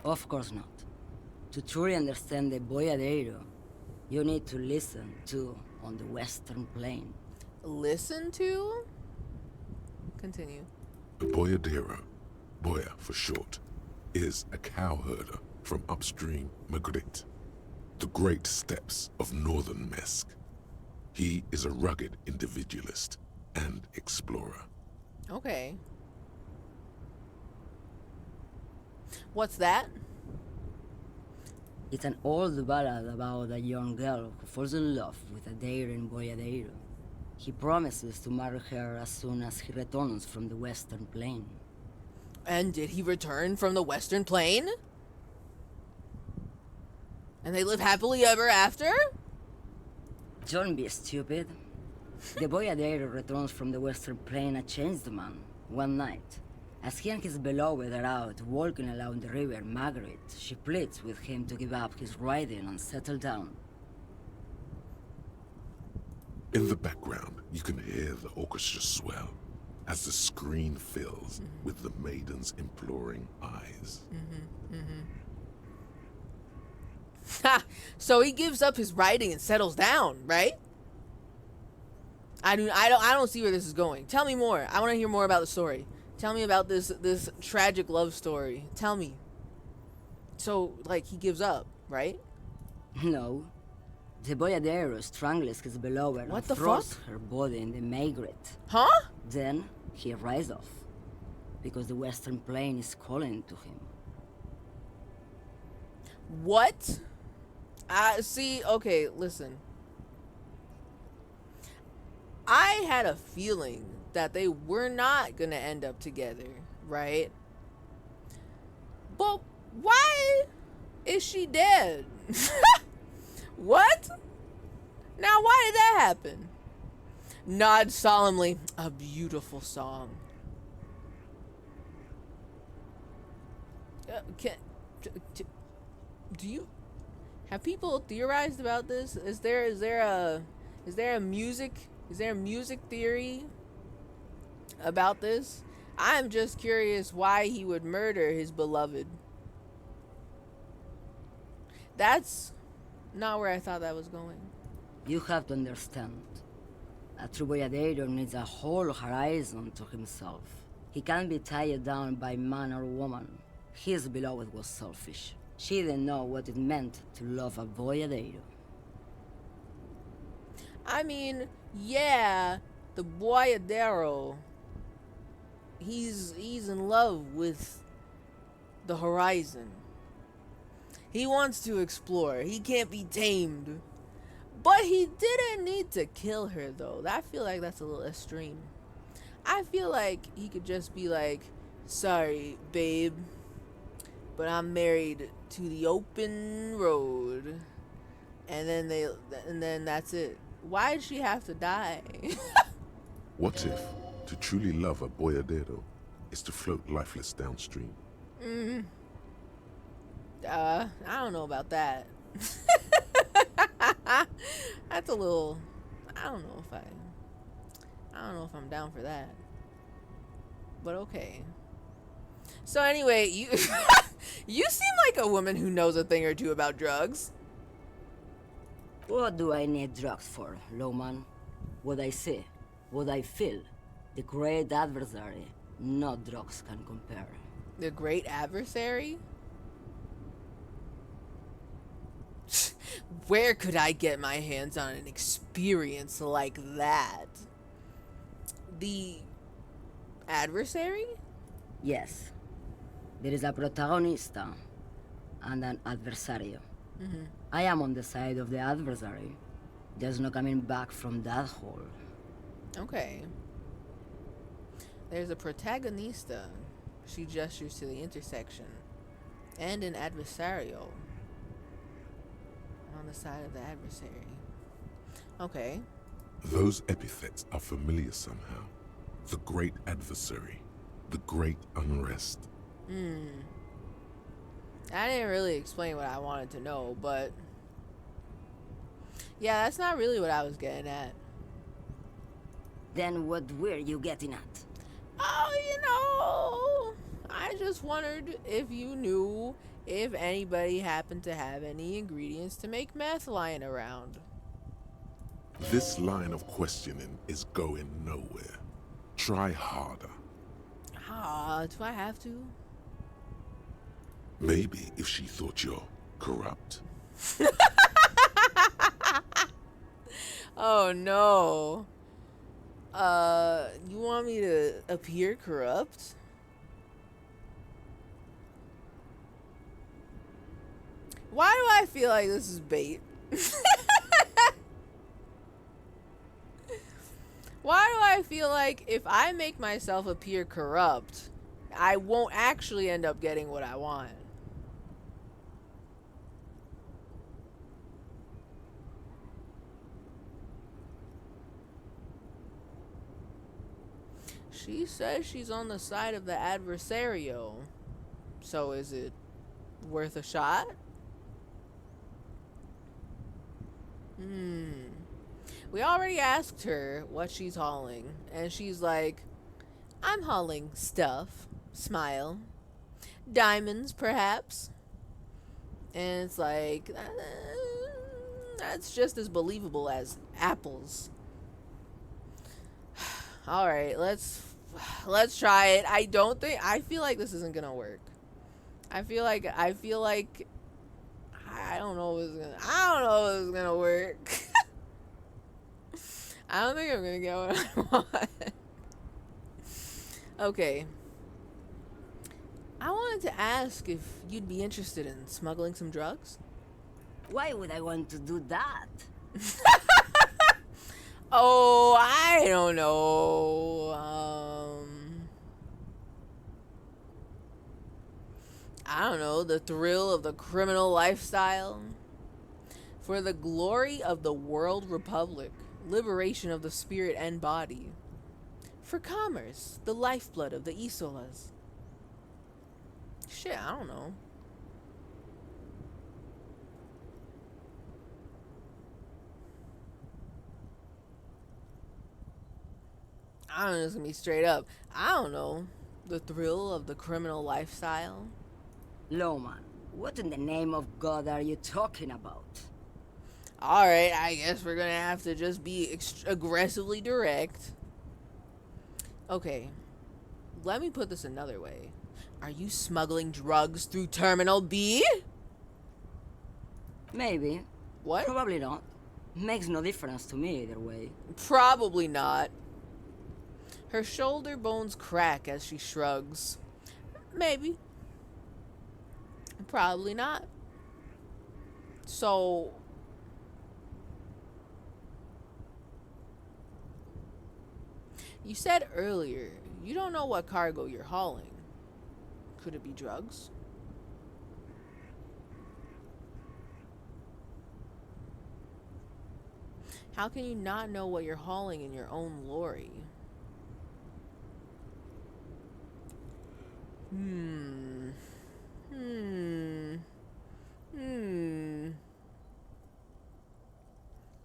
Of course not. To truly understand the Boyadero, you need to listen to On the Western Plain. listen to? Continue. A boyadero, boya for short, is a cowherder from upstream Magritte, the great steppes of northern Mesk. He is a rugged individualist and explorer. Okay. What's that? It's an old ballad about a young girl who falls in love with a daring boyadero. He promises to marry her as soon as he returns from the Western Plain. And did he return from the Western Plain? And they live happily ever after? Don't be stupid. The boyadero returns from the Western Plain a changed man, one night. As he and his beloved are out walking along the river Margaret, she pleads with him to give up his riding and settle down. In the background, you can hear the orchestra swell as the screen fills with the maiden's imploring eyes. Ha! So he gives up his riding and settles down, right? I don't see where this is going. Tell me more. I want to hear more about the story. Tell me about this tragic love story. Tell me. So, like, he gives up, right? No. The boyadero strangles his beloved What and the throws fuck? her body in the Margaret. Huh? Then he rides off, because the Western Plain is calling to him. What? See, okay, listen. I had a feeling that they were not gonna end up together, right? But why is she dead? What? Now, why did that happen? Nod solemnly. A beautiful song. Do you have people theorized about this? Is there a music theory about this? I'm just curious why he would murder his beloved. That's not where I thought that was going. You have to understand. A true boyadero needs a whole horizon to himself. He can't be tied down by man or woman. His beloved was selfish. She didn't know what it meant to love a boyadero. I mean, yeah, the boyadero, he's in love with the horizon. He wants to explore. He can't be tamed. But he didn't need to kill her, though. I feel like that's a little extreme. I feel like he could just be like, sorry, babe, but I'm married to the open road. And then that's it. Why did she have to die? What if to truly love a boyadero is to float lifeless downstream? I don't know about that. That's a little. I don't know if I'm down for that. But okay. So anyway, you you seem like a woman who knows a thing or two about drugs. What do I need drugs for, Lowman? What I see, what I feel, the great adversary, no drugs can compare. The great adversary? Where could I get my hands on an experience like that? The adversary? Yes. There is a protagonista and an adversario. I am on the side of the adversary. There's no coming back from that hole. Okay. There's a protagonista. She gestures to the intersection. And an adversario. On the side of the adversary. Okay. Those epithets are familiar somehow. The great adversary, the great unrest. I didn't really explain what I wanted to know, but yeah, that's not really what I was getting at. Then what were you getting at? Oh, I just wondered if you knew if anybody happened to have any ingredients to make meth lying around. This line of questioning is going nowhere. Try harder. Ah, do I have to? Maybe if she thought you're corrupt. Oh no. You want me to appear corrupt? Why do I feel like this is bait? Why do I feel like if I make myself appear corrupt, I won't actually end up getting what I want? She says she's on the side of the adversario. So is it worth a shot? We already asked her what she's hauling, and she's like, I'm hauling stuff. Smile. Diamonds, perhaps. And it's like, that's just as believable as apples. Alright, let's try it. I feel like this isn't gonna work. I feel like I don't know if it's gonna work. I don't think I'm gonna get what I want. Okay. I wanted to ask if you'd be interested in smuggling some drugs. Why would I want to do that? Oh, I don't know. I don't know, the thrill of the criminal lifestyle. For the glory of the world republic, liberation of the spirit and body. For commerce, the lifeblood of the Isolas. Shit, I don't know. I'm just gonna be straight up. I don't know. The thrill of the criminal lifestyle. Loman, what in the name of God are you talking about? Alright, I guess we're gonna have to just be aggressively direct. Okay, let me put this another way. Are you smuggling drugs through Terminal B? Maybe. What? Probably not. Makes no difference to me either way. Probably not. Her shoulder bones crack as she shrugs. Maybe. Probably not. So, you said earlier you don't know what cargo you're hauling. Could it be drugs? How can you not know what you're hauling in your own lorry?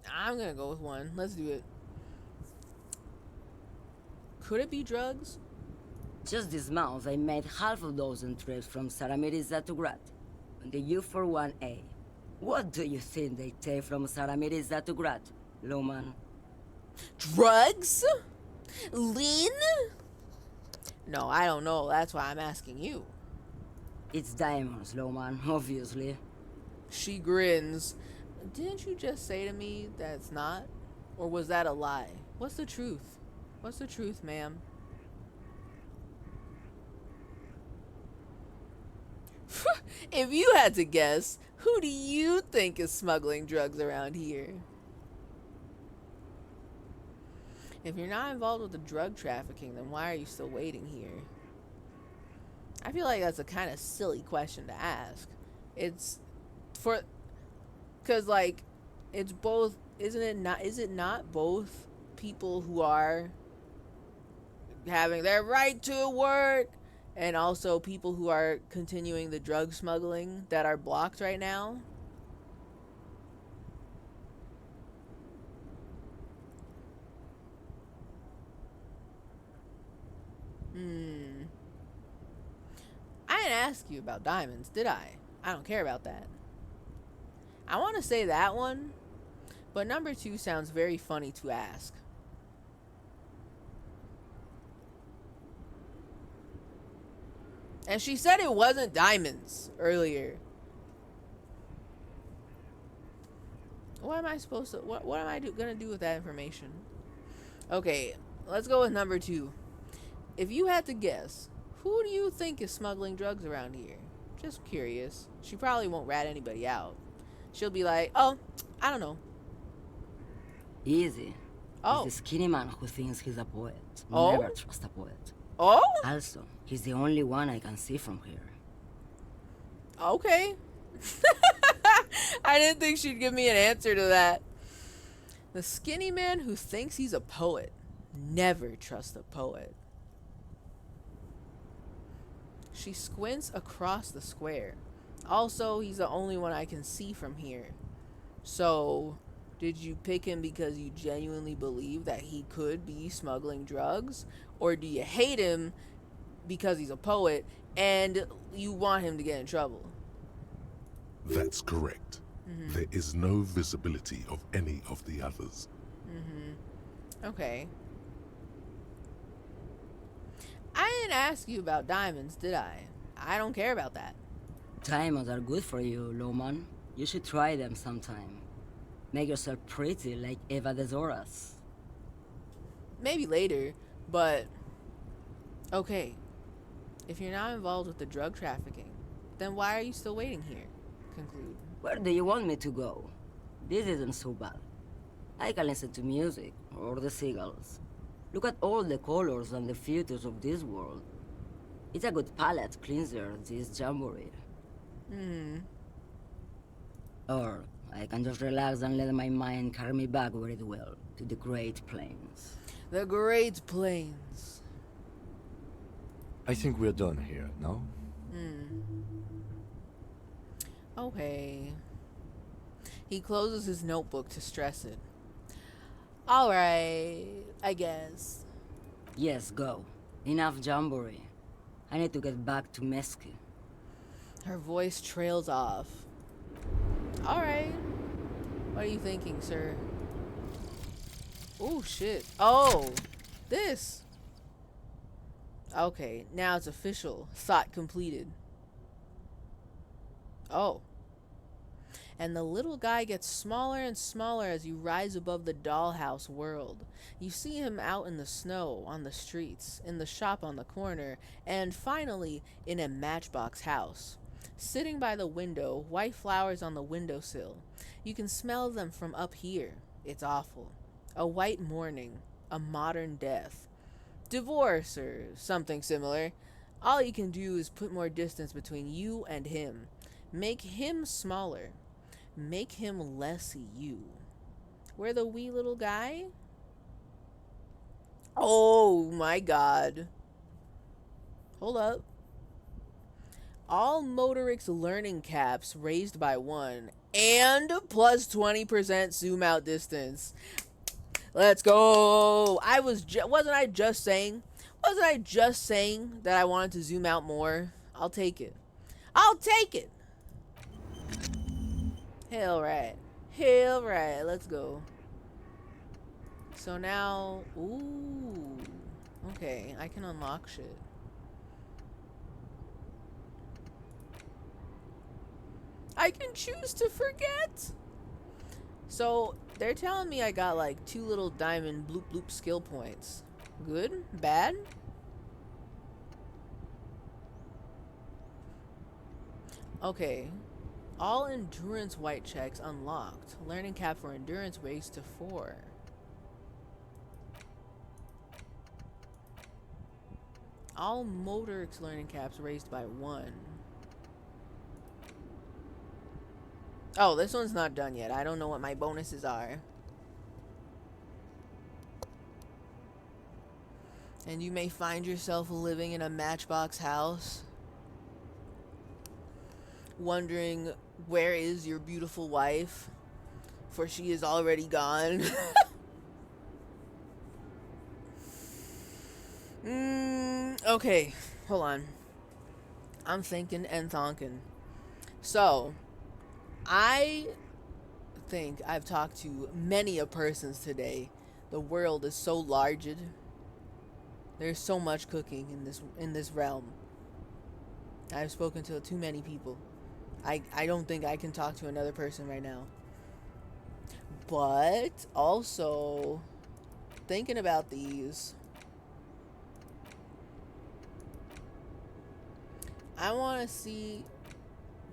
I'm gonna go with one. Let's do it. Could it be drugs? Just this month, I made half a dozen trips from Saramiriza to Grad on the U41A. What do you think they take from Saramiriza to Grad, Loman? Drugs? Lean? No, I don't know. That's why I'm asking you. It's diamonds, Loman, obviously. She grins. Didn't you just say to me that it's not? Or was that a lie? What's the truth? What's the truth, ma'am? If you had to guess, who do you think is smuggling drugs around here? If you're not involved with the drug trafficking, then why are you still waiting here? I feel like that's a kind of silly question to ask. It's for, because like, it's both, isn't it not, is it not both people who are having their right to work and also people who are continuing the drug smuggling that are blocked right now? I didn't ask you about diamonds, did I? I don't care about that. I want to say that one, But number 2 sounds very funny to ask. And she said it wasn't diamonds earlier. What am I supposed to... What am I gonna do with that information? Okay, let's go with number 2. If you had to guess, who do you think is smuggling drugs around here? Just curious. She probably won't rat anybody out. She'll be like, oh, I don't know. Easy. Oh. He's the skinny man who thinks he's a poet. Oh? Never trust a poet. Oh? Also, he's the only one I can see from here. Okay. I didn't think she'd give me an answer to that. The skinny man who thinks he's a poet. Never trust a poet. She squints across the square. Also, he's the only one I can see from here. So, did you pick him because you genuinely believe that he could be smuggling drugs? Or do you hate him because he's a poet and you want him to get in trouble? That's correct. There is no visibility of any of the others. Okay. I didn't ask you about diamonds, did I? I don't care about that. Diamonds are good for you, Lowman. You should try them sometime. Make yourself pretty like Eva de Zoras. Maybe later, but... Okay. If you're not involved with the drug trafficking, then why are you still waiting here? Conclude. Where do you want me to go? This isn't so bad. I can listen to music, or the seagulls. Look at all the colors and the futures of this world. It's a good palate cleanser, this jamboree. Or I can just relax and let my mind carry me back where it will, to the Great Plains. The Great Plains. I think we're done here, no? Okay. He closes his notebook to stress it. Alright, I guess. Yes, go. Enough jamboree. I need to get back to Mesky. Her voice trails off. Alright. What are you thinking, sir? Oh, shit. Oh, this. Okay, now it's official. Thought completed. Oh. And the little guy gets smaller and smaller as you rise above the dollhouse world. You see him out in the snow, on the streets, in the shop on the corner, and finally in a matchbox house. Sitting by the window, white flowers on the windowsill. You can smell them from up here. It's awful. A white morning, a modern death. Divorce or something similar. All you can do is put more distance between you and him. Make him smaller. Make him less you. We're the wee little guy? Oh my god. Hold up. All Motorix learning caps raised by 1 and plus 20% zoom out distance. Let's go. Wasn't I just saying that I wanted to zoom out more? I'll take it. I'll take it. Hell right. Hell right. Let's go. So now, ooh. Okay, I can unlock shit. I can choose to forget. So they're telling me I got like 2 little diamond bloop bloop skill points. Good? Bad? Okay. All endurance white checks unlocked. Learning cap for endurance raised to 4. All Motorix learning caps raised by 1. Oh, this one's not done yet. I don't know what my bonuses are. And you may find yourself living in a matchbox house, wondering where is your beautiful wife, for she is already gone. Okay, hold on. I'm thinking and thonking. So, I think I've talked to many of persons today. The world is so large. There's so much cooking in this realm. I've spoken to too many people. I don't think I can talk to another person right now. But also thinking about these, I want to see,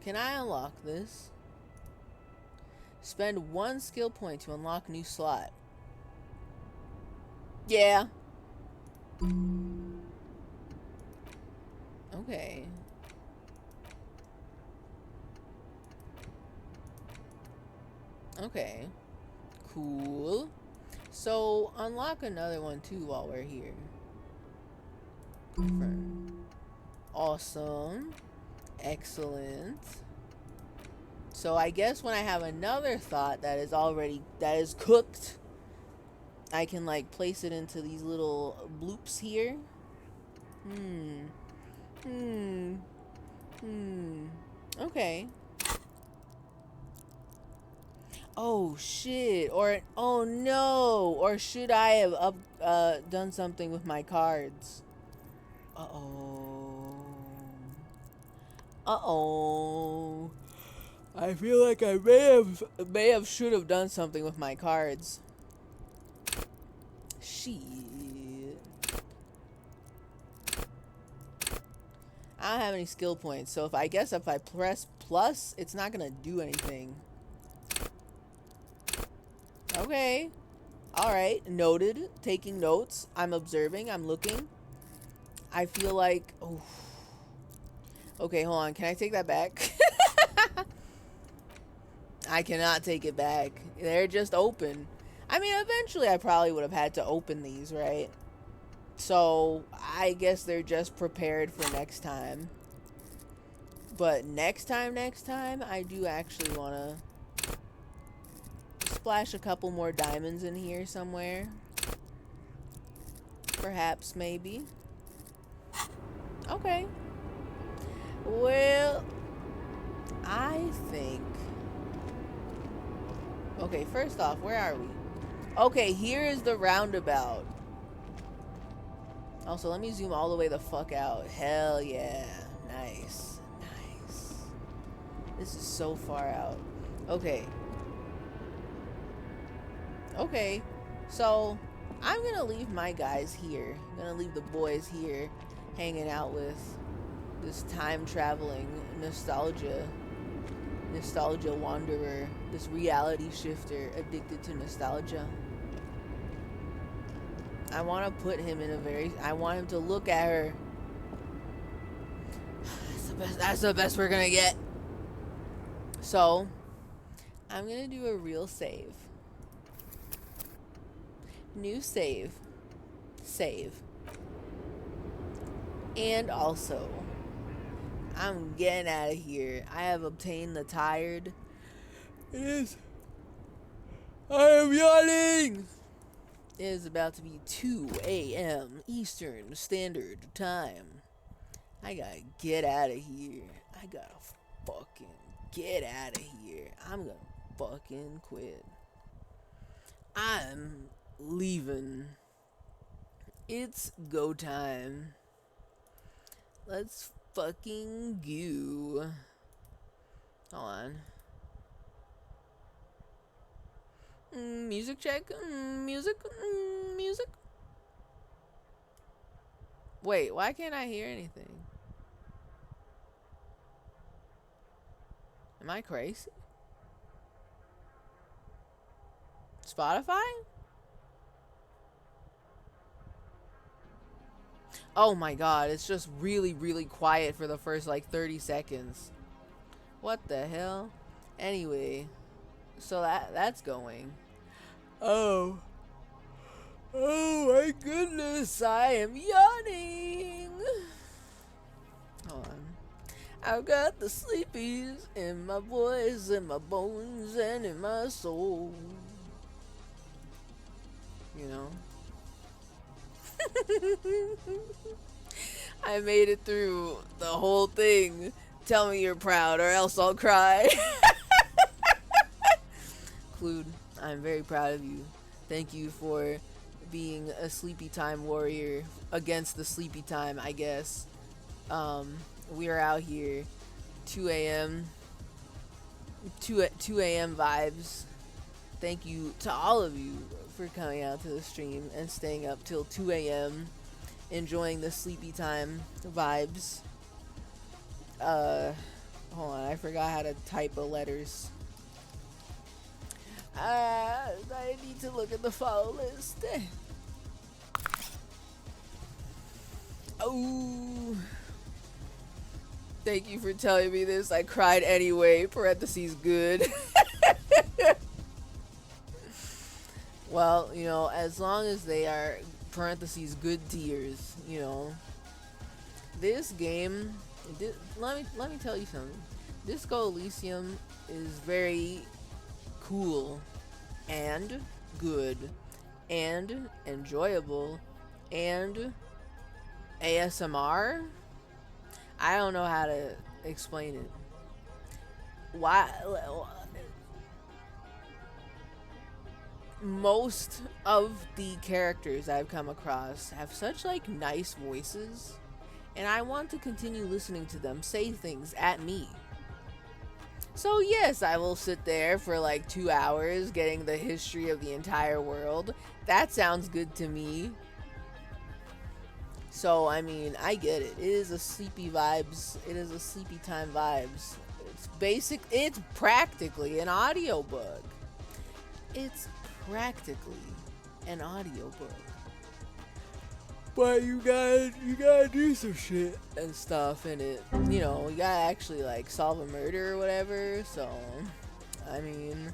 can I unlock this? Spend 1 skill point to unlock new slot. Yeah. Okay. Okay. Cool. So, unlock another one too while we're here. Confirm. Awesome. Excellent. So I guess when I have another thought that is cooked, I can like place it into these little bloops here. Okay. Oh shit. Or oh no. Or should I have done something with my cards? Uh-oh. Uh-oh. I feel like I may have should have done something with my cards. Shit. I don't have any skill points, so if I press plus, it's not gonna do anything. Okay. Alright, noted. Taking notes. I'm observing, I'm looking. I feel like, oh. Okay, hold on. Can I take that back? I cannot take it back. They're just open. I mean, eventually I probably would have had to open these, right? So, I guess they're just prepared for next time. But next time, I do actually want to splash a couple more diamonds in here somewhere. Perhaps, maybe. Okay. Well, I think... Okay, first off, where are we? Okay, here is the roundabout. Also, let me zoom all the way the fuck out. Hell yeah. Nice. Nice. This is so far out. Okay. Okay. So, I'm gonna leave my guys here. I'm gonna leave the boys here hanging out with this time-traveling nostalgia wanderer, this reality shifter addicted to nostalgia. I want to put him in I want him to look at her. That's the best we're gonna get. So, I'm gonna do a real save. New save. Save. And also, I'm getting out of here. I have obtained the tired. It is. I am yawning. It is about to be 2 a.m. Eastern Standard Time. I gotta get out of here. I gotta fucking get out of here. I'm gonna fucking quit. I'm leaving. It's go time. Let's fucking go. Hold on. Music check. Music. Music. Wait, why can't I hear anything? Am I crazy? Spotify? Oh my god, it's just really, really quiet for the first like 30 seconds. What the hell? Anyway, so that's going. Oh. Oh my goodness, I am yawning. Hold on. I've got the sleepies in my voice, in my bones, and in my soul. You know? I made it through the whole thing. Tell me you're proud or else I'll cry. Clued, I'm very proud of you. Thank you for being a sleepy time warrior against the sleepy time, I guess. We are out here, 2 a.m. 2 a.m. vibes. Thank you to all of you for coming out to the stream and staying up till 2 a.m. enjoying the sleepy time vibes. Hold on, I forgot how to type the letters. I need to look at the follow list. Oh. Thank you for telling me this. I cried anyway. Parentheses good. Well, you know, as long as they are parentheses good tears, you know. This game, let me tell you something. Disco Elysium is very cool and good and enjoyable and ASMR. I don't know how to explain it. Why? Most of the characters I've come across have such like nice voices, and I want to continue listening to them say things at me. So yes, I will sit there for like 2 hours getting the history of the entire world. That sounds good to me. So I mean, I get it. It is a sleepy vibes. It is a sleepy time vibes. It's practically an audiobook. It's practically an audiobook. But you gotta do some shit and stuff in it. You know, you gotta actually like solve a murder or whatever. So, I mean,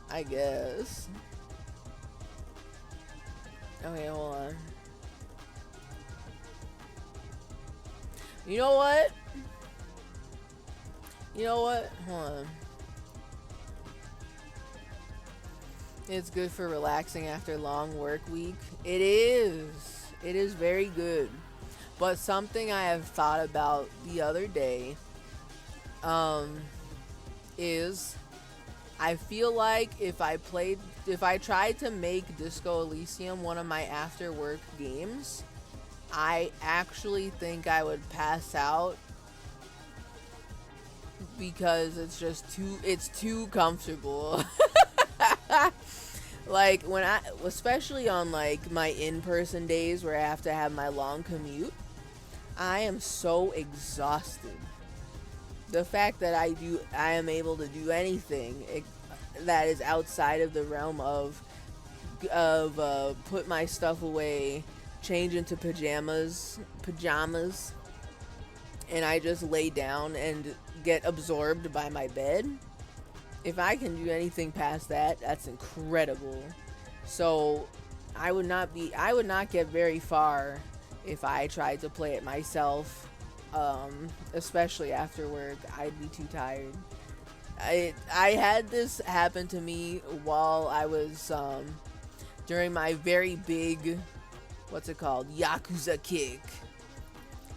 I guess. Okay, hold on. You know what? Hold on. It's good for relaxing after a long work week. It is. It is very good. But something I have thought about the other day is I feel like if I tried to make Disco Elysium one of my after work games, I actually think I would pass out because it's too comfortable. Like especially on like my in-person days where I have to have my long commute, I am so exhausted. The fact that I am able to do anything that is outside of the realm of put my stuff away, change into pajamas, and I just lay down and get absorbed by my bed. If I can do anything past that, that's incredible. So I would not get very far if I tried to play it myself, especially after work. I'd be too tired. I had this happen to me while I was during my very big, what's it called, Yakuza kick.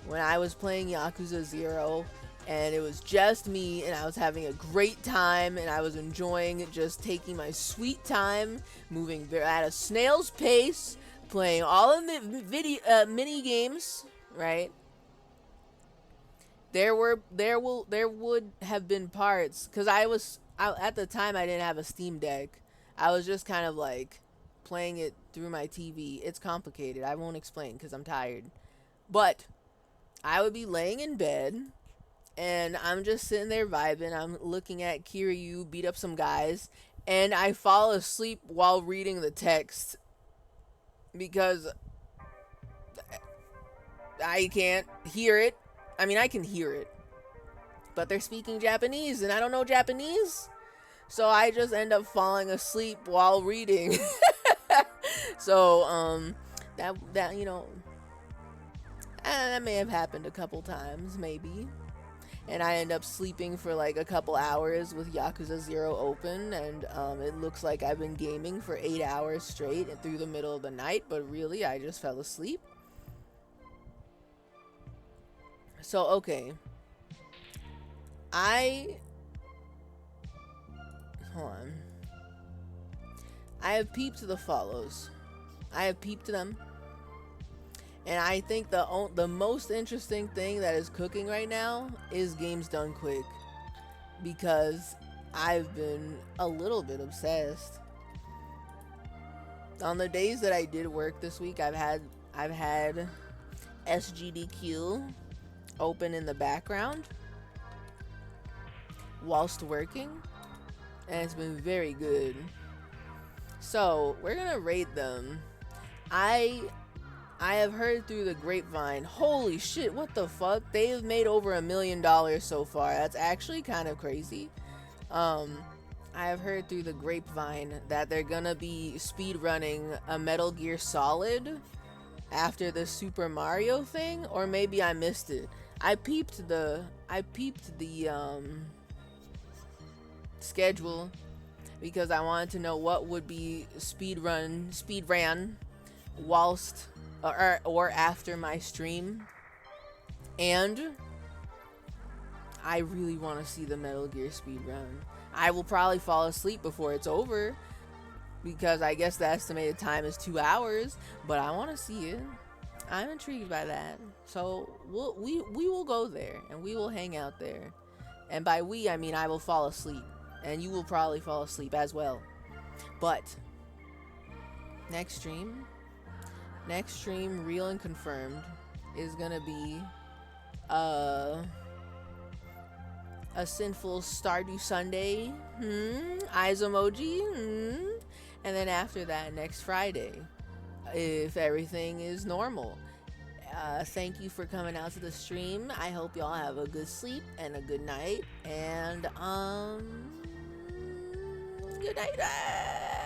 When I was playing Yakuza 0, and it was just me, and I was having a great time, and I was enjoying just taking my sweet time, moving at a snail's pace, playing all of the mini games, right? There would have been parts, because at the time I didn't have a Steam Deck. I was just kind of like playing it through my TV. It's complicated. I won't explain because I'm tired. But I would be laying in bed, and I'm just sitting there vibing. I'm looking at Kiryu beat up some guys, and I fall asleep while reading the text because I can't hear it. I mean, I can hear it, but they're speaking Japanese, and I don't know Japanese, so I just end up falling asleep while reading. So that you know, that may have happened a couple times, maybe. And I end up sleeping for like a couple hours with Yakuza 0 open, and it looks like I've been gaming for 8 hours straight and through the middle of the night, but really I just fell asleep. So, okay. Hold on. I have peeped the follows. I have peeped them. And I think the most interesting thing that is cooking right now is games done quick, because I've been a little bit obsessed. On the days that I did work this week, I've had SGDQ open in the background whilst working, and it's been very good. So we're gonna rate them. I have heard through the grapevine, holy shit, what the fuck? They've made over $1 million so far. That's actually kind of crazy. I have heard through the grapevine that they're gonna be speed running a Metal Gear Solid after the Super Mario thing, or maybe I missed it. I peeped the schedule because I wanted to know what would be speed ran whilst or after my stream, and I really want to see the Metal Gear speed run. I will probably fall asleep before it's over because I guess the estimated time is 2 hours, but I want to see it. I'm intrigued by that. So we will go there and we will hang out there. And by we, I mean I will fall asleep, and you will probably fall asleep as well. But next stream, real and confirmed, is gonna be a Sinful Stardew Sunday, eyes emoji, and then after that, next Friday, if everything is normal. Thank you for coming out to the stream. I hope y'all have a good sleep and a good night, and good night.